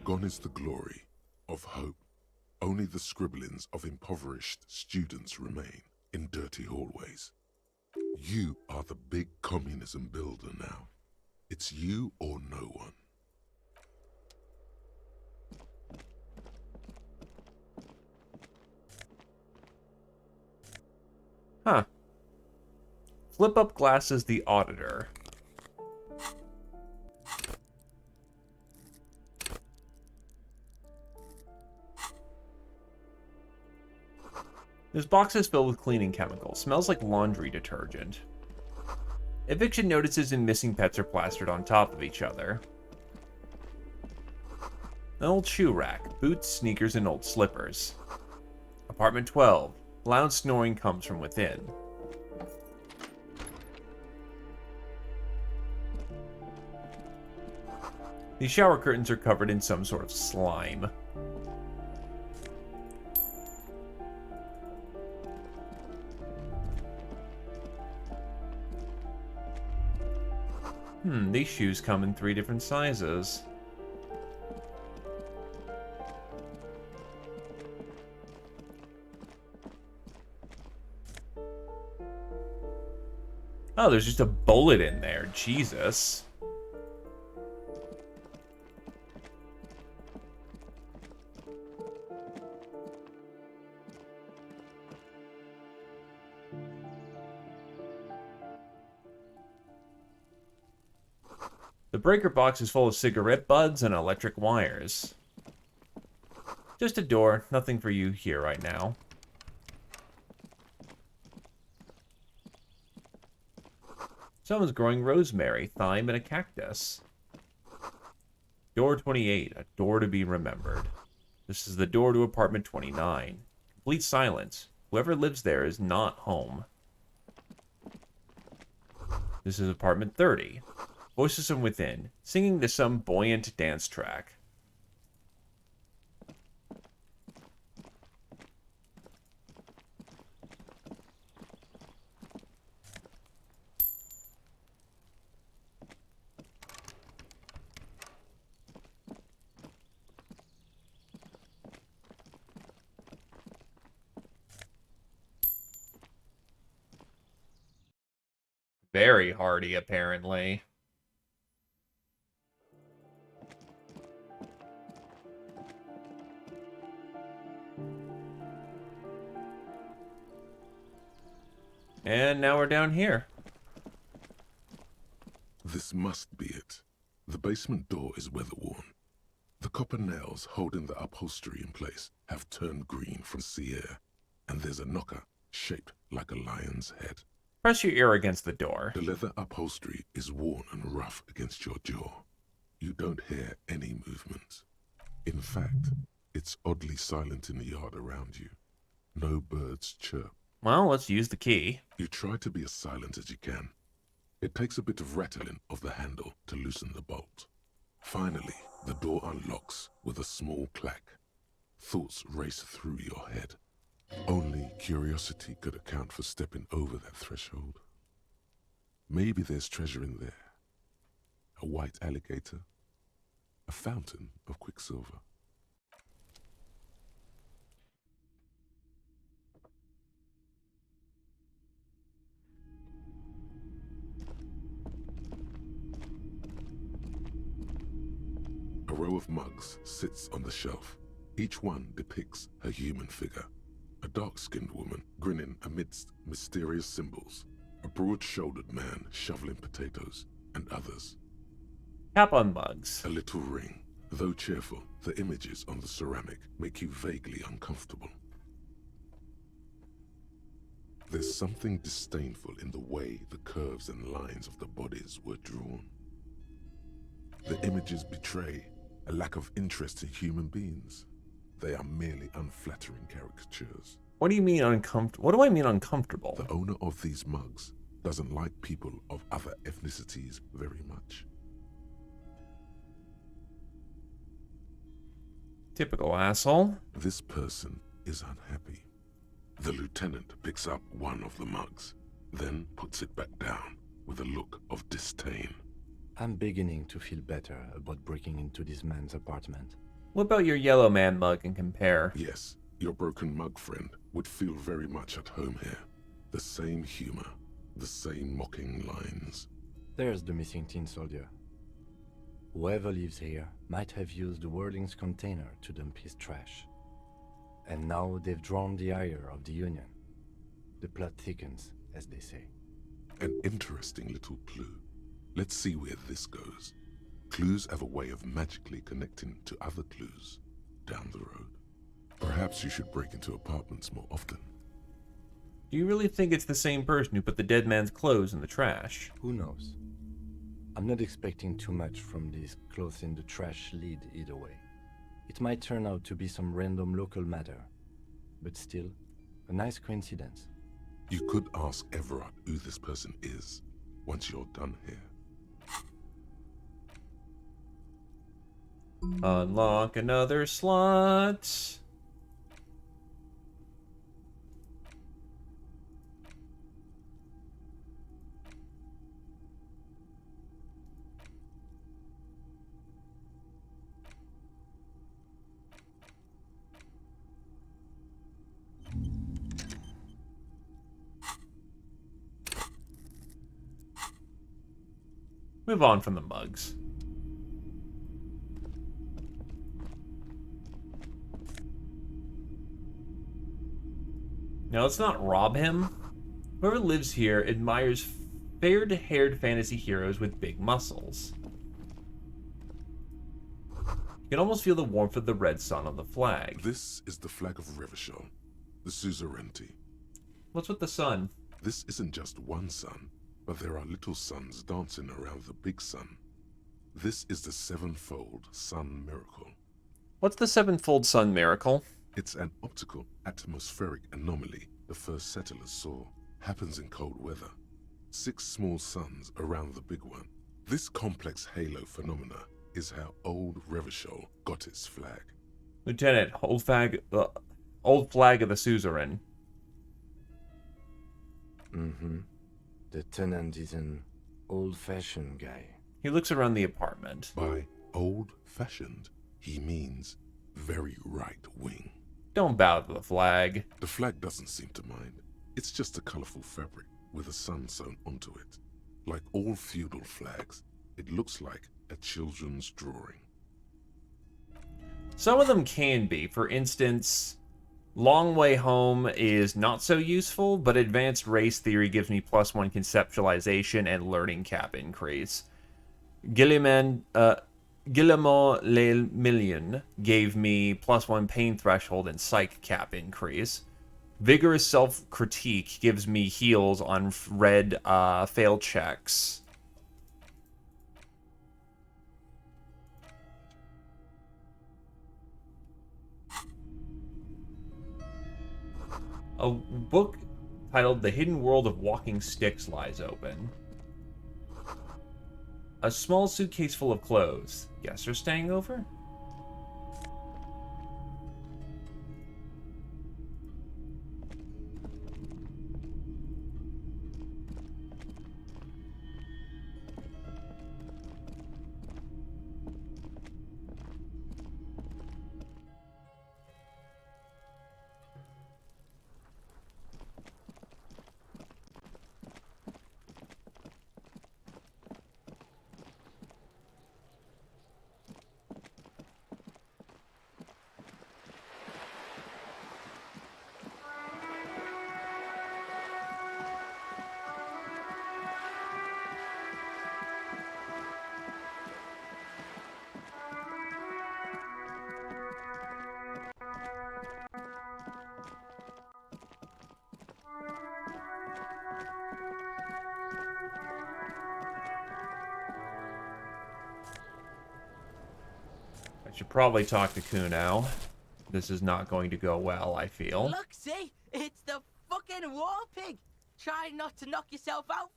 Gone is the glory of hope. Only the scribblings of impoverished students remain in dirty hallways. You are the big communism builder now. It's you or no one. Huh. Flip-up glasses the auditor. This box is filled with cleaning chemicals. Smells like laundry detergent. Eviction notices and missing pets are plastered on top of each other. An old shoe rack. Boots, sneakers, and old slippers. Apartment 12. Loud snoring comes from within. These shower curtains are covered in some sort of slime. These shoes come in 3 different sizes. Oh, there's just a bullet in there. Jesus. The breaker box is full of cigarette butts and electric wires. Just a door, nothing for you here right now. Someone's growing rosemary, thyme, and a cactus. Door 28, a door to be remembered. This is the door to apartment 29. Complete silence. Whoever lives there is not home. This is apartment 30. Voices from within, singing to some buoyant dance track. Very hardy, apparently. And now we're down here. This must be it. The basement door is weather-worn. The copper nails holding the upholstery in place have turned green from sea air, and there's a knocker shaped like a lion's head. Press your ear against the door. The leather upholstery is worn and rough against your jaw. You don't hear any movement. In fact, it's oddly silent in the yard around you. No birds chirp. Well, let's use the key. You try to be as silent as you can. It takes a bit of rattling of the handle to loosen the bolt. Finally, the door unlocks with a small clack. Thoughts race through your head. Only curiosity could account for stepping over that threshold. Maybe there's treasure in there. A white alligator. A fountain of quicksilver. A row of mugs sits on the shelf. Each one depicts a human figure. A dark-skinned woman grinning amidst mysterious symbols. A broad-shouldered man shoveling potatoes, and others. Tap on mugs. A little ring. Though cheerful, the images on the ceramic make you vaguely uncomfortable. There's something disdainful in the way the curves and lines of the bodies were drawn. The images betray a lack of interest in human beings. They are merely unflattering caricatures. What do you mean uncomfortable? What do I mean uncomfortable? The owner of these mugs doesn't like people of other ethnicities very much. Typical asshole. This person is unhappy. The lieutenant picks up one of the mugs, then puts it back down with a look of disdain. I'm beginning to feel better about breaking into this man's apartment. What about your yellow man mug and compare? Yes, your broken mug friend would feel very much at home here. The same humor, the same mocking lines. There's the missing tin soldier. Whoever lives here might have used the Whirling's container to dump his trash. And now they've drawn the ire of the Union. The plot thickens, as they say. An interesting little clue. Let's see where this goes. Clues have a way of magically connecting to other clues down the road. Perhaps you should break into apartments more often. Do you really think it's the same person who put the dead man's clothes in the trash? Who knows? I'm not expecting too much from this clothes in the trash lead either way. It might turn out to be some random local matter, but still, a nice coincidence. You could ask Everard who this person is once you're done here. Unlock another slot. Move on from the mugs. Now let's not rob him. Whoever lives here admires fair-haired fantasy heroes with big muscles. You can almost feel the warmth of the red sun on the flag. This is the flag of Revachol, the suzerainty. What's with the sun? This isn't just one sun, but there are little suns dancing around the big sun. This is the sevenfold sun miracle. What's the sevenfold sun miracle? It's an optical atmospheric anomaly the first settlers saw. Happens in cold weather. 6 small suns around the big one. This complex halo phenomena is how old Revachol got its flag. Lieutenant, old flag of the suzerain. Mm-hmm. The tenant is an old-fashioned guy. He looks around the apartment. By old-fashioned, he means very right-wing. Don't bow to the flag. The flag doesn't seem to mind. It's just a colorful fabric with a sun sewn onto it. Like all feudal flags, it looks like a children's drawing. Some of them can be. For instance, Long Way Home is not so useful, but Advanced Race Theory gives me +1 conceptualization and learning cap increase. Guillemot Le Million gave me +1 pain threshold and psych cap increase. Vigorous self-critique gives me heals on red fail checks. A book titled The Hidden World of Walking Sticks lies open. A small suitcase full of clothes. Guests are staying over? I should probably talk to Kuno. This is not going to go well, I feel. Look, see? It's the fucking war pig! Try not to knock yourself out.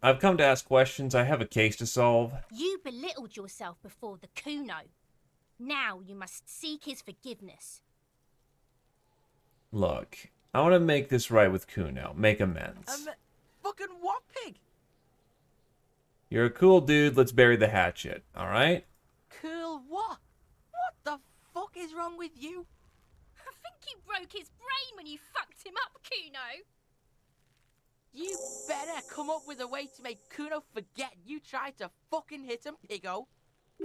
I've come to ask questions. I have a case to solve. You belittled yourself before the Kuno. Now you must seek his forgiveness. Look, I want to make this right with Kuno. Make amends. Fucking what pig? You're a cool dude. Let's bury the hatchet, alright? Cool what? What the fuck is wrong with you? I think you broke his brain when you fucked him up, Kuno. You better come up with a way to make Kuno forget you tried to fucking hit him, piggo.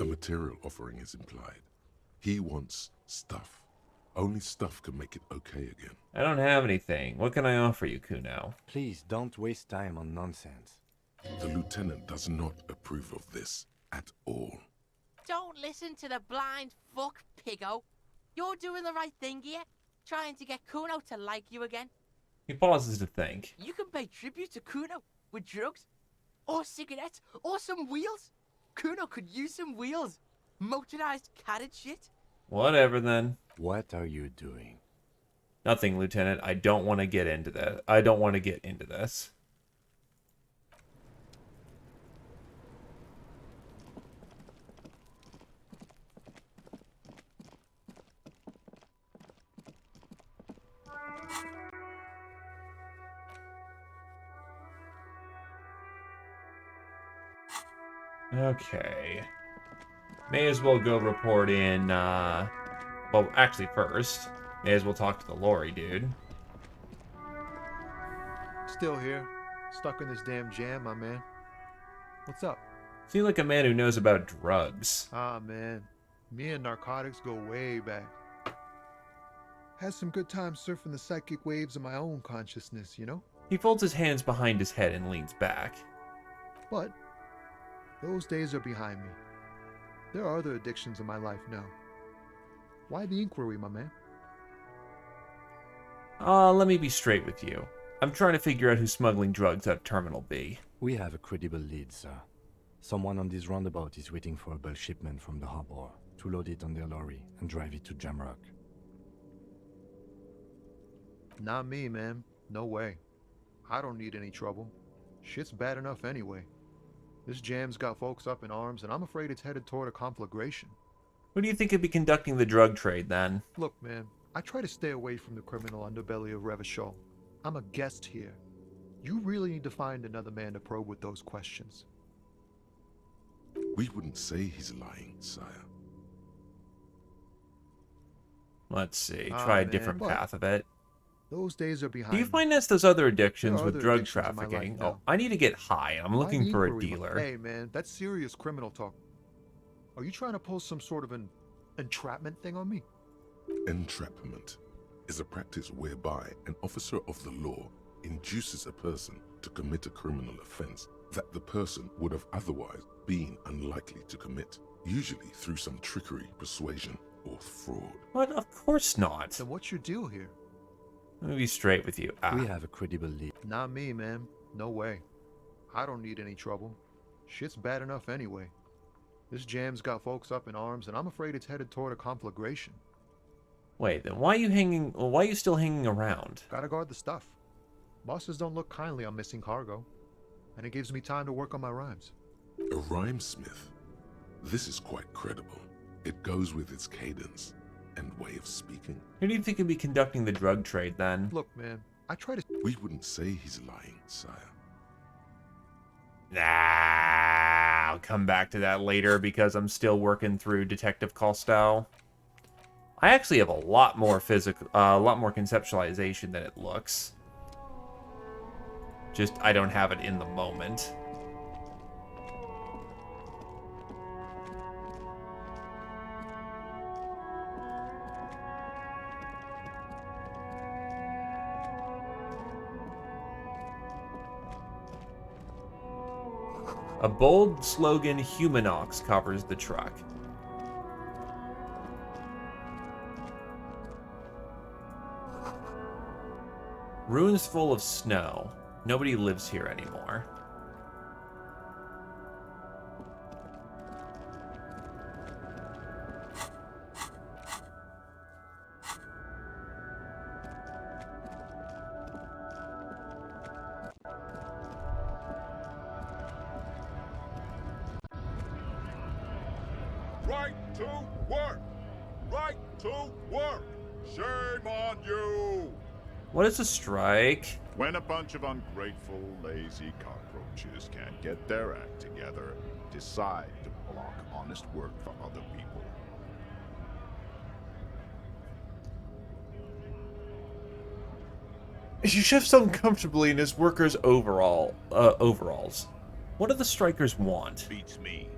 A material offering is implied. He wants stuff. Only stuff can make it okay again. I don't have anything. What can I offer you, Kuno? Please don't waste time on nonsense. The lieutenant does not approve of this at all. Don't listen to the blind fuck, Piggo. You're doing the right thing here, trying to get Kuno to like you again. He pauses to think. You can pay tribute to Kuno with drugs, or cigarettes, or some wheels. Kuno could use some wheels. Motorized carriage shit. Whatever then. What are you doing? Nothing, Lieutenant. I don't want to get into that. I don't want to get into this. Okay. May as well go report in, well, actually first, may as well talk to the lorry dude. Still here. Stuck in this damn jam, my man. What's up? Seems like a man who knows about drugs. Ah, man. Me and narcotics go way back. Had some good times surfing the psychic waves of my own consciousness, you know? He folds his hands behind his head and leans back. But those days are behind me. There are other addictions in my life now. Why the inquiry, my man? Let me be straight with you. I'm trying to figure out who's smuggling drugs out of Terminal B. We have a credible lead, sir. Someone on this roundabout is waiting for a bulk shipment from the harbor to load it on their lorry and drive it to Jamrock. Not me, man. No way. I don't need any trouble. Shit's bad enough anyway. This jam's got folks up in arms, and I'm afraid it's headed toward a conflagration. Who do you think could be conducting the drug trade, then? Look, man, I try to stay away from the criminal underbelly of Revachol. I'm a guest here. You really need to find another man to probe with those questions. We wouldn't say he's lying, sire. Let's see. Try a different path of it. Those days are behind. Do you find those other addictions There are with other drug addictions in my life trafficking? now. Oh, I need to get high. I'm looking for a dealer. Hey, man, that's serious criminal talk. Are you trying to pull some sort of an entrapment thing on me? Entrapment is a practice whereby an officer of the law induces a person to commit a criminal offense that the person would have otherwise been unlikely to commit, usually through some trickery, persuasion, or fraud. What? Of course not. Then what's your deal here? Let me be straight with you. We have a credible lead. Not me, man. No way. I don't need any trouble. Shit's bad enough anyway. This jam's got folks up in arms, and I'm afraid it's headed toward a conflagration. Wait, then why are you hanging? Why are you still hanging around? Gotta guard the stuff. Bosses don't look kindly on missing cargo, and it gives me time to work on my rhymes. A rhymesmith? This is quite credible. It goes with its cadence and way of speaking. Who do you think could be conducting the drug trade, then? Look, man, I try to... We wouldn't say he's lying, sire. Nah, I'll come back to that later because I'm still working through Detective Costello. I actually have a lot more conceptualization than it looks. Just, I don't have it in the moment. A bold slogan, Humanox, covers the truck. Ruins full of snow. Nobody lives here anymore. Right to work! Right to work! Shame on you! What is a strike? When a bunch of ungrateful, lazy cockroaches can't get their act together, decide to block honest work for other people. He shifts uncomfortably in his workers' overalls. What do the strikers want? Beats me.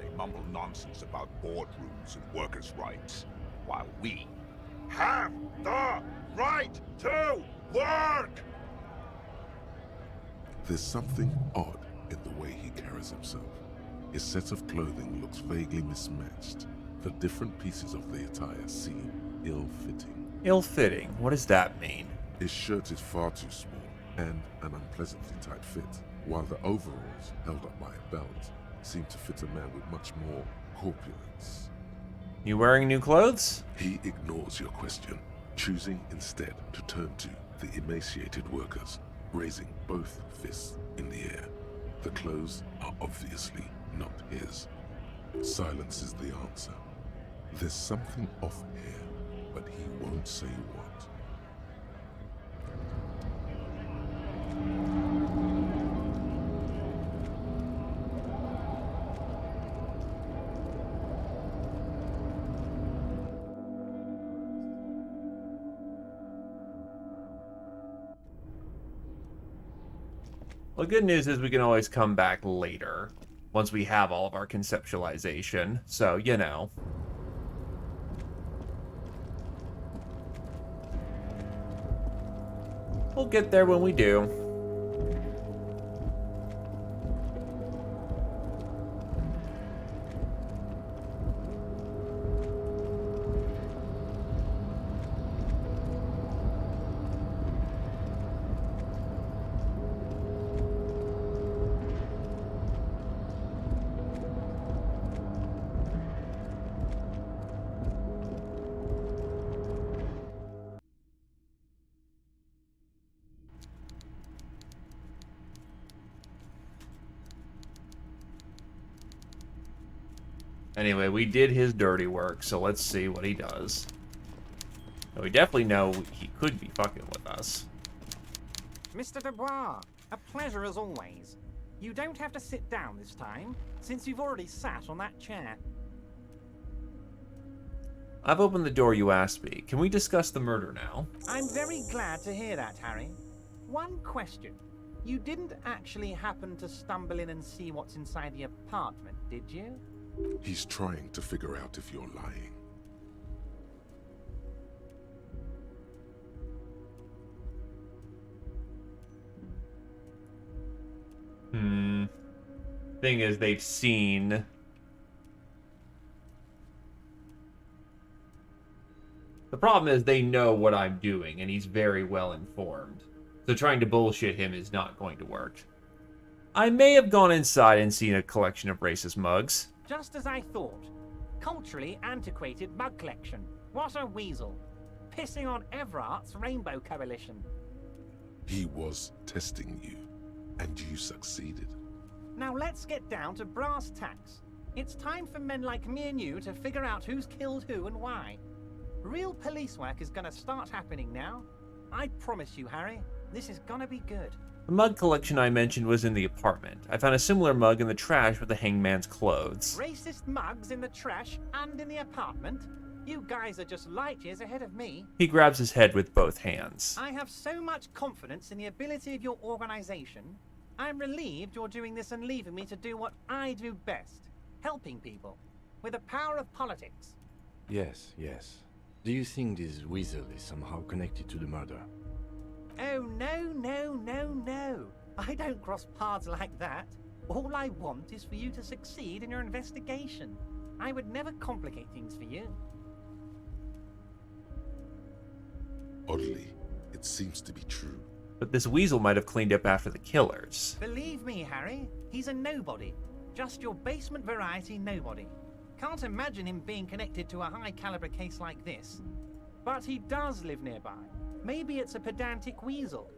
They mumble nonsense about boardrooms and workers' rights, while we have the right to work! There's something odd in the way he carries himself. His set of clothing looks vaguely mismatched. The different pieces of the attire seem ill-fitting. Ill-fitting? What does that mean? His shirt is far too small and an unpleasantly tight fit, while the overalls, held up by a belt, seem to fit a man with much more corpulence. You wearing new clothes? He ignores your question, choosing instead to turn to the emaciated workers, raising both fists in the air. The clothes are obviously not his. Silence is the answer. There's something off here, but he won't say what. Well, the good news is we can always come back later, once we have all of our conceptualization, so, you know. We'll get there when we do. Anyway, we did his dirty work, so let's see what he does. And we definitely know he could be fucking with us. Mr. Dubois, a pleasure as always. You don't have to sit down this time, since you've already sat on that chair. I've opened the door you asked me. Can we discuss the murder now? I'm very glad to hear that, Harry. One question. You didn't actually happen to stumble in and see what's inside the apartment, did you? He's trying to figure out if you're lying. Thing is, they've seen... The problem is they know what I'm doing, and he's very well informed. So trying to bullshit him is not going to work. I may have gone inside and seen a collection of racist mugs. Just as I thought. Culturally antiquated mug collection. What a weasel. Pissing on Everart's Rainbow Coalition. He was testing you, and you succeeded. Now let's get down to brass tacks. It's time for men like me and you to figure out who's killed who and why. Real police work is gonna start happening now. I promise you, Harry, this is gonna be good. The mug collection I mentioned was in the apartment. I found a similar mug in the trash with the hangman's clothes. Racist mugs in the trash and in the apartment? You guys are just light years ahead of me. He grabs his head with both hands. I have so much confidence in the ability of your organization. I'm relieved you're doing this and leaving me to do what I do best. Helping people. With the power of politics. Yes, yes. Do you think this weasel is somehow connected to the murder? Oh, no. I don't cross paths like that. All I want is for you to succeed in your investigation. I would never complicate things for you. Oddly, it seems to be true. But this weasel might have cleaned up after the killers. Believe me, Harry, he's a nobody. Just your basement variety nobody. Can't imagine him being connected to a high-caliber case like this. But he does live nearby. Maybe it's a pedantic weasel.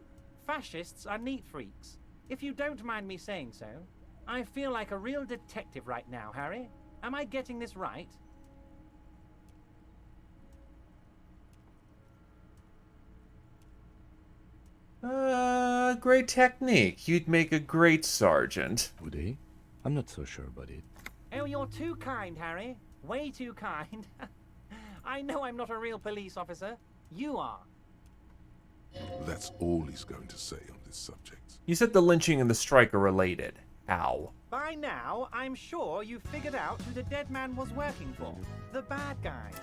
Fascists are neat freaks. If you don't mind me saying so, I feel like a real detective right now, Harry. Am I getting this right? Great technique. You'd make a great sergeant. Would he? I'm not so sure about it. Oh, you're too kind, Harry. Way too kind. I know I'm not a real police officer. You are. That's all he's going to say on this subject. You said the lynching and the strike are related. How? By now, I'm sure you've figured out who the dead man was working for. The bad guys.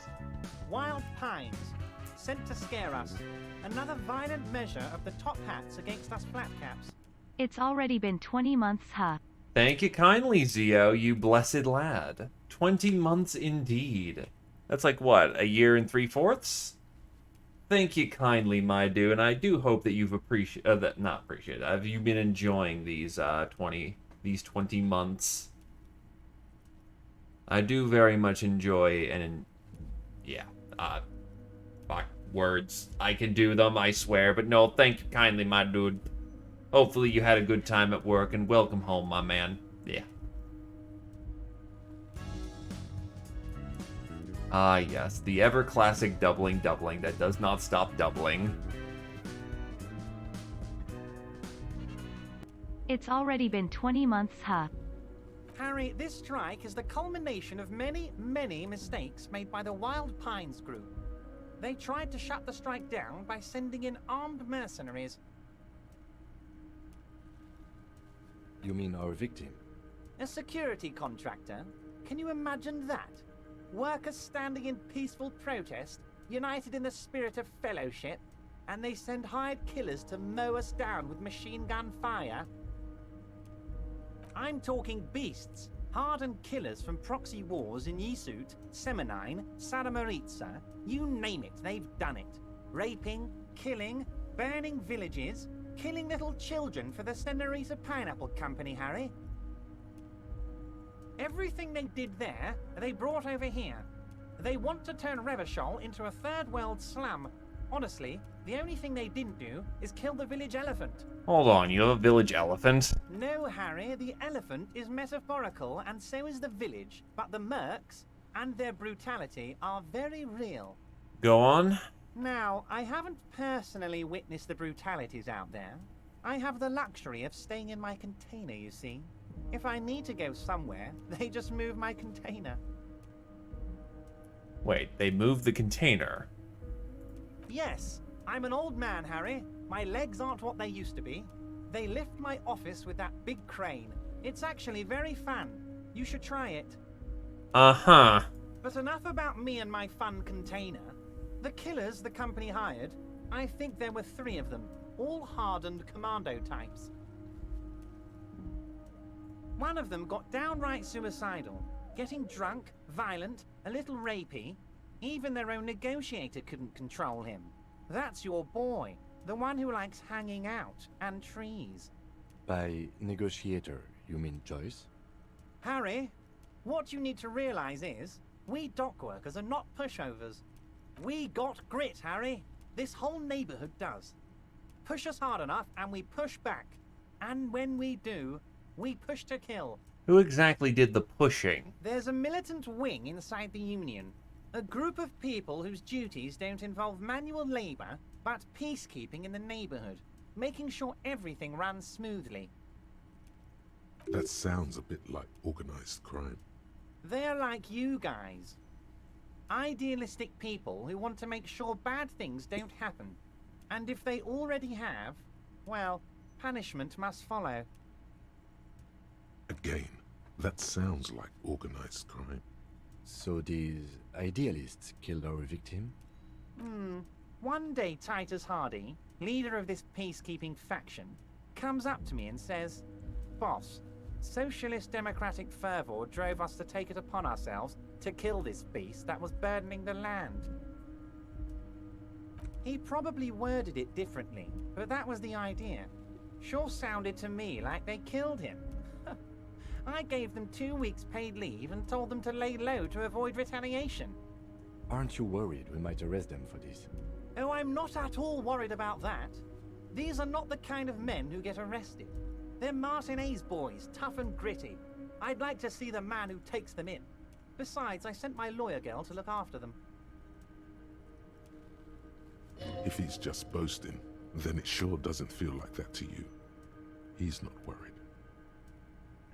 Wild Pines. sent to scare us. Another violent measure of the top hats against us flatcaps. It's already been 20 months, huh? Thank you kindly, Zio, you blessed lad. 20 months indeed. That's like, what, a year and 3/4? Thank you kindly, my dude, and I do hope that you've have you been enjoying these 20 months? I do very much enjoy, and yeah, fuck, words. I can do them, I swear, but no, thank you kindly, my dude. Hopefully you had a good time at work, and welcome home, my man. Yeah. Ah, yes, the ever-classic doubling that does not stop doubling. It's already been 20 months, huh? Harry, this strike is the culmination of many, many mistakes made by the Wild Pines group. They tried to shut the strike down by sending in armed mercenaries. You mean our victim? A security contractor? Can you imagine that? Workers standing in peaceful protest, united in the spirit of fellowship, and they send hired killers to mow us down with machine gun fire? I'm talking beasts, hardened killers from proxy wars in Yisut, Semenine, Saramaritsa, you name it, they've done it. Raping, killing, burning villages, killing little children for the Senorita Pineapple Company, Harry. Everything they did there, they brought over here. They want to turn Revachol into a third world slum. Honestly, the only thing they didn't do is kill the village elephant. Hold on, you have a village elephant? No, Harry, the elephant is metaphorical and so is the village, but the mercs and their brutality are very real. Go on. Now, I haven't personally witnessed the brutalities out there. I have the luxury of staying in my container, you see. If I need to go somewhere, they just move my container. Wait, they moved the container? Yes, I'm an old man, Harry. My legs aren't what they used to be. They lift my office with that big crane. It's actually very fun. You should try it. Uh-huh. But enough about me and my fun container. The killers the company hired, I think there were 3 of them, all hardened commando types. One of them got downright suicidal, getting drunk, violent, a little rapey. Even their own negotiator couldn't control him. That's your boy, the one who likes hanging out and trees. By negotiator, you mean Joyce? Harry, what you need to realize is, we dock workers are not pushovers. We got grit, Harry. This whole neighborhood does. Push us hard enough and we push back. And when we do, we push to kill. Who exactly did the pushing? There's a militant wing inside the Union. A group of people whose duties don't involve manual labor, but peacekeeping in the neighborhood, making sure everything runs smoothly. That sounds a bit like organized crime. They're like you guys. Idealistic people who want to make sure bad things don't happen. And if they already have, well, punishment must follow. Again, that sounds like organized crime. So these idealists killed our victim? One day Titus Hardy, leader of this peacekeeping faction, comes up to me and says, "Boss, socialist democratic fervor drove us to take it upon ourselves to kill this beast that was burdening the land." He probably worded it differently, but that was the idea. Sure sounded to me like they killed him. I gave them 2 weeks paid leave and told them to lay low to avoid retaliation. Aren't you worried we might arrest them for this? Oh, I'm not at all worried about that. These are not the kind of men who get arrested. They're Martinez boys, tough and gritty. I'd like to see the man who takes them in. Besides, I sent my lawyer girl to look after them. If he's just boasting, then it sure doesn't feel like that to you. He's not worried.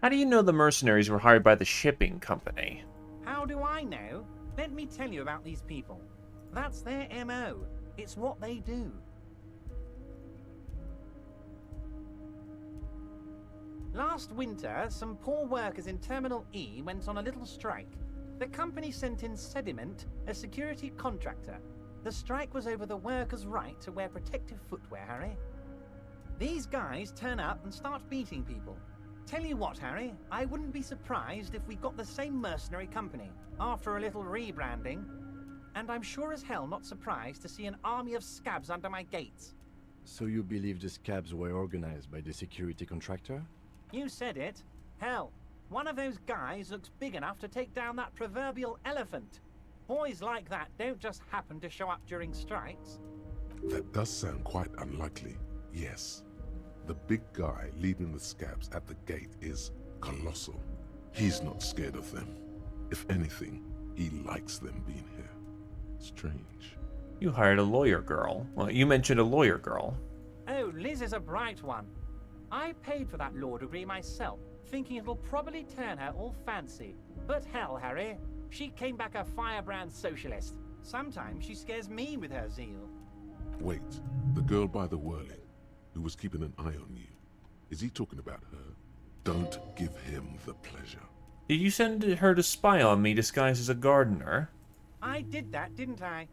How do you know the mercenaries were hired by the shipping company? How do I know? Let me tell you about these people. That's their MO. It's what they do. Last winter, some poor workers in Terminal E went on a little strike. The company sent in Sediment, a security contractor. The strike was over the workers' right to wear protective footwear, Harry. These guys turn up and start beating people. Tell you what, Harry, I wouldn't be surprised if we got the same mercenary company after a little rebranding. And I'm sure as hell not surprised to see an army of scabs under my gates. So you believe the scabs were organized by the security contractor? You said it. Hell, one of those guys looks big enough to take down that proverbial elephant. Boys like that don't just happen to show up during strikes. That does sound quite unlikely, yes. The big guy leading the scabs at the gate is colossal. He's not scared of them. If anything, he likes them being here. Strange. You hired a lawyer girl. Well, you mentioned a lawyer girl. Oh, Liz is a bright one. I paid for that law degree myself, thinking it'll probably turn her all fancy. But hell, Harry, she came back a firebrand socialist. Sometimes she scares me with her zeal. Wait, the girl by the whirling, who was keeping an eye on you. Is he talking about her? Don't give him the pleasure. Did you send her to spy on me disguised as a gardener? I did that, didn't I?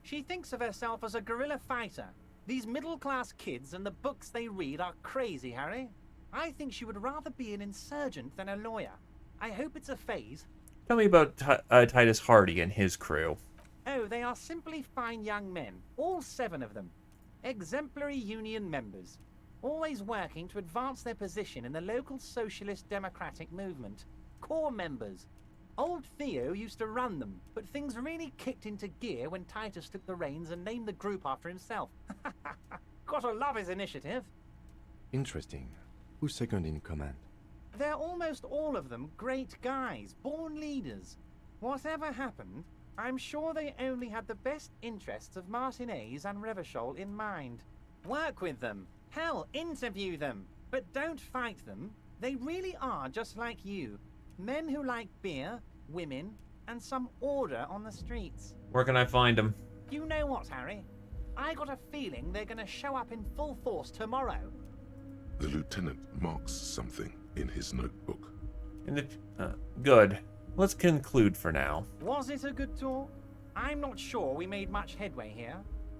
She thinks of herself as a guerrilla fighter. These middle-class kids and the books they read are crazy, Harry. I think she would rather be an insurgent than a lawyer. I hope it's a phase. Tell me about Titus Hardy and his crew. Oh, they are simply fine young men, all 7 of them. Exemplary union members, always working to advance their position in the local socialist democratic movement. Core members. Old Theo used to run them, but things really kicked into gear when Titus took the reins and named the group after himself. Gotta love his initiative. Interesting. Who's second in command? They're almost all of them great guys, born leaders. Whatever happened, I'm sure they only had the best interests of Martinez and Revachol in mind. Work with them. Hell, interview them. But don't fight them. They really are just like you. Men who like beer, women, and some order on the streets. Where can I find them? You know what, Harry? I got a feeling they're gonna show up in full force tomorrow. The lieutenant marks something in his notebook. Good. Let's conclude for now. Was it a good talk? I'm not sure we made much headway here.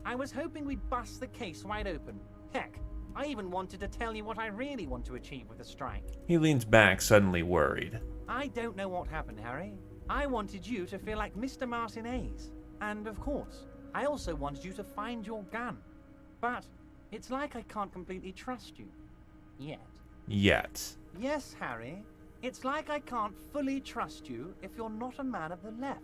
I was hoping we'd bust the case wide open. Heck, I even wanted to tell you what I really want to achieve with the strike. He leans back, suddenly worried. I don't know what happened, Harry. I wanted you to feel like Mr. Martinez. And of course, I also wanted you to find your gun. But it's like I can't completely trust you. Yet. Yes, Harry. It's like I can't fully trust you if you're not a man of the left.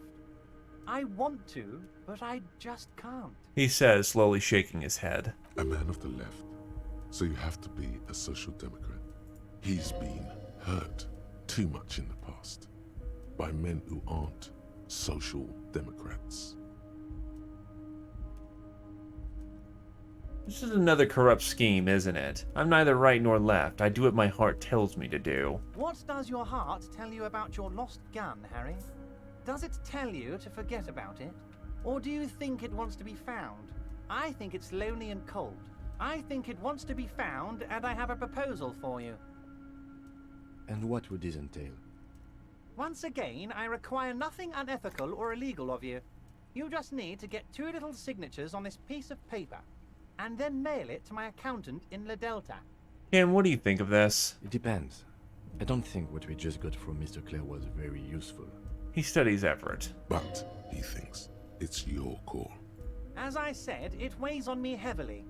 I want to, but I just can't. He says, slowly shaking his head. A man of the left. So you have to be a social democrat. He's been hurt too much in the past by men who aren't social democrats. This is another corrupt scheme, isn't it? I'm neither right nor left. I do what my heart tells me to do. What does your heart tell you about your lost gun, Harry? Does it tell you to forget about it? Or do you think it wants to be found? I think it's lonely and cold. I think it wants to be found, and I have a proposal for you. And what would this entail? Once again, I require nothing unethical or illegal of you. You just need to get 2 little signatures on this piece of paper, and then mail it to my accountant in La Delta. Cam, what do you think of this? It depends. I don't think what we just got from Mr. Clare was very useful. He studies Everett. But he thinks it's your call. As I said, it weighs on me heavily.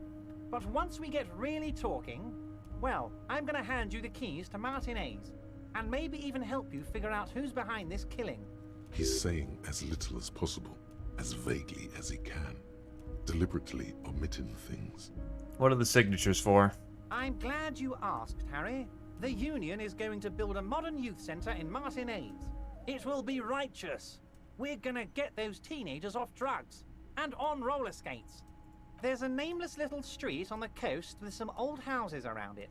But once we get really talking, well, I'm gonna hand you the keys to Martinez, and maybe even help you figure out who's behind this killing. He's saying as little as possible, as vaguely as he can, deliberately omitting things. What are the signatures for? I'm glad you asked, Harry. The Union is going to build a modern youth center in Martinez. It will be righteous. We're gonna get those teenagers off drugs and on roller skates. There's a nameless little street on the coast with some old houses around it.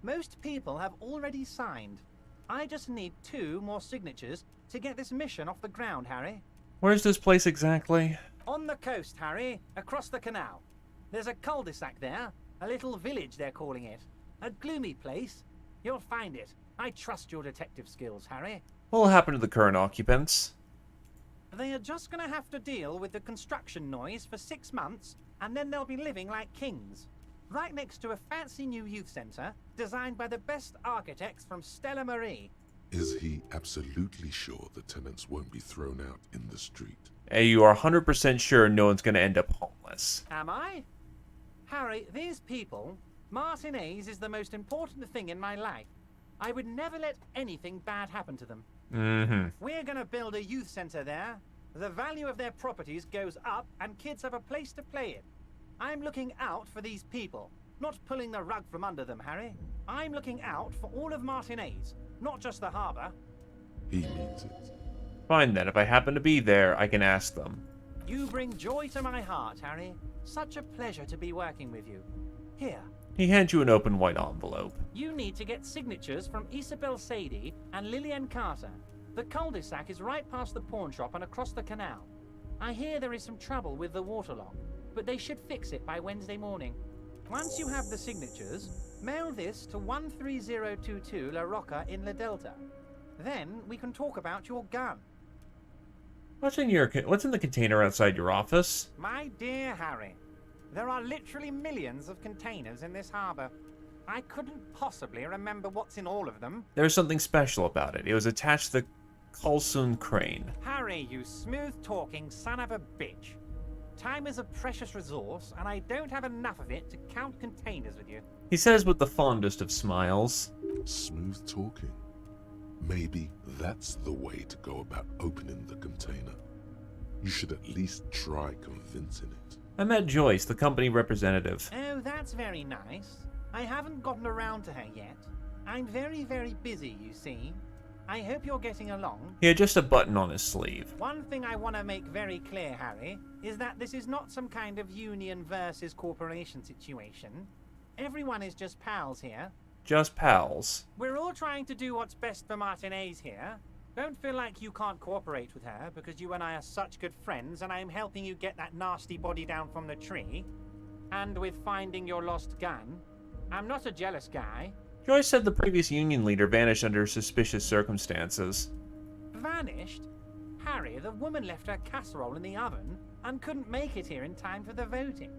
Most people have already signed. I just need 2 more signatures to get this mission off the ground, Harry. Where's this place exactly? On the coast, Harry, across the canal. There's a cul-de-sac there, a little village they're calling it. A gloomy place. You'll find it. I trust your detective skills, Harry. What will happen to the current occupants? They are just gonna have to deal with the construction noise for 6 months, and then they'll be living like kings. Right next to a fancy new youth centre, designed by the best architects from Stella Marie. Is he absolutely sure the tenants won't be thrown out in the street? Hey, you are 100% sure no one's going to end up homeless. Am I? Harry, these people, Martinez is the most important thing in my life. I would never let anything bad happen to them. We're gonna build a youth centre there. The value of their properties goes up and kids have a place to play in. I'm looking out for these people, not pulling the rug from under them, Harry. I'm looking out for all of Martinez, not just the harbour. He means it. Fine then, if I happen to be there, I can ask them. You bring joy to my heart, Harry. Such a pleasure to be working with you. Here. He hands you an open white envelope. You need to get signatures from Isabel Sadie and Lillian Carter. The cul-de-sac is right past the pawn shop and across the canal. I hear there is some trouble with the waterlock, but they should fix it by Wednesday morning. Once you have the signatures, mail this to 13022 La Rocca in La Delta. Then we can talk about your gun. What's in the container outside your office? My dear Harry, there are literally millions of containers in this harbour. I couldn't possibly remember what's in all of them. There's something special about it. It was attached to the Coulson crane. Harry, you smooth-talking son of a bitch. Time is a precious resource, and I don't have enough of it to count containers with you. He says with the fondest of smiles. Smooth talking. Maybe that's the way to go about opening the container. You should at least try convincing it. I met Joyce, the company representative. Oh, that's very nice. I haven't gotten around to her yet. I'm very, very busy, you see. I hope you're getting along. He had just a button on his sleeve. One thing I want to make very clear, Harry, is that this is not some kind of union versus corporation situation. Everyone is just pals here. Just pals. We're all trying to do what's best for Martinez here. Don't feel like you can't cooperate with her, because you and I are such good friends, and I'm helping you get that nasty body down from the tree. And with finding your lost gun. I'm not a jealous guy. Joyce said the previous union leader vanished under suspicious circumstances. Vanished? Harry, the woman left her casserole in the oven and couldn't make it here in time for the voting.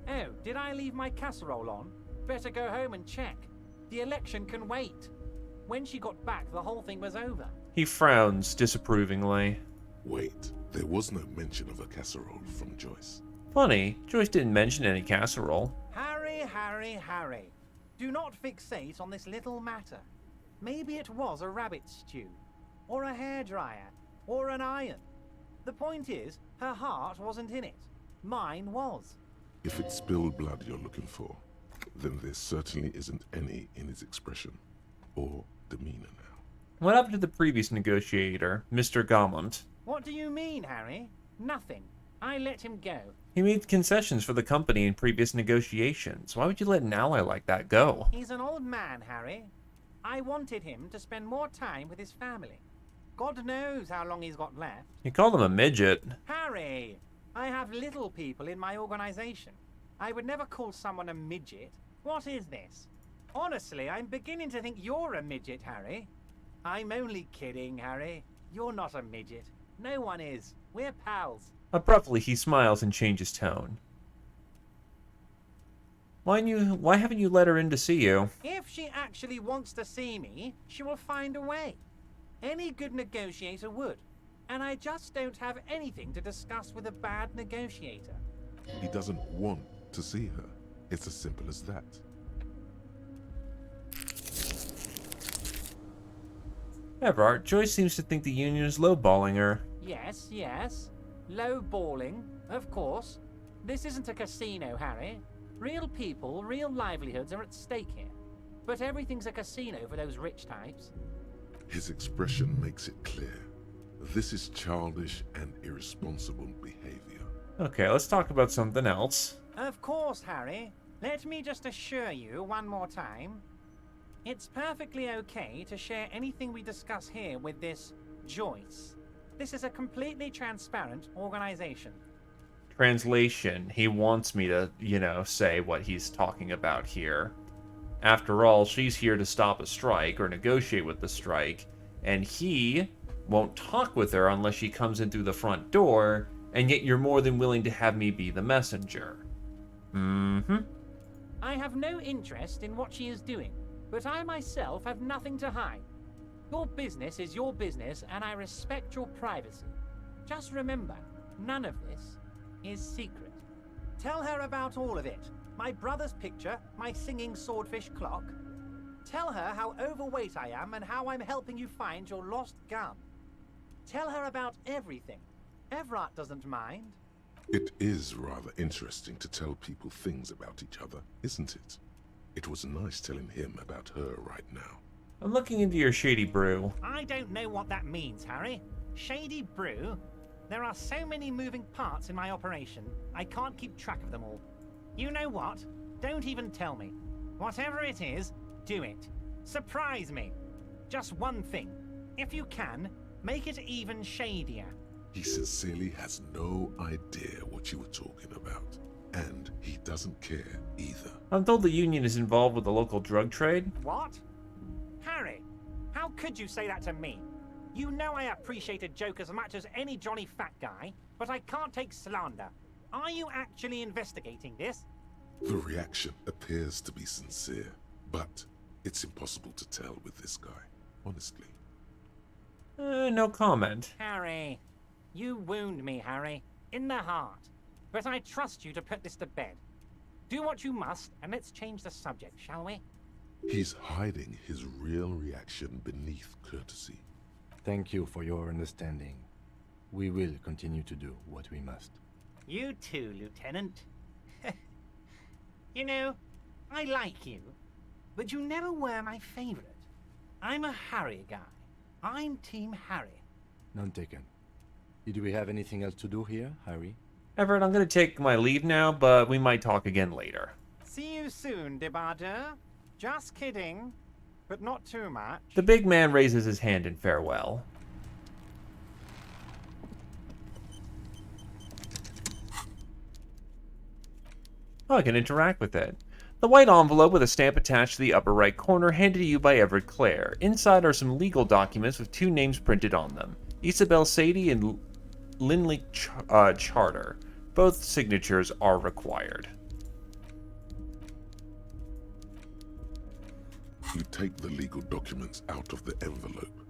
Oh, did I leave my casserole on? Better go home and check. The election can wait. When she got back, the whole thing was over. He frowns disapprovingly. Wait, there was no mention of a casserole from Joyce. Funny, Joyce didn't mention any casserole. Harry, Harry, Harry. Do not fixate on this little matter. Maybe it was a rabbit stew, or a hairdryer, or an iron. The point is, her heart wasn't in it. Mine was. If it's spilled blood you're looking for, then there certainly isn't any in his expression or demeanor now. What happened to the previous negotiator, Mr. Gaumont? What do you mean, Harry? Nothing. I let him go. He made concessions for the company in previous negotiations. Why would you let an ally like that go? He's an old man, Harry. I wanted him to spend more time with his family. God knows how long he's got left. You called him a midget. Harry, I have little people in my organization. I would never call someone a midget. What is this? Honestly, I'm beginning to think you're a midget, Harry. I'm only kidding, Harry. You're not a midget. No one is. We're pals. Abruptly, he smiles and changes tone. Why haven't you let her in to see you? If she actually wants to see me, she will find a way. Any good negotiator would. And I just don't have anything to discuss with a bad negotiator. He doesn't want to see her. It's as simple as that. Everard, Joyce seems to think the union is lowballing her. Yes, yes. Low balling, of course. This isn't a casino, Harry. Real people, real livelihoods are at stake here. But everything's a casino for those rich types. His expression makes it clear. This is childish and irresponsible behavior. Okay, let's talk about something else. Of course, Harry. Let me just assure you one more time. It's perfectly okay to share anything we discuss here with this Joyce. This is a completely transparent organization. Translation. He wants me to, say what he's talking about here. After all, she's here to stop a strike or negotiate with the strike, and he won't talk with her unless she comes in through the front door, and yet you're more than willing to have me be the messenger. Mm-hmm. I have no interest in what she is doing, but I myself have nothing to hide. Your business is your business, and I respect your privacy. Just remember, none of this is secret. Tell her about all of it. My brother's picture, my singing swordfish clock. Tell her how overweight I am and how I'm helping you find your lost gun. Tell her about everything. Everett doesn't mind. It is rather interesting to tell people things about each other, isn't it? It was nice telling him about her right now. I'm looking into your shady brew. I don't know what that means, Harry. Shady brew? There are so many moving parts in my operation, I can't keep track of them all. You know what? Don't even tell me. Whatever it is, do it. Surprise me. Just one thing. If you can, make it even shadier. He sincerely has no idea what you were talking about. And he doesn't care either. I'm told the Union is involved with the local drug trade. What? Harry, how could you say that to me? You know I appreciate a joke as much as any Johnny Fat Guy, but I can't take slander. Are you actually investigating this? The reaction appears to be sincere, but it's impossible to tell with this guy, honestly. No comment. Harry, you wound me, Harry, in the heart. But I trust you to put this to bed. Do what you must, and let's change the subject, shall we? He's hiding his real reaction beneath courtesy. Thank you for your understanding. We will continue to do what we must. You too, Lieutenant. You know, I like you, but you never were my favorite. I'm a Harry guy. I'm Team Harry. None taken. Did we have anything else to do here, Harry? Everett, I'm going to take my leave now, but we might talk again later. See you soon, Debardeur. Just kidding, but not too much. The big man raises his hand in farewell. Oh, I can interact with it. The white envelope with a stamp attached to the upper right corner handed to you by Everett Clare. Inside are some legal documents with two names printed on them. Isabel Sadie and Linley Charter. Both signatures are required. You take the legal documents out of the envelope.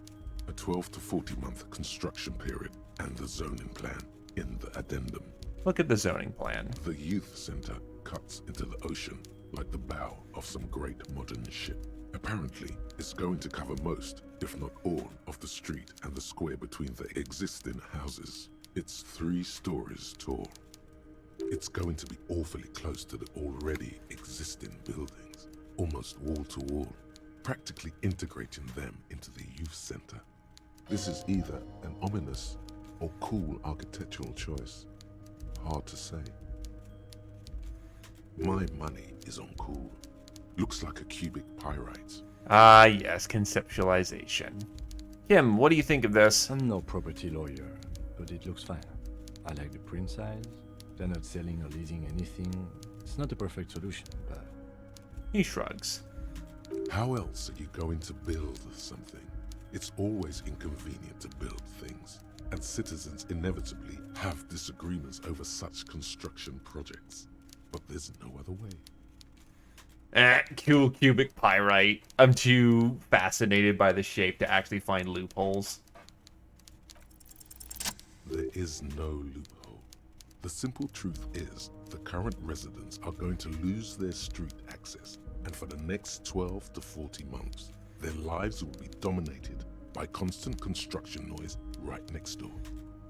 A 12 to 40 month construction period and the zoning plan in the addendum. Look at the zoning plan. The youth center cuts into the ocean like the bow of some great modern ship. Apparently, it's going to cover most, if not all, of the street and the square between the existing houses. It's 3 stories tall. It's going to be awfully close to the already existing buildings, almost wall to wall, practically integrating them into the youth center. This is either an ominous or cool architectural choice. Hard to say. My money is on cool. Looks like a cubic pyrite. Ah, yes, conceptualization. Kim, what do you think of this? I'm no property lawyer, but it looks fine. I like the print size. They're not selling or leasing anything. It's not a perfect solution, but... He shrugs. How else are you going to build something? It's always inconvenient to build things, and citizens inevitably have disagreements over such construction projects. But there's no other way. Cool cubic pyrite. I'm too fascinated by the shape to actually find loopholes. There is no loophole. The simple truth is, the current residents are going to lose their street access, and for the next 12 to 40 months, their lives will be dominated by constant construction noise right next door.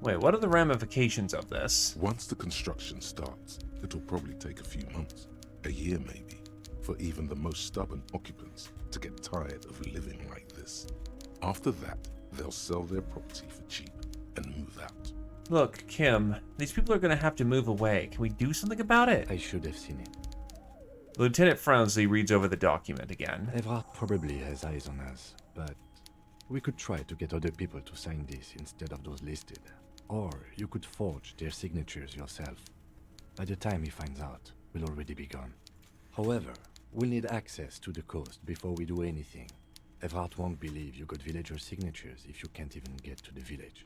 Wait, what are the ramifications of this? Once the construction starts, it'll probably take a few months, a year maybe, for even the most stubborn occupants to get tired of living like this. After that, they'll sell their property for cheap and move out. Look, Kim, these people are going to have to move away. Can we do something about it? I should have seen it. The lieutenant frowns as he reads over the document again. Everard probably has eyes on us, but we could try to get other people to sign this instead of those listed. Or you could forge their signatures yourself. By the time he finds out, we'll already be gone. However, we'll need access to the coast before we do anything. Evrard won't believe you got villager signatures if you can't even get to the village.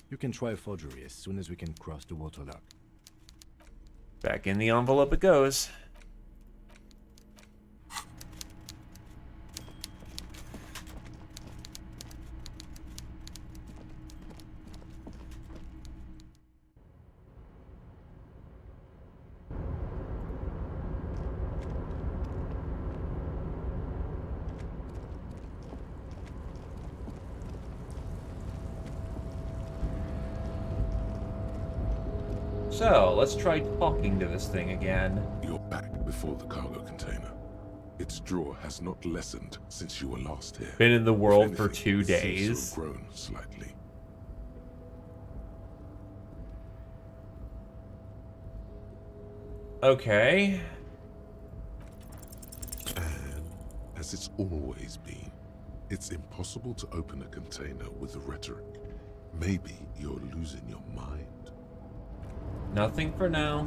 You can try a forgery as soon as we can cross the waterlock. Back in the envelope it goes. So, let's try talking to this thing again. You're back before the cargo container. Its draw has not lessened since you were last here. Been in the world If for anything, 2 it seems to days. have grown slightly. Okay. And as it's always been, it's impossible to open a container with rhetoric. Maybe you're losing your mind. Nothing for now.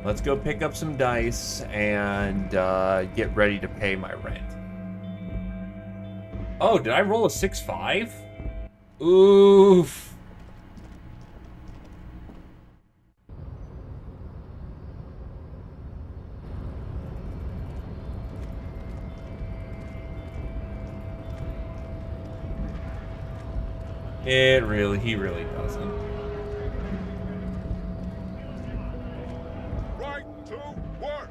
Let's go pick up some dice and get ready to pay my rent. Oh, did I roll a 6-5? Oof. He really doesn't. Right to work!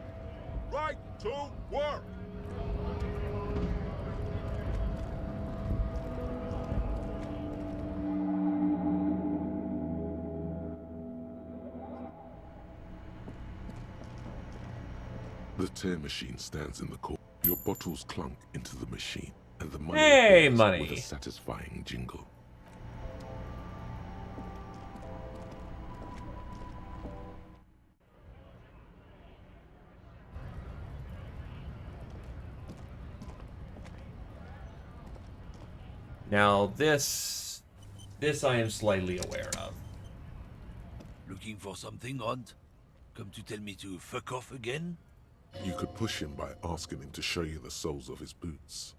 Right to work! The tear machine stands in the corner. Your bottles clunk into the machine, and the money Hey, appears money. with a satisfying jingle. Now this I am slightly aware of. Looking for something, Hunt? Come to tell me to fuck off again? You could push him by asking him to show you the soles of his boots.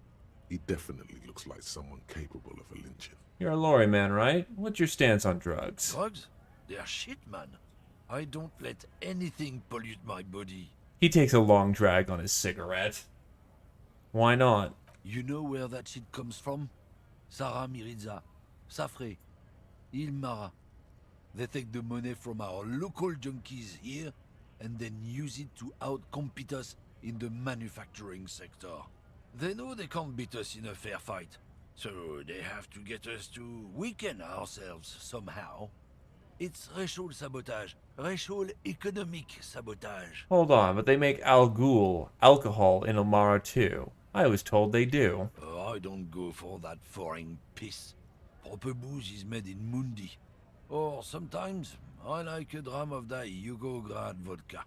He definitely looks like someone capable of a lynching. You're a lorry man, right? What's your stance on drugs? Drugs? They're shit, man. I don't let anything pollute my body. He takes a long drag on his cigarette. Why not? You know where that shit comes from? Sarah Miriza, Safre, Ilmara. They take the money from our local junkies here and then use it to outcompete us in the manufacturing sector. They know they can't beat us in a fair fight, so they have to get us to weaken ourselves somehow. It's racial sabotage, racial economic sabotage. Hold on, but they make Al Ghul alcohol in Omara too. I was told they do. I don't go for that foreign piss. Proper booze is made in Mundi. Or sometimes, I like a dram of that Yugograd vodka.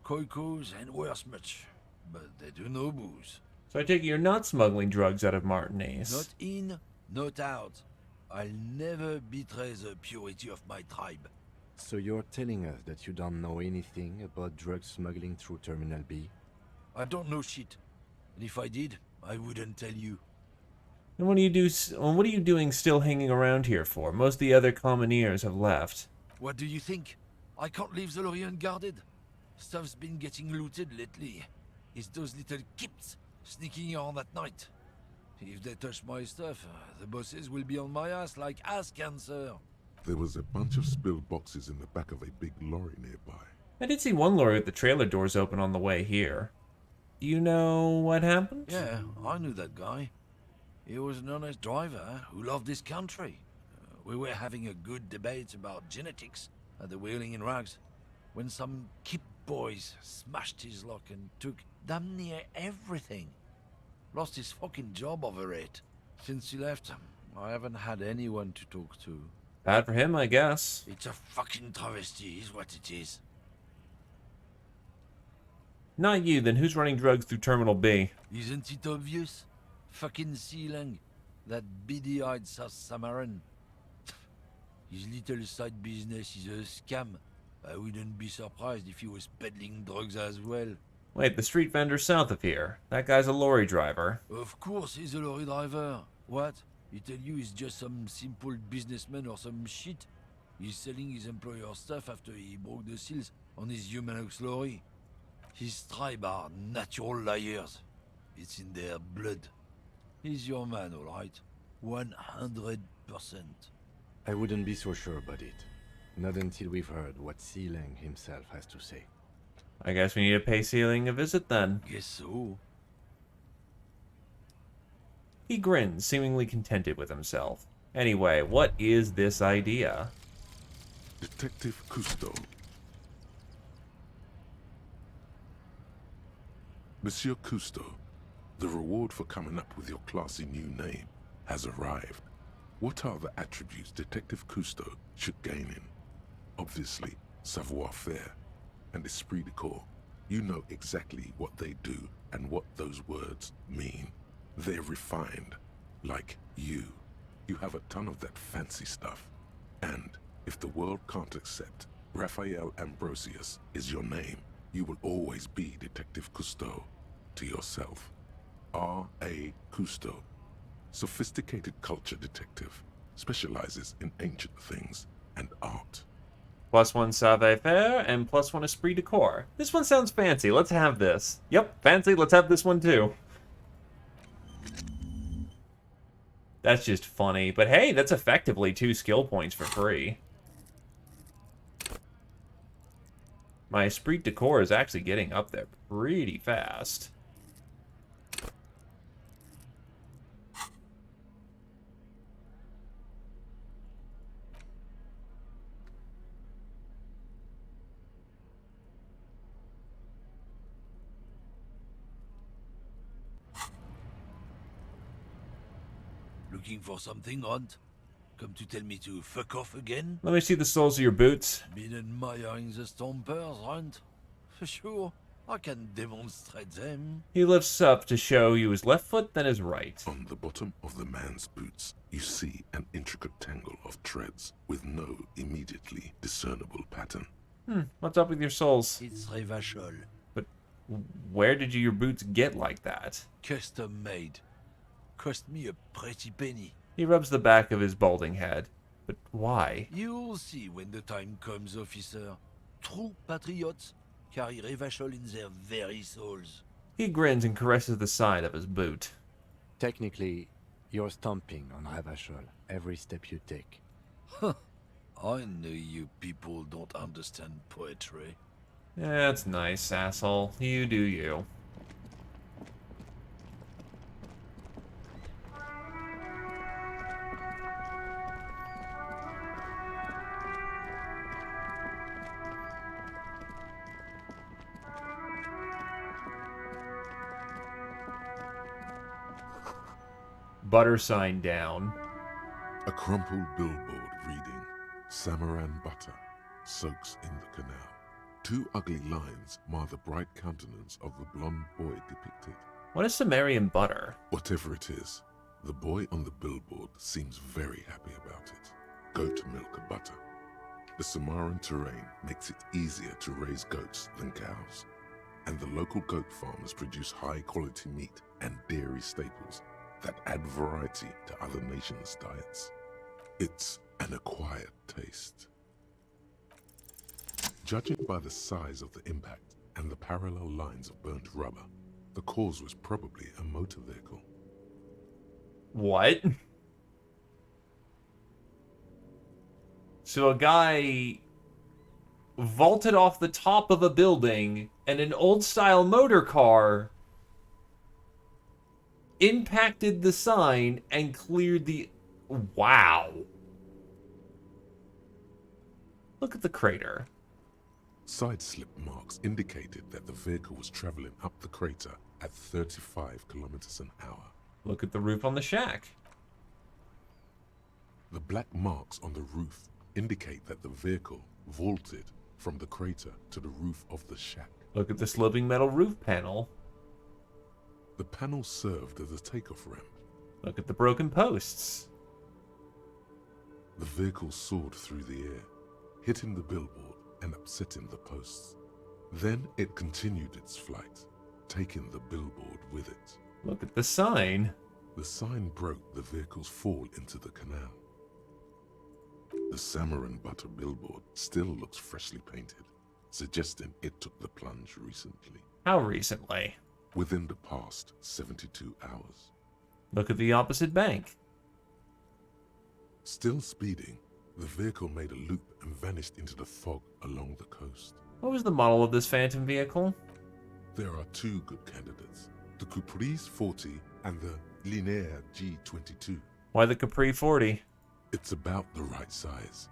Koikos and worse much, but they do no booze. So I take it you're not smuggling drugs out of Martinez. Not in, not out. I'll never betray the purity of my tribe. So you're telling us that you don't know anything about drug smuggling through Terminal B? I don't know shit. And if I did, I wouldn't tell you. And what are you doing still hanging around here for? Most of the other commoneers have left. What do you think? I can't leave the lorry unguarded. Stuff's been getting looted lately. It's those little kips sneaking on at night. If they touch my stuff, the bosses will be on my ass like ass cancer. There was a bunch of spilled boxes in the back of a big lorry nearby. I did see one lorry with the trailer doors open on the way here. Do you know what happened? Yeah, I knew that guy. He was an honest driver who loved this country. We were having a good debate about genetics at the Wheeling in Rags when some kip boys smashed his lock and took damn near everything. Lost his fucking job over it. Since he left, I haven't had anyone to talk to. Bad for him, I guess. It's a fucking travesty is what it is. Not you, then who's running drugs through Terminal B? Isn't it obvious? Fucking Sealang. That beady-eyed South Samaran. His little side business is a scam. I wouldn't be surprised if he was peddling drugs as well. Wait, the street vendor south of here. That guy's a lorry driver. Of course he's a lorry driver. What? He tell you he's just some simple businessman or some shit? He's selling his employer stuff after he broke the seals on his Humanox lorry. His tribe are natural liars. It's in their blood. He's your man, all right. 100%. I wouldn't be so sure about it. Not until we've heard what Sealang himself has to say. I guess we need to pay Sealang a visit then. Guess so. He grins, seemingly contented with himself. Anyway, what is this idea? Detective Cousteau. Monsieur Cousteau, the reward for coming up with your classy new name has arrived. What are the attributes Detective Cousteau should gain in? Obviously, savoir-faire and esprit de corps. You know exactly what they do and what those words mean. They're refined, like you. You have a ton of that fancy stuff. And if the world can't accept Raphael Ambrosius is your name, you will always be Detective Cousteau to yourself. R.A. Cousteau. Sophisticated culture detective. Specializes in ancient things and art. +1 savoir-faire and +1 esprit de corps. This one sounds fancy. Let's have this. Yep, fancy. Let's have this one too. That's just funny. But hey, that's effectively 2 skill points for free. My esprit de corps is actually getting up there pretty fast. Looking for something, Hunt? Come to tell me to fuck off again? Let me see the soles of your boots. Been admiring the stompers, Hunt? For sure, I can demonstrate them. He lifts up to show you his left foot, then his right. On the bottom of the man's boots, you see an intricate tangle of treads with no immediately discernible pattern. What's up with your soles? It's Revachol. But where did your boots get like that? Custom made. Cost me a pretty penny. He rubs the back of his balding head. But why? You'll see when the time comes, officer. True patriots carry Revachol in their very souls. He grins and caresses the side of his boot. Technically, you're stomping on Ravachol every step you take. Huh. I know you people don't understand poetry. That's nice, asshole. You do you. Butter sign down. A crumpled billboard reading, Samaran butter soaks in the canal. 2 ugly lines mar the bright countenance of the blonde boy depicted. What is Sumerian butter? Whatever it is, the boy on the billboard seems very happy about it. Goat milk butter. The Samaran terrain makes it easier to raise goats than cows, and the local goat farmers produce high-quality meat and dairy staples that add variety to other nations' diets. It's an acquired taste. Judging by the size of the impact and the parallel lines of burnt rubber, the cause was probably a motor vehicle. What? So a guy vaulted off the top of a building and an old-style motor car impacted the sign and cleared the... Wow. Look at the crater. Side slip marks indicated that the vehicle was traveling up the crater at 35 kilometers an hour. Look at the roof on the shack. The black marks on the roof indicate that the vehicle vaulted from the crater to the roof of the shack. Look at the sloping metal roof panel. The panel served as a takeoff ramp. Look at the broken posts. The vehicle soared through the air, hitting the billboard and upsetting the posts. Then it continued its flight, taking the billboard with it. Look at the sign. The sign broke the vehicle's fall into the canal. The salmon and butter billboard still looks freshly painted, suggesting it took the plunge recently. How recently? Within the past 72 hours. Look at the opposite bank. Still speeding, the vehicle made a loop and vanished into the fog along the coast. What was the model of this phantom vehicle? There are two good candidates, the Caprice 40 and the Linéaire G22. Why the Capri 40? It's about the right size,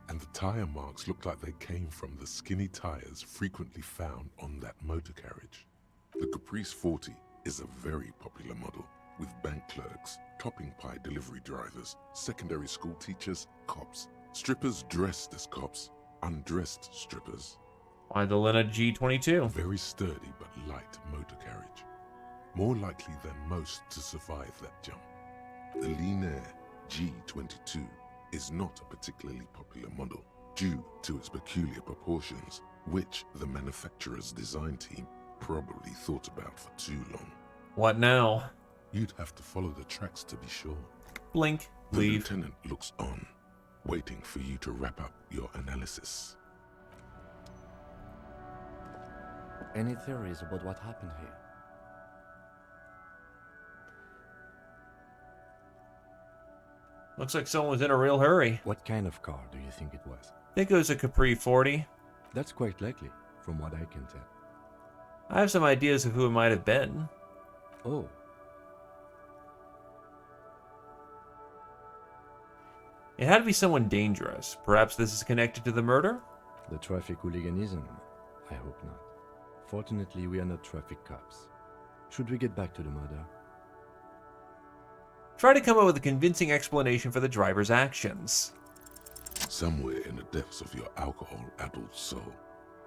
and the tire marks look like they came from the skinny tires frequently found on that motor carriage. The Caprice 40 is a very popular model, with bank clerks, topping pie delivery drivers, secondary school teachers, cops, strippers dressed as cops, undressed strippers. Why the Lena G22? Very sturdy but light motor carriage. More likely than most to survive that jump. The Linéaire G22 is not a particularly popular model due to its peculiar proportions, which the manufacturer's design team probably thought about for too long. What now? You'd have to follow the tracks to be sure. Blink, the leave. Lieutenant looks on, waiting for you to wrap up your analysis. Any theories about what happened here? Looks like someone was in a real hurry. What kind of car do you think it was? I think it was a Capri 40. That's quite likely, from what I can tell. I have some ideas of who it might have been. Oh. It had to be someone dangerous. Perhaps this is connected to the murder? The traffic hooliganism? I hope not. Fortunately, we are not traffic cops. Should we get back to the murder? Try to come up with a convincing explanation for the driver's actions. Somewhere in the depths of your alcohol-addled soul,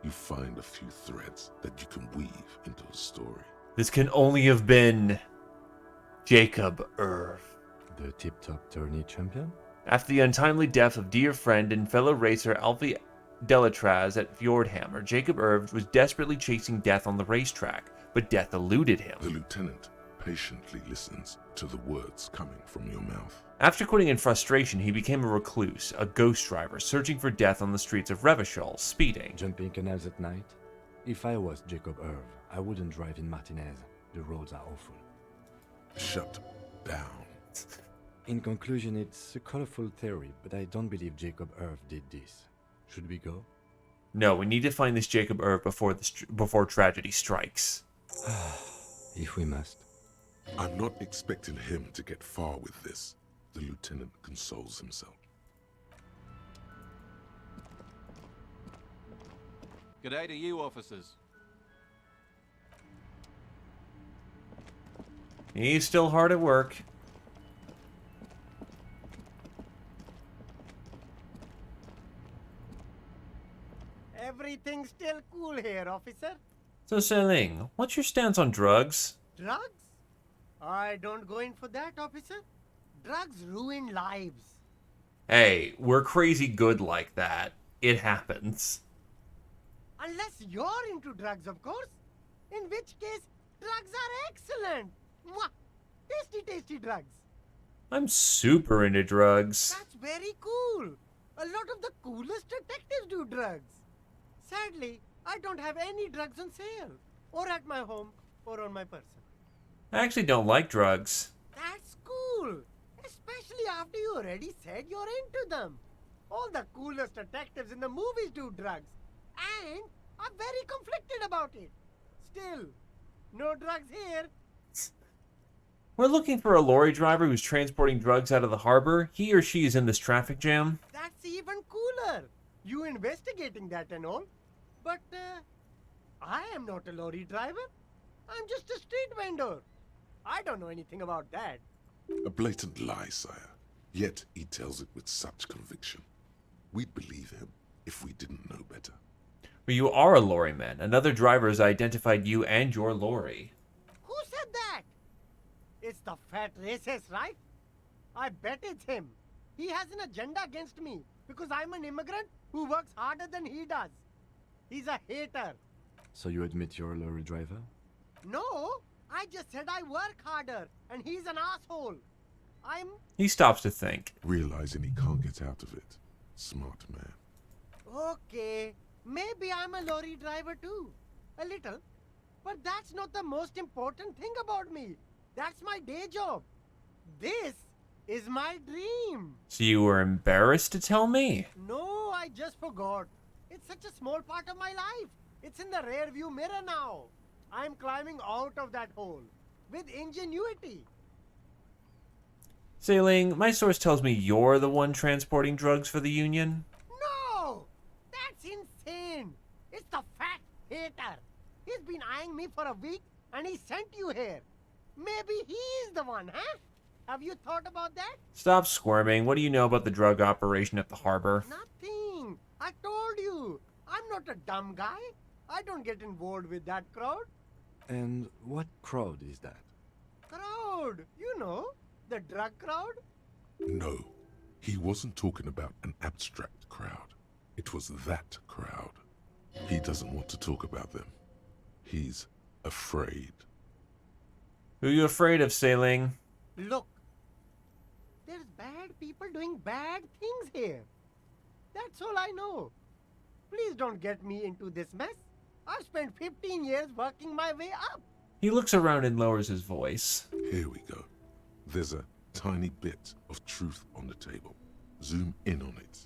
you find a few threads that you can weave into a story. This can only have been Jacob Irv. The tip-top tourney champion? After the untimely death of dear friend and fellow racer Alfie Delatraz at Fjordhammer, Jacob Irv was desperately chasing death on the racetrack, but death eluded him. The lieutenant patiently listens to the words coming from your mouth. After quitting in frustration, he became a recluse, a ghost driver, searching for death on the streets of Revachol, speeding. Jumping canals at night? If I was Jacob Irv, I wouldn't drive in Martinez. The roads are awful. Shut down. In conclusion, it's a colorful theory, but I don't believe Jacob Irv did this. Should we go? No, we need to find this Jacob Irv before tragedy strikes. If we must. I'm not expecting him to get far with this. The lieutenant consoles himself. G'day to you, officers. He's still hard at work. Everything's still cool here, officer. So, Seling, what's your stance on drugs? Drugs? I don't go in for that, officer. Drugs ruin lives. Hey, we're crazy good like that. It happens. Unless you're into drugs, of course. In which case, drugs are excellent. Mwah! Tasty, tasty drugs. I'm super into drugs. That's very cool. A lot of the coolest detectives do drugs. Sadly, I don't have any drugs on sale. Or at my home, or on my person. I actually don't like drugs. That's cool. Especially after you already said you're into them. All the coolest detectives in the movies do drugs. And are very conflicted about it. Still, no drugs here. We're looking for a lorry driver who's transporting drugs out of the harbor. He or she is in this traffic jam. That's even cooler. You investigating that and all. But, I am not a lorry driver. I'm just a street vendor. I don't know anything about that. A blatant lie, sire. Yet he tells it with such conviction. We'd believe him if we didn't know better. Well, you are a lorryman. Another driver has identified you and your lorry. Who said that? It's the fat racist, right? I bet it's him. He has an agenda against me because I'm an immigrant who works harder than he does. He's a hater. So you admit you're a lorry driver? No, I just said I work harder and he's an asshole. He stops to think. Realizing he can't get out of it. Smart man. Okay, maybe I'm a lorry driver too. A little. But that's not the most important thing about me. That's my day job. This is my dream. So you were embarrassed to tell me? No, I just forgot. It's such a small part of my life. It's in the rear view mirror now. I'm climbing out of that hole with ingenuity. Sailing, my source tells me you're the one transporting drugs for the Union. No! That's insane! It's the fat hater. He's been eyeing me for a week and he sent you here. Maybe he's the one, huh? Have you thought about that? Stop squirming. What do you know about the drug operation at the harbor? Nothing. I told you. I'm not a dumb guy. I don't get involved with that crowd. And what crowd is that? Crowd? You know, the drug crowd? No, he wasn't talking about an abstract crowd. It was that crowd. He doesn't want to talk about them. He's afraid. Who are you afraid of, Sailing? Look, there's bad people doing bad things here. That's all I know. Please don't get me into this mess. I've spent 15 years working my way up. He looks around and lowers his voice. Here we go. There's a tiny bit of truth on the table. Zoom in on it.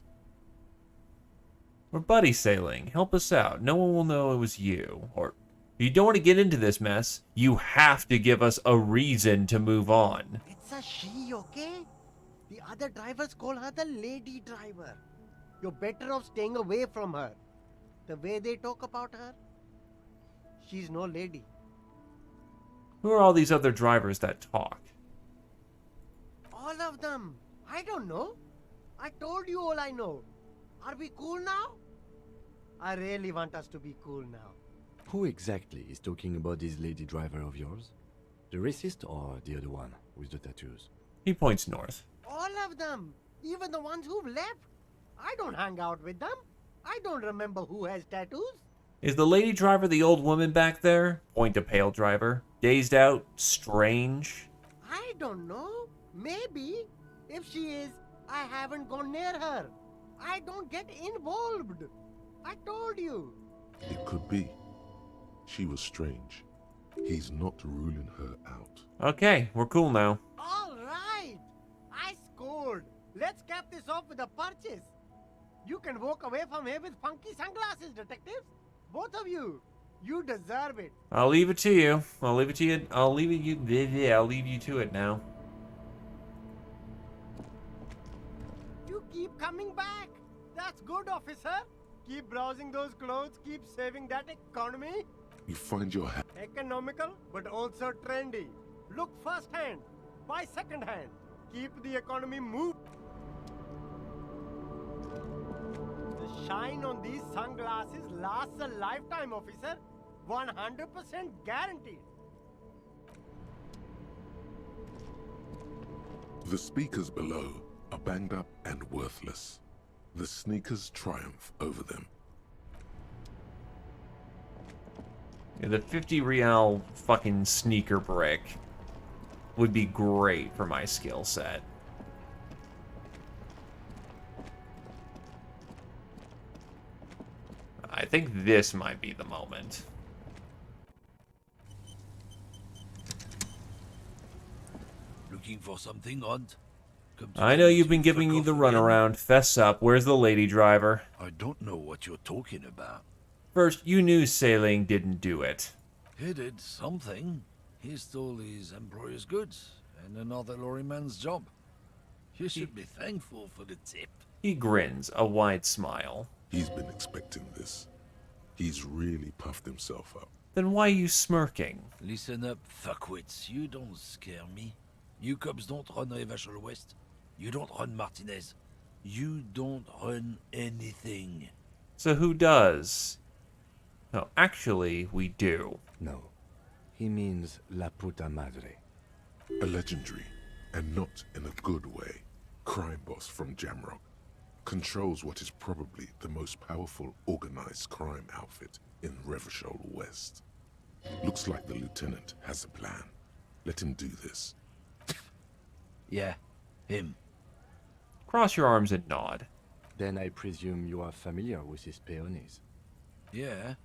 We're buddy, Sailing. Help us out. No one will know it was you. Or, if you don't want to get into this mess, you have to give us a reason to move on. It's a she, okay? The other drivers call her the lady driver. You're better off staying away from her. The way they talk about her, she's no lady. Who are all these other drivers that talk? All of them. I don't know. I told you all I know. Are we cool now? I really want us to be cool now. Who exactly is talking about this lady driver of yours? The racist or the other one with the tattoos? He points north. All of them. Even the ones who've left. I don't hang out with them. I don't remember who has tattoos. Is the lady driver the old woman back there? Point to pale driver. Dazed out? Strange? I don't know. Maybe. If she is, I haven't gone near her. I don't get involved. I told you. It could be. She was strange. He's not ruling her out. Okay, we're cool now. All right. I scored. Let's cap this off with a purchase. You can walk away from here with funky sunglasses, detectives. Both of you. You deserve it. I'll leave it to you. I'll leave you to it now. You keep coming back. That's good, officer. Keep browsing those clothes. Keep saving that economy. You find your hat. Economical, but also trendy. Look first hand. Buy second hand. Keep the economy moving. The shine on these sunglasses lasts a lifetime, officer. 100% guaranteed. The speakers below are banged up and worthless. The sneakers triumph over them. Yeah, the 50 real fucking sneaker brick would be great for my skill set. I think this might be the moment. Looking for something, Hunt? I know you've been giving me the runaround. Fess up. Where's the lady driver? I don't know what you're talking about. First, you knew Sailing didn't do it. He did something. He stole his employer's goods and another lorryman's job. You should be thankful for the tip. He grins, a wide smile. He's been expecting this. He's really puffed himself up. Then why are you smirking? Listen up, fuckwits. You don't scare me. You cops don't run Revachol West. You don't run Martinez. You don't run anything. So who does? No, actually, we do. No. He means La Puta Madre. A legendary, and not in a good way, crime boss from Jamrock. Controls what is probably the most powerful organized crime outfit in Revachol West. Looks like the lieutenant has a plan. Let him do this. Yeah, him. Cross your arms and nod. Then I presume you are familiar with his peonies. Yeah,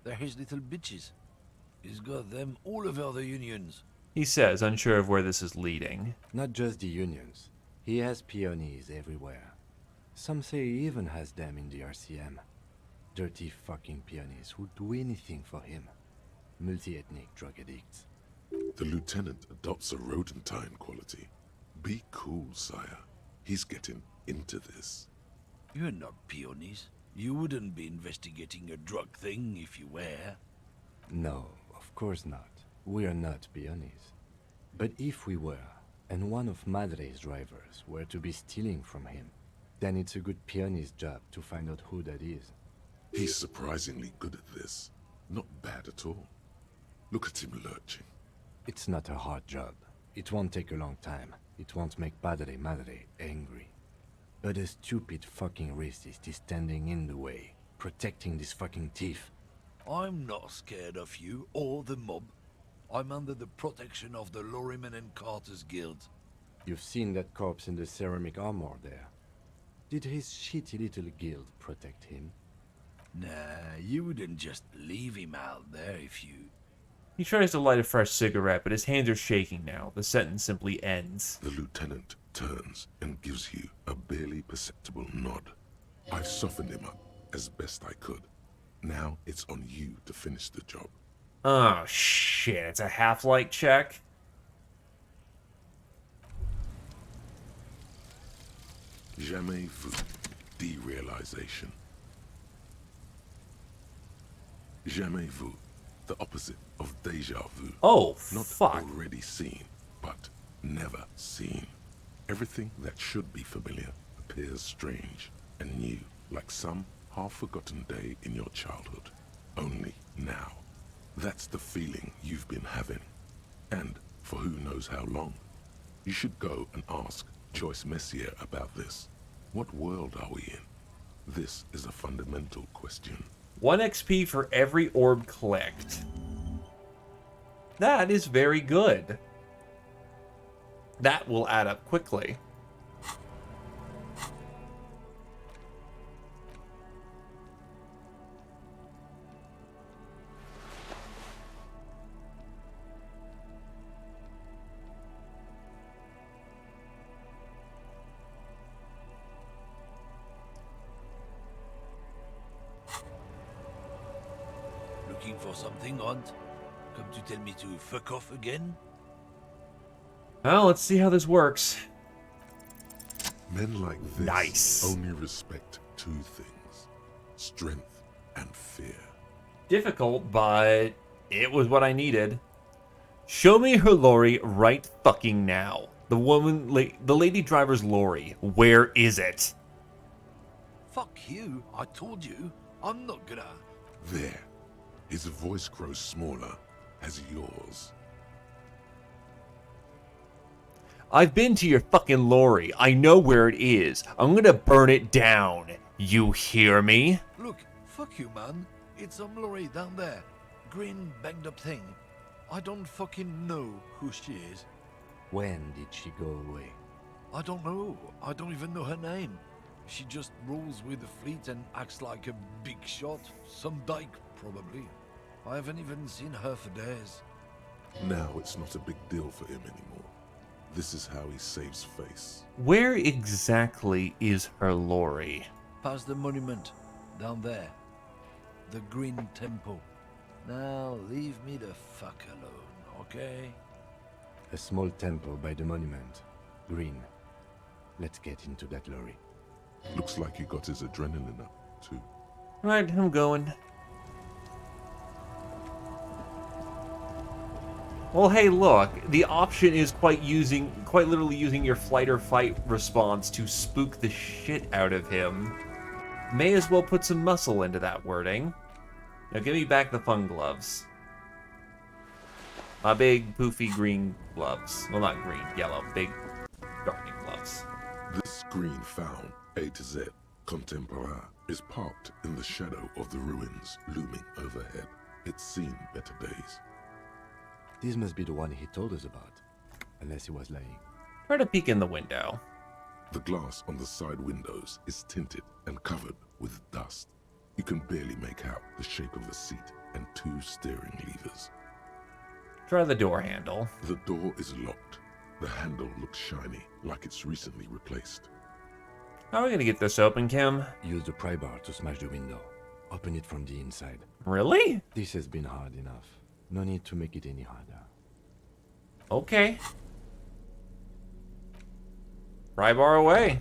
they're his little bitches. He's got them all over the unions. He says, unsure of where this is leading. Not just the unions. He has peonies everywhere. Some say he even has them in the RCM. Dirty fucking peonies who'd do anything for him. Multi-ethnic drug addicts. The lieutenant adopts a rodentine quality. Be cool, sire. He's getting into this. You're not peonies. You wouldn't be investigating a drug thing if you were. No, of course not. We are not peonies. But if we were, and one of Madre's drivers were to be stealing from him, then it's a good peony's job to find out who that is. He's surprisingly good at this. Not bad at all. Look at him lurching. It's not a hard job. It won't take a long time. It won't make Padre Madre angry. But a stupid fucking racist is standing in the way, protecting this fucking thief. I'm not scared of you or the mob. I'm under the protection of the Lorrymen and Carters Guild. You've seen that corpse in the ceramic armor there. Did his shitty little guild protect him? Nah, you wouldn't just leave him out there if you... He tries to light a fresh cigarette, but his hands are shaking now. The sentence simply ends. The lieutenant turns and gives you a barely perceptible nod. I've softened him up as best I could. Now it's on you to finish the job. Oh, shit. It's a half-light check? Jamais vu. Derealization. Jamais vu. The opposite of deja vu. Oh, Not fuck. already seen, but never seen. Everything that should be familiar appears strange and new, like some half-forgotten day in your childhood. Only now. That's the feeling you've been having. And for who knows how long. You should go and ask Joyce Messier about this. What world are we in? This is a fundamental question. 1 XP for every orb clicked. That is very good. That will add up quickly. Looking for something, Aunt? Come to tell me to fuck off again? Well, let's see how this works. Men like this Nice. only respect two things. Strength and fear. Difficult, but it was what I needed. Show me her lorry right fucking now. The lady driver's lorry. Where is it? Fuck you, I told you. I'm not gonna... There. His voice grows smaller as yours. I've been to your fucking lorry. I know where it is. I'm gonna burn it down. You hear me? Look, fuck you, man. It's some lorry down there. Green, banged up thing. I don't fucking know who she is. When did she go away? I don't know. I don't even know her name. She just rolls with the fleet and acts like a big shot. Some dyke, probably. I haven't even seen her for days. Now it's not a big deal for him anymore. This is how he saves face. Where exactly is her lorry? Past the monument. Down there. The Green Temple. Now leave me the fuck alone, okay? A small temple by the monument. Green. Let's get into that lorry. Looks like he got his adrenaline up, too. Right, I'm going. Well, hey, look. The option is quite literally using your flight or fight response to spook the shit out of him. May as well put some muscle into that wording. Now give me back the fun gloves. My big, poofy green gloves. Well, not green, yellow. Big gardening gloves. This screen found, A to Z, Contemporain, is parked in the shadow of the ruins looming overhead. It's seen better days. This must be the one he told us about, unless he was lying. Try to peek in the window. The glass on the side windows is tinted and covered with dust. You can barely make out the shape of a seat and 2 steering levers. Try the door handle. The door is locked. The handle looks shiny, like it's recently replaced. How are we gonna get this open, Kim? Use the pry bar to smash the window. Open it from the inside. Really? This has been hard enough. No need to make it any harder. Okay. Pry bar away.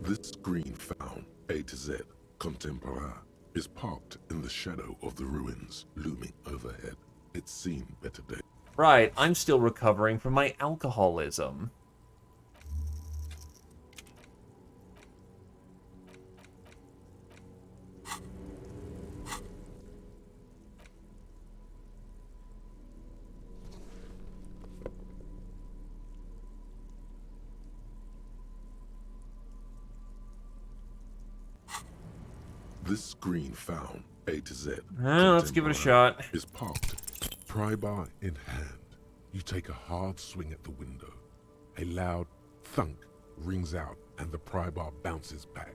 This screen found, A to Z, Contemporain, is parked in the shadow of the ruins looming overhead. It's seen better days. Right, I'm still recovering from my alcoholism. This screen found, A to Z, Let's give it a shot. Is parked, pry bar in hand. You take a hard swing at the window. A loud thunk rings out and the pry bar bounces back,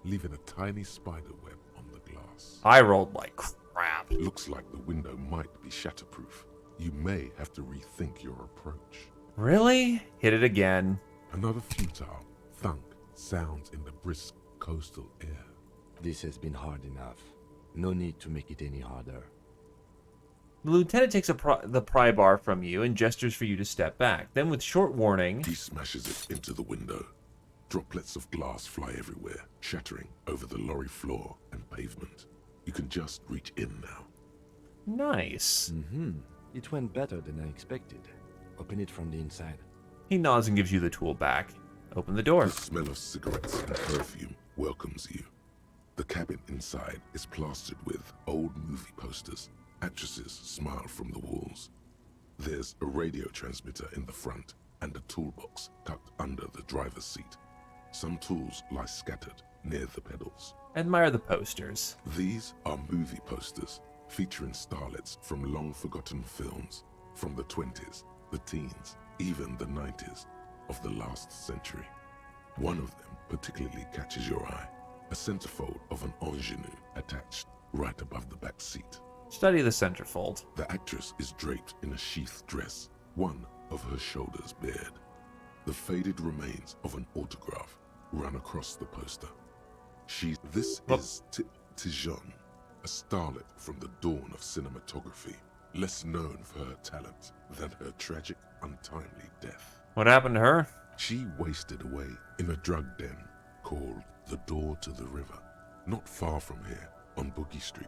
leaving a tiny spider web on the glass. I rolled like crap. Looks like the window might be shatterproof. You may have to rethink your approach. Really? Hit it again. Another futile thunk sounds in the brisk coastal air. This has been hard enough. No need to make it any harder. The lieutenant takes the pry bar from you and gestures for you to step back. Then with short warning, he smashes it into the window. Droplets of glass fly everywhere, shattering over the lorry floor and pavement. You can just reach in now. Nice. It went better than I expected. Open it from the inside. He nods and gives you the tool back. Open the door. The smell of cigarettes and perfume welcomes you. The cabin inside is plastered with old movie posters. Actresses smile from the walls. There's a radio transmitter in the front and a toolbox tucked under the driver's seat. Some tools lie scattered near the pedals. Admire the posters. These are movie posters featuring starlets from long-forgotten films from the 20s, the teens, even the 90s of the last century. One of them particularly catches your eye. A centerfold of an ingenue attached right above the back seat. Study the centerfold. The actress is draped in a sheath dress, one of her shoulders bared. The faded remains of an autograph run across the poster. This is Tijon, a starlet from the dawn of cinematography, less known for her talent than her tragic, untimely death. What happened to her? She wasted away in a drug den called the Door to the River, not far from here, on Boogie Street.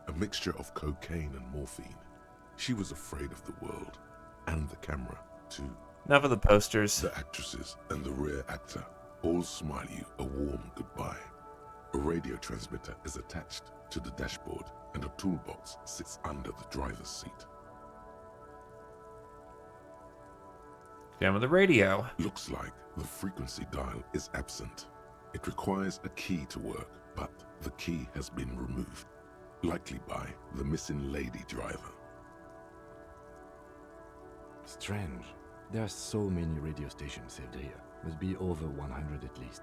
A mixture of cocaine and morphine. She was afraid of the world, and the camera, too. Enough of the posters. The actresses and the rear actor all smile you a warm goodbye. A radio transmitter is attached to the dashboard, and a toolbox sits under the driver's seat. Down with the radio. Looks like the frequency dial is absent. It requires a key to work, but the key has been removed. Likely by the missing lady driver. Strange. There are so many radio stations saved here. Must be over 100 at least.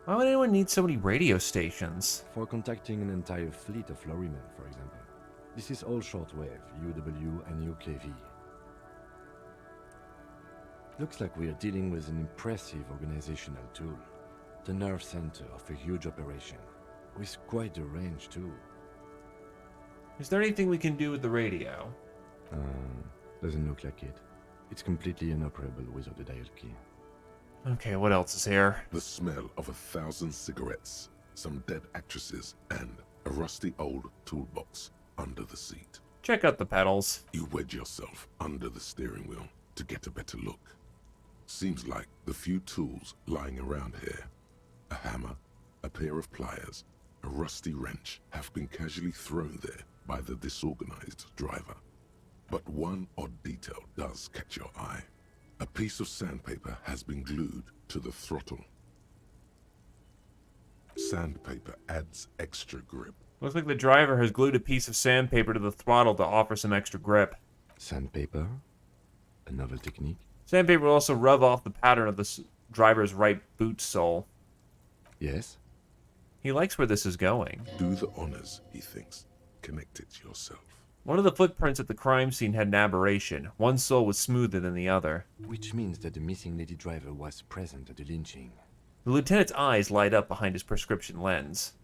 Why would anyone need so many radio stations? For contacting an entire fleet of lorrymen, for example. This is all shortwave, UW and UKV. Looks like we are dealing with an impressive organizational tool. The nerve center of a huge operation. With quite a range too. Is there anything we can do with the radio? Doesn't look like it. It's completely inoperable without a dial key. Okay, what else is here? The smell of 1,000 cigarettes, some dead actresses, and a rusty old toolbox under the seat. Check out the pedals. You wedge yourself under the steering wheel to get a better look. Seems like the few tools lying around here. A hammer, a pair of pliers, a rusty wrench have been casually thrown there by the disorganized driver. But one odd detail does catch your eye. A piece of sandpaper has been glued to the throttle. Sandpaper adds extra grip. Looks like the driver has glued a piece of sandpaper to the throttle to offer some extra grip. Sandpaper? A novel technique? Sandpaper will also rub off the pattern of the driver's right boot sole. Yes? He likes where this is going. Do the honors, he thinks. Connect it yourself. One of the footprints at the crime scene had an aberration. One sole was smoother than the other. Which means that the missing lady driver was present at the lynching. The lieutenant's eyes light up behind his prescription lens.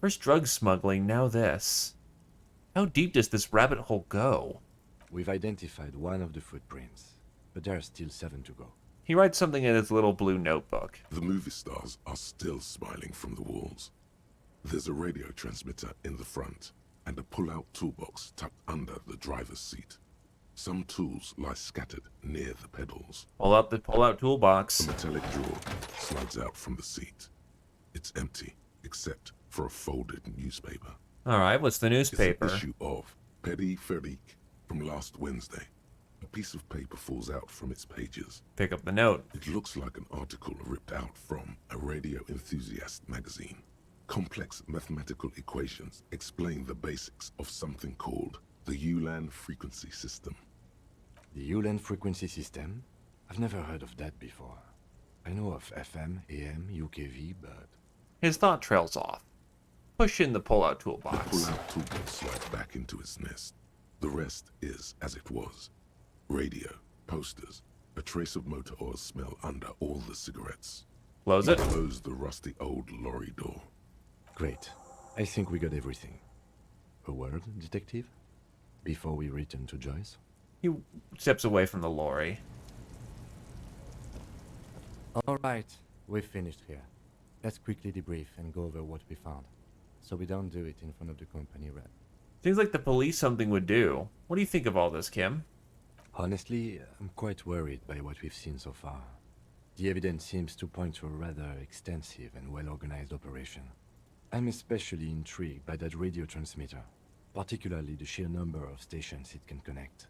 First drug smuggling, now this. How deep does this rabbit hole go? We've identified one of the footprints, but there are still 7 to go. He writes something in his little blue notebook. The movie stars are still smiling from the walls. There's a radio transmitter in the front, and a pull-out toolbox tucked under the driver's seat. Some tools lie scattered near the pedals. Pull out the pull-out toolbox. A metallic drawer slides out from the seat. It's empty, except for a folded newspaper. Alright, what's the newspaper? It's an issue of Petit Férique from last Wednesday. A piece of paper falls out from its pages. Pick up the note. It looks like an article ripped out from a radio enthusiast magazine. Complex mathematical equations explain the basics of something called the Ulan frequency system. The Ulan frequency system? I've never heard of that before. I know of FM, AM, UKV, but... His thought trails off. Push in the pull-out toolbox. The pull-out toolbox slides back into its nest. The rest is as it was. Radio, posters, a trace of motor oil smell under all the cigarettes. Close it. Close the rusty old lorry door. Great. I think we got everything. A word, detective? Before we return to Joyce? He steps away from the lorry. Alright, we've finished here. Let's quickly debrief and go over what we found, so we don't do it in front of the company rep. Seems like the police something would do. What do you think of all this, Kim? Honestly, I'm quite worried by what we've seen so far. The evidence seems to point to a rather extensive and well-organized operation. I'm especially intrigued by that radio transmitter, particularly the sheer number of stations it can connect.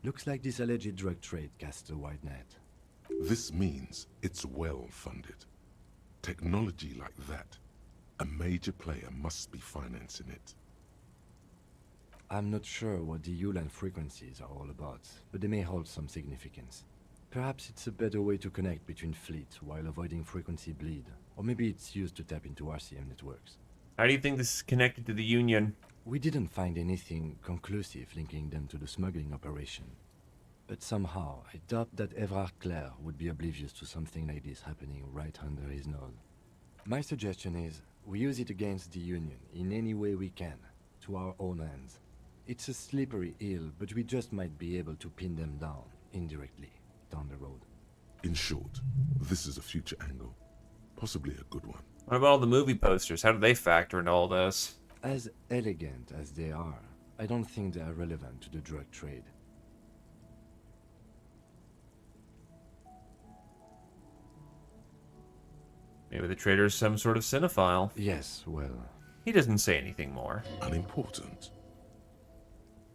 Looks like this alleged drug trade casts a wide net. This means it's well-funded. Technology like that, a major player must be financing it. I'm not sure what the Ulan frequencies are all about, but they may hold some significance. Perhaps it's a better way to connect between fleets while avoiding frequency bleed, or maybe it's used to tap into RCM networks. How do you think this is connected to the Union? We didn't find anything conclusive linking them to the smuggling operation. But somehow, I doubt that Evrard Clare would be oblivious to something like this happening right under his nose. My suggestion is, we use it against the Union in any way we can, to our own ends. It's a slippery hill, but we just might be able to pin them down, indirectly, down the road. In short, this is a future angle. Possibly a good one. What about all the movie posters? How do they factor into all this? As elegant as they are, I don't think they are relevant to the drug trade. Maybe the trader's some sort of cinephile. Yes, well... He doesn't say anything more. Unimportant.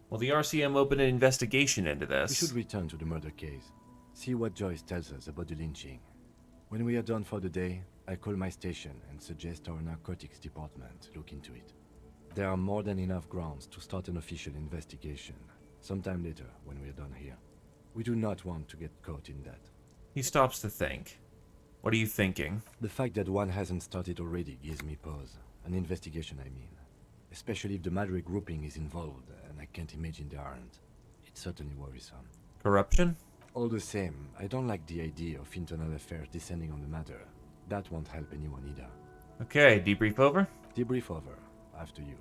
Will the RCM open an investigation into this? We should return to the murder case. See what Joyce tells us about the lynching. When we are done for the day, I call my station and suggest our narcotics department look into it. There are more than enough grounds to start an official investigation, sometime later when we are done here. We do not want to get caught in that. He stops to think. What are you thinking? The fact that one hasn't started already gives me pause. An investigation, I mean. Especially if the Madrid grouping is involved, and I can't imagine they aren't. It's certainly worrisome. Corruption? All the same, I don't like the idea of internal affairs descending on the matter. That won't help anyone either. Okay, debrief over? Debrief over. After you.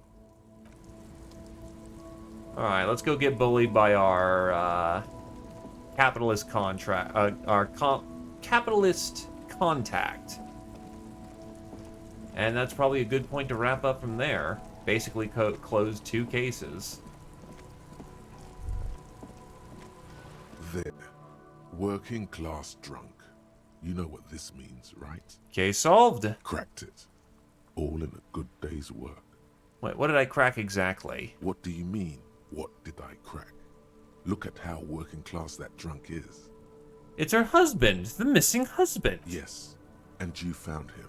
Alright, let's go get bullied by our, capitalist contract, capitalist contact. And that's probably a good point to wrap up from there. Basically close 2 cases. There. Working class drunk. You know what this means, right? Case solved. Cracked it. all in a good day's work. Wait, what did I crack exactly? What do you mean, what did I crack? Look at how working class that drunk is. It's her husband, the missing husband. Yes, and you found him.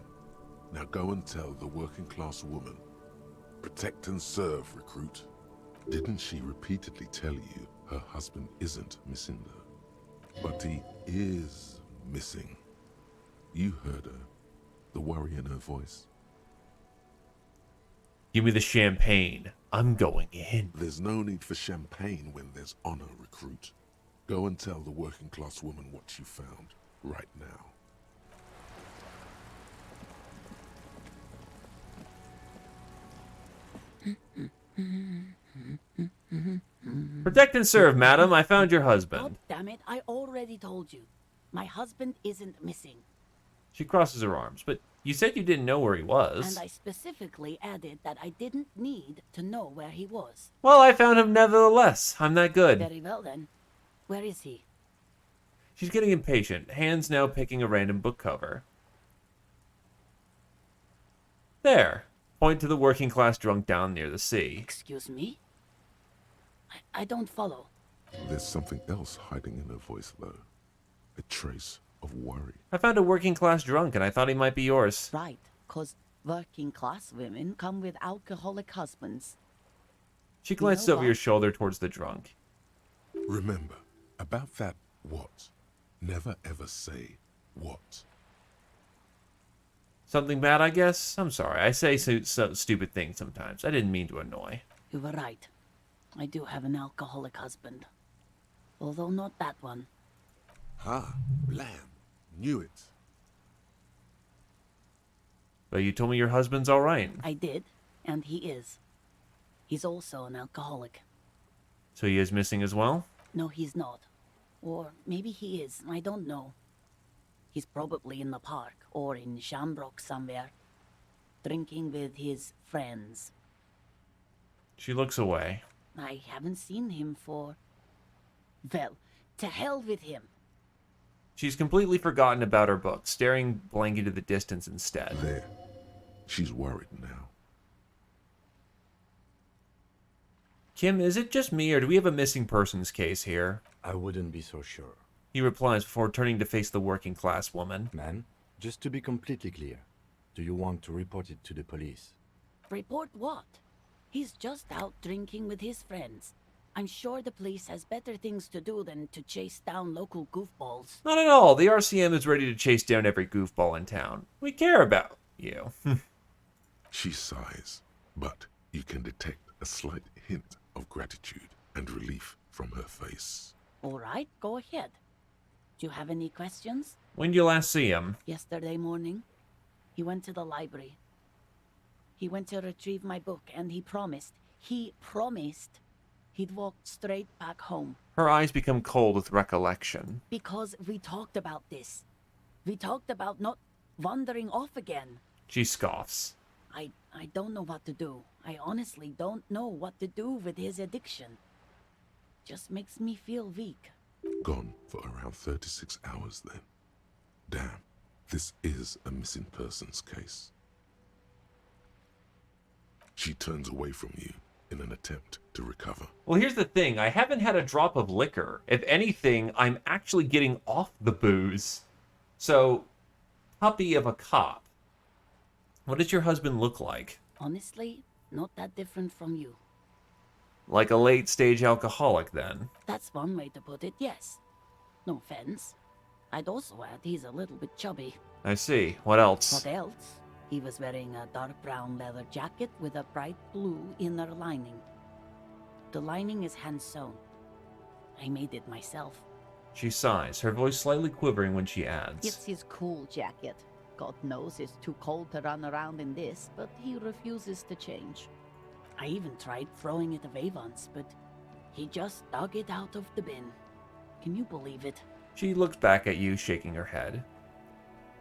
Now go and tell the working class woman. Protect and serve, recruit. Didn't she repeatedly tell you her husband isn't missing though? But he is missing. You heard her, the worry in her voice. Give me the champagne. I'm going in. There's no need for champagne when there's honor, recruit. Go and tell the working class woman what you found right now. Protect and serve, madam. I found your husband. God damn it, I already told you. My husband isn't missing. She crosses her arms. But you said you didn't know where he was. And I specifically added that I didn't need to know where he was. Well, I found him nevertheless. I'm that good. Very well then. Where is he? She's getting impatient, hands now picking a random book cover. There. Point to the working class drunk down near the sea. Excuse me? I don't follow. There's something else hiding in her voice, though. A trace of worry. I found a working class drunk, and I thought he might be yours. Right, 'cause working class women come with alcoholic husbands. She glances over your shoulder towards the drunk. Remember, about that what? Never ever say what. Something bad, I guess? I'm sorry. I say so stupid things sometimes. I didn't mean to annoy. You were right. I do have an alcoholic husband. Although not that one. Ha, blam. Knew it. But you told me your husband's all right. I did, and he is. He's also an alcoholic. So he is missing as well? No, he's not. Or maybe he is, I don't know. He's probably in the park, or in Shamrock somewhere, drinking with his friends. She looks away. I haven't seen him for... Well, to hell with him. She's completely forgotten about her book, staring blank into the distance instead. There. She's worried now. Kim, is it just me, or do we have a missing persons case here? I wouldn't be so sure. He replies before turning to face the working class woman. Man, just to be completely clear, do you want to report it to the police? Report what? He's just out drinking with his friends. I'm sure the police has better things to do than to chase down local goofballs. Not at all. The RCM is ready to chase down every goofball in town. We care about you. She sighs, but you can detect a slight hint of gratitude and relief from her face. All right, go ahead. Do you have any questions? When did you last see him? Yesterday morning. He went to the library. He went to retrieve my book, and he promised he'd walk straight back home. Her eyes become cold with recollection. Because we talked about this. We talked about not wandering off again. She scoffs. I don't know what to do. I honestly don't know what to do with his addiction. Just makes me feel weak. Gone for around 36 hours then. Damn, this is a missing persons case. She turns away from you in an attempt to recover. Well, here's the thing. I haven't had a drop of liquor. If anything, I'm actually getting off the booze. So, puppy of a cop. What does your husband look like? Honestly, not that different from you. Like a late-stage alcoholic, then? That's one way to put it, yes. No offense. I'd also add he's a little bit chubby. I see. What else? What else? He was wearing a dark brown leather jacket with a bright blue inner lining. The lining is hand-sewn. I made it myself. She sighs, her voice slightly quivering when she adds. It's his cool jacket. God knows it's too cold to run around in this, but he refuses to change. I even tried throwing it away once, but he just dug it out of the bin. Can you believe it? She looks back at you, shaking her head.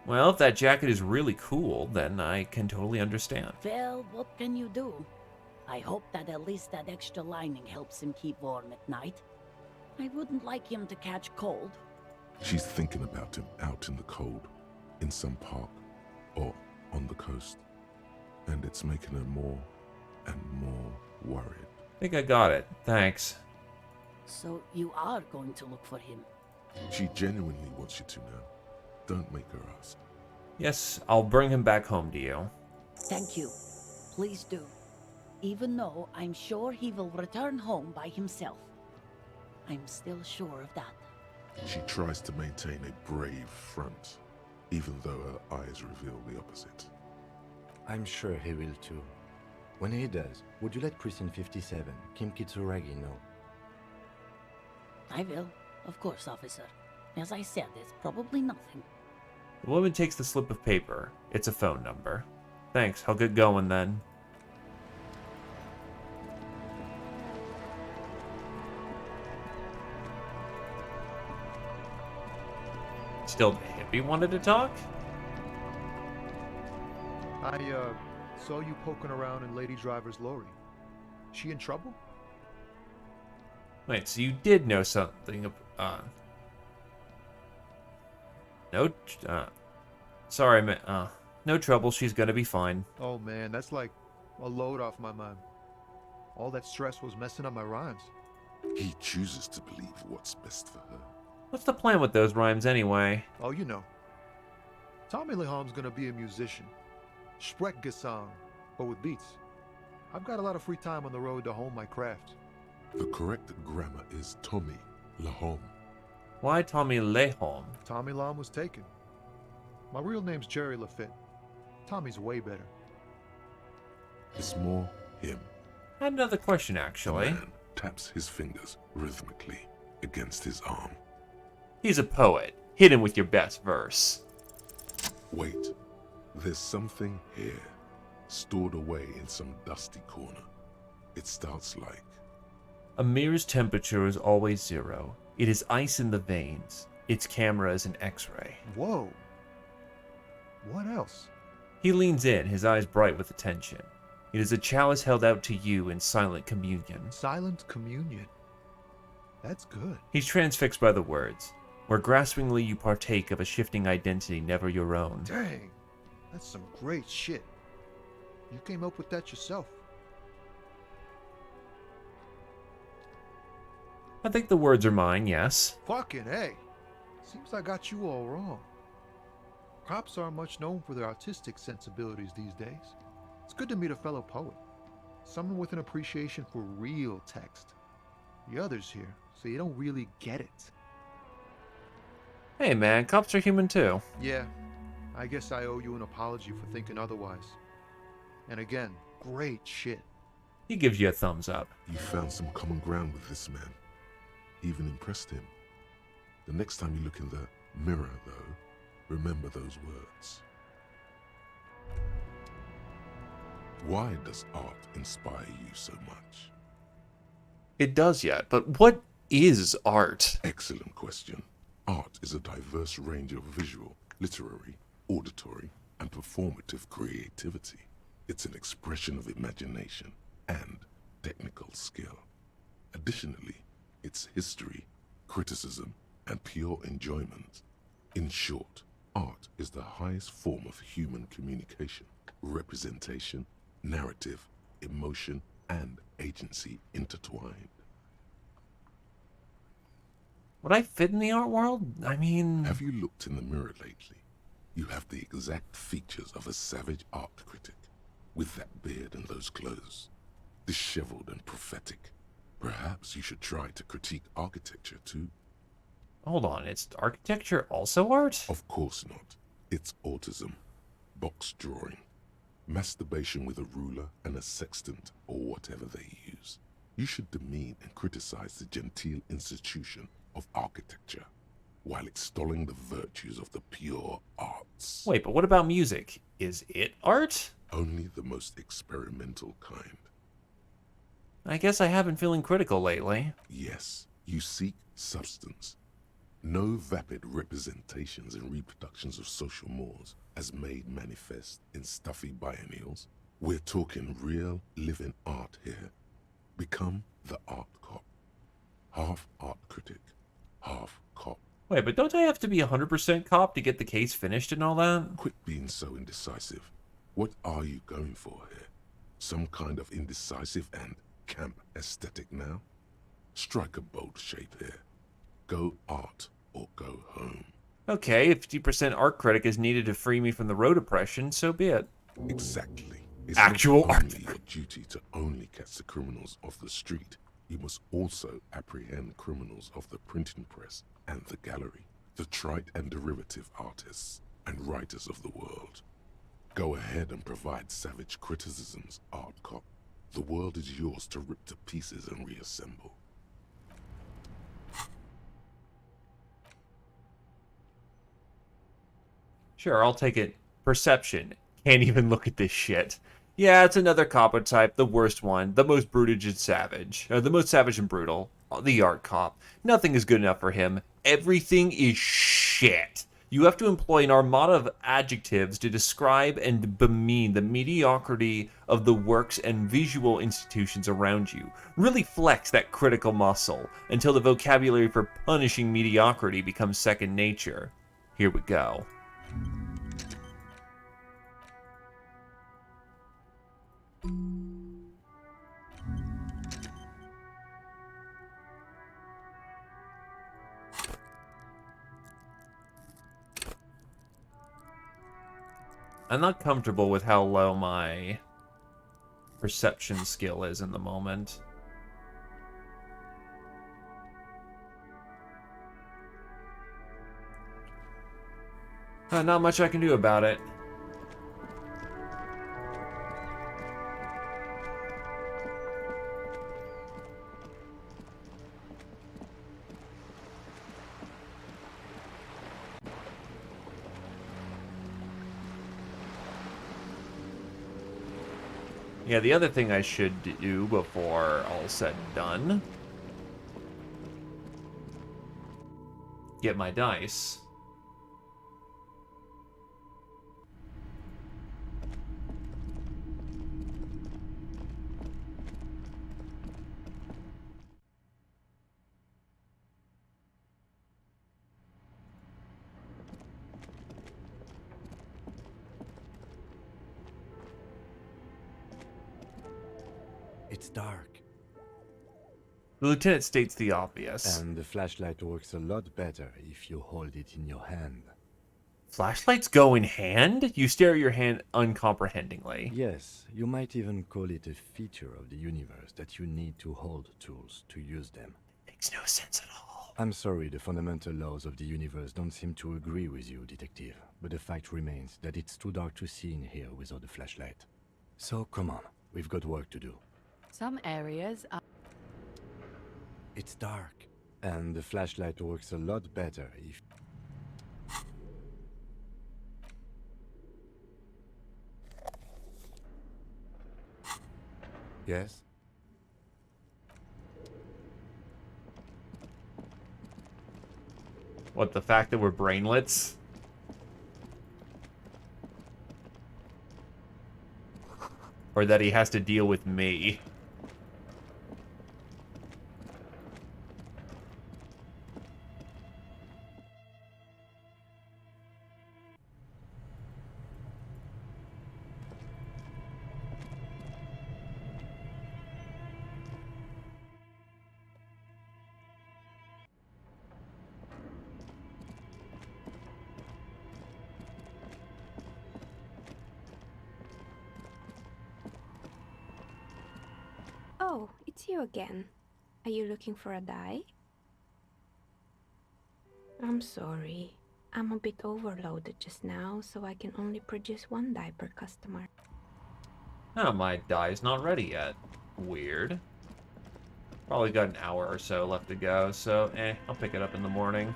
Well, if that jacket is really cool, then I can totally understand. Well, what can you do? I hope that at least that extra lining helps him keep warm at night. I wouldn't like him to catch cold. She's thinking about him out in the cold, in some park, or on the coast. and it's making her more and more worried. I think I got it. Thanks. So you are going to look for him? She genuinely wants you to know. Don't make her ask. Yes, I'll bring him back home to you. Thank you. Please do. Even though I'm sure he will return home by himself. I'm still sure of that. She tries to maintain a brave front, even though her eyes reveal the opposite. I'm sure he will too. When he does, would you let Precinct 57, Kim Kitsuragi, know? I will. Of course, officer. As I said, it's probably nothing. The woman takes the slip of paper. It's a phone number. Thanks, I'll get going then. Still the hippie wanted to talk? I saw you poking around in Lady Driver's lorry. She in trouble? Wait, so you did know something, sorry, man, no trouble, she's gonna be fine. Oh man, that's like a load off my mind. All that stress was messing up my rhymes. He chooses to believe what's best for her. What's the plan with those rhymes anyway? Oh, you know. Tommy Leham's gonna be a musician. Sprechgesang, but with beats. I've got a lot of free time on the road to hone my craft. The correct grammar is Tommy Lahom. Why Tommy Lehom? Tommy Lam was taken. My real name's Jerry Lafitte. Tommy's way better. It's more him. I had another question, actually. The man taps his fingers rhythmically against his arm. He's a poet. Hit him with your best verse. Wait, there's something here, stored away in some dusty corner. It starts like... A mirror's temperature is always 0. It is ice in the veins. Its camera is an X-ray. Whoa. What else? He leans in, his eyes bright with attention. It is a chalice held out to you in silent communion. Silent communion? That's good. He's transfixed by the words, where graspingly you partake of a shifting identity never your own. Dang, that's some great shit. You came up with that yourself. I think the words are mine, yes. Fucking A. Seems I got you all wrong. Cops aren't much known for their artistic sensibilities these days. It's good to meet a fellow poet. Someone with an appreciation for real text. The others here, so you don't really get it. Hey man, cops are human too. Yeah, I guess I owe you an apology for thinking otherwise. And again, great shit. He gives you a thumbs up. You found some common ground with this man. Even impressed him. The next time you look in the mirror, though, remember those words. Why does art inspire you so much? It does yet, but what is art? Excellent question. Art is a diverse range of visual, literary, auditory, and performative creativity. It's an expression of imagination and technical skill. Additionally, it's history, criticism, and pure enjoyment. In short, art is the highest form of human communication, representation, narrative, emotion, and agency intertwined. Would I fit in the art world? I mean... Have you looked in the mirror lately? You have the exact features of a savage art critic, with that beard and those clothes. Disheveled and prophetic. Perhaps you should try to critique architecture too. Hold on, is architecture also art? Of course not. It's autism, box drawing, masturbation with a ruler and a sextant or whatever they use. You should demean and criticize the genteel institution of architecture while extolling the virtues of the pure arts. Wait, but what about music? Is it art? Only the most experimental kind. I guess I have been feeling critical lately. Yes, you seek substance. No vapid representations and reproductions of social mores as made manifest in stuffy biennials. We're talking real, living art here. Become the art cop. Half art critic, half cop. Wait, but don't I have to be 100% cop to get the case finished and all that? Quit being so indecisive. What are you going for here? Some kind of indecisive and camp aesthetic now? Strike a bold shape here. Go art or go home. Okay, if 50% art credit is needed to free me from the road oppression, so be it. Exactly. It's Actual not art. only your duty to only catch the criminals off the street, you must also apprehend criminals of the printing press and the gallery, the trite and derivative artists and writers of the world. Go ahead and provide savage criticisms, art cop. The world is yours to rip to pieces and reassemble. Sure, I'll take it. Perception. Can't even look at this shit. Yeah, it's another cop type, the worst one, the most brutal and savage. The most savage and brutal. The art cop. Nothing is good enough for him. Everything is shit. You have to employ an armada of adjectives to describe and bemean the mediocrity of the works and visual institutions around you. Really flex that critical muscle until the vocabulary for punishing mediocrity becomes second nature. Here we go. I'm not comfortable with how low my perception skill is in the moment. Not much I can do about it. Yeah, the other thing I should do before all's said and done, get my dice. It's dark. The lieutenant states the obvious. And the flashlight works a lot better if you hold it in your hand. Flashlights go in hand? You stare at your hand uncomprehendingly. Yes, you might even call it a feature of the universe that you need to hold tools to use them. Makes no sense at all. I'm sorry, the fundamental laws of the universe don't seem to agree with you, detective. But the fact remains that it's too dark to see in here without a flashlight. So come on, we've got work to do. Some areas are... It's dark, and the flashlight works a lot better if... Yes? What, the fact that we're brainlets? Or that he has to deal with me? Oh, it's you again. Are you looking for a dye? I'm sorry. I'm a bit overloaded just now, so I can only produce one dye per customer. Oh, my dye's not ready yet. Weird. Probably got an hour or so left to go, so I'll pick it up in the morning.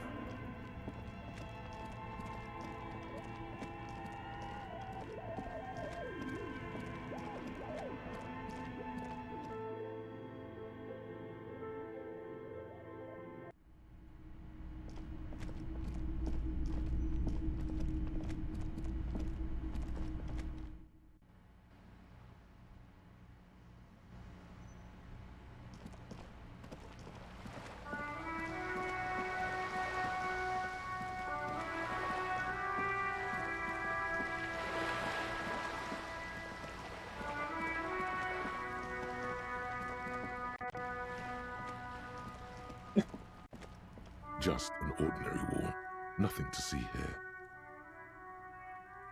Just an ordinary war. Nothing to see here.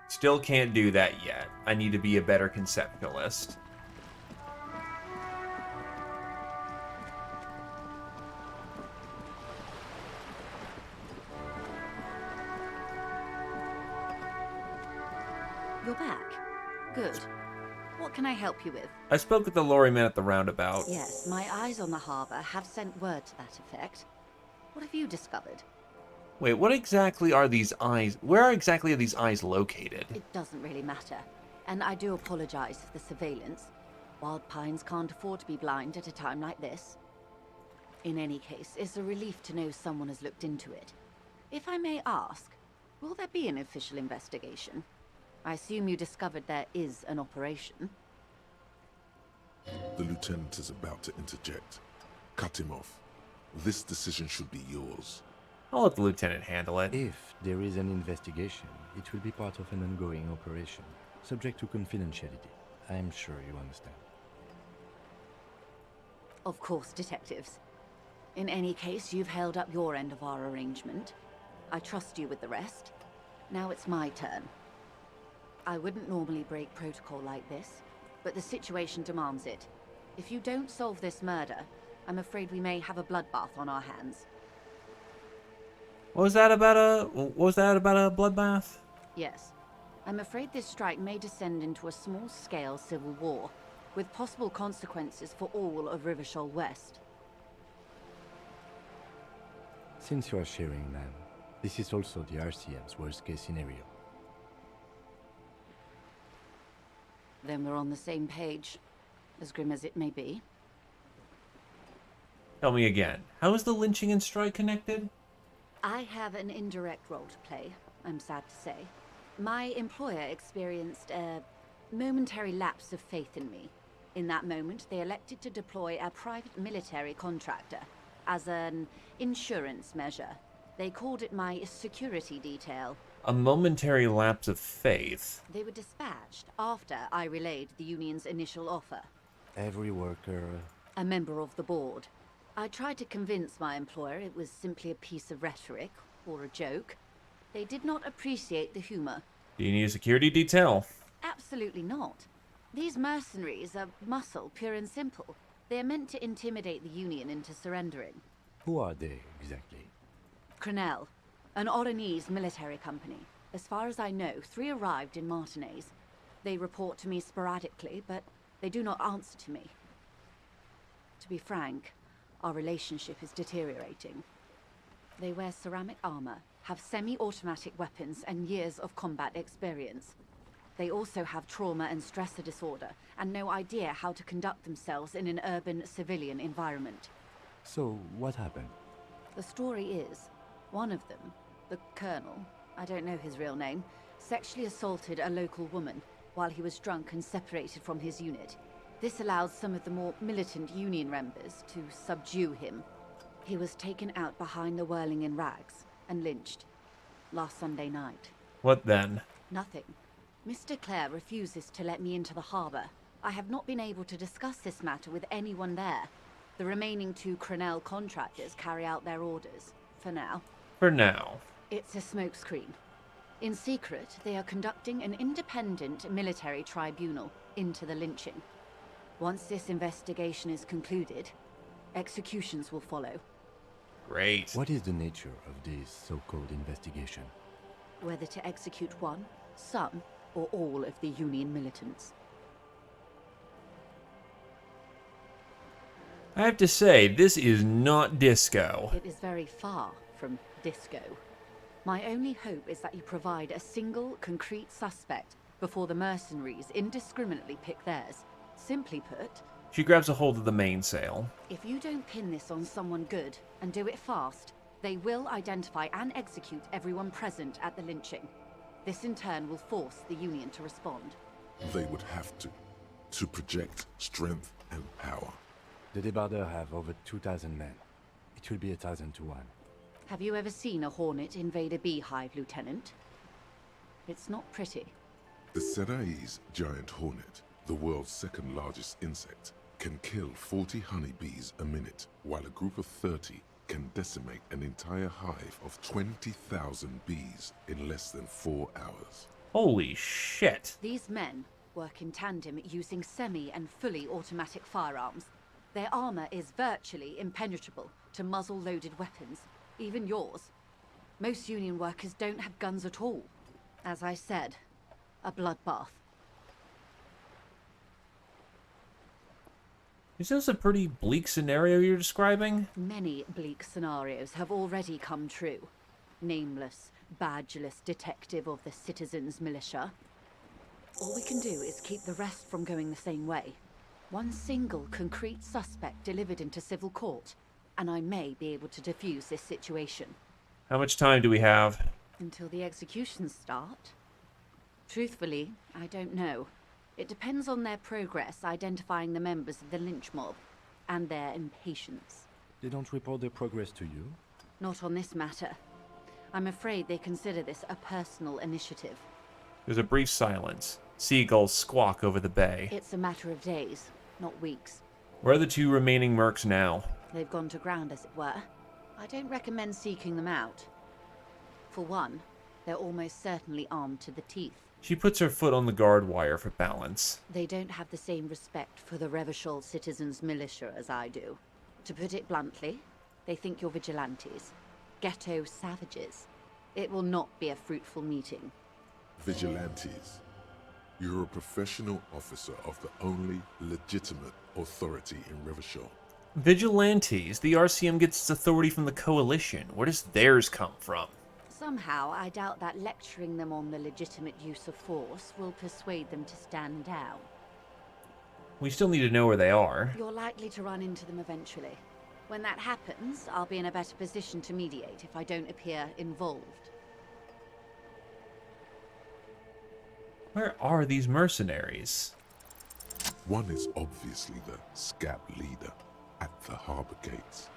Still can't do that yet. I need to be a better conceptualist. You're back. Good. What can I help you with? I spoke with the lorryman at the roundabout. Yes, my eyes on the harbour have sent word to that effect. What have you discovered? Wait, what exactly are these eyes? Where exactly are these eyes located? It doesn't really matter. And I do apologize for the surveillance. Wild Pines can't afford to be blind at a time like this. In any case, it's a relief to know someone has looked into it. If I may ask, will there be an official investigation? I assume you discovered there is an operation. The lieutenant is about to interject. Cut him off. This decision should be yours. I'll let the lieutenant handle it. If there is an investigation, it will be part of an ongoing operation, subject to confidentiality. I'm sure you understand. Of course, detectives. In any case, you've held up your end of our arrangement. I trust you with the rest. Now it's my turn. I wouldn't normally break protocol like this, but the situation demands it. If you don't solve this murder, I'm afraid we may have a bloodbath on our hands. What was that about a bloodbath? Yes. I'm afraid this strike may descend into a small-scale civil war, with possible consequences for all of Rivershoal West. Since you are sharing land, this is also the RCM's worst-case scenario. Then we're on the same page, as grim as it may be. Tell me again. How is the lynching and strike connected? I have an indirect role to play, I'm sad to say. My employer experienced a momentary lapse of faith in me. In that moment, they elected to deploy a private military contractor as an insurance measure. They called it my security detail. A momentary lapse of faith. They were dispatched after I relayed the union's initial offer. Every worker... A member of the board. I tried to convince my employer it was simply a piece of rhetoric, or a joke. They did not appreciate the humor. Do you need a security detail? Absolutely not. These mercenaries are muscle, pure and simple. They are meant to intimidate the Union into surrendering. Who are they, exactly? Crenell, an Oranese military company. As far as I know, 3 arrived in Martinez. They report to me sporadically, but they do not answer to me. To be frank, our relationship is deteriorating. They wear ceramic armor, have semi-automatic weapons, and years of combat experience. They also have trauma and stressor disorder, and no idea how to conduct themselves in an urban civilian environment. So, what happened? The story is, one of them, the Colonel, I don't know his real name, sexually assaulted a local woman while he was drunk and separated from his unit. This allowed some of the more militant Union members to subdue him. He was taken out behind the whirling in rags and lynched last Sunday night. What then? Nothing. Mr. Clare refuses to let me into the harbour. I have not been able to discuss this matter with anyone there. The remaining 2 Crenell contractors carry out their orders, for now. For now. It's a smokescreen. In secret, they are conducting an independent military tribunal into the lynching. Once this investigation is concluded, executions will follow. Great. What is the nature of this so-called investigation? Whether to execute one, some, or all of the Union militants. I have to say, this is not disco. It is very far from disco. My only hope is that you provide a single, concrete suspect before the mercenaries indiscriminately pick theirs. Simply put, She grabs a hold of the mainsail. if you don't pin this on someone good, and do it fast, they will identify and execute everyone present at the lynching. This in turn will force the Union to respond. They would have to project strength and power. The Debardeurs have over 2,000 men. It will be 1,000 to 1. Have you ever seen a Hornet invade a beehive, Lieutenant? It's not pretty. The Seraï's giant hornet, the world's 2nd largest insect, can kill 40 honeybees a minute, while a group of 30 can decimate an entire hive of 20,000 bees in less than 4 hours. Holy shit. These men work in tandem using semi and fully automatic firearms. Their armor is virtually impenetrable to muzzle-loaded weapons, even yours. Most Union workers don't have guns at all. As I said, a bloodbath. Is this a pretty bleak scenario you're describing? Many bleak scenarios have already come true. Nameless, badgeless detective of the citizens' militia. All we can do is keep the rest from going the same way. One single concrete suspect delivered into civil court, and I may be able to defuse this situation. How much time do we have? Until the executions start? Truthfully, I don't know. It depends on their progress identifying the members of the lynch mob, and their impatience. They don't report their progress to you? Not on this matter. I'm afraid they consider this a personal initiative. There's a brief silence. Seagulls squawk over the bay. It's a matter of days, not weeks. Where are the 2 remaining mercs now? They've gone to ground, as it were. I don't recommend seeking them out. For one, they're almost certainly armed to the teeth. She puts her foot on the guard wire for balance. They don't have the same respect for the Revachol citizens' militia as I do. To put it bluntly, they think you're vigilantes. Ghetto savages. It will not be a fruitful meeting. Vigilantes. You're a professional officer of the only legitimate authority in Revachol. Vigilantes. The RCM gets its authority from the Coalition. Where does theirs come from? Somehow, I doubt that lecturing them on the legitimate use of force will persuade them to stand down. We still need to know where they are. You're likely to run into them eventually. When that happens, I'll be in a better position to mediate if I don't appear involved. Where are these mercenaries? One is obviously the scab leader at the harbor gates.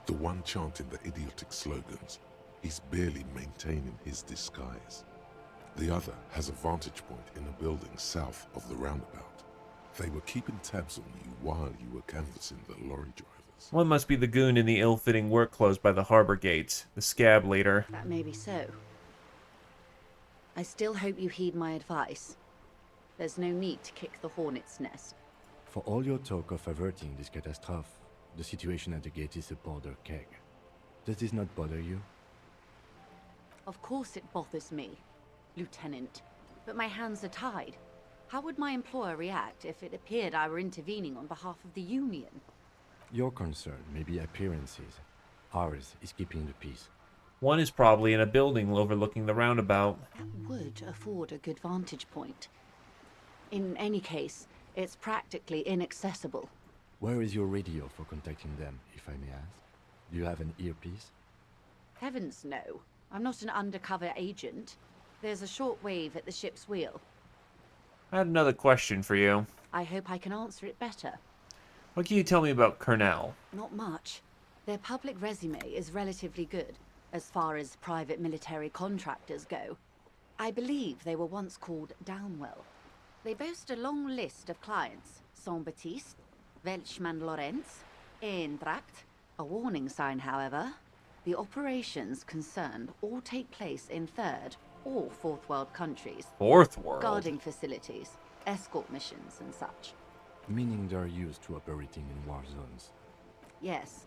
The one chanting the idiotic slogans. He's barely maintaining his disguise. The other has a vantage point in a building south of the roundabout. They were keeping tabs on you while you were canvassing the lorry drivers. One must be the goon in the ill-fitting work clothes by the harbor gates, the scab leader. That may be so. I still hope you heed my advice. There's no need to kick the hornet's nest. For all your talk of averting this catastrophe, the situation at the gate is a powder keg. Does this not bother you? Of course it bothers me, Lieutenant. But my hands are tied. How would my employer react if it appeared I were intervening on behalf of the Union? Your concern may be appearances. Ours is keeping the peace. One is probably in a building overlooking the roundabout. That would afford a good vantage point. In any case, it's practically inaccessible. Where is your radio for contacting them, if I may ask? Do you have an earpiece? Heavens no. I'm not an undercover agent. There's a short wave at the ship's wheel. I had another question for you. I hope I can answer it better. What can you tell me about Cornell? Not much. Their public resume is relatively good, as far as private military contractors go. I believe they were once called Downwell. They boast a long list of clients. Saint-Baptiste, Welchman-Lorenz, Eintracht. A warning sign, however. The operations concerned all take place in third or fourth world countries. Fourth world? Guarding facilities, escort missions and such. Meaning they're used to operating in war zones. Yes.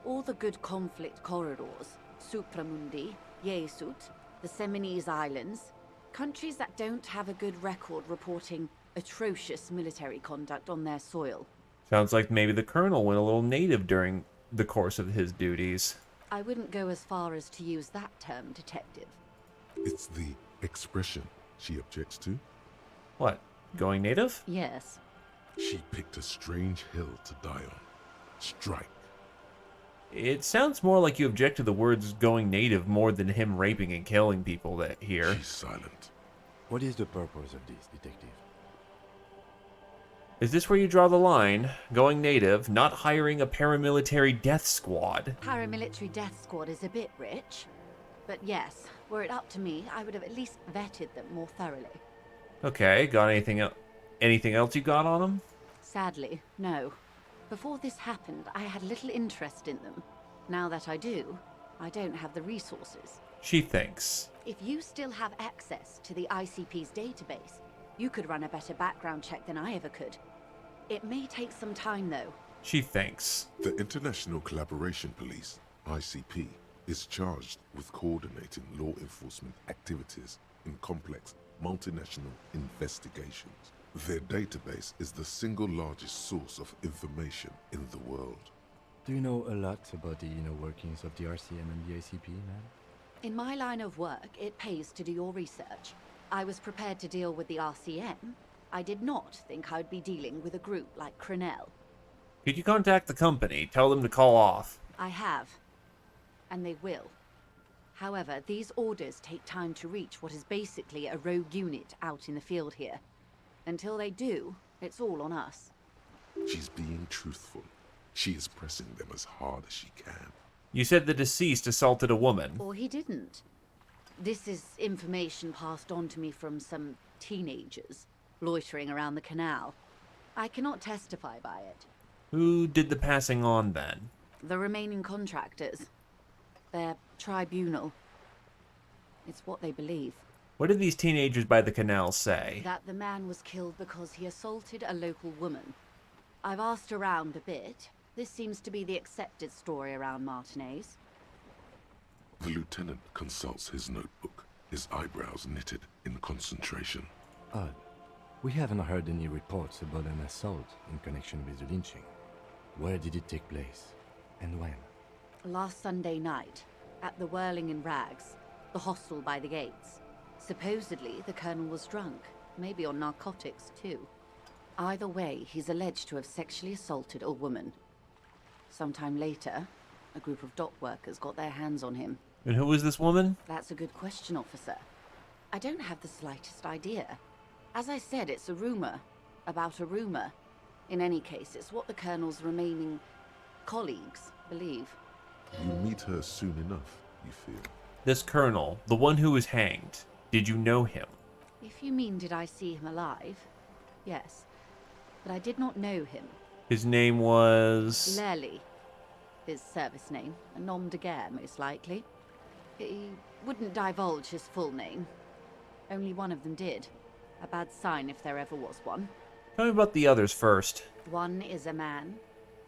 All the good conflict corridors, Supramundi, Yesut, the Seminese Islands, countries that don't have a good record reporting atrocious military conduct on their soil. Sounds like maybe the Colonel went a little native during the course of his duties. I wouldn't go as far as to use that term, Detective. It's the expression she objects to. What? Going native? Yes. She picked a strange hill to die on. Strike. It sounds more like you object to the words going native more than him raping and killing people that here. She's silent. What is the purpose of this, Detective? Is this where you draw the line? Going native, not hiring a paramilitary death squad. Paramilitary death squad is a bit rich. But yes, were it up to me, I would have at least vetted them more thoroughly. Okay, got anything else you got on them? Sadly, no. Before this happened, I had little interest in them. Now that I do, I don't have the resources. She thinks. If you still have access to the ICP's database, you could run a better background check than I ever could. It may take some time, though. She thinks. The International Collaboration Police, ICP, is charged with coordinating law enforcement activities in complex multinational investigations. Their database is the single largest source of information in the world. Do you know a lot about the inner workings of the RCM and the ACP, man? In my line of work, it pays to do your research. I was prepared to deal with the RCM. I did not think I'd be dealing with a group like Crenell. Could you contact the company? Tell them to call off. I have. And they will. However, these orders take time to reach what is basically a rogue unit out in the field here. Until they do, it's all on us. She's being truthful. She is pressing them as hard as she can. You said the deceased assaulted a woman. Or he didn't. This is information passed on to me from some teenagers loitering around the canal. I cannot testify by it. Who did the passing on then? The remaining contractors. Their tribunal. It's what they believe. What did these teenagers by the canal say? That the man was killed because he assaulted a local woman. I've asked around a bit. This seems to be the accepted story around Martinez. The lieutenant consults his notebook, his eyebrows knitted in concentration. Odd. We haven't heard any reports about an assault in connection with the lynching. Where did it take place? And when? Last Sunday night, at the Whirling in Rags, the hostel by the gates. Supposedly, the colonel was drunk, maybe on narcotics too. Either way, he's alleged to have sexually assaulted a woman. Sometime later, a group of dock workers got their hands on him. And who was this woman? That's a good question, officer. I don't have the slightest idea. As I said, it's a rumor about a rumor. In any case, it's what the colonel's remaining colleagues believe. You meet her soon enough, you feel. This colonel, the one who was hanged, did you know him? If you mean did I see him alive? Yes. But I did not know him. His name was... Lely. His service name. A nom de guerre, most likely. He wouldn't divulge his full name. Only one of them did. A bad sign if there ever was one. Tell me about the others first. One is a man.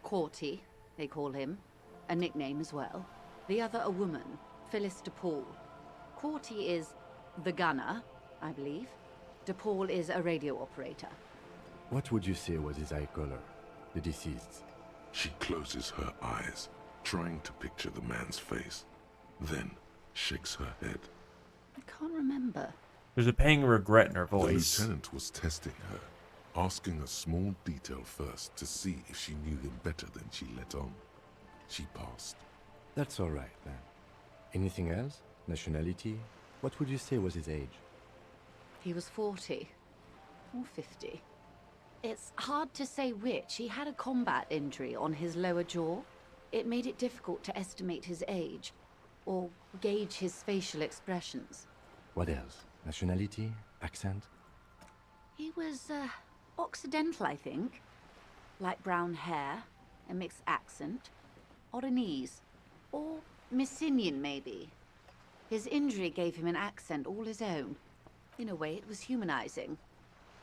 Corty, they call him. A nickname as well. The other a woman. Phyllis DePaul. Corty is the gunner, I believe. DePaul is a radio operator. What would you say was his eye color, the deceased? She closes her eyes, trying to picture the man's face, then shakes her head. I can't remember. There's a pang of regret in her The voice. lieutenant was testing her, asking a small detail first to see if she knew him better than she let on. She passed. That's all right, then. Anything else? Nationality? What would you say was his age? He was 40. Or 50. It's hard to say which. He had a combat injury on his lower jaw. It made it difficult to estimate his age, or gauge his facial expressions. What else? Nationality? Accent? He was, Occidental, I think. Light brown hair, a mixed accent, Oranese, or Messinian, maybe. His injury gave him an accent all his own. In a way, it was humanizing.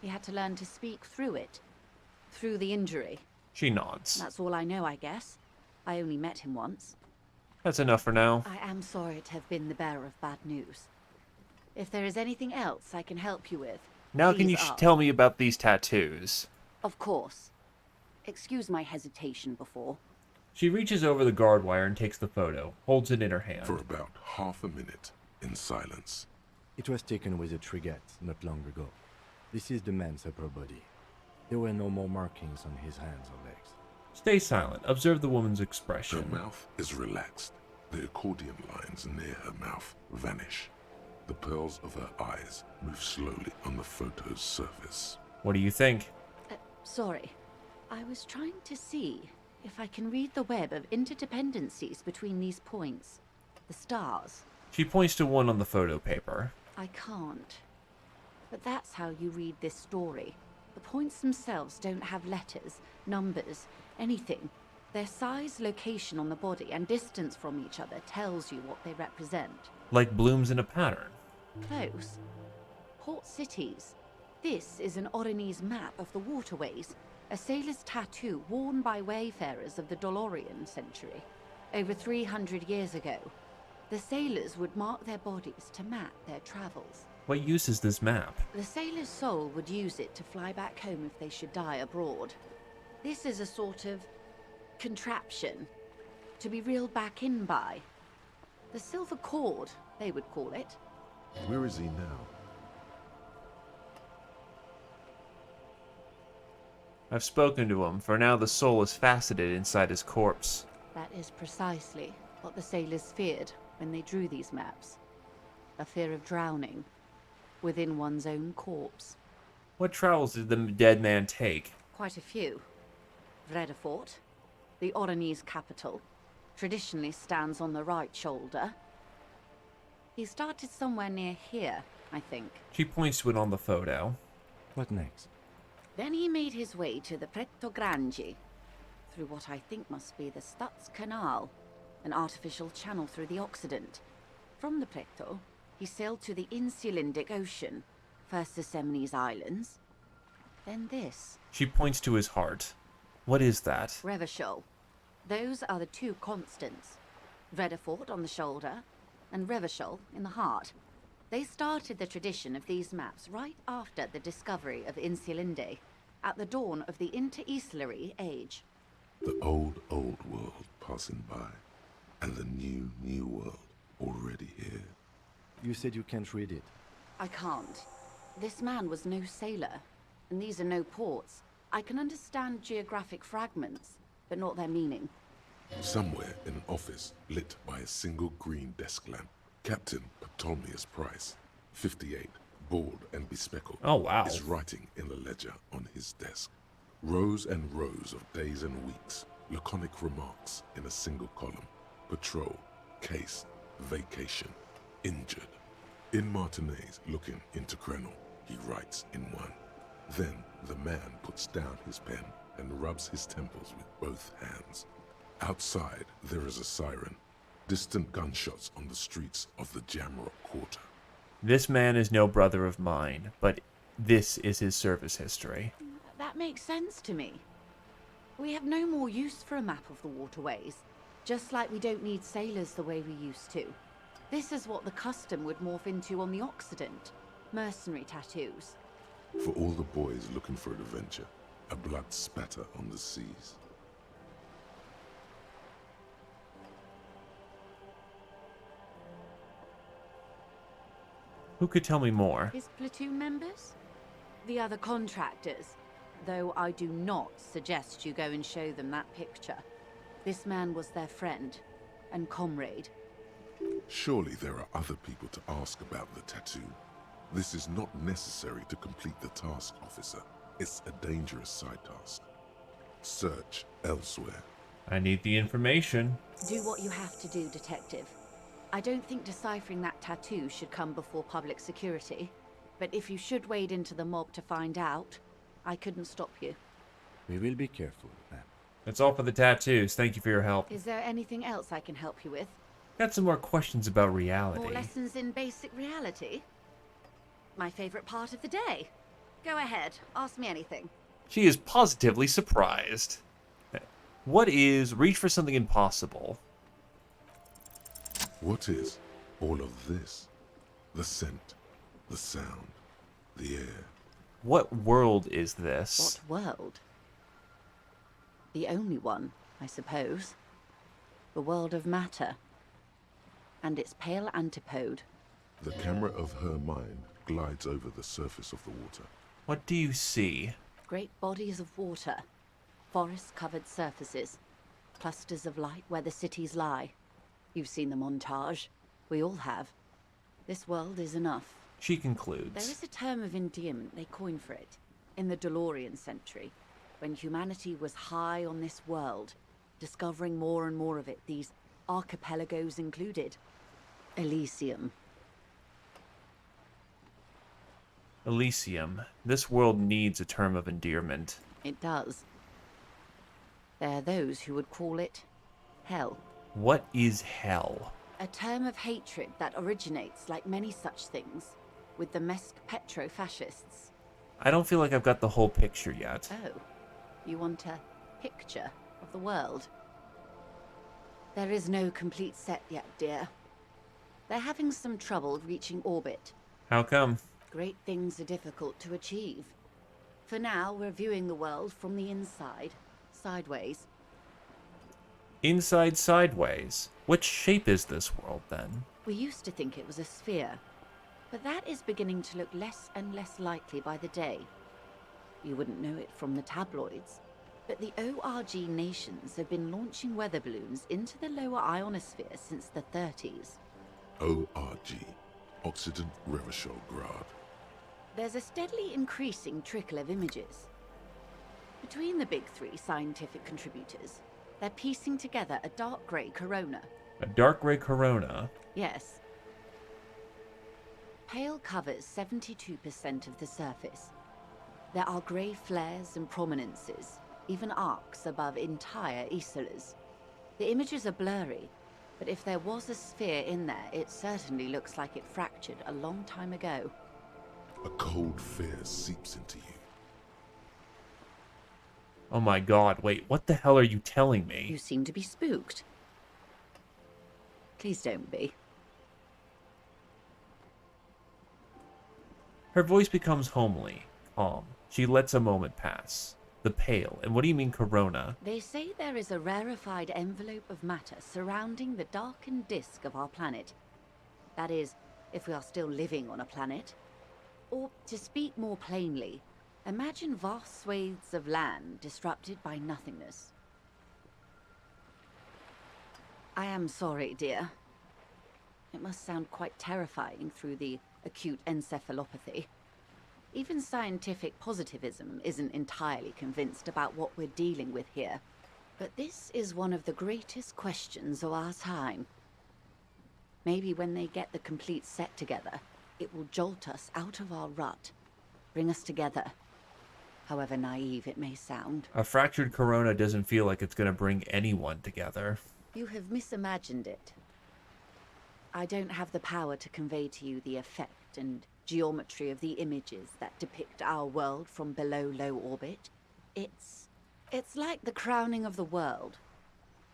He had to learn to speak through it. Through the injury. She nods. That's all I know, I guess. I only met him once. That's enough for now. I am sorry to have been the bearer of bad news. If there is anything else I can help you with, Now can please you ask. tell me about these tattoos? Of course. Excuse my hesitation before. She reaches over the guard wire and takes the photo, holds it in her hand. For about half a minute, in silence. It was taken with a trigette not long ago. This is the man's upper body. There were no more markings on his hands or legs. Stay silent. Observe the woman's expression. Her mouth is relaxed. The accordion lines near her mouth vanish. The pearls of her eyes move slowly on the photo's surface. What do you think? Sorry. I was trying to see if I can read the web of interdependencies between these points. The stars. She points to one on the photo paper. I can't. But that's how you read this story. The points themselves don't have letters, numbers, anything. Their size, location on the body, and distance from each other tells you what they represent. Like blooms in a pattern. Close. Port cities. This is an Oronese map of the waterways, a sailor's tattoo worn by wayfarers of the Dolorian century. Over 300 years ago, the sailors would mark their bodies to map their travels. What use is this map? The sailor's soul would use it to fly back home if they should die abroad. This is a sort of contraption to be reeled back in by. The silver cord, they would call it. Where is he now? I've spoken to him, for now the soul is faceted inside his corpse. That is precisely what the sailors feared when they drew these maps. A fear of drowning within one's own corpse. What travels did the dead man take? Quite a few. Vredefort, the Oronese capital, traditionally stands on the right shoulder. He started somewhere near here, I think. She points to it on the photo. What next? Then he made his way to the Preto Grande, through what I think must be the Stutz Canal, an artificial channel through the Occident. From the Preto, he sailed to the Insulindic Ocean, first the Semines Islands, then this. She points to his heart. What is that? Revachol. Those are the two constants. Vredefort on the shoulder, and Revachol in the heart. They started the tradition of these maps right after the discovery of Insulinde, at the dawn of the Interinsulary Age. The old world passing by, and the new world already here. You said you can't read it. I can't. This man was no sailor, and these are no ports. I can understand geographic fragments, but not their meaning. Somewhere in an office lit by a single green desk lamp, Captain Ptolemaeus Price, 58, bald and bespectacled, oh, wow, is writing in a ledger on his desk. Rows and rows of days and weeks, laconic remarks in a single column. Patrol, case, vacation, injured. In Martinez, looking into Krenel, he writes in one. Then the man puts down his pen and rubs his temples with both hands. Outside, there is a siren. Distant gunshots on the streets of the Jamrock Quarter. This man is no brother of mine, but this is his service history. That makes sense to me. We have no more use for a map of the waterways, just like we don't need sailors the way we used to. This is what the custom would morph into on the Occident. Mercenary tattoos. For all the boys looking for adventure, a blood spatter on the seas. Who could tell me more? His platoon members? The other contractors. Though I do not suggest you go and show them that picture. This man was their friend and comrade. Surely there are other people to ask about the tattoo. This is not necessary to complete the task, officer. It's a dangerous side task. Search elsewhere. I need the information. Do what you have to do, detective. I don't think deciphering that tattoo should come before public security, but if you should wade into the mob to find out, I couldn't stop you. We will be careful, ma'am. That's all for the tattoos. Thank you for your help. Is there anything else I can help you with? Got some more questions about reality. More lessons in basic reality? My favorite part of the day. Go ahead, ask me anything. She is positively surprised. What is reach for something impossible? What is all of this? The scent, the sound, the air. What world is this? What world? The only one, I suppose. The world of matter. And its pale antipode. The camera of her mind glides over the surface of the water. What do you see? Great bodies of water. Forest-covered surfaces. Clusters of light where the cities lie. You've seen the montage. We all have. This world is enough. She concludes. There is a term of endearment they coined for it. In the Dolorian century, when humanity was high on this world, discovering more and more of it, these archipelagos included. Elysium. Elysium. This world needs a term of endearment. It does. There are those who would call it hell. What is hell? A term of hatred that originates, like many such things, with the Mesk petro-fascists. I don't feel like I've got the whole picture yet. Oh, you want a picture of the world? There is no complete set yet, dear. They're having some trouble reaching orbit. How come? Great things are difficult to achieve. For now, we're viewing the world from the inside, sideways. Inside sideways. Which shape is this world, then? We used to think it was a sphere, but that is beginning to look less and less likely by the day. You wouldn't know it from the tabloids, but the ORG nations have been launching weather balloons into the lower ionosphere since the 30s. ORG, Occident Grad. There's a steadily increasing trickle of images. Between the big three scientific contributors, they're piecing together a dark grey corona. A dark grey corona? Yes. Pale covers 72% of the surface. There are grey flares and prominences, even arcs above entire isolas. The images are blurry, but if there was a sphere in there, it certainly looks like it fractured a long time ago. A cold fear seeps into you. Oh my god, wait, what the hell are you telling me? You seem to be spooked. Please don't be. Her voice becomes homely, calm. She lets a moment pass. The pale, and what do you mean corona? They say there is a rarefied envelope of matter surrounding the darkened disk of our planet. That is, if we are still living on a planet. Or, to speak more plainly, imagine vast swathes of land disrupted by nothingness. I am sorry, dear. It must sound quite terrifying through the acute encephalopathy. Even scientific positivism isn't entirely convinced about what we're dealing with here. But this is one of the greatest questions of our time. Maybe when they get the complete set together, it will jolt us out of our rut, bring us together, however naive it may sound. A fractured corona doesn't feel like it's going to bring anyone together. You have misimagined it. I don't have the power to convey to you the effect and geometry of the images that depict our world from below low orbit. It's like the crowning of the world.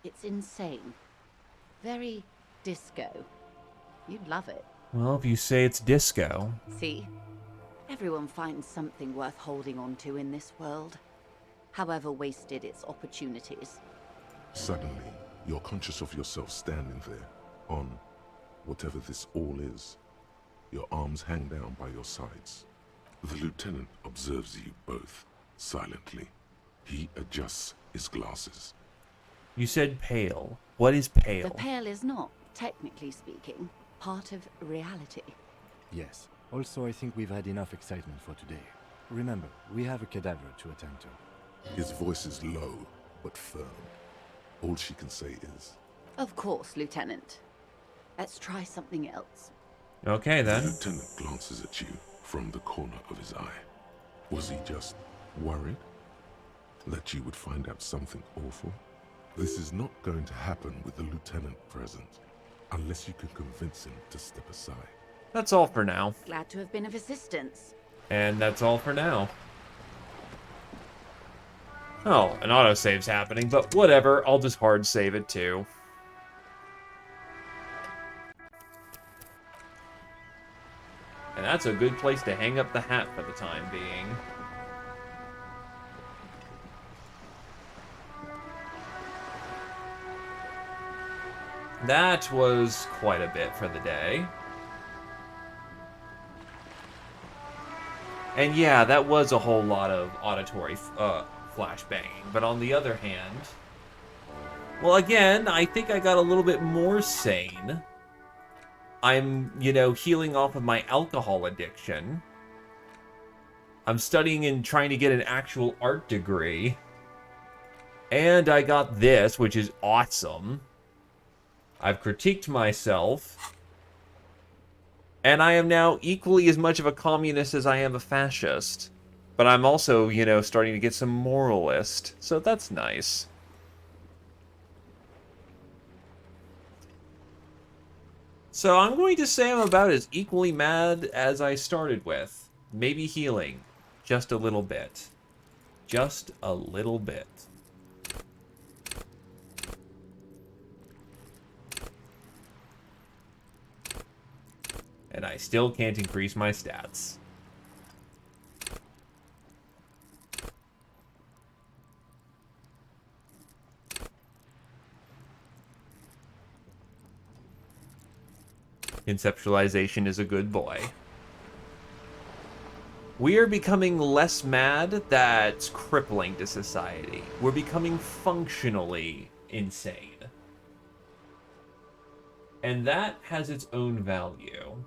It's insane. Very disco. You'd love it. Well, if you say it's disco. See? Everyone finds something worth holding on to in this world, however wasted its opportunities. Suddenly, you're conscious of yourself standing there, on whatever this all is. Your arms hang down by your sides. The lieutenant observes you both, silently. He adjusts his glasses. You said pale. What is pale? The pale is not, technically speaking, part of reality. Yes. Also, I think we've had enough excitement for today. Remember, we have a cadaver to attend to. His voice is low, but firm. All she can say is, Of course, Lieutenant. Let's try something else. Okay, then. The lieutenant glances at you from the corner of his eye. Was he just worried that you would find out something awful? This is not going to happen with the lieutenant present, unless you can convince him to step aside. That's all for now. Glad to have been of assistance. And that's all for now. Oh, an autosave's happening, but whatever. I'll just hard save it too. And that's a good place to hang up the hat for the time being. That was quite a bit for the day. And yeah, that was a whole lot of auditory flashbanging. But on the other hand, well, again, I think I got a little bit more sane. I'm, healing off of my alcohol addiction. I'm studying and trying to get an actual art degree. And I got this, which is awesome. I've critiqued myself. And I am now equally as much of a communist as I am a fascist. But I'm also, starting to get some moralist. So that's nice. So I'm going to say I'm about as equally mad as I started with. Maybe healing. Just a little bit. Just a little bit. And I still can't increase my stats. Conceptualization is a good boy. We are becoming less mad that's crippling to society. We're becoming functionally insane. And that has its own value.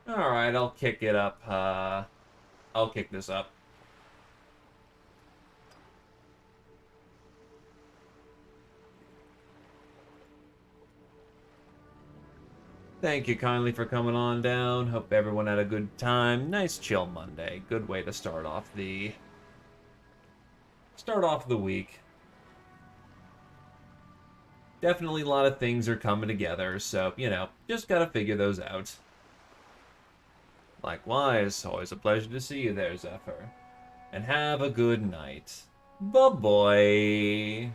Alright, I'll kick it up. I'll kick this up. Thank you kindly for coming on down. Hope everyone had a good time. Nice chill Monday. Good way to start off the week. Definitely a lot of things are coming together, so, you know, just gotta figure those out. Likewise, always a pleasure to see you there, Zephyr. And have a good night. Bye-bye.